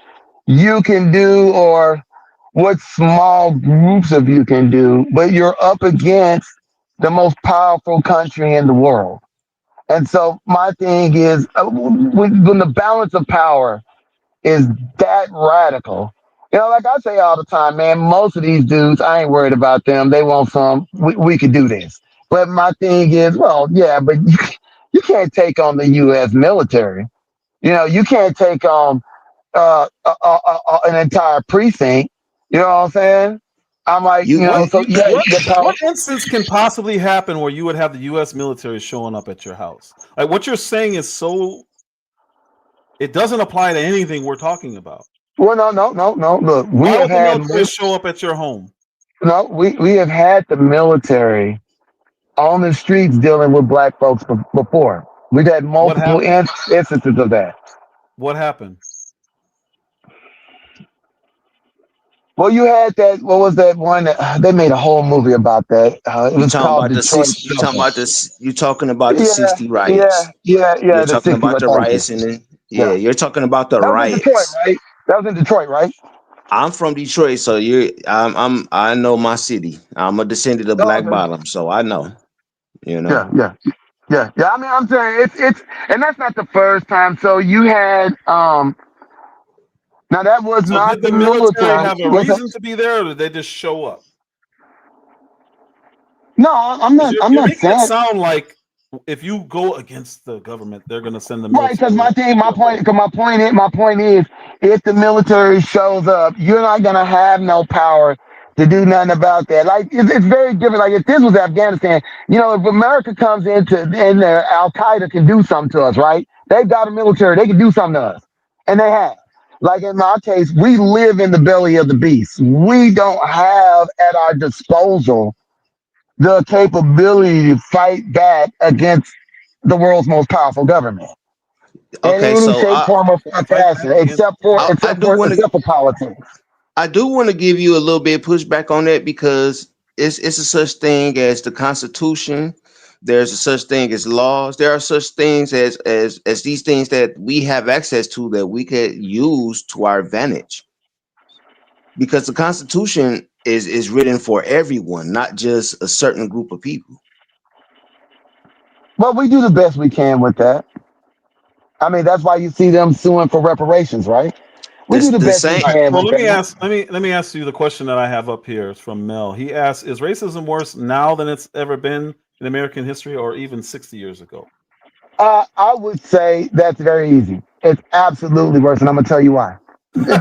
you can do or what small groups of you can do, but you're up against the most powerful country in the world. And so my thing is, when the balance of power is that radical, like I say all the time, man, most of these dudes, I ain't worried about them. They want some, we could do this. But my thing is, well, yeah, but you can't take on the U.S. military. You can't take on an entire precinct. You know what I'm saying? I'm like, You What you so yeah, the power. what instance can possibly happen where you would have the U.S. military showing up at your house? Like what you're saying is so it doesn't apply to anything we're talking about. Well, no. Look, we Why have would the had military show up at your home? no, we have had the military on the streets dealing with black folks before. We've had What multiple happened? instances of that. What happened? Well, you had that. What was that one? They made a whole movie about that. It was talking called about Detroit you talking Shuffle. about this you talking about the Yeah, 60 riots. You're The talking 60. about But the thank you. riots Yeah, you're talking about the that was in Detroit, riots. right? That was in Detroit, right? I'm from Detroit, so I know my city. I'm a descendant of Oh, Black okay. Bottom, so I know, you know. Yeah. I mean, I'm saying and that's not the first time. So you had now that was So not did the the military military. have a Was it? reason to be there, or did they just show up? No, I'm Because not. I'm you're not making it saying. sound like if you go against the government, they're going to send the Right, because military. my point is, if the military shows up, you're not gonna have no power to do nothing about that. Like it's very different. Like if this was Afghanistan, if America comes in there, Al Qaeda can do something to us, right? They've got a military, they can do something to us, and they have. Like in my case, we live in the belly of the beast. We don't have at our disposal the capability to fight back against the world's most powerful government in Okay, any so shape, form, or Fight back fashion, against. I do want to except for politics. I do want to give you a little bit of pushback on that because it's a such thing as the Constitution. There's a such thing as laws. There are such things as these things that we have access to that we could use to our advantage. Because the Constitution is written for everyone, not just a certain group of people. But we do the best we can with that. I mean, that's why you see them suing for reparations, right? We do This the the best we same. All right, can so with that. let me ask you the question that I have up here. It's from Mel. He asks, "Is racism worse now than it's ever been in American history, or even 60 years ago?" I would say that's very easy. It's absolutely worse, and I'm gonna tell you why.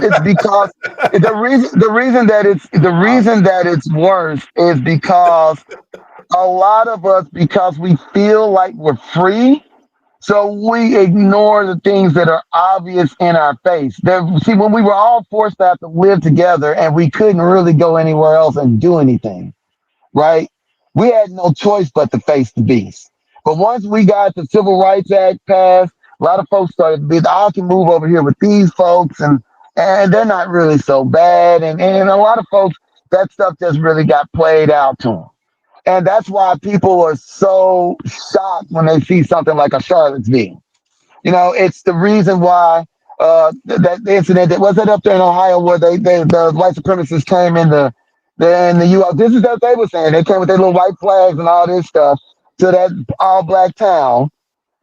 It's because the reason that it's Uh, worse is because a lot of us, because we feel like we're free, so we ignore the things that are obvious in our face. See, when we were all forced to have to live together and we couldn't really go anywhere else and do anything, right? We had no choice but to face the beast. But once we got the Civil Rights Act passed, a lot of folks started to be, I can move over here with these folks, and they're not really so bad. And a lot of folks, that stuff just really got played out to them. And that's why people are so shocked when they see something like a Charlottesville. It's the reason why that incident that was it up there in Ohio where the white supremacists came in the U.S. This is what they were saying. They came with their little white flags and all this stuff to that all black town,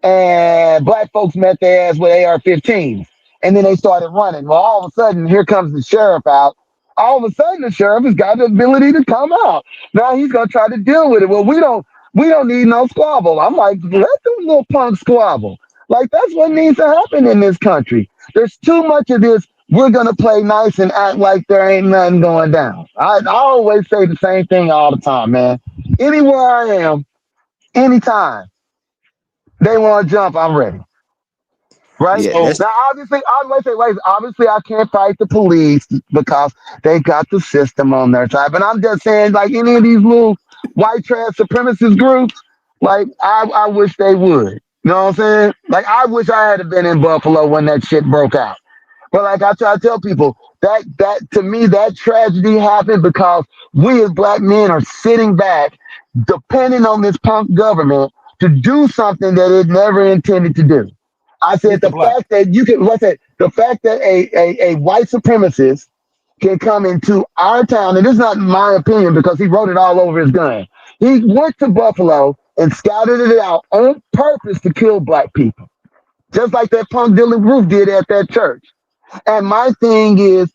and black folks met their ass with AR-15s, and then they started running. Well, all of a sudden, here comes the sheriff out. All of a sudden, the sheriff has got the ability to come out. Now he's gonna try to deal with it. Well, we don't need no squabble. I'm like, let them little punks squabble. Like that's what needs to happen in this country. There's too much of this. We're gonna play nice and act like there ain't nothing going down. I always say the same thing all the time, man. Anywhere I am, anytime they want to jump, I'm ready. Right Yeah, So that's now, obviously, I was say, wait, obviously, I can't fight the police because they got the system on their side. But I'm just saying, like any of these little white trash supremacist groups, like I wish they would. You know what I'm saying? Like I wish I had been in Buffalo when that shit broke out. But like I try to tell people, that to me, that tragedy happened because we as black men are sitting back, depending on this punk government to do something that it never intended to do. I said Mr. the Black, fact that you can what's that? The fact that a white supremacist can come into our town, and this is not my opinion because he wrote it all over his gun. He went to Buffalo and scouted it out on purpose to kill black people, just like that punk Dylan Roof did at that church. And my thing is,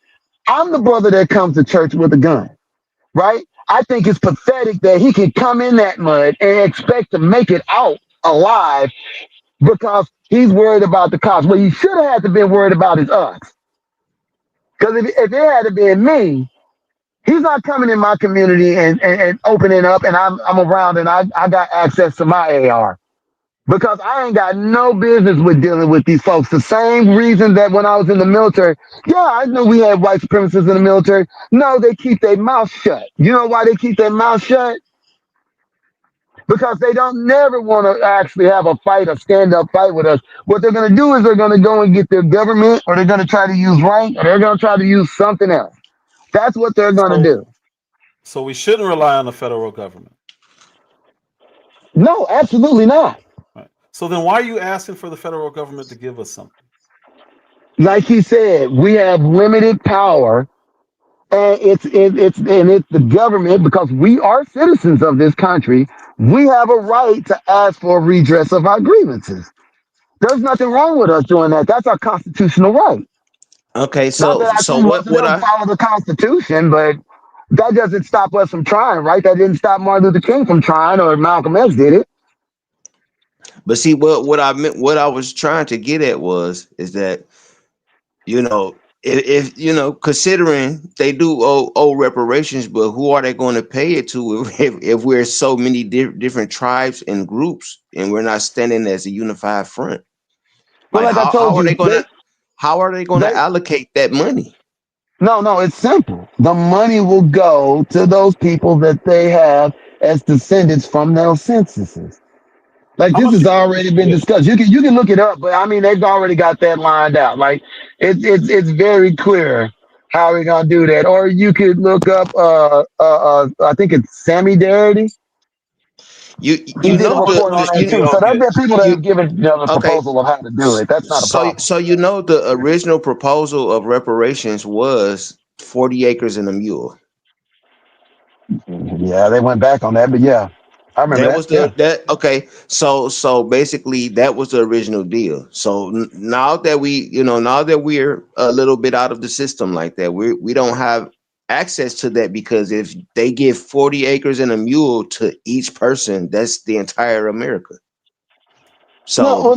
I'm the brother that comes to church with a gun, right? I think it's pathetic that he can come in that mud and expect to make it out alive because he's worried about the cops. What he should have had to been worried about is us. Because if it had to been me, he's not coming in my community and opening up and I'm around and I got access to my AR. Because I ain't got no business with dealing with these folks. The same reason that when I was in the military, yeah, I know we had white supremacists in the military. No, they keep their mouth shut. You know why they keep their mouth shut? Because they don't never want to actually have a fight, a stand-up fight with us. What they're going to do is they're going to go and get their government, or they're going to try to use rank, or they're going to try to use something else. That's what they're going to so do. so we shouldn't rely on the federal government. No, absolutely not. Right. So then why are you asking for the federal government to give us something? Like he said, we have limited power, and it's the government because we are citizens of this country. We have a right to ask for redress of our grievances. There's nothing wrong with us doing that. That's our constitutional right. okay. Not So that I so say most what of what them I follow the Constitution, but that doesn't stop us from trying, right? That didn't stop Martin Luther King from trying, or Malcolm X did it. but see what I meant, what I was trying to get at was is that if considering they do owe reparations, but who are they going to pay it to if we're so many different tribes and groups and we're not standing as a unified front? Well, Like like I told you, how are they going to they allocate that money? no, it's simple. The money will go to those people that they have as descendants from those censuses. Like How this much has do you think already been we get? discussed. You can look it up, but I mean they've already got that lined out. Like it's very clear how we're gonna do that. Or you could look up I think it's Sammy Darity. You He you did a know How the, report much on the do that you we too. all So there's get? been people that you have given the okay. proposal of how to do it. That's not a So problem. so the original proposal of reparations was 40 acres and a mule. Yeah, they went back on that, but yeah, I remember That that. was Yeah. that okay. So basically that was the original deal. So now that now that we're a little bit out of the system like that, we don't have access to that because if they give 40 acres and a mule to each person, that's the entire America. No, So well,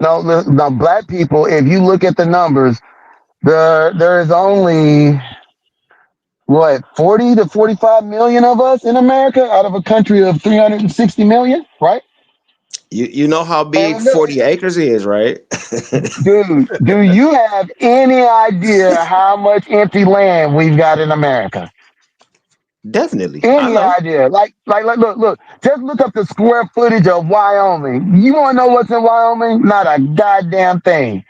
no. Black people, if you look at the numbers, there is only what, 40 to 45 million of us in America out of a country of 360 million, right? You know how big And look, 40 acres is, right? dude, do you have any idea how much empty land we've got in America? Definitely. I Any know. idea? Look. Just look up the square footage of Wyoming. You want to know what's in Wyoming? Not a goddamn thing.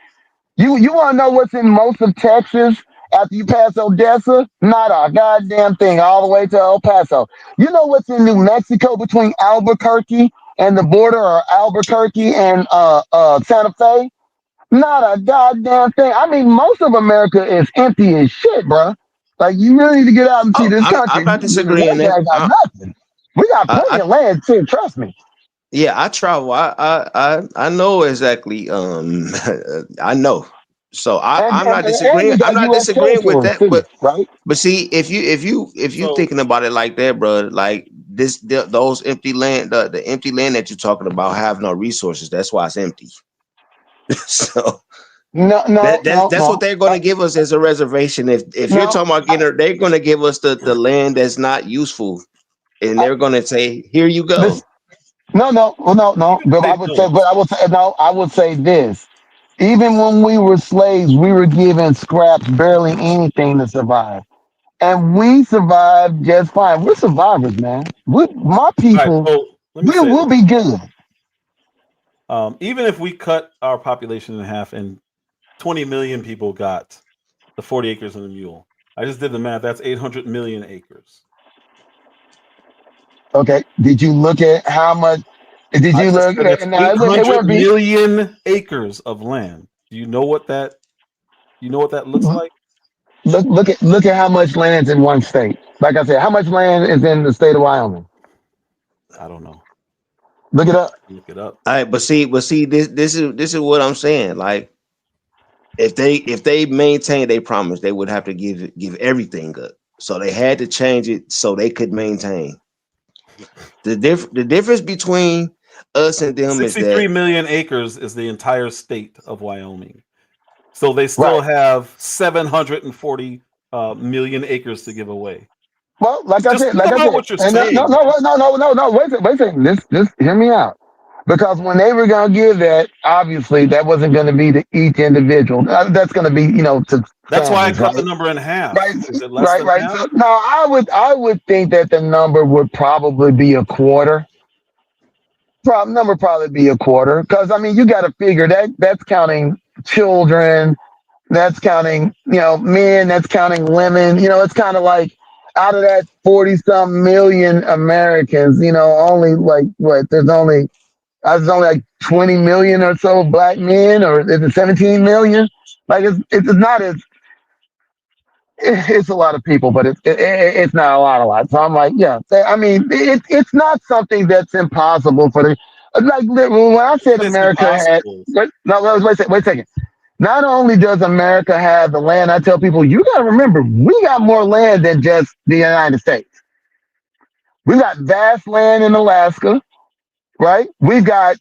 You want to know what's in most of Texas after you pass Odessa? Not a goddamn thing, all the way to El Paso. You know what's in New Mexico between Albuquerque and the border, or Albuquerque and Santa Fe? Not a goddamn thing. I mean, most of America is empty as shit, bro. Like, you really need to get out and see Oh, this I'm country. not We disagreeing ain't that. got nothing. We got plenty I of land too. Trust me. Yeah, I travel. I know exactly. I know. So And I'm and, not and disagreeing. we I'm got not U.S. disagreeing with territory that. too, But right? see, if you So thinking about it like that, bro, like those empty land, the empty land that you're talking about have no resources. That's why it's empty. So No, no, no, that's what no, they're going to give us as a reservation. If you're no. talking about getting, they're going to give us the land that's not useful, and I, they're going to say, here you this, go. no. Well, no. even if But they don't, I would say no. I would say this. Even when we were slaves, we were given scraps, barely anything to survive, and we survived just fine. We're survivors, man. My all right. people, So let me we say will this: be good. even if we cut our population in half and 20 million people got the 40 acres and the mule, I just did the math. That's 800 million acres. Okay. Did you look at how much? Did I you just look? said that's No, it 800 wouldn't be. million acres of land. Do you know what that? You know what that looks like? Look at how much land's in one state. Like I said, how much land is in the state of Wyoming? I don't know. Look it up. Look it up. All right, but see, this is what I'm saying. Like, if they maintain their promise, they would have to give everything up. So they had to change it so they could maintain. The difference between us and them is 63 that, million acres is the entire state of Wyoming. So they still Right. have 740 million acres to give away. Well, Just think like I about said, what you're and saying, man. no. Wait a second. This, hear me out. Because when they were gonna give that, obviously that wasn't gonna be to each individual. That's gonna be, to That's why I families, cut the right? number in Right, half. Is it less than right. half? So no, I would think that the number would probably be a quarter. Number probably be a quarter, because I mean you got to figure that that's counting children, that's counting men, that's counting women. It's kind of like out of that 40 some million Americans, only like what there's only like 20 million or so black men, or is it 17 million? Like it's not as it's a lot of people, but it's not a lot. So I'm like, yeah. I mean, it's not something that's impossible for the when I said It's America had. impossible. No, wait a second. Not only does America have the land, I tell people you got to remember we got more land than just the United States. We got vast land in Alaska, right? We've got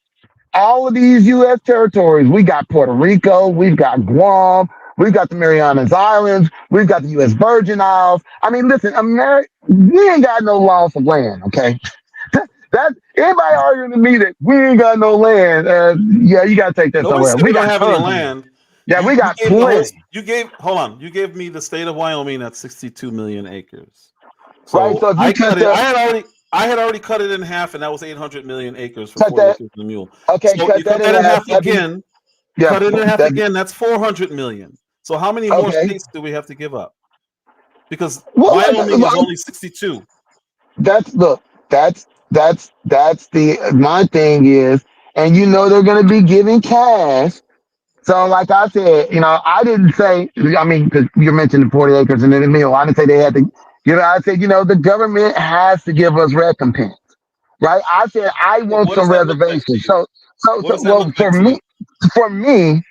all of these U.S. territories. We got Puerto Rico, we've got Guam, we've got the Marianas Islands, we've got the U.S. Virgin Isles. I mean, listen, America, we ain't got no loss of land, okay? That anybody arguing to me that we ain't got no land, yeah, you got to take that Nobody somewhere. said we We don't got have any tons of land. land. Yeah, we You got gave the whole. plenty, You gave. Hold on. You gave me the state of Wyoming. That's 62 million acres. right? So So if you I cut cut it. the I had already cut it in half, and that was 800 million acres for cut 40 that, acres and a mule. okay, So you cut that cut in that in half. half That'd be again. yeah, Cut it in half that again. That's 400 million. So how many more okay. states do we have to give up? Because Well, Wyoming is only 62. that's look, that's the my thing is, and they're going to be giving cash. So, like I said, I didn't say. I mean, because you mentioned the 40 acres and then the meal. I didn't say they had to. I said, the government has to give us recompense, right? I said I want What does some that look like to reservations. you? What does that look Well, like to you? for me,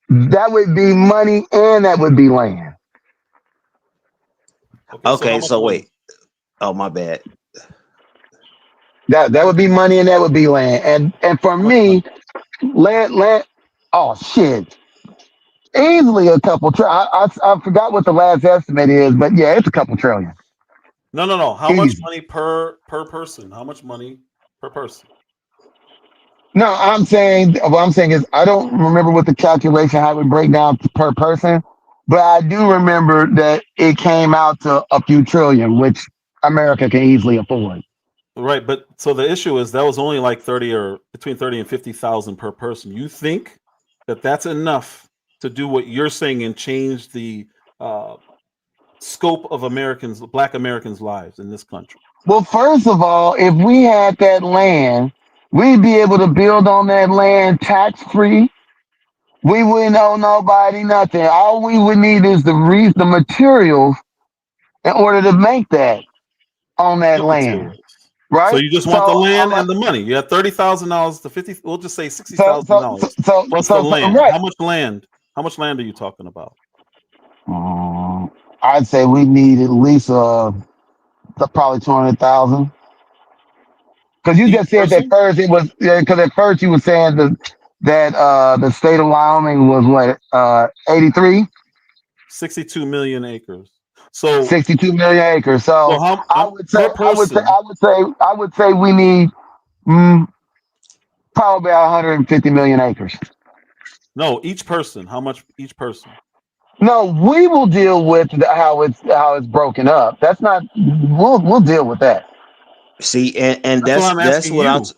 that would be money and that would be land. Okay, so how okay, much so money? wait. Oh, my bad. That would be money and that would be land. And for How much money? me, land. Oh shit. easily a couple I forgot what the last estimate is, but yeah, it's a couple trillion. No. How much Easy. money per person? How much money per person? No, what I'm saying is I don't remember what the calculation how it would break down per person, but I do remember that it came out to a few trillion, which America can easily afford. Right, but so the issue is that was only like 30 or between 30 and 50,000 per person. You think that that's enough to do what you're saying and change the scope of Black Americans' lives in this country? Well, first of all, if we had that land, we'd be able to build on that land tax free. We wouldn't owe nobody nothing. All we would need is the materials in order to make that on that What land, materials? So right? you just want the So I'm land like, and the money. You have $30,000 to 50. We'll just say sixty so thousand so so dollars so plus the so, so land. right. How much land? How much land are you talking about? I'd say we need at least probably 200,000. Because you Each just said that person? first it was because at first you were saying that the state of Wyoming was what 83, 62 million acres. So 62 million acres. so So how per person? I would say we need mm, probably 150 million acres. No, each person. How much each person? No, we will deal with how it's broken up. That's not we'll deal with that. See, and That's what I'm that's asking what I'm, you.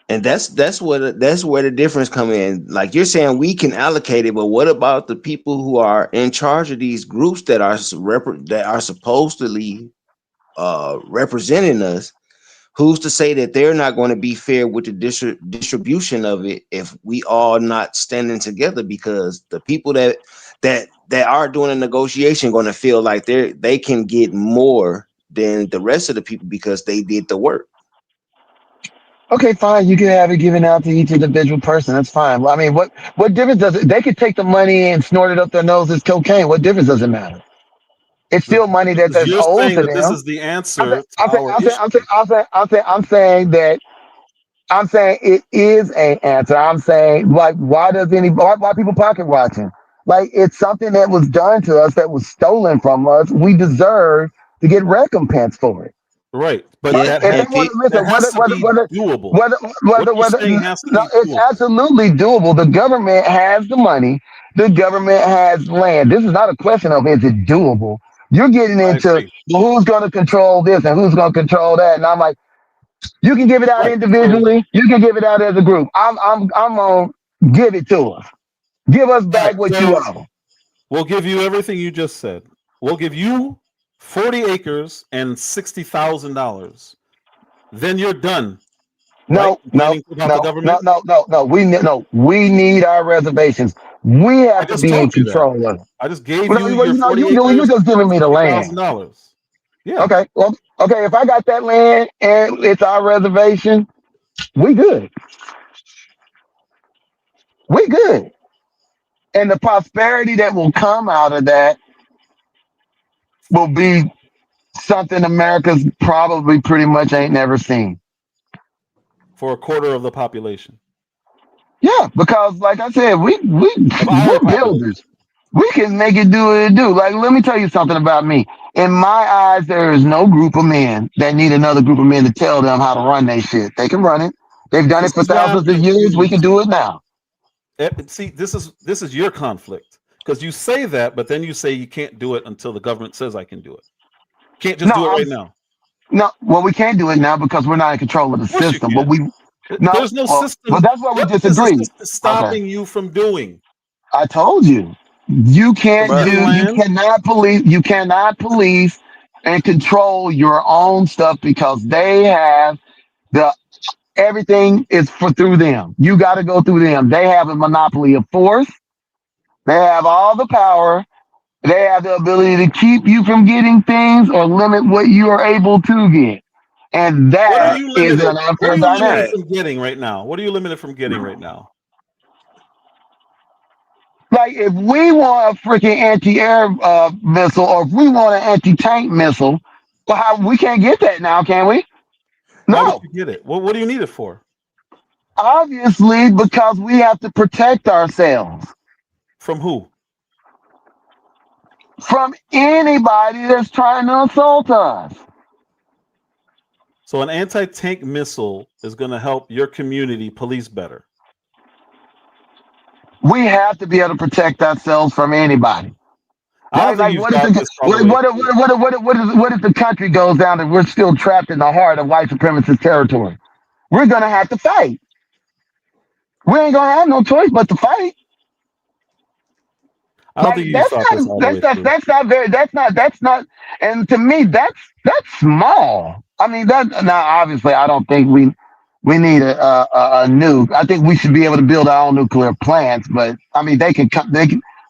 and that's where the difference come in. Like you're saying, we can allocate it, but what about the people who are in charge of these groups that are that are supposedly representing us? Who's to say that they're not going to be fair with the distribution of it if we all not standing together? Because the people that are doing a negotiation going to feel like they can get more than the rest of the people because they did the work. Okay, fine. You can have it given out to each individual person. That's fine. Well, I mean, what difference does it? They could take the money and snort it up their nose as cocaine. What difference does it matter? It's still money Because that's you're owed saying to that this them. is the I'm saying, answer to I'm saying, our I'm saying, issue. I'm saying, I'm saying, I'm saying, I'm saying that I'm saying it is an answer. I'm saying like, why people pocket watching? Like it's something that was done to us that was stolen from us. We deserve to get recompense for it. Right, but Yeah, Right? If they and want to that listen, has to be doable. What you're saying has to no, be it's doable. absolutely doable. The government has the money. The government has land. This is not a question of is it doable. You're getting I into agree. well, who's going to control this and who's going to control that, and I'm like, you can give it out Right. So individually. You can give it out as a group. I'm gonna give it to us. Give us right. back what you So owe. we'll give you everything you just said. We'll give you 40 acres and $60,000. Then you're done, right? No, no, Complaining about the no, no, government. no, no, no. We need our reservations. We I have to just be in told you that. control of it. I just gave Well, you well, your 40 you acres just and giving me the sixty land. thousand dollars. Yeah. Okay, well, okay. If I got that land and it's our reservation, we good. We good. And the prosperity that will come out of that will be something America's probably pretty much ain't never seen. For a quarter of the population Yeah, because like I said, of our we're population. builders. We can make it do what it do. Like, let me tell you something about me. In my eyes, there is no group of men that need another group of men to tell them how to run their shit. They can run it. They've done it This for is why I'm thousands of years. We can confused. do it now. See, this is your conflict because you say that, but then you say you can't do it until the government says I can do it. Can't just No, do it right now. no. Well, we can't do it now because we're not in control of the Of course you system. But can. we no. There's no Well, system. that's why we What is the disagree. system Okay, stopping you from doing? I told you. You From can't but getting do. You land? cannot police. You cannot police and control your own stuff because they have the everything is for through them. You got to go through them. They have a monopoly of force. They have all the power. They have the ability to keep you from getting things or limit what you are able to get. And What are that you is limited? an What are unfair you limited dynamic. right, from getting right now? What are you limited from getting right now? Like if we want a freaking anti-air missile or if we want an anti-tank missile, well, we can't get that now, can we? How would No. you get it? What do you need it for? Obviously, because we have to protect ourselves. From who? From anybody that's trying to assault us. So an anti-tank missile is going to help your community police better. We have to be able to protect ourselves from anybody. I don't Right? think Like you've thought this all the way through. what if the country goes down and we're still trapped in the heart of white supremacist territory? We're gonna have to fight. We ain't gonna have no choice but to fight. I don't think you've thought this all the way through. That's not, and to me that's small. I mean that now obviously I don't think we need a nuke. I think we should be able to build our own nuclear plants, but I mean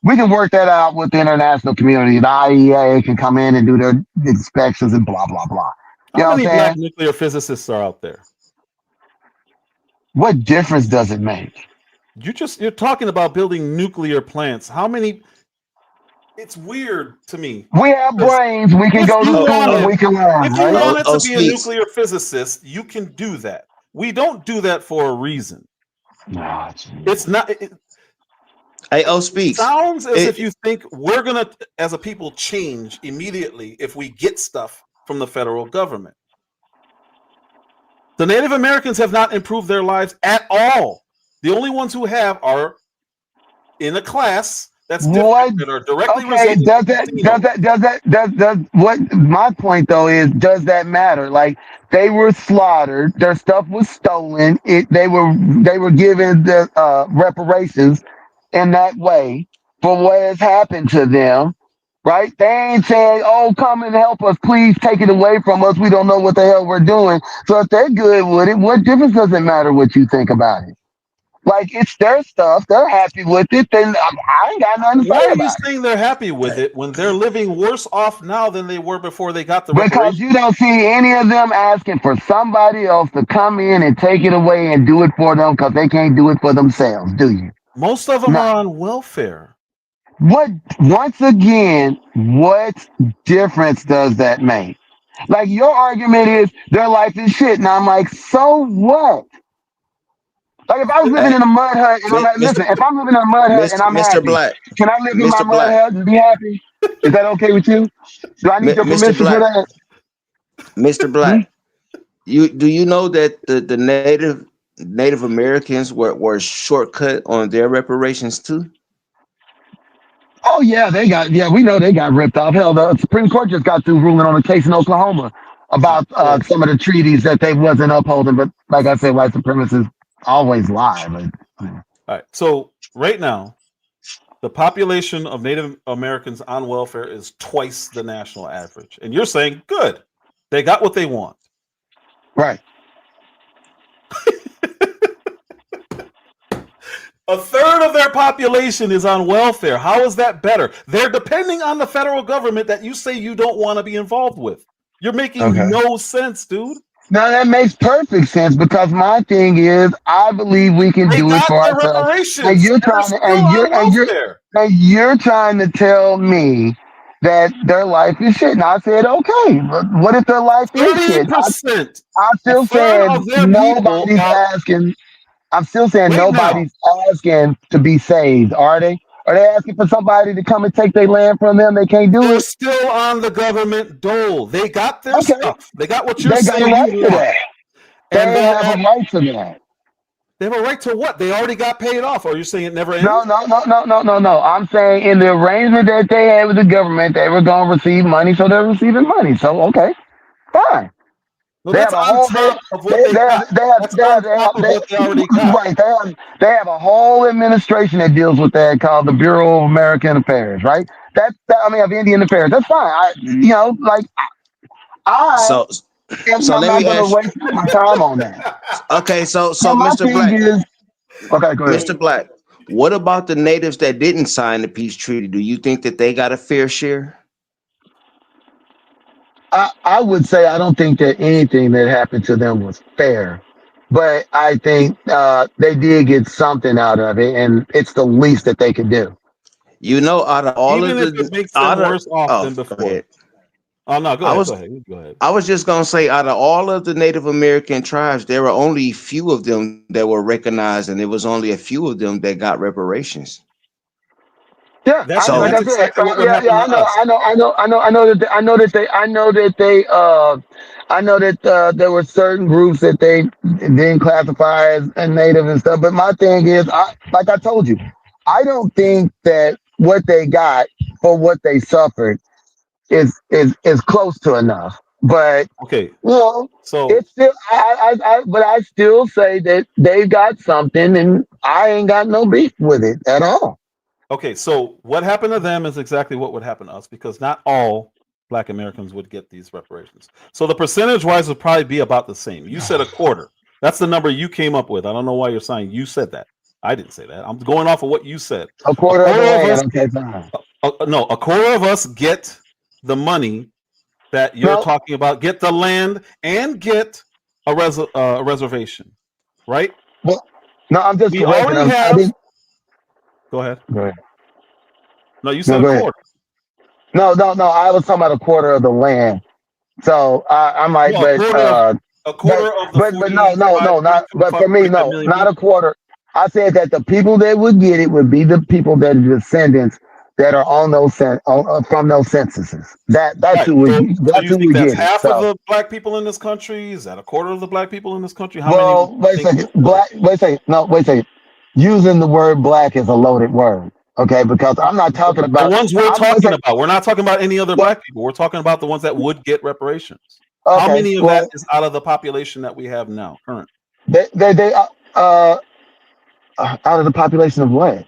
we can work that out with the international community. The IEA can come in and do their inspections and blah blah blah. You How know what many I'm black saying? nuclear physicists are out there? What difference does it make? You're talking about building nuclear plants. How many? It's weird to me. We have Because brains. We can if go to you school and we wanted, can learn, if you right? wanted to be a Speaks. nuclear physicist, you can do that. We don't do that for a reason. Nah, It's not. Hey, It Speaks. sounds as if It, you think we're gonna, as a people, change immediately if we get stuff from the federal government. The Native Americans have not improved their lives at all. The only ones who have are in a class that's What? different, that are directly Okay, resulting from Latino. does what my point though is, does that matter? Like they were slaughtered, their stuff was stolen, they were given the reparations in that way for what has happened to them, right? They ain't saying, oh, come and help us, please take it away from us. We don't know what the hell we're doing. So if they're good with it, what difference does it matter what you think about it? Like it's their stuff, they're happy with it, then I ain't got nothing to Why say are you about it. saying they're happy with it when they're living worse off now than they were before they got the Because reparations? you don't see any of them asking for somebody else to come in and take it away and do it for them because they can't do it for themselves, do you? Most of them No. are on welfare. What, once again, what difference does that make? Like your argument is their life is shit. And I'm like, so what? Like if I was living hey, in a mud hut and I'm like, Mr. listen, if I'm living in a mud hut and I'm Mr. happy, Black, can I live in my Mr. mud Black, hut and be happy? Is that okay with you? Do I need your Mr. permission for Black, that? Mr. Hmm? Black. You know that the Native Americans were shortcut on their reparations too? Oh yeah, we know they got ripped off. Hell, the Supreme Court just got through ruling on a case in Oklahoma All right, about so, some of the treaties that they wasn't upholding. But like I said, white supremacists always lie. But all right. So right now, the population of Native Americans on welfare is twice the national average. And you're saying, good, they got what they want. right, A third of their population is on welfare. How is that better? They're depending on the federal government that you say you don't want to be involved with. You're making okay. no sense, dude. Now that makes perfect sense because my thing is, I believe we can They do it got for their ourselves. And reparations, you're and they're trying to, still on welfare. and you're trying to tell me that their life is shit. And I said, okay, but what if their life is shit? 30%, I'm a still third saying of their people are. I'm still saying Wait now. nobody's asking to be saved, are they? Are they asking for somebody to come and take their land from them? They can't do They're it? still on the government dole. They got their Okay. stuff. They got what you're They got a saying you right to want. that. And They have a right to that. they have a right to what? They already got paid off. Or you're saying it never No, ends? no. I'm saying in the arrangement that they had with the government, they were going to receive money, so they're receiving money. So, okay, fine. No, They that's have a on whole top of what they got. That's on top of what they already got. right. They have a whole administration that deals with that called the Bureau of American Affairs, right? Of Indian Affairs. That's fine. I So am so I'm let not me going to ask waste my time on that. okay, so So my Mr. thing Black, is, okay, go ahead. Mr. Black, what about the natives that didn't sign the peace treaty? Do you think that they got a fair share? I would say I don't think that anything that happened to them was fair, but I think they did get something out of it, and it's the least that they could do. You know, out of all of Even if the it makes them out of worse off oh, than go before. ahead. Oh no, go I ahead. was Go ahead. You go ahead. I was just gonna say, out of all of the Native American tribes, there were only few of them that were recognized, and there was only a few of them that got reparations. Yeah, That's like that's I said, exactly what would yeah, happen to us. I know that there were certain groups that they didn't classify as a native and stuff. But my thing is, like I told you, I don't think that what they got for what they suffered is close to enough. But Okay, you know, so it's still, but I still say that they've got something, and I ain't got no beef with it at all. okay, so what happened to them is exactly what would happen to us because not all Black Americans would get these reparations. So the percentage wise would probably be about the same. You said a quarter. That's the number you came up with. I don't know why you're saying you said that. I didn't say that. I'm going off of what you said. A A quarter of the quarter of us, land. Okay, fine. no, a quarter of us get the money that you're No, talking about, get the land and get a reservation, right? well, no, I'm just We correcting already them. I have. didn't. Go ahead. Go ahead. No, you No, said a go ahead. quarter. No. I was talking about a quarter of the land. So I might, No, a quarter of the but no, not. But for me, 45 no, million not a people. quarter. I said that the people that would get it would be the people that are descendants that are on from those censuses. Right. So That's you who think would that's get it. half of So the Black people in this country? Is that a quarter of the Black people in this country? How many would well, you wait a think second. would get it? Wait a second. No, wait a second. Using the word black is a loaded word. Okay, because I'm not talking The about. ones we're Wait a talking second. about. We're not talking about any other Well, Black people. We're talking about the ones that would get reparations. How okay. many of that Well, is out of the population that we have now, current? they uh out of the population of what?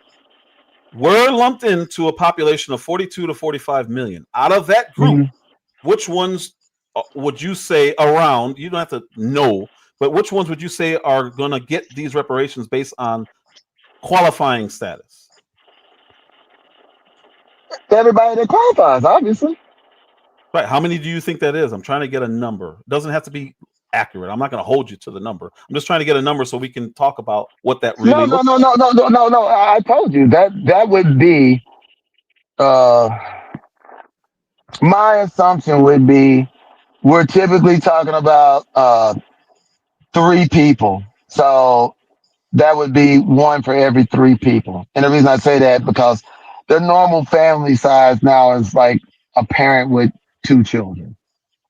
We're lumped into a population of 42 to 45 million. Out of that group, Mhm. which ones would you say around, you don't have to know, but which ones would you say are going to get these reparations based on qualifying status? Everybody that qualifies, obviously. Right. How many do you think that is? I'm trying to get a number. It doesn't have to be accurate. I'm not going to hold you to the number. I'm just trying to get a number so we can talk about what that No, really no, looks no, like. no, no, no, no, no. I told you that would be uh my assumption would be we're typically talking about three people. So that would be one for every three people. And the reason I say that because the normal family size now is like a parent with two children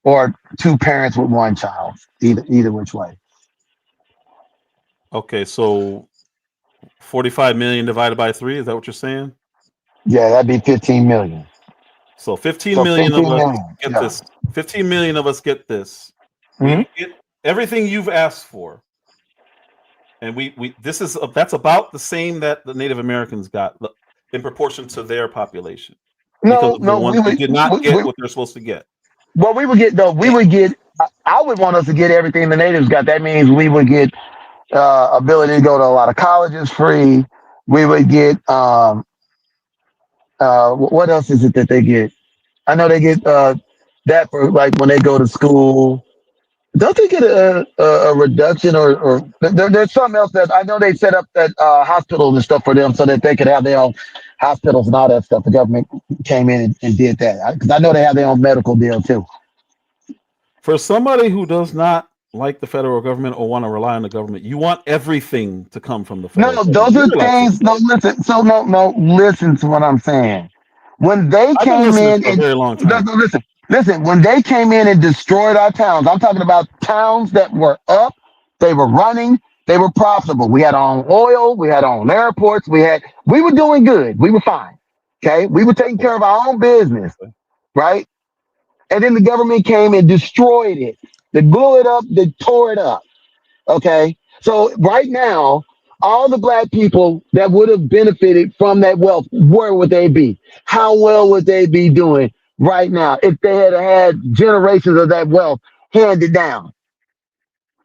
or two parents with one child, either which way. Okay, so 45 million divided by 3, is that what you're saying? Yeah, that'd be 15 million. So 15 So million of 15 us million. get Yeah. this. 15 million of us get this. Mhm. We get everything you've asked for. And we this is that's about the same that the Native Americans got in proportion to their population because No, of the no, ones who did not get what they're supposed to get. what we would get though, we would get. I would want us to get everything the natives got. That means we would get ability to go to a lot of colleges free. We would get what else is it that they get? I know they get that for like when they go to school. Don't they get a reduction or there's something else that I know they set up that hospitals and stuff for them so that they could have their own hospitals and all that stuff. The government came in and did that because I know they have their own medical deal too. For somebody who does not like the federal government or want to rely on the government, you want everything to come from the federal No, government. those You are realize this, things. No, right? listen. So no. Listen to what I'm saying. When they I've been came listening in for a and very long no, time. no, listen. When they came in and destroyed our towns, I'm talking about towns that were up, they were running, they were profitable. We had our own oil, we had our own airports, we were doing good, we were fine. Okay, we were taking care of our own business, right? And then the government came and destroyed it. They blew it up, they tore it up. Okay. So right now, all the black people that would have benefited from that wealth, where would they be? How well would they be doing right now if they had generations of that wealth handed down?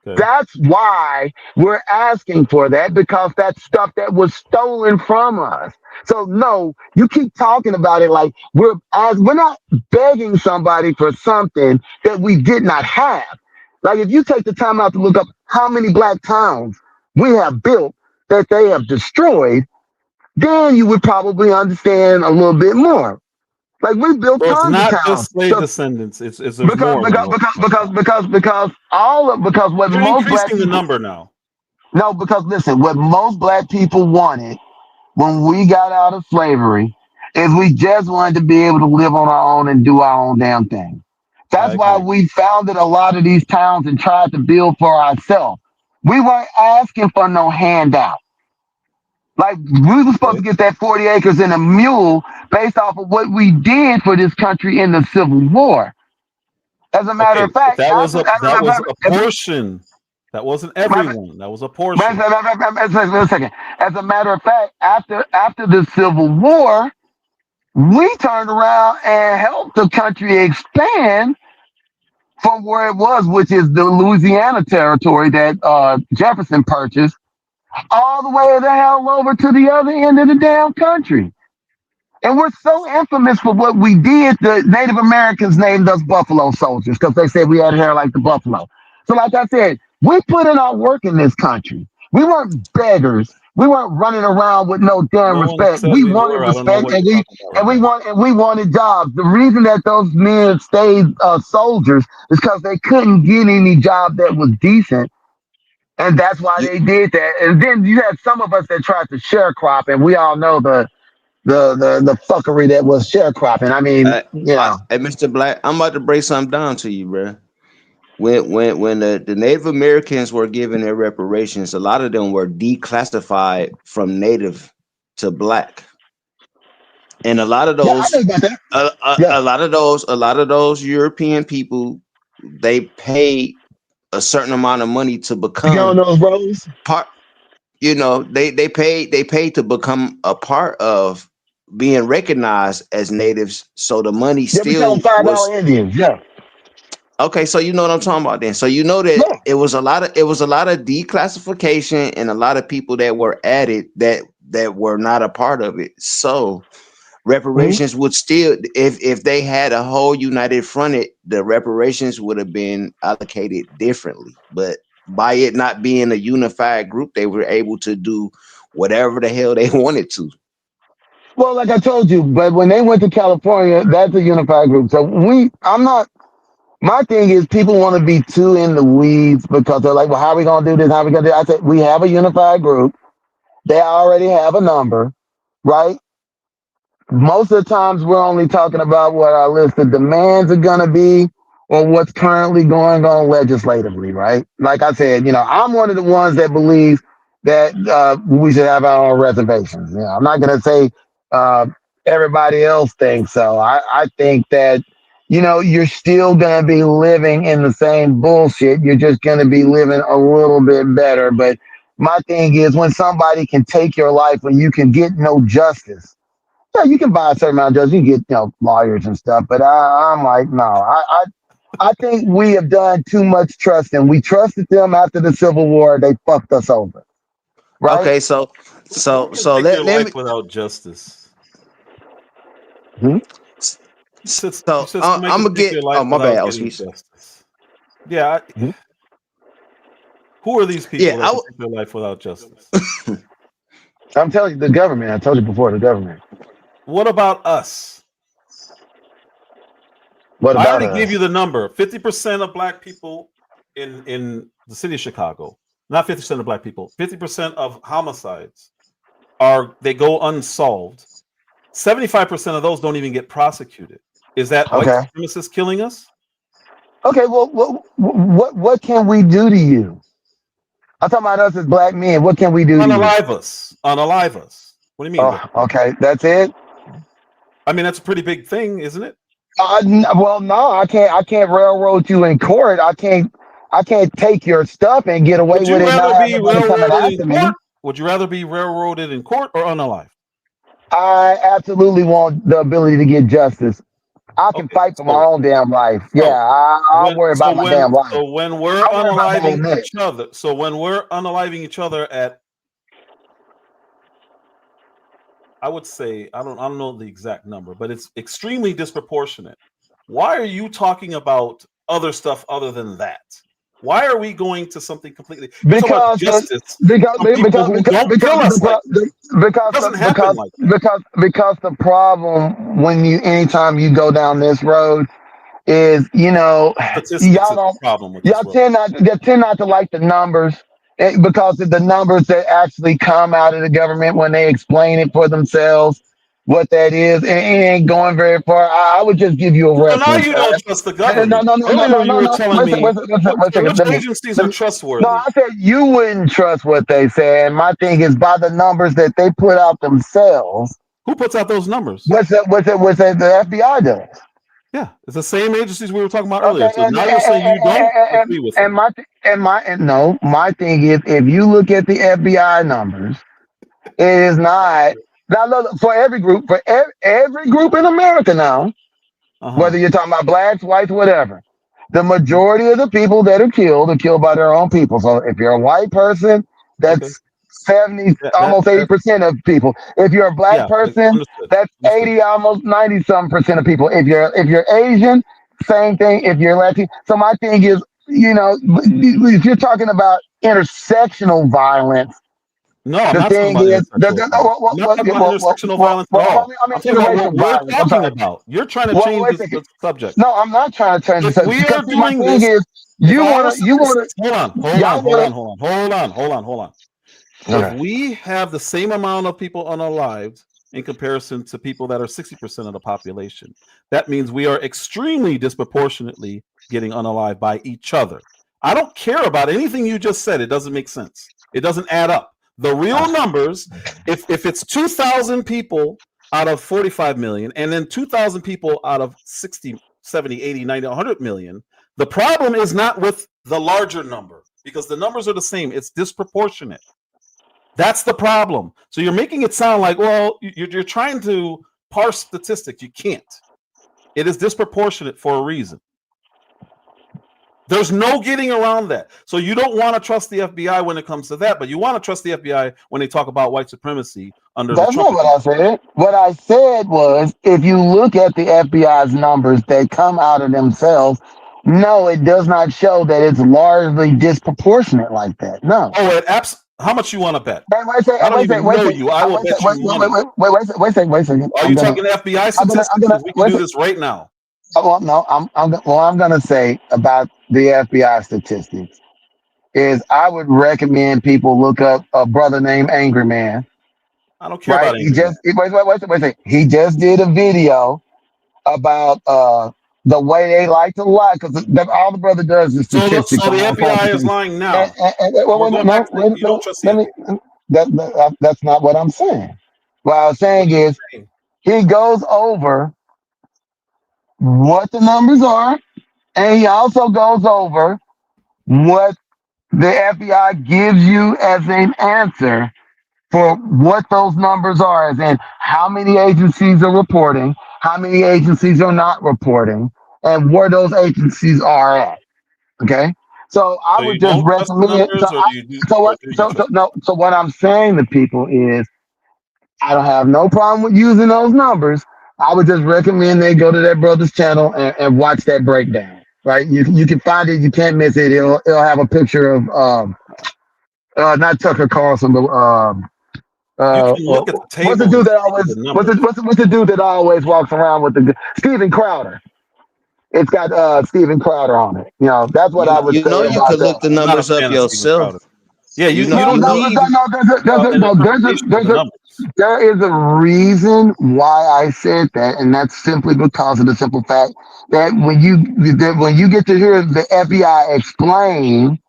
Okay. That's why we're asking for that because that's stuff that was stolen from us. So no, you keep talking about it like we're not begging somebody for something that we did not have. Like if you take the time out to look up how many black towns we have built that they have destroyed, then you would probably understand a little bit more. Like we built So it's tons of not tauns. just slave So descendants. It's there's more than what we're talking about. because what You're most black increasing the people. number now. No, because listen, what most black people wanted when we got out of slavery is we just wanted to be able to live on our own and do our own damn thing. I That's why agree. we founded a lot of these towns and tried to build for ourselves. We weren't asking for no handout. Like we were supposed to Okay. get that 40 acres and a mule based off of what we did for this country in the Civil War. As a matter Okay. of But fact, that was a portion. That wasn't everyone. That was a portion. a second. As a matter of fact, after the Civil War, we turned around and helped the country expand from where it was, which is the Louisiana territory that Jefferson purchased, all the way the hell over to the other end of the damn country. And we're so infamous for what we did. The Native Americans named us Buffalo Soldiers because they said we had hair like the buffalo. So, like I said, we put in our work in this country. We weren't beggars. We weren't running around with no damn No one respect. said We we wanted were. I don't know respect, what you're talking about right now. and we wanted jobs. The reason that those men stayed soldiers is because they couldn't get any job that was decent. And that's why You, they did that. And then you had some of us that tried to sharecrop, and we all know the fuckery that was sharecropping. I mean, hey, Mr. Black, I'm about to break something down to you, bro. When the Native Americans were given their reparations, a lot of them were declassified from Native to Black, and a lot of yeah, I those, know about that. a, a, Yeah, a lot of those European people, they paid a certain amount of money to to get on become those roads. part. They paid to become a part of being recognized as natives, so the money Yeah, we call them still $5 was Indians. Yeah, okay. So you know what I'm talking about then. So you know that yeah. it was a lot of declassification and a lot of people that were added that were not a part of it. So Mhm. reparations would still, if they had a whole united fronted, the reparations would have been allocated differently. But by it not being a unified group, they were able to do whatever the hell they wanted to. Well, like I told you, but when they went to California, that's a unified group. So I'm not. My thing is, people want to be too in the weeds because they're like, well, how are we gonna do this? How are we gonna do? I said, we have a unified group. They already have a number, right? Most of the times we're only talking about what our list of demands are going to be or what's currently going on legislatively, right? Like I said, I'm one of the ones that believes that we should have our own reservations. I'm not going to say uh, everybody else thinks so. I think that, you're still going to be living in the same bullshit. You're just going to be living a little bit better. But my thing is when somebody can take your life and you can get no justice, yeah, you can buy a certain amount of judges. You can get lawyers and stuff, but I'm like, no. I think we have done too much trusting. We trusted them after the Civil War. They fucked us over, right? Okay, so You so can so take let your let life me. without justice. Hmm? You said I'm somebody can gonna take get. your Oh, life my bad, without getting Auspice. justice. Yeah. Hmm? Who are these Yeah, people that can take their life without justice? I'm telling you, the government. I told you before, the government. What about us? What I about already gave you us? the number. 50% of black people in the city of Chicago. Not 50% of black people. 50% of homicides they go unsolved. 75% of those don't even get prosecuted. Is that white Okay. supremacists killing us? Okay. Well, what can we do to you? I'm talking about us as black men. What can we do to you? Unalive us. Unalive us. What do you mean? Oh, okay. That's it. I mean, that's a pretty big thing, isn't it? Well, no, I can't. I can't railroad you in court. I can't. I can't take your stuff and get away Would with you it. Not rather have be nobody coming railroaded in after me. court? Would you rather be railroaded in court or unalive? I absolutely want the ability to get justice. I can Okay, fight for my own damn life. Yeah, so I'll worry about my damn life. when we're I worry about my own unaliving neck. each other, so when we're unaliving each other at, I would say, I don't know the exact number, but it's extremely disproportionate. Why are you talking about other stuff other than that? Why are we going to something completely? You're talking about Because the justice because from people who don't because kill us the like that. It because doesn't happen like that. because the problem when you anytime you go down this road is Statistics y'all is the don't problem with this road. y'all tend not to like the numbers because of the numbers that actually come out of the government when they explain it for themselves. what that is, and it ain't going very far. I would just give you a So now reference. you don't trust the No, government. no, no, no, Earlier no, you no, were no. telling me Wait a second. which agencies Let are me. No, trustworthy. I said you wouldn't trust what they say. And my thing is by the numbers that they put out themselves. Who puts out those numbers? What's that the FBI does? Yeah, it's the same agencies we were talking about Okay, earlier. So now you're saying you don't agree with them. my thing is if you look at the FBI numbers, it is not now look, for every group every group in America now, Uh-huh. whether you're talking about blacks, whites, whatever. The majority of the people that are killed by their own people. So if you're a white person, Okay. that's 70, almost That 80% of people. If you're a black yeah, person, understood. that's Understood. 80, almost 90 some percent of people. If you're Asian, same thing. If you're Latin, so my thing is, if you're talking about intersectional violence, No, I'm the not talking thing about is, intersectional violence. I'm not talking about intersectional violence at all. I mean I'm talking about what interracial we're violence. I'm talking sorry. about. You're trying to Well, change wait a second. the subject. No, I'm not trying to change If this we are because see, my doing thing this, is, if you our wanna, statistics, hold on, y'all wanna. hold on. If Okay. we have the same amount of people unalived in comparison to people that are 60% of the population, that means we are extremely disproportionately getting unalived by each other. I don't care about anything you just said. It doesn't make sense. It doesn't add up. The real numbers, if it's 2,000 people out of 45 million and then 2,000 people out of 60, 70, 80, 90, 100 million, the problem is not with the larger number because the numbers are the same. It's disproportionate. That's the problem. So you're making it sound like, well, you're trying to parse statistics. You can't. It is disproportionate for a reason. There's no getting around that. So you don't want to trust the FBI when it comes to that, but you want to trust the FBI when they talk about white supremacy under the That's Trump not what I said. What I said was, if you look at the FBI's numbers that come out of themselves, no, it does not show that it's largely disproportionate like that. No. Oh, how much you want to bet? Wait a second. I don't even know you. I will bet you money. Wait a second. Are you talking FBI statistics? Because we can do this right now. Well, no, I'm gonna say about the FBI statistics is I would recommend people look up a brother named Angry Man. I don't care Right? about Angry Man. Wait a second. He just did a video about the way they like to lie because all the brother does is So statistics the on all kinds FBI of is things. lying now. Well, We're going no, back to you don't trust the let me. FBI. That's not what I'm saying. What I was saying is he goes over what the numbers are, and he also goes over what the FBI gives you as an answer for what those numbers are, as in how many agencies are reporting, how many agencies are not reporting, and where those agencies are at. Okay. So I So would you just don't trust the recommend. numbers, or do you do, or do you trust? So what I'm saying to people is, I don't have no problem with using those numbers. I would just recommend they go to their brother's channel and watch that breakdown. Right, you can find it. You can't miss it. It'll have a picture of not Tucker Carlson, but You can look at the what's the table dude and that see the always numbers. what's the dude that always walks around with the Steven Crowder? It's got Steven Crowder on it. That's what I would You say know you about could that. look the I'm not a numbers up fan of Steven Crowder. yourself. Yeah, You know you you don't look need an No, interpretation of the numbers. there is a reason why I said that, and that's simply because of the simple fact that when you get to hear the FBI explain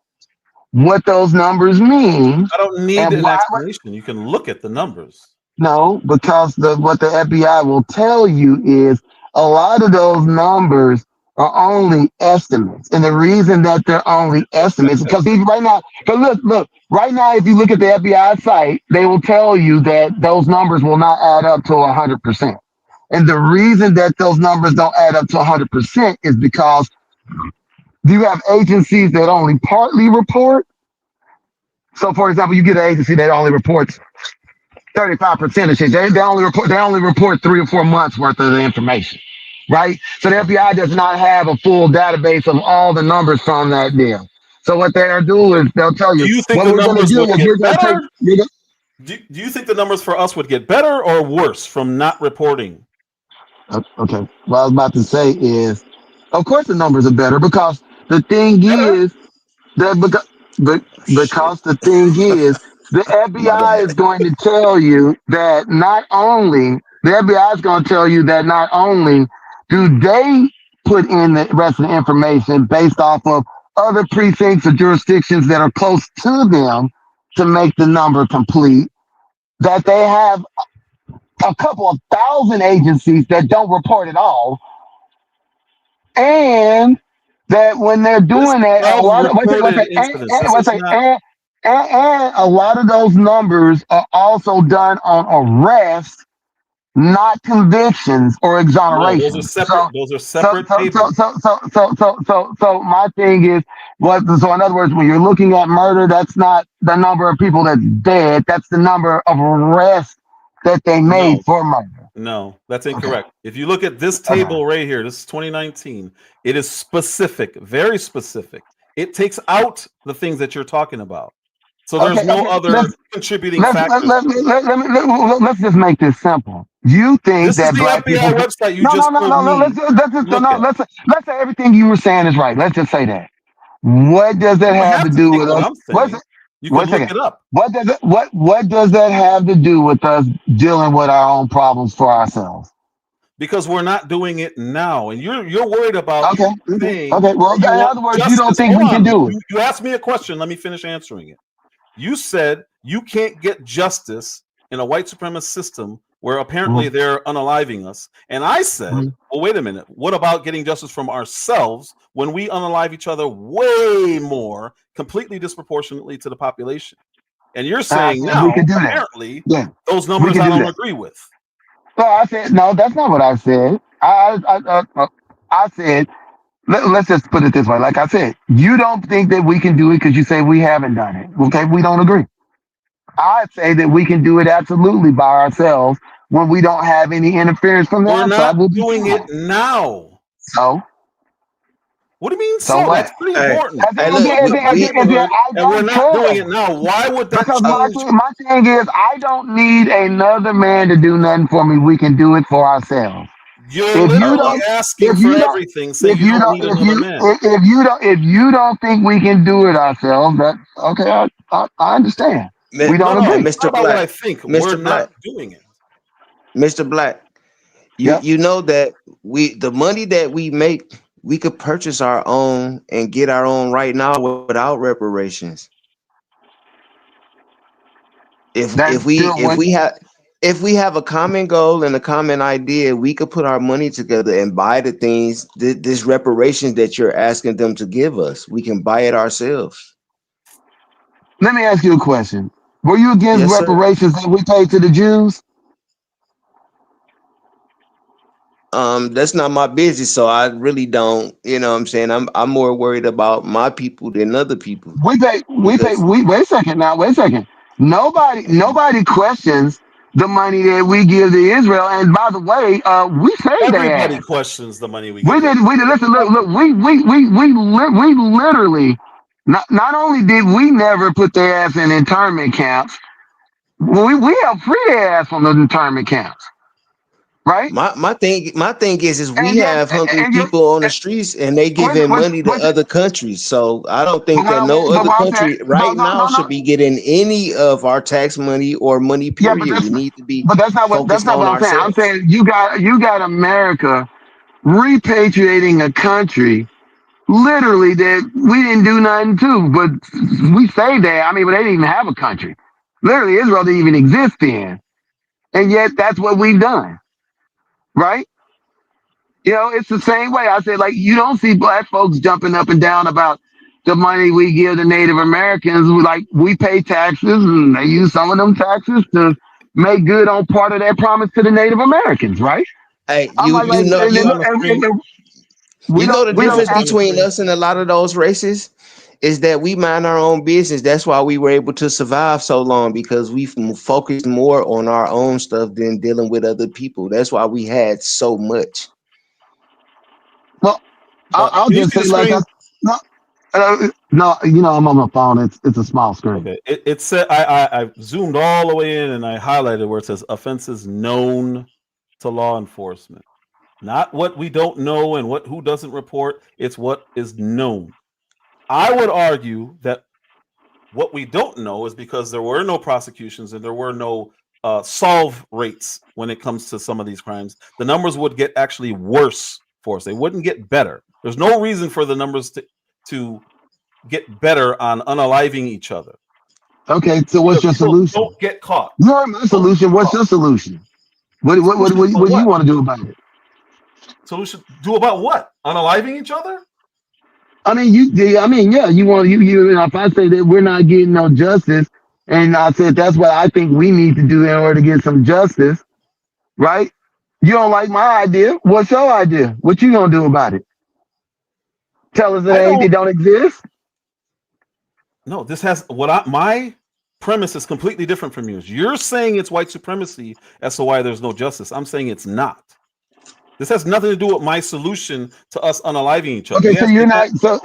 what those numbers mean I don't need and an why. explanation. You can look at the numbers. No, because what the FBI will tell you is a lot of those numbers are only estimates, and the reason that they're only estimates because even right now, look, right now, if you look at the FBI site, they will tell you that those numbers will not add up to 100%. And the reason that those numbers don't add up to 100% is because you have agencies that only partly report. So, for example, you get an agency that only reports 35% of shit. They only report 3 or 4 months worth of the information. Right? So the FBI does not have a full database of all the numbers from that deal. So what they'll do is they'll tell Do you you think what the we're gonna numbers do would is get we're gonna take better? Do you think the numbers for us would get better or worse from not reporting? okay. What I was about to say is of course the numbers are better because the thing Better? is that because the thing is the My FBI bad. is going to tell you that not only The FBI is going to tell you that not only do they put in the rest of the information based off of other precincts or jurisdictions that are close to them to make the number complete, that they have a couple of thousand agencies that don't report at all, and that when they're List doing that, a of lot of reported incidents. This is not. and a lot of those numbers are also done on arrests, not convictions or No, those are exonerations. separate. Those are separate tables. So my thing is, what? So in other words, when you're looking at murder, that's not the number of people that's dead. That's the number of arrests that they made No, for murder. no, that's Okay. incorrect. If you look at this Okay. table right here, this is 2019. It is specific, very specific. It takes out the things that you're talking about. So there's no other contributing factors. Let's just make this simple. You think This is that the black people FBI website you no, just told me. let's say everything you were saying is right. Let's just say that. What does that You don't have have to to do take with what us? I'm saying. You One can look second. it up. What does that have to do with us dealing with our own problems for ourselves? Because we're not doing it now, and you're worried about Okay. saying Okay. Well, that you in want other words, you don't justice. think Hold we can on. do it. You asked me a question. Let me finish answering it. You said you can't get justice in a white supremacist system where apparently they're unaliving us. And I said, well, wait a minute. What about getting justice from ourselves when we unalive each other way more, completely disproportionately to the population? And you're saying I said we now, could do that. apparently, Yeah. those We numbers can I do don't that. agree with. No, I said no. That's not what I said. I said let's just put it this way. Like I said, you don't think that we can do it because you say we haven't done it. Okay, we don't agree. I say that we can do it absolutely by ourselves when we don't have any interference from the We're outside. not We'll be doing it fine. now. So What do you mean? so So what? that's pretty Hey, important. As hey, You in, look, look as up in, the as in, as in, neighborhood, I and we're don't not doing care it now. Why would that because change? my thing is I don't need another man to do nothing for me. We can do it for ourselves. You're If you literally don't, asking if for you don't, everything, saying you don't need another man. if you don't think we can do it ourselves, that okay, I understand. We No, don't no, agree. it's not Mr. about what Black, I think. We're Mr. not Black, doing it. Mr. Black. Yep. You know that the money that we make, we could purchase our own and get our own right now without reparations. If That if we still if went. we have if we have a common goal and a common idea, we could put our money together and buy the things, this reparations that you're asking them to give us. We can buy it ourselves. Let me ask you a question. Were you against Yes, sir. reparations that we paid to the Jews? That's not my business, so I really don't, you know what I'm saying? I'm more worried about my people than other people. Because We wait a second now. Wait a second. Nobody questions the money that we give to Israel. And by the way, we saved their Everybody ass. questions the money we give to. We did listen. Look. We literally not only did we never put their ass in internment camps, we helped free their ass from the internment camps, right? my thing is And we yet, have hungry and yet, people on the streets and they giving money to what's other countries. So I don't think that no but other what I'm saying, country right now no. should be getting any of our tax money or money, Yeah, but period. We need to be that's focused not on what I'm saying. I'm ourselves. saying you got America repatriating a country literally that we didn't do nothing to, but we saved that. I mean, but they didn't even have a country. Literally, Israel didn't even exist then, and yet that's what we've done, right? You know, it's the same way. I said, like, you don't see black folks jumping up and down about the money we give to Native Americans. Like, we pay taxes, and they use some of them taxes to make good on part of their promise to the Native Americans, right? Hey, I'm like, Please not be on the screen. you know the we Please don't difference not be on the between screen. us and a lot of those races is that we mind our own business. That's why we were able to survive so long, because we focused more on our own stuff than dealing with other people. That's why we had so much. Well, I'll Can you just see say the like screen? no, you know, I'm on my phone. It's a small screen. Okay. It said I zoomed all the way in and I highlighted where it says offenses known to law enforcement. Not what we don't know and who doesn't report. It's what is known. I would argue that what we don't know is because there were no prosecutions and there were no solve rates when it comes to some of these crimes. The numbers would get actually worse for us. They wouldn't get better. There's no reason for the numbers to get better on unaliving each other. Okay, so what's your People solution? don't get caught. You heard my solution. What's your solution? What do you want to do about it? Solution do about what? Unaliving each other? I mean, yeah, you want if I say that we're not getting no justice, and I said that's what I think we need to do in order to get some justice, right? You don't like my idea. What's your idea? What you gonna do about it? Tell us that they don't exist? No, this has my premise is completely different from yours. You're saying it's white supremacy as to why there's no justice. I'm saying it's not. This has nothing to do with my solution to us unaliving each other. Okay, so you're not. So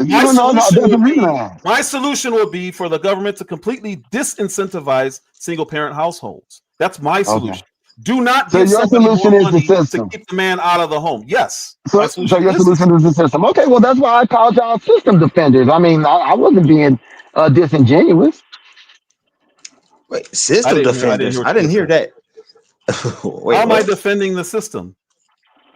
My solution would be for the government to completely disincentivize single-parent households. That's my solution. Okay. Do not So give your somebody solution more is the money system. to keep the man out of the home. Yes. So your solution is the system. Okay, well that's why I called y'all system defenders. I mean, I wasn't being disingenuous. Wait, system defenders? I didn't hear that. Wait, how am I defending the system?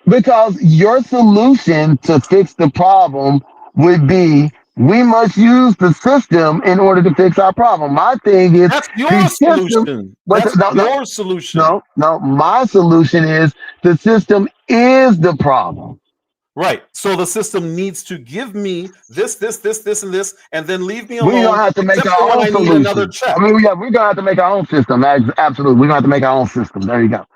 Because your solution to fix the problem would be we must use the system in order to fix our problem. My thing is that's your solution. That's your solution. No, my solution is the system is the problem. Right. So the system needs to give me this, and this, and then leave me alone. We're gonna have to make our own solution. Another check. I mean, we're gonna have to make our own system. Absolutely, we're gonna have to make our own system. There you go.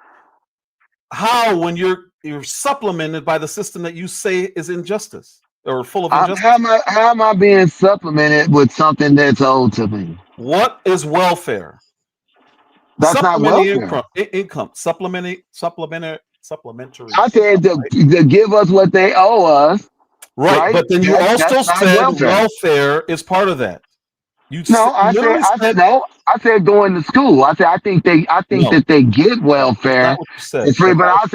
How, when you're supplemented by the system that you say is injustice or full of injustice? How am I being supplemented with something that's owed to me? What is welfare? That's not welfare. Income. Supplementary. I said to give us what they owe us. Right. But then you also said welfare is part of that. I said going to school. I said I think that they get welfare. It's free, but I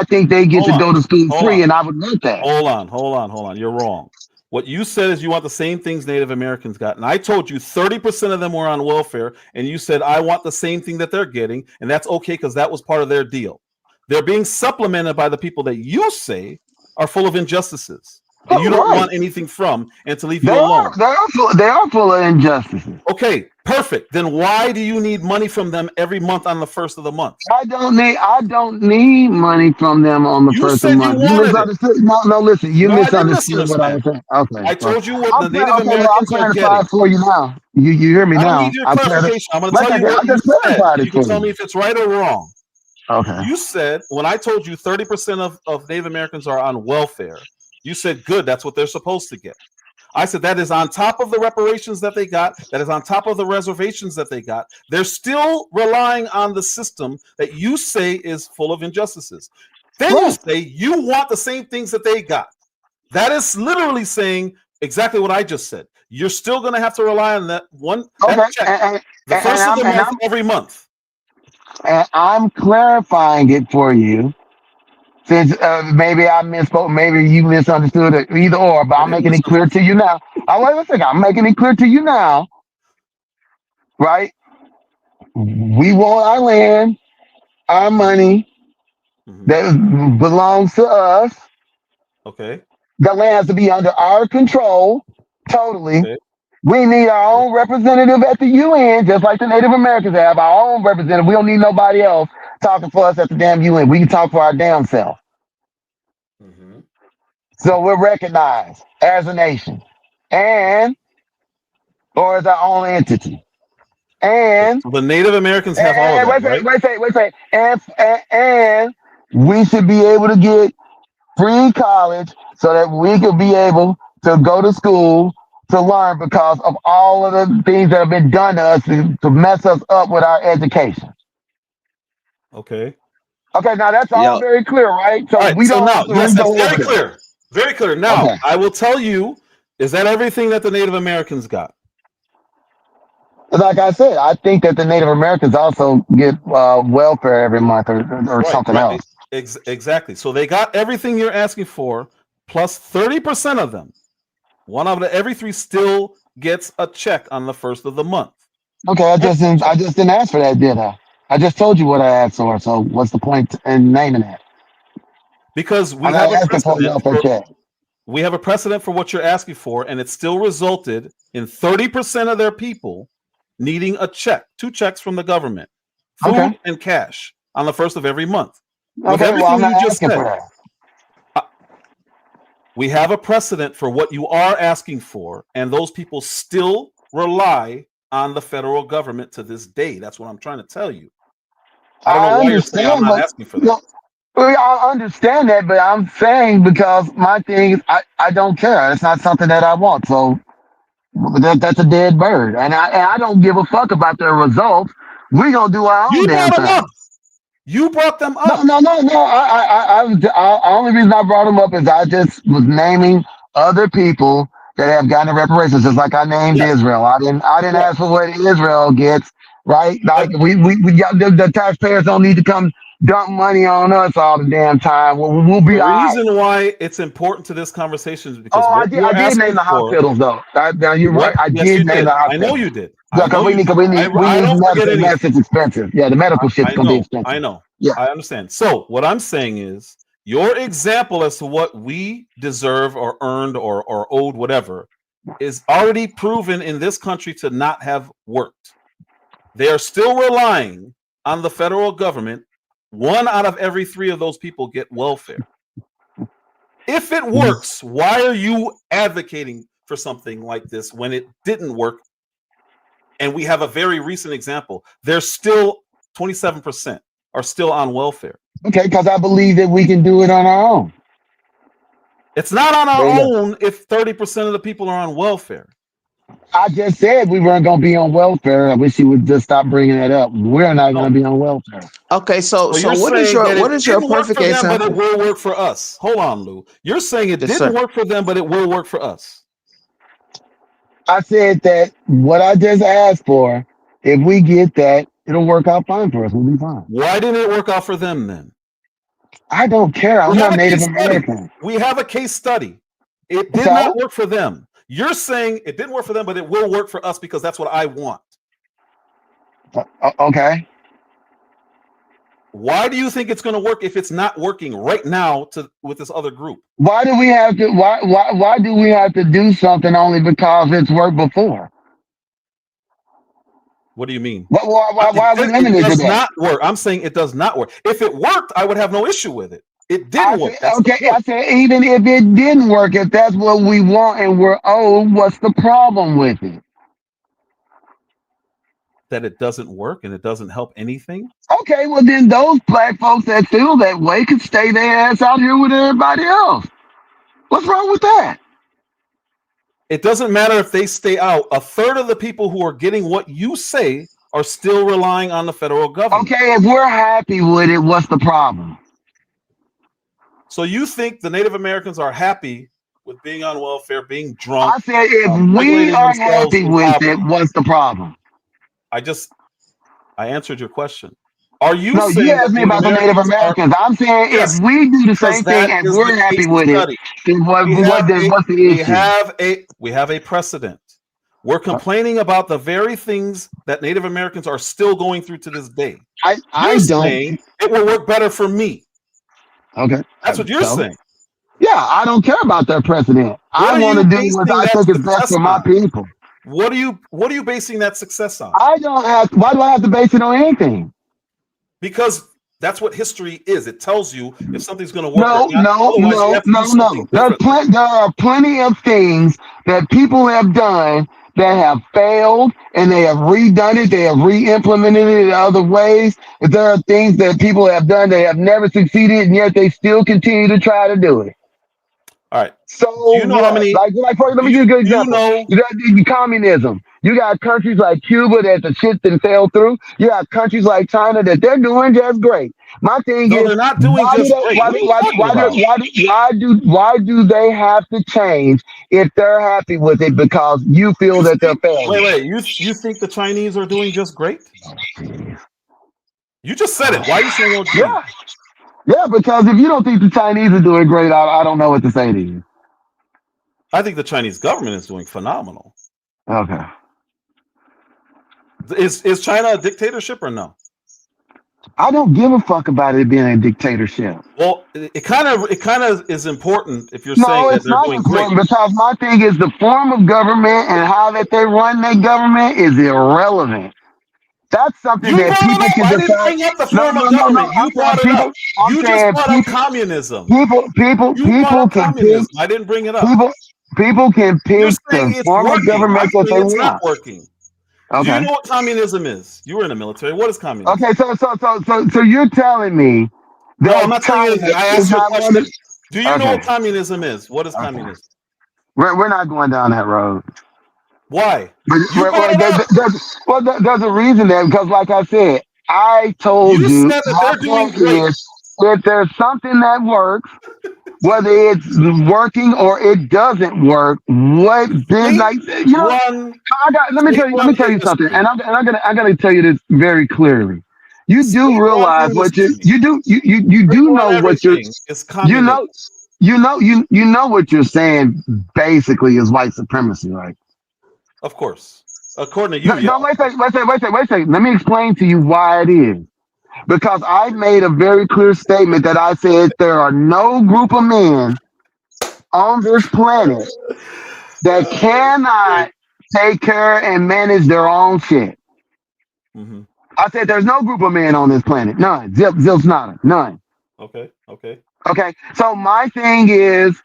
think they get to go to school free, and I would want that. Hold on. You're wrong. What you said is you want the same things Native Americans got, and I told you 30% of them were on welfare, and you said I want the same thing that they're getting, and that's okay because that was part of their deal. They're being supplemented by the people that you say are full of injustices. And you don't want anything from, and to leave you alone. They are full of injustices. Okay, perfect. Then why do you need money from them every month on the first of the month? I don't need money from them on the first of the month. You misunderstood. No, listen. You misunderstood what I was saying. Okay. I told you what the Native Americans are getting. For you now. You hear me now? I don't need your clarification. I'm going to tell you what you said. You can tell me if it's right or wrong. Okay. You said, when I told you 30% of Native Americans are on welfare, you said, good, that's what they're supposed to get. I said, that is on top of the reparations that they got. That is on top of the reservations that they got. They're still relying on the system that you say is full of injustices. Then you say you want the same things that they got. That is literally saying exactly what I just said. You're still going to have to rely on that check. The first of the month, every month. And I'm clarifying it for you. Since maybe I misspoke, maybe you misunderstood it, either or, but I'm making it clear to you now. Wait a second, I'm making it clear to you now, right? We want our land, our money that belongs to us. Okay. The land has to be under our control, totally. Okay. We need our own representative at the UN, just like the Native Americans have our own representative. We don't need nobody else talking for us at the damn UN. We can talk for our damn self. So we're recognized as a nation or as our own entity. And the Native Americans have all of that, right? And we should be able to get free college so that we could be able to go to school to learn because of all of the things that have been done to us to mess us up with our education. Okay. Okay, now that's all very clear, right? So we don't have to that's very clear. Very clear. Now, I will tell you, is that everything that the Native Americans got? Like I said, I think that the Native Americans also get welfare every month or something else. Exactly. So they got everything you're asking for, plus 30% of them. One out of every three still gets a check on the first of the month. Okay, I just didn't ask for that, did I? I just told you what I asked for. So what's the point in naming that? Because we I'm have not a asking for a precedent welfare for check. what you're asking for, and it still resulted in 30% of their people needing a check, 2 checks from the government, food Okay. and cash on the 1st of every month. With Okay. Well, I'm everything not you just asking for said, that. we have a precedent for what you are asking for, and those people still rely on the federal government to this day. That's what I'm trying to tell you. I don't know I why you're saying I'm understand, not but asking for that. well, I understand that, but I'm saying because my thing is I don't care. It's not something that I want. So that's a dead bird, and I don't give a fuck about the results. We gonna do our own You damn brought them thing. up. You brought them No, up. no, no, no. Only reason I brought them up is I just was naming other people that have gotten reparations, just like I named Yes. Israel. I didn't Yes. ask for what Israel gets, right? Like But we got the taxpayers don't need to come dump money on us all the damn time. We'll the be all right. reason why it's important to this conversation is because Oh, what I you're did name asking the for, hospitals though. Now you're right. what? I Yes, did you name did. the I know hospitals. you did. Yeah, I know you did. we I need don't forget medicine. anything. Medicine's expensive. Yeah, the medical shit's I gonna be know. expensive. I know. Yeah. I understand. So what I'm saying is your example as to what we deserve or earned or owed, whatever, is already proven in this country to not have worked. They are still relying on the federal government. 1 out of every 3 of those people get welfare. If it works, why are you advocating for something like this when it didn't work? And we have a very recent example. There's still 27% are still on welfare. Okay, because I believe that we can do it on our own. It's not on There our you go. own if 30% of the people are on welfare. I just said we weren't going to be on welfare. I wish you would just stop bringing that up. We're not going No. to be on welfare. Okay, so So you're what is saying that it your didn't work perfect for them, but it example? will work for us. Hold on, Lou. You're saying it Yes, didn't sir. work for them, but it will work for us. I said that what I just asked for, if we get that, it'll work out fine for us. We'll be fine. Why didn't it work out for them then? I don't care. We I'm have not a Native case study. American. We have a case study. It did not So, work for them. You're saying it didn't work for them, but it will work for us because that's what I want. okay. Why do you think it's going to work if it's not working right now with this other group? Why do we have to? Why do we have to do something only because it's worked before? What do you mean? Why are we It limited to does that? not work. I'm saying it does not work. If it worked, I would have no issue with it. It I didn't work. said, That's the okay. point. I said, even if it didn't work, if that's what we want and we're owed, what's the problem with it? That it doesn't work and it doesn't help anything. Okay, well then those black folks that feel that way could stay their ass out here with everybody else. What's wrong with that? It doesn't matter if they stay out. A third of the people who are getting what you say are still relying on the federal government. Okay, if we're happy with it, what's the problem? So you think the Native Americans are happy with being on welfare, being drunk, I said, if we regulating are themselves happy in with it, poverty? what's the problem? I answered your question. Are you No, you saying that asked me Native about the Native Americans are? Americans. I'm saying if Yes, we do the because same thing that and is the we're case happy with it, study. then We have what's the issue? we have a precedent. We're complaining about the very things that Native Americans are still going through to this day. I You're don't. saying it will work better for me. Okay. That's what you're So saying. yeah, I don't care about their precedent. What I are want you to do what basing I that think is best success for my on? people. What are you basing that success on? I don't have. Why do I have to base it on anything? Because that's what history is. It tells you if something's going to work or No, not. no, Otherwise, you no, have to do no, something no. differently. There are plenty of things that people have done that have failed, and they have redone it. They have re-implemented it in other ways. There are things that people have done that have never succeeded, and yet they still continue to try to do it. All right. So Do you know how what? many? Let Do me give you a good you example. know? You got communism. You got countries like Cuba that the shit that fell through. You got countries like China that they're doing just great. My thing No, is, they're not doing just great. What are you talking about? why do they have to change if they're happy with it because you feel You that they're think? failing? Wait. You think the Chinese are doing just great? You just said it. Why are you saying, "Oh, geez"? Yeah, yeah. Because if you don't think the Chinese are doing great, I don't know what to say to you. I think the Chinese government is doing phenomenal. Okay. Is China a dictatorship or no? I don't give a fuck about it being a dictatorship. Well, it kind of is important if you're saying No, that it's they're not doing great. important because my thing is the form of government and how that they run their government is irrelevant. That's something You that brought people it up. can I didn't decide. bring up the No, form no, of no, no. government. You I'm saying brought it people. up. I'm You just saying brought up communism. people You brought up can pick. communism. I didn't bring it up. People can You're pick saying the it's form of working. government I'm that saying they it's not want. working. Do you Okay. know what communism is? You were in the military. What is communism? Okay. So you're telling me No, that I'm not telling you China anything. I is asked you a not one of. question. Do you know Okay. what communism is? What is Okay. communism? We're not going down that road. Why? But You brought it up. there's a reason there because, like I said, I told You you said that my they're doing point great. is if there's something that works, whether it's working or it doesn't work, what big State like you know, run, let me state tell run you something, industry. and I'm gonna tell you this very clearly. You do State run realize what industry. you State do run know what everything is you communism. know you know what you're saying basically is white supremacy, right? Of course. According to No, you, yeah. no, wait a second. Let me explain to you why it is. Because I made a very clear statement that I said there are no group of men on this planet that cannot take care and manage their own shit. Mm-hmm. I said there's no group of men on this planet. None. Zilch nada. None. Okay. Okay. Okay. So my thing is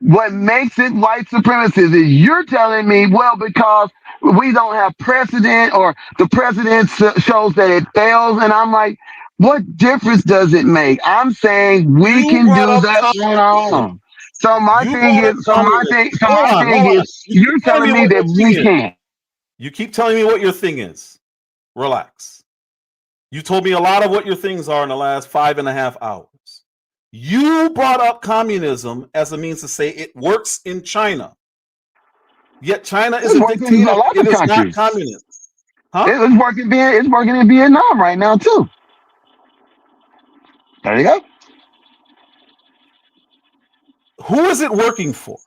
what makes it white supremacist is you're telling me, well, because we don't have precedent or the precedent shows that it fails. And I'm like, what difference does it make? I'm saying we You can brought do up that on our communism. own. So my You thing brought up is, communism. so Hold my on. thing Hold on. is, You keep you're telling telling me me what that your thing we is. can't. You keep telling me what your thing is. Relax. You told me a lot of what your things are in the last 5.5 hours. You brought up communism as a means to say it works in China. Yet China is It's a working in a dictatorship. lot It of is not countries. communist. Huh? It's working in Vietnam right now too. There you go. Who is it working for?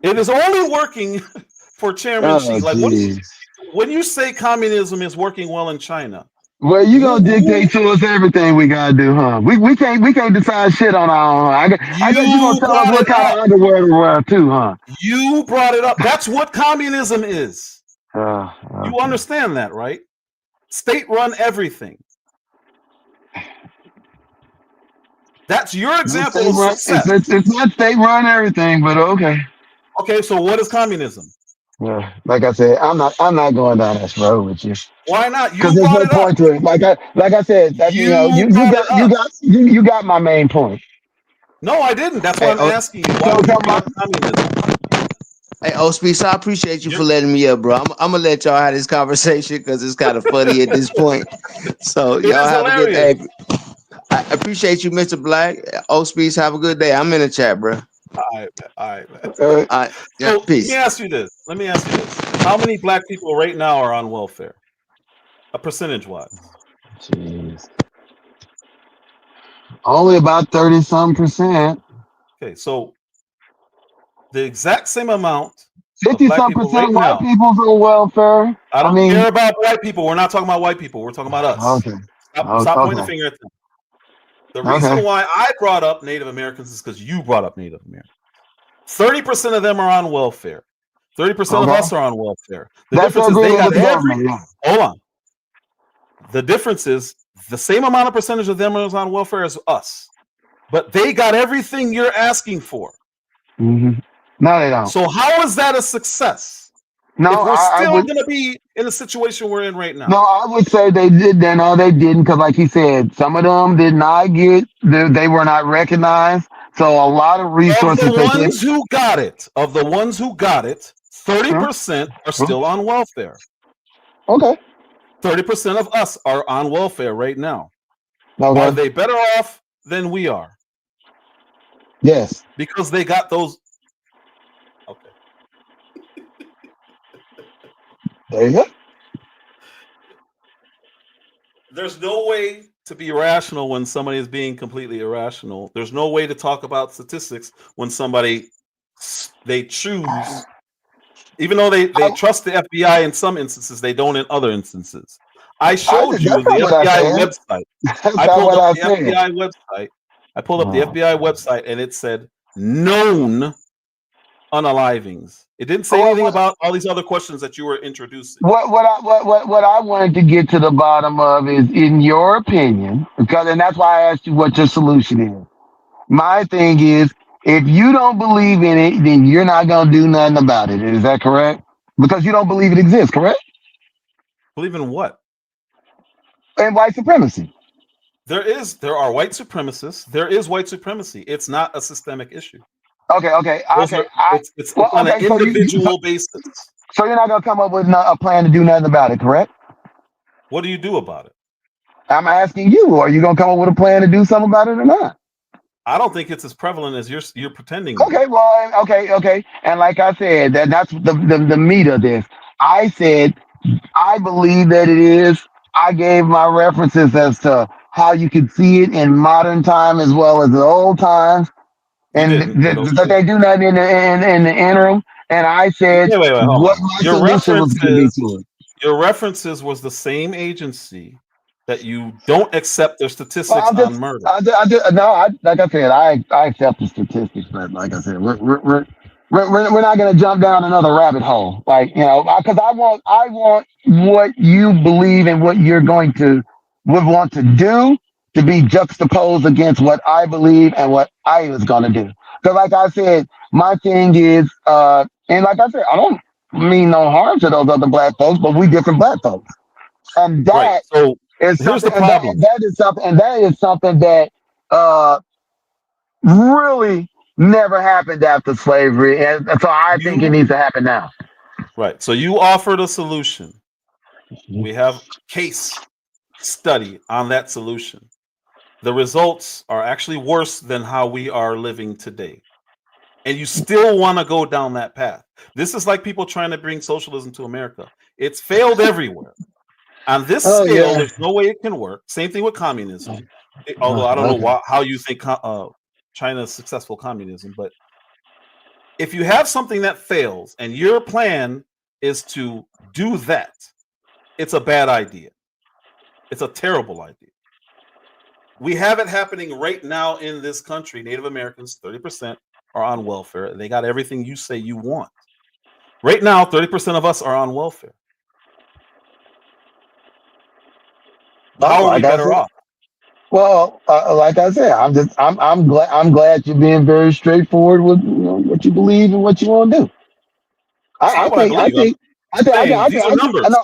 It is only working for Chairman Oh, Xi. Like jeez. when you say communism is working well in China, Well, you gonna who dictate to us everything we gotta do, huh? We can't decide shit on our own. I guess you gonna you tell us brought what it kind up. of underwear to wear too, huh? You brought it up. That's what communism is. Uh, You okay. understand that, right? State run everything. That's your example of success. It's not state run everything, but okay. Okay, so what is communism? Yeah, like I said, I'm not going down that road with you Why not? because You there's brought no it up. point to it. Like I said, that You brought it up. you got my main point. No, I didn't. That's why Hey, I'm oh, asking you. Why So would you so bring my up communism? hey, Speaks, I appreciate you You're, for letting me up, bro. I'm gonna let y'all have this conversation because it's kind of funny at this point. So it y'all is have a good hilarious. day. I appreciate you, Mr. Black. Speaks, have a good day. I'm in the chat, bro. All right, man. All right, man. uh, All right, yeah, So let me peace. ask you this. Let me ask you this. How many black people right now are on welfare? A percentage wise. jeez, only about 30% Okay, so the exact same amount of 50 black some people percent right of white now. people's on welfare. I I don't mean, care about white people. We're not talking about white people. We're talking about us. okay, Stop pointing the okay, finger at them. The reason okay, why I brought up Native Americans is because you brought up Native Americans. 30% of them are on welfare. 30% of okay. us are on welfare. The That's the difference is they agreement got with the every. government. Yeah. Hold on. The difference is the same amount of percentage of them is on welfare as us, but they got everything you're asking for. Mm-hmm. No, they don't. So how is that a success? No, If we're I still would. going to be in the situation we're in right No, now, I would say they did. Then no, they didn't, because like he said, some of them did not get. They were not recognized. So a lot of of resources the they did. ones who got it, 30% are Huh? still on welfare. Okay. 30% of us are on welfare right now. Are Okay. they better off than we are? Yes. Because they got those. Okay. There you go. There's no way to be rational when somebody is being completely irrational. There's no way to talk about statistics when they choose, even though they trust the FBI in some instances, they don't in other instances. I showed you That's the not what I FBI said. website. That's I not pulled what up I the said. FBI website. I pulled up the Oh. FBI website, and it said known unalivings. It didn't say What, anything what, about all these other questions that you were introducing. what I wanted to get to the bottom of is, in your opinion, because, and that's why I asked you what your solution is. My thing is, if you don't believe in it, then you're not going to do nothing about it. Is that correct? Because you don't believe it exists, correct? Believe in what? And white supremacy. There are white supremacists. There is white supremacy. It's not a systemic issue. Okay. Those are it's Well, on an okay. individual basis. So you're not going to come up with a plan to do nothing about it, correct? What do you do about it? I'm asking you. Are you going to come up with a plan to do something about it or not? I don't think it's as prevalent as you're pretending it Okay, is. well, okay. And like I said, that's the meat of this. I said I believe that it is. I gave my references as to how you could see it in modern time as well as the old times, You and didn't, but that okay. they do nothing in the interim. And I said Wait, hold what on. my solution was going to be to it. Your references was the same agency that you don't accept their Well, statistics on murder. like I said, I accept the statistics, but like I said, we're not going to jump down another rabbit hole, like, because I want what you believe and what you're going to would want to do to be juxtaposed against what I believe and what I was going to do. Because like I said, my thing is, and like I said, I don't mean no harm to those other black folks, but we different black folks, and Right. that So is here's the something, and problem. that is something that uh really never happened after slavery, and so I think it You needs to happen now. right. So you offered a solution. We have case study on that solution. The results are actually worse than how we are living today. And you still want to go down that path. This is like people trying to bring socialism to America. It's failed everywhere. On this Oh scale, yeah. there's no way it can work. Same thing with communism. Although I don't know Okay. how you think China's successful communism, but if you have something that fails and your plan is to do that, it's a bad idea. It's a terrible idea. We have it happening right now in this country. Native Americans, 30% are on welfare. They got everything you say you want. Right now, 30% of us are on welfare. How Well, are we like I better said, off? like I said, I'm glad you're being very straightforward with what you believe and what you want to do. It's I, not I what I think I believe. I'm think I think I think saying I these think are I think I numbers. know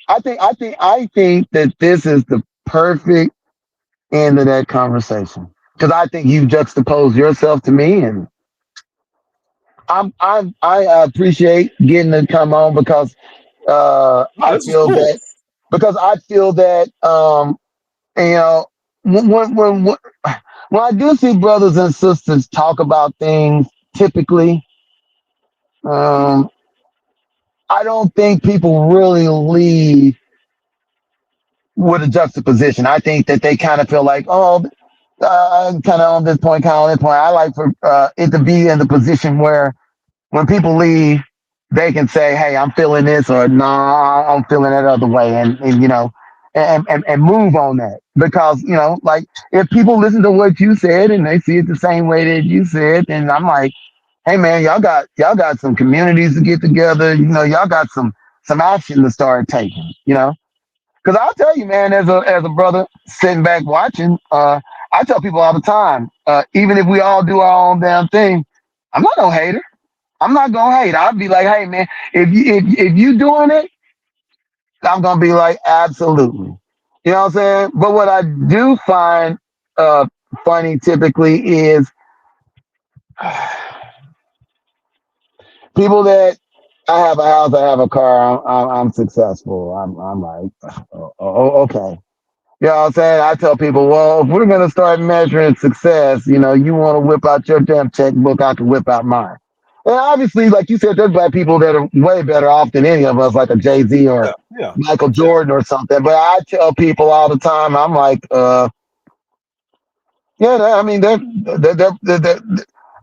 I think that this is the perfect end of that conversation, because I think you've juxtaposed yourself to me, and I appreciate getting to come on, because No, this is cool. I feel that you know when when I do see brothers and sisters talk about things, typically um I don't think people really leave with a juxtaposition. I think that they kind of feel like, oh, I'm kind of on this point, kind of on this point. I like for it to be in the position where when people leave, they can say, "Hey, I'm feeling this," or "No, I'm feeling that other way," and move on that. Because like, if people listen to what you said and they see it the same way that you said, then I'm like, "Hey, man, y'all got some communities to get together. Y'all got some action to start taking." Because I'll tell you, man, as a brother sitting back watching, I tell people all the time, even if we all do our own damn thing, I'm not no hater. I'm not gonna hate. I'll be like, hey man, if you doing it, I'm gonna be like, absolutely. You know what I'm saying? But what I do find uh funny typically is people that I have a house, I have a car, I'm successful. I'm like, okay. You know what I'm saying? I tell people, well, if we're gonna start measuring success, you want to whip out your damn checkbook, I can whip out mine. And obviously, like you said, there's black people that are way better off than any of us, like a Jay-Z or Yeah, yeah, Michael yeah. Jordan or something. But I tell people all the time, I'm like, yeah, I mean,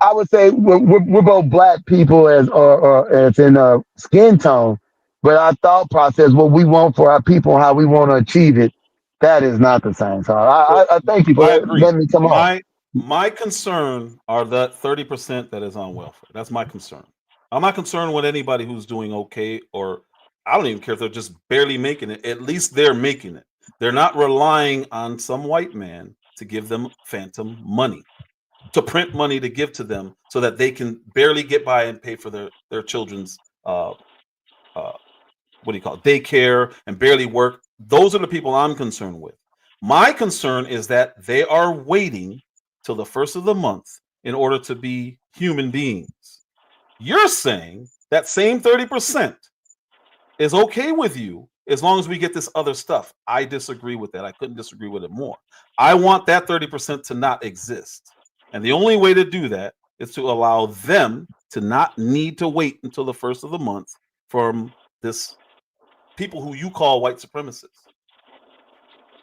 I would say we're both black people, as or as in skin tone, But our thought process, what we want for our people, how we want to achieve it, that is not the same. So So I thank you for I agree. letting me come on. My concern are that 30% that is on welfare. That's my concern. I'm not concerned with anybody who's doing okay, or I don't even care if they're just barely making it. At least they're making it. They're not relying on some white man to give them phantom money, to print money to give to them so that they can barely get by and pay for their children's what do you call it, daycare, and barely work. Those are the people I'm concerned with. My concern is that they are waiting till the first of the month in order to be human beings. You're saying that same 30% is okay with you as long as we get this other stuff. I disagree with that. I couldn't disagree with it more. I want that 30% to not exist. And the only way to do that is to allow them to not need to wait until the first of the month from this people who you call white supremacists.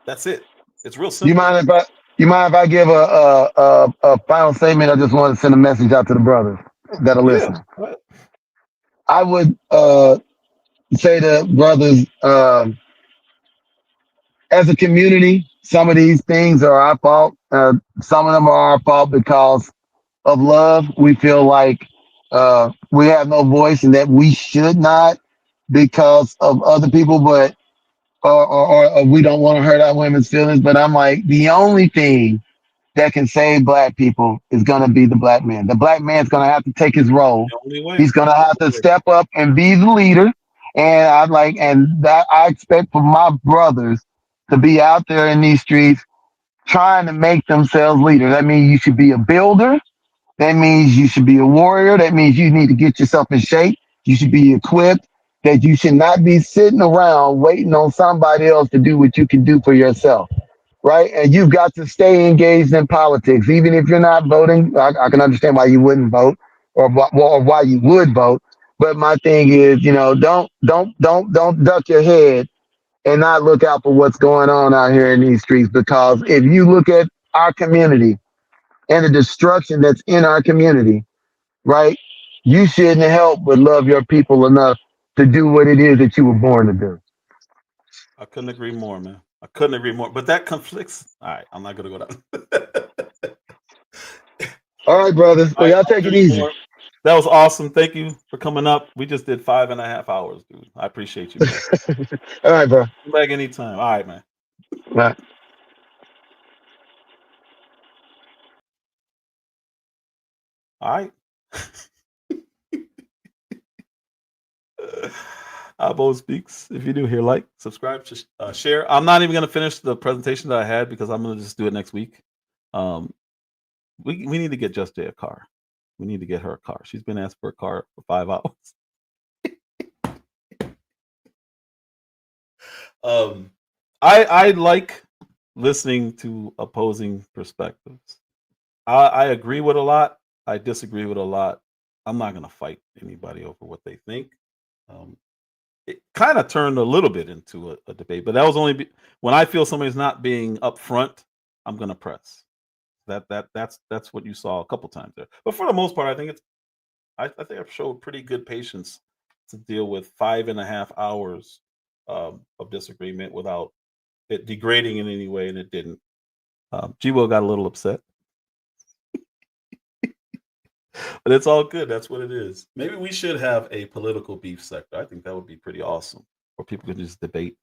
That's it. It's real simple. You mind if I give a final statement? I just want to send a message out to the brothers that are Yeah. listening. I would say to brothers, as a community, some of these things are our fault. Some of them are our fault because of love. We feel like we have no voice and that we should not because of other people, but or we don't want to hurt our women's feelings. But I'm like, the only thing that can save black people is going to be the black man. The black man's going to have to take his role. The only way. He's going to have to step up and be the leader. And that I expect from my brothers to be out there in these streets trying to make themselves leaders. That means you should be a builder. That means you should be a warrior. That means you need to get yourself in shape. You should be equipped. That you should not be sitting around waiting on somebody else to do what you can do for yourself. Right. And you've got to stay engaged in politics. Even if you're not voting, I can understand why you wouldn't vote or why you would vote. But my thing is, don't duck your head and not look out for what's going on out here in these streets. Because if you look at our community and the destruction that's in our community, right, you shouldn't help but love your people enough to do what it is that you were born to do. I couldn't agree more, man. I couldn't agree more. But that conflicts. All right, I'm not gonna go down. All right, brothers. Well, y'all take it easy. More. That was awesome. Thank you for coming up. We just did 5.5 hours, dude. I appreciate you, man. All right, bro. Come back anytime. All right, man. Bye. All right. Abo speaks. If you're new here, like, subscribe, share. I'm not even going to finish the presentation that I had because I'm going to just do it next week. We need to get Just Jay a car. We need to get her a car. She's been asked for a car for 5 hours. I like listening to opposing perspectives. I agree with a lot. I disagree with a lot. I'm not going to fight anybody over what they think. It kind of turned a little bit into a debate, but that was only when I feel somebody's not being upfront, I'm going to press. That's what you saw a couple times there. But for the most part, I think think I've showed pretty good patience to deal with 5.5 hours of disagreement without it degrading in any way, and it didn't. Gw got a little upset. But it's all good. That's what it is. Maybe we should have a political beef sector. I think that would be pretty awesome, where people can just debate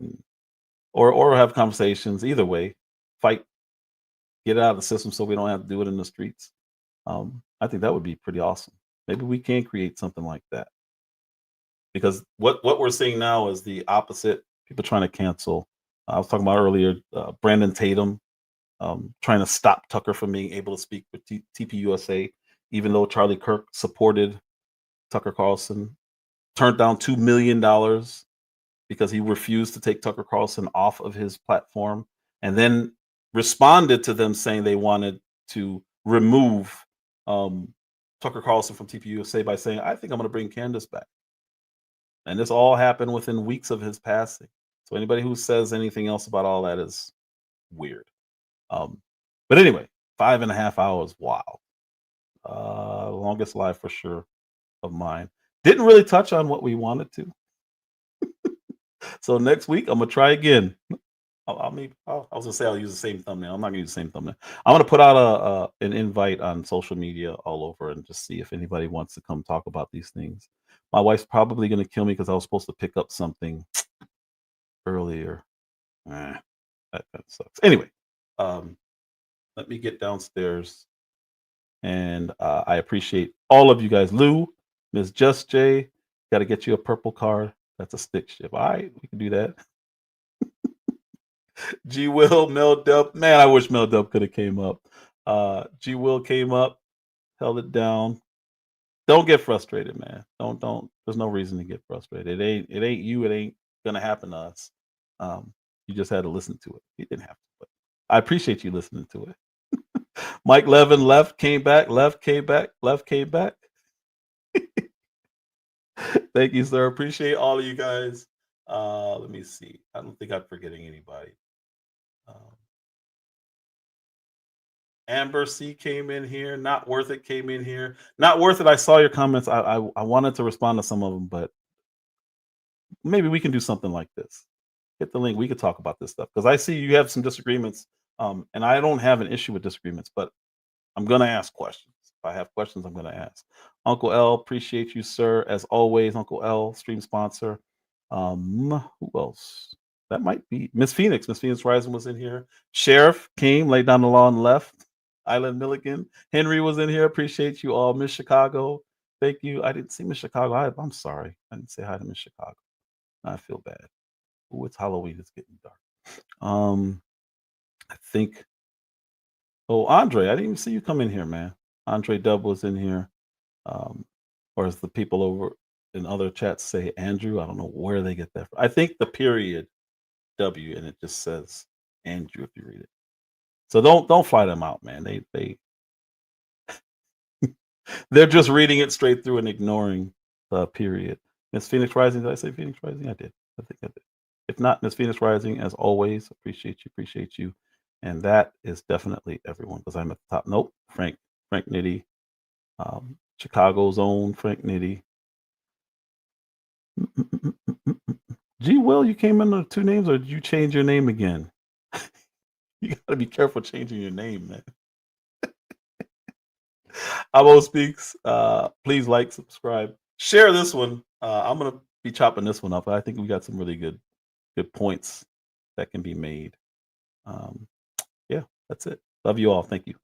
or have conversations. Either way, fight, get it out of the system, so we don't have to do it in the streets. I think that would be pretty awesome. Maybe we can create something like that, because what we're seeing now is the opposite. People trying to cancel. I was talking about earlier, Brandon Tatum trying to stop Tucker from being able to speak with TPUSA. Even though Charlie Kirk supported Tucker Carlson, turned down $2 million because he refused to take Tucker Carlson off of his platform, and then responded to them saying they wanted to remove Tucker Carlson from TPUSA by saying, I think I'm going to bring Candace back. And this all happened within weeks of his passing. So anybody who says anything else about all that is weird. But anyway, 5.5 hours. Wow. Longest live for sure of mine. Didn't really touch on what we wanted to. So next week I'm gonna try again. I was gonna say I'll use the same thumbnail. I'm not gonna use the same thumbnail. I'm gonna put out an invite on social media all over and just see if anybody wants to come talk about these things. My wife's probably gonna kill me because I was supposed to pick up something earlier. That sucks. Anyway, let me get downstairs, and I appreciate all of you guys. Lou, Miss Just J, got to get you a purple card. That's a stick shift. All right, we can do that. G Will, Mel Dub. Man, I wish Mel Dub could have came up. G Will came up, held it down. Don't get frustrated, man. Don't. There's no reason to get frustrated. It ain't you. It ain't gonna happen to us. You just had to listen to it. You didn't have to, but I appreciate you listening to it. Mike Levin left, came back, left, came back, left, came back. Thank you, sir. Appreciate all of you guys. Let me see. I don't think I'm forgetting anybody. Amber C came in here. Not Worth It came in here. Not Worth It. I saw your comments. I wanted to respond to some of them, but maybe we can do something like this. Hit the link. We could talk about this stuff because I see you have some disagreements, and I don't have an issue with disagreements, but I'm gonna ask questions. If I have questions, I'm gonna ask. Uncle L, appreciate you, sir, as always. Uncle L, stream sponsor. Who else? That might be Miss Phoenix. Miss Phoenix Rising was in here. Sheriff came, laid down the law and left. Island Milligan. Henry was in here. Appreciate you all. Miss Chicago. Thank you. I didn't see Miss Chicago. I'm sorry. I didn't say hi to Miss Chicago. I feel bad. Oh, it's Halloween. It's getting dark. I think. Oh, Andre, I didn't even see you come in here, man. Andre Dub was in here. Or as the people over in other chats say, Andrew. I don't know where they get that from. I think the period W and it just says Andrew if you read it. So don't fly them out, man. They're just reading it straight through and ignoring the period. Miss Phoenix Rising, did I say Phoenix Rising? I did. I think I did. If not, Miss Phoenix Rising, as always, appreciate you. And that is definitely everyone because I'm at the top. Nope, Frank Nitty, Chicago's own Frank Nitty. G Will, you came in with two names, or did you change your name again? You gotta be careful changing your name, man. Abo Speaks. Please like, subscribe, share this one. I'm gonna be chopping this one up. I think we got some really good points that can be made. Yeah, that's it. Love you all. Thank you.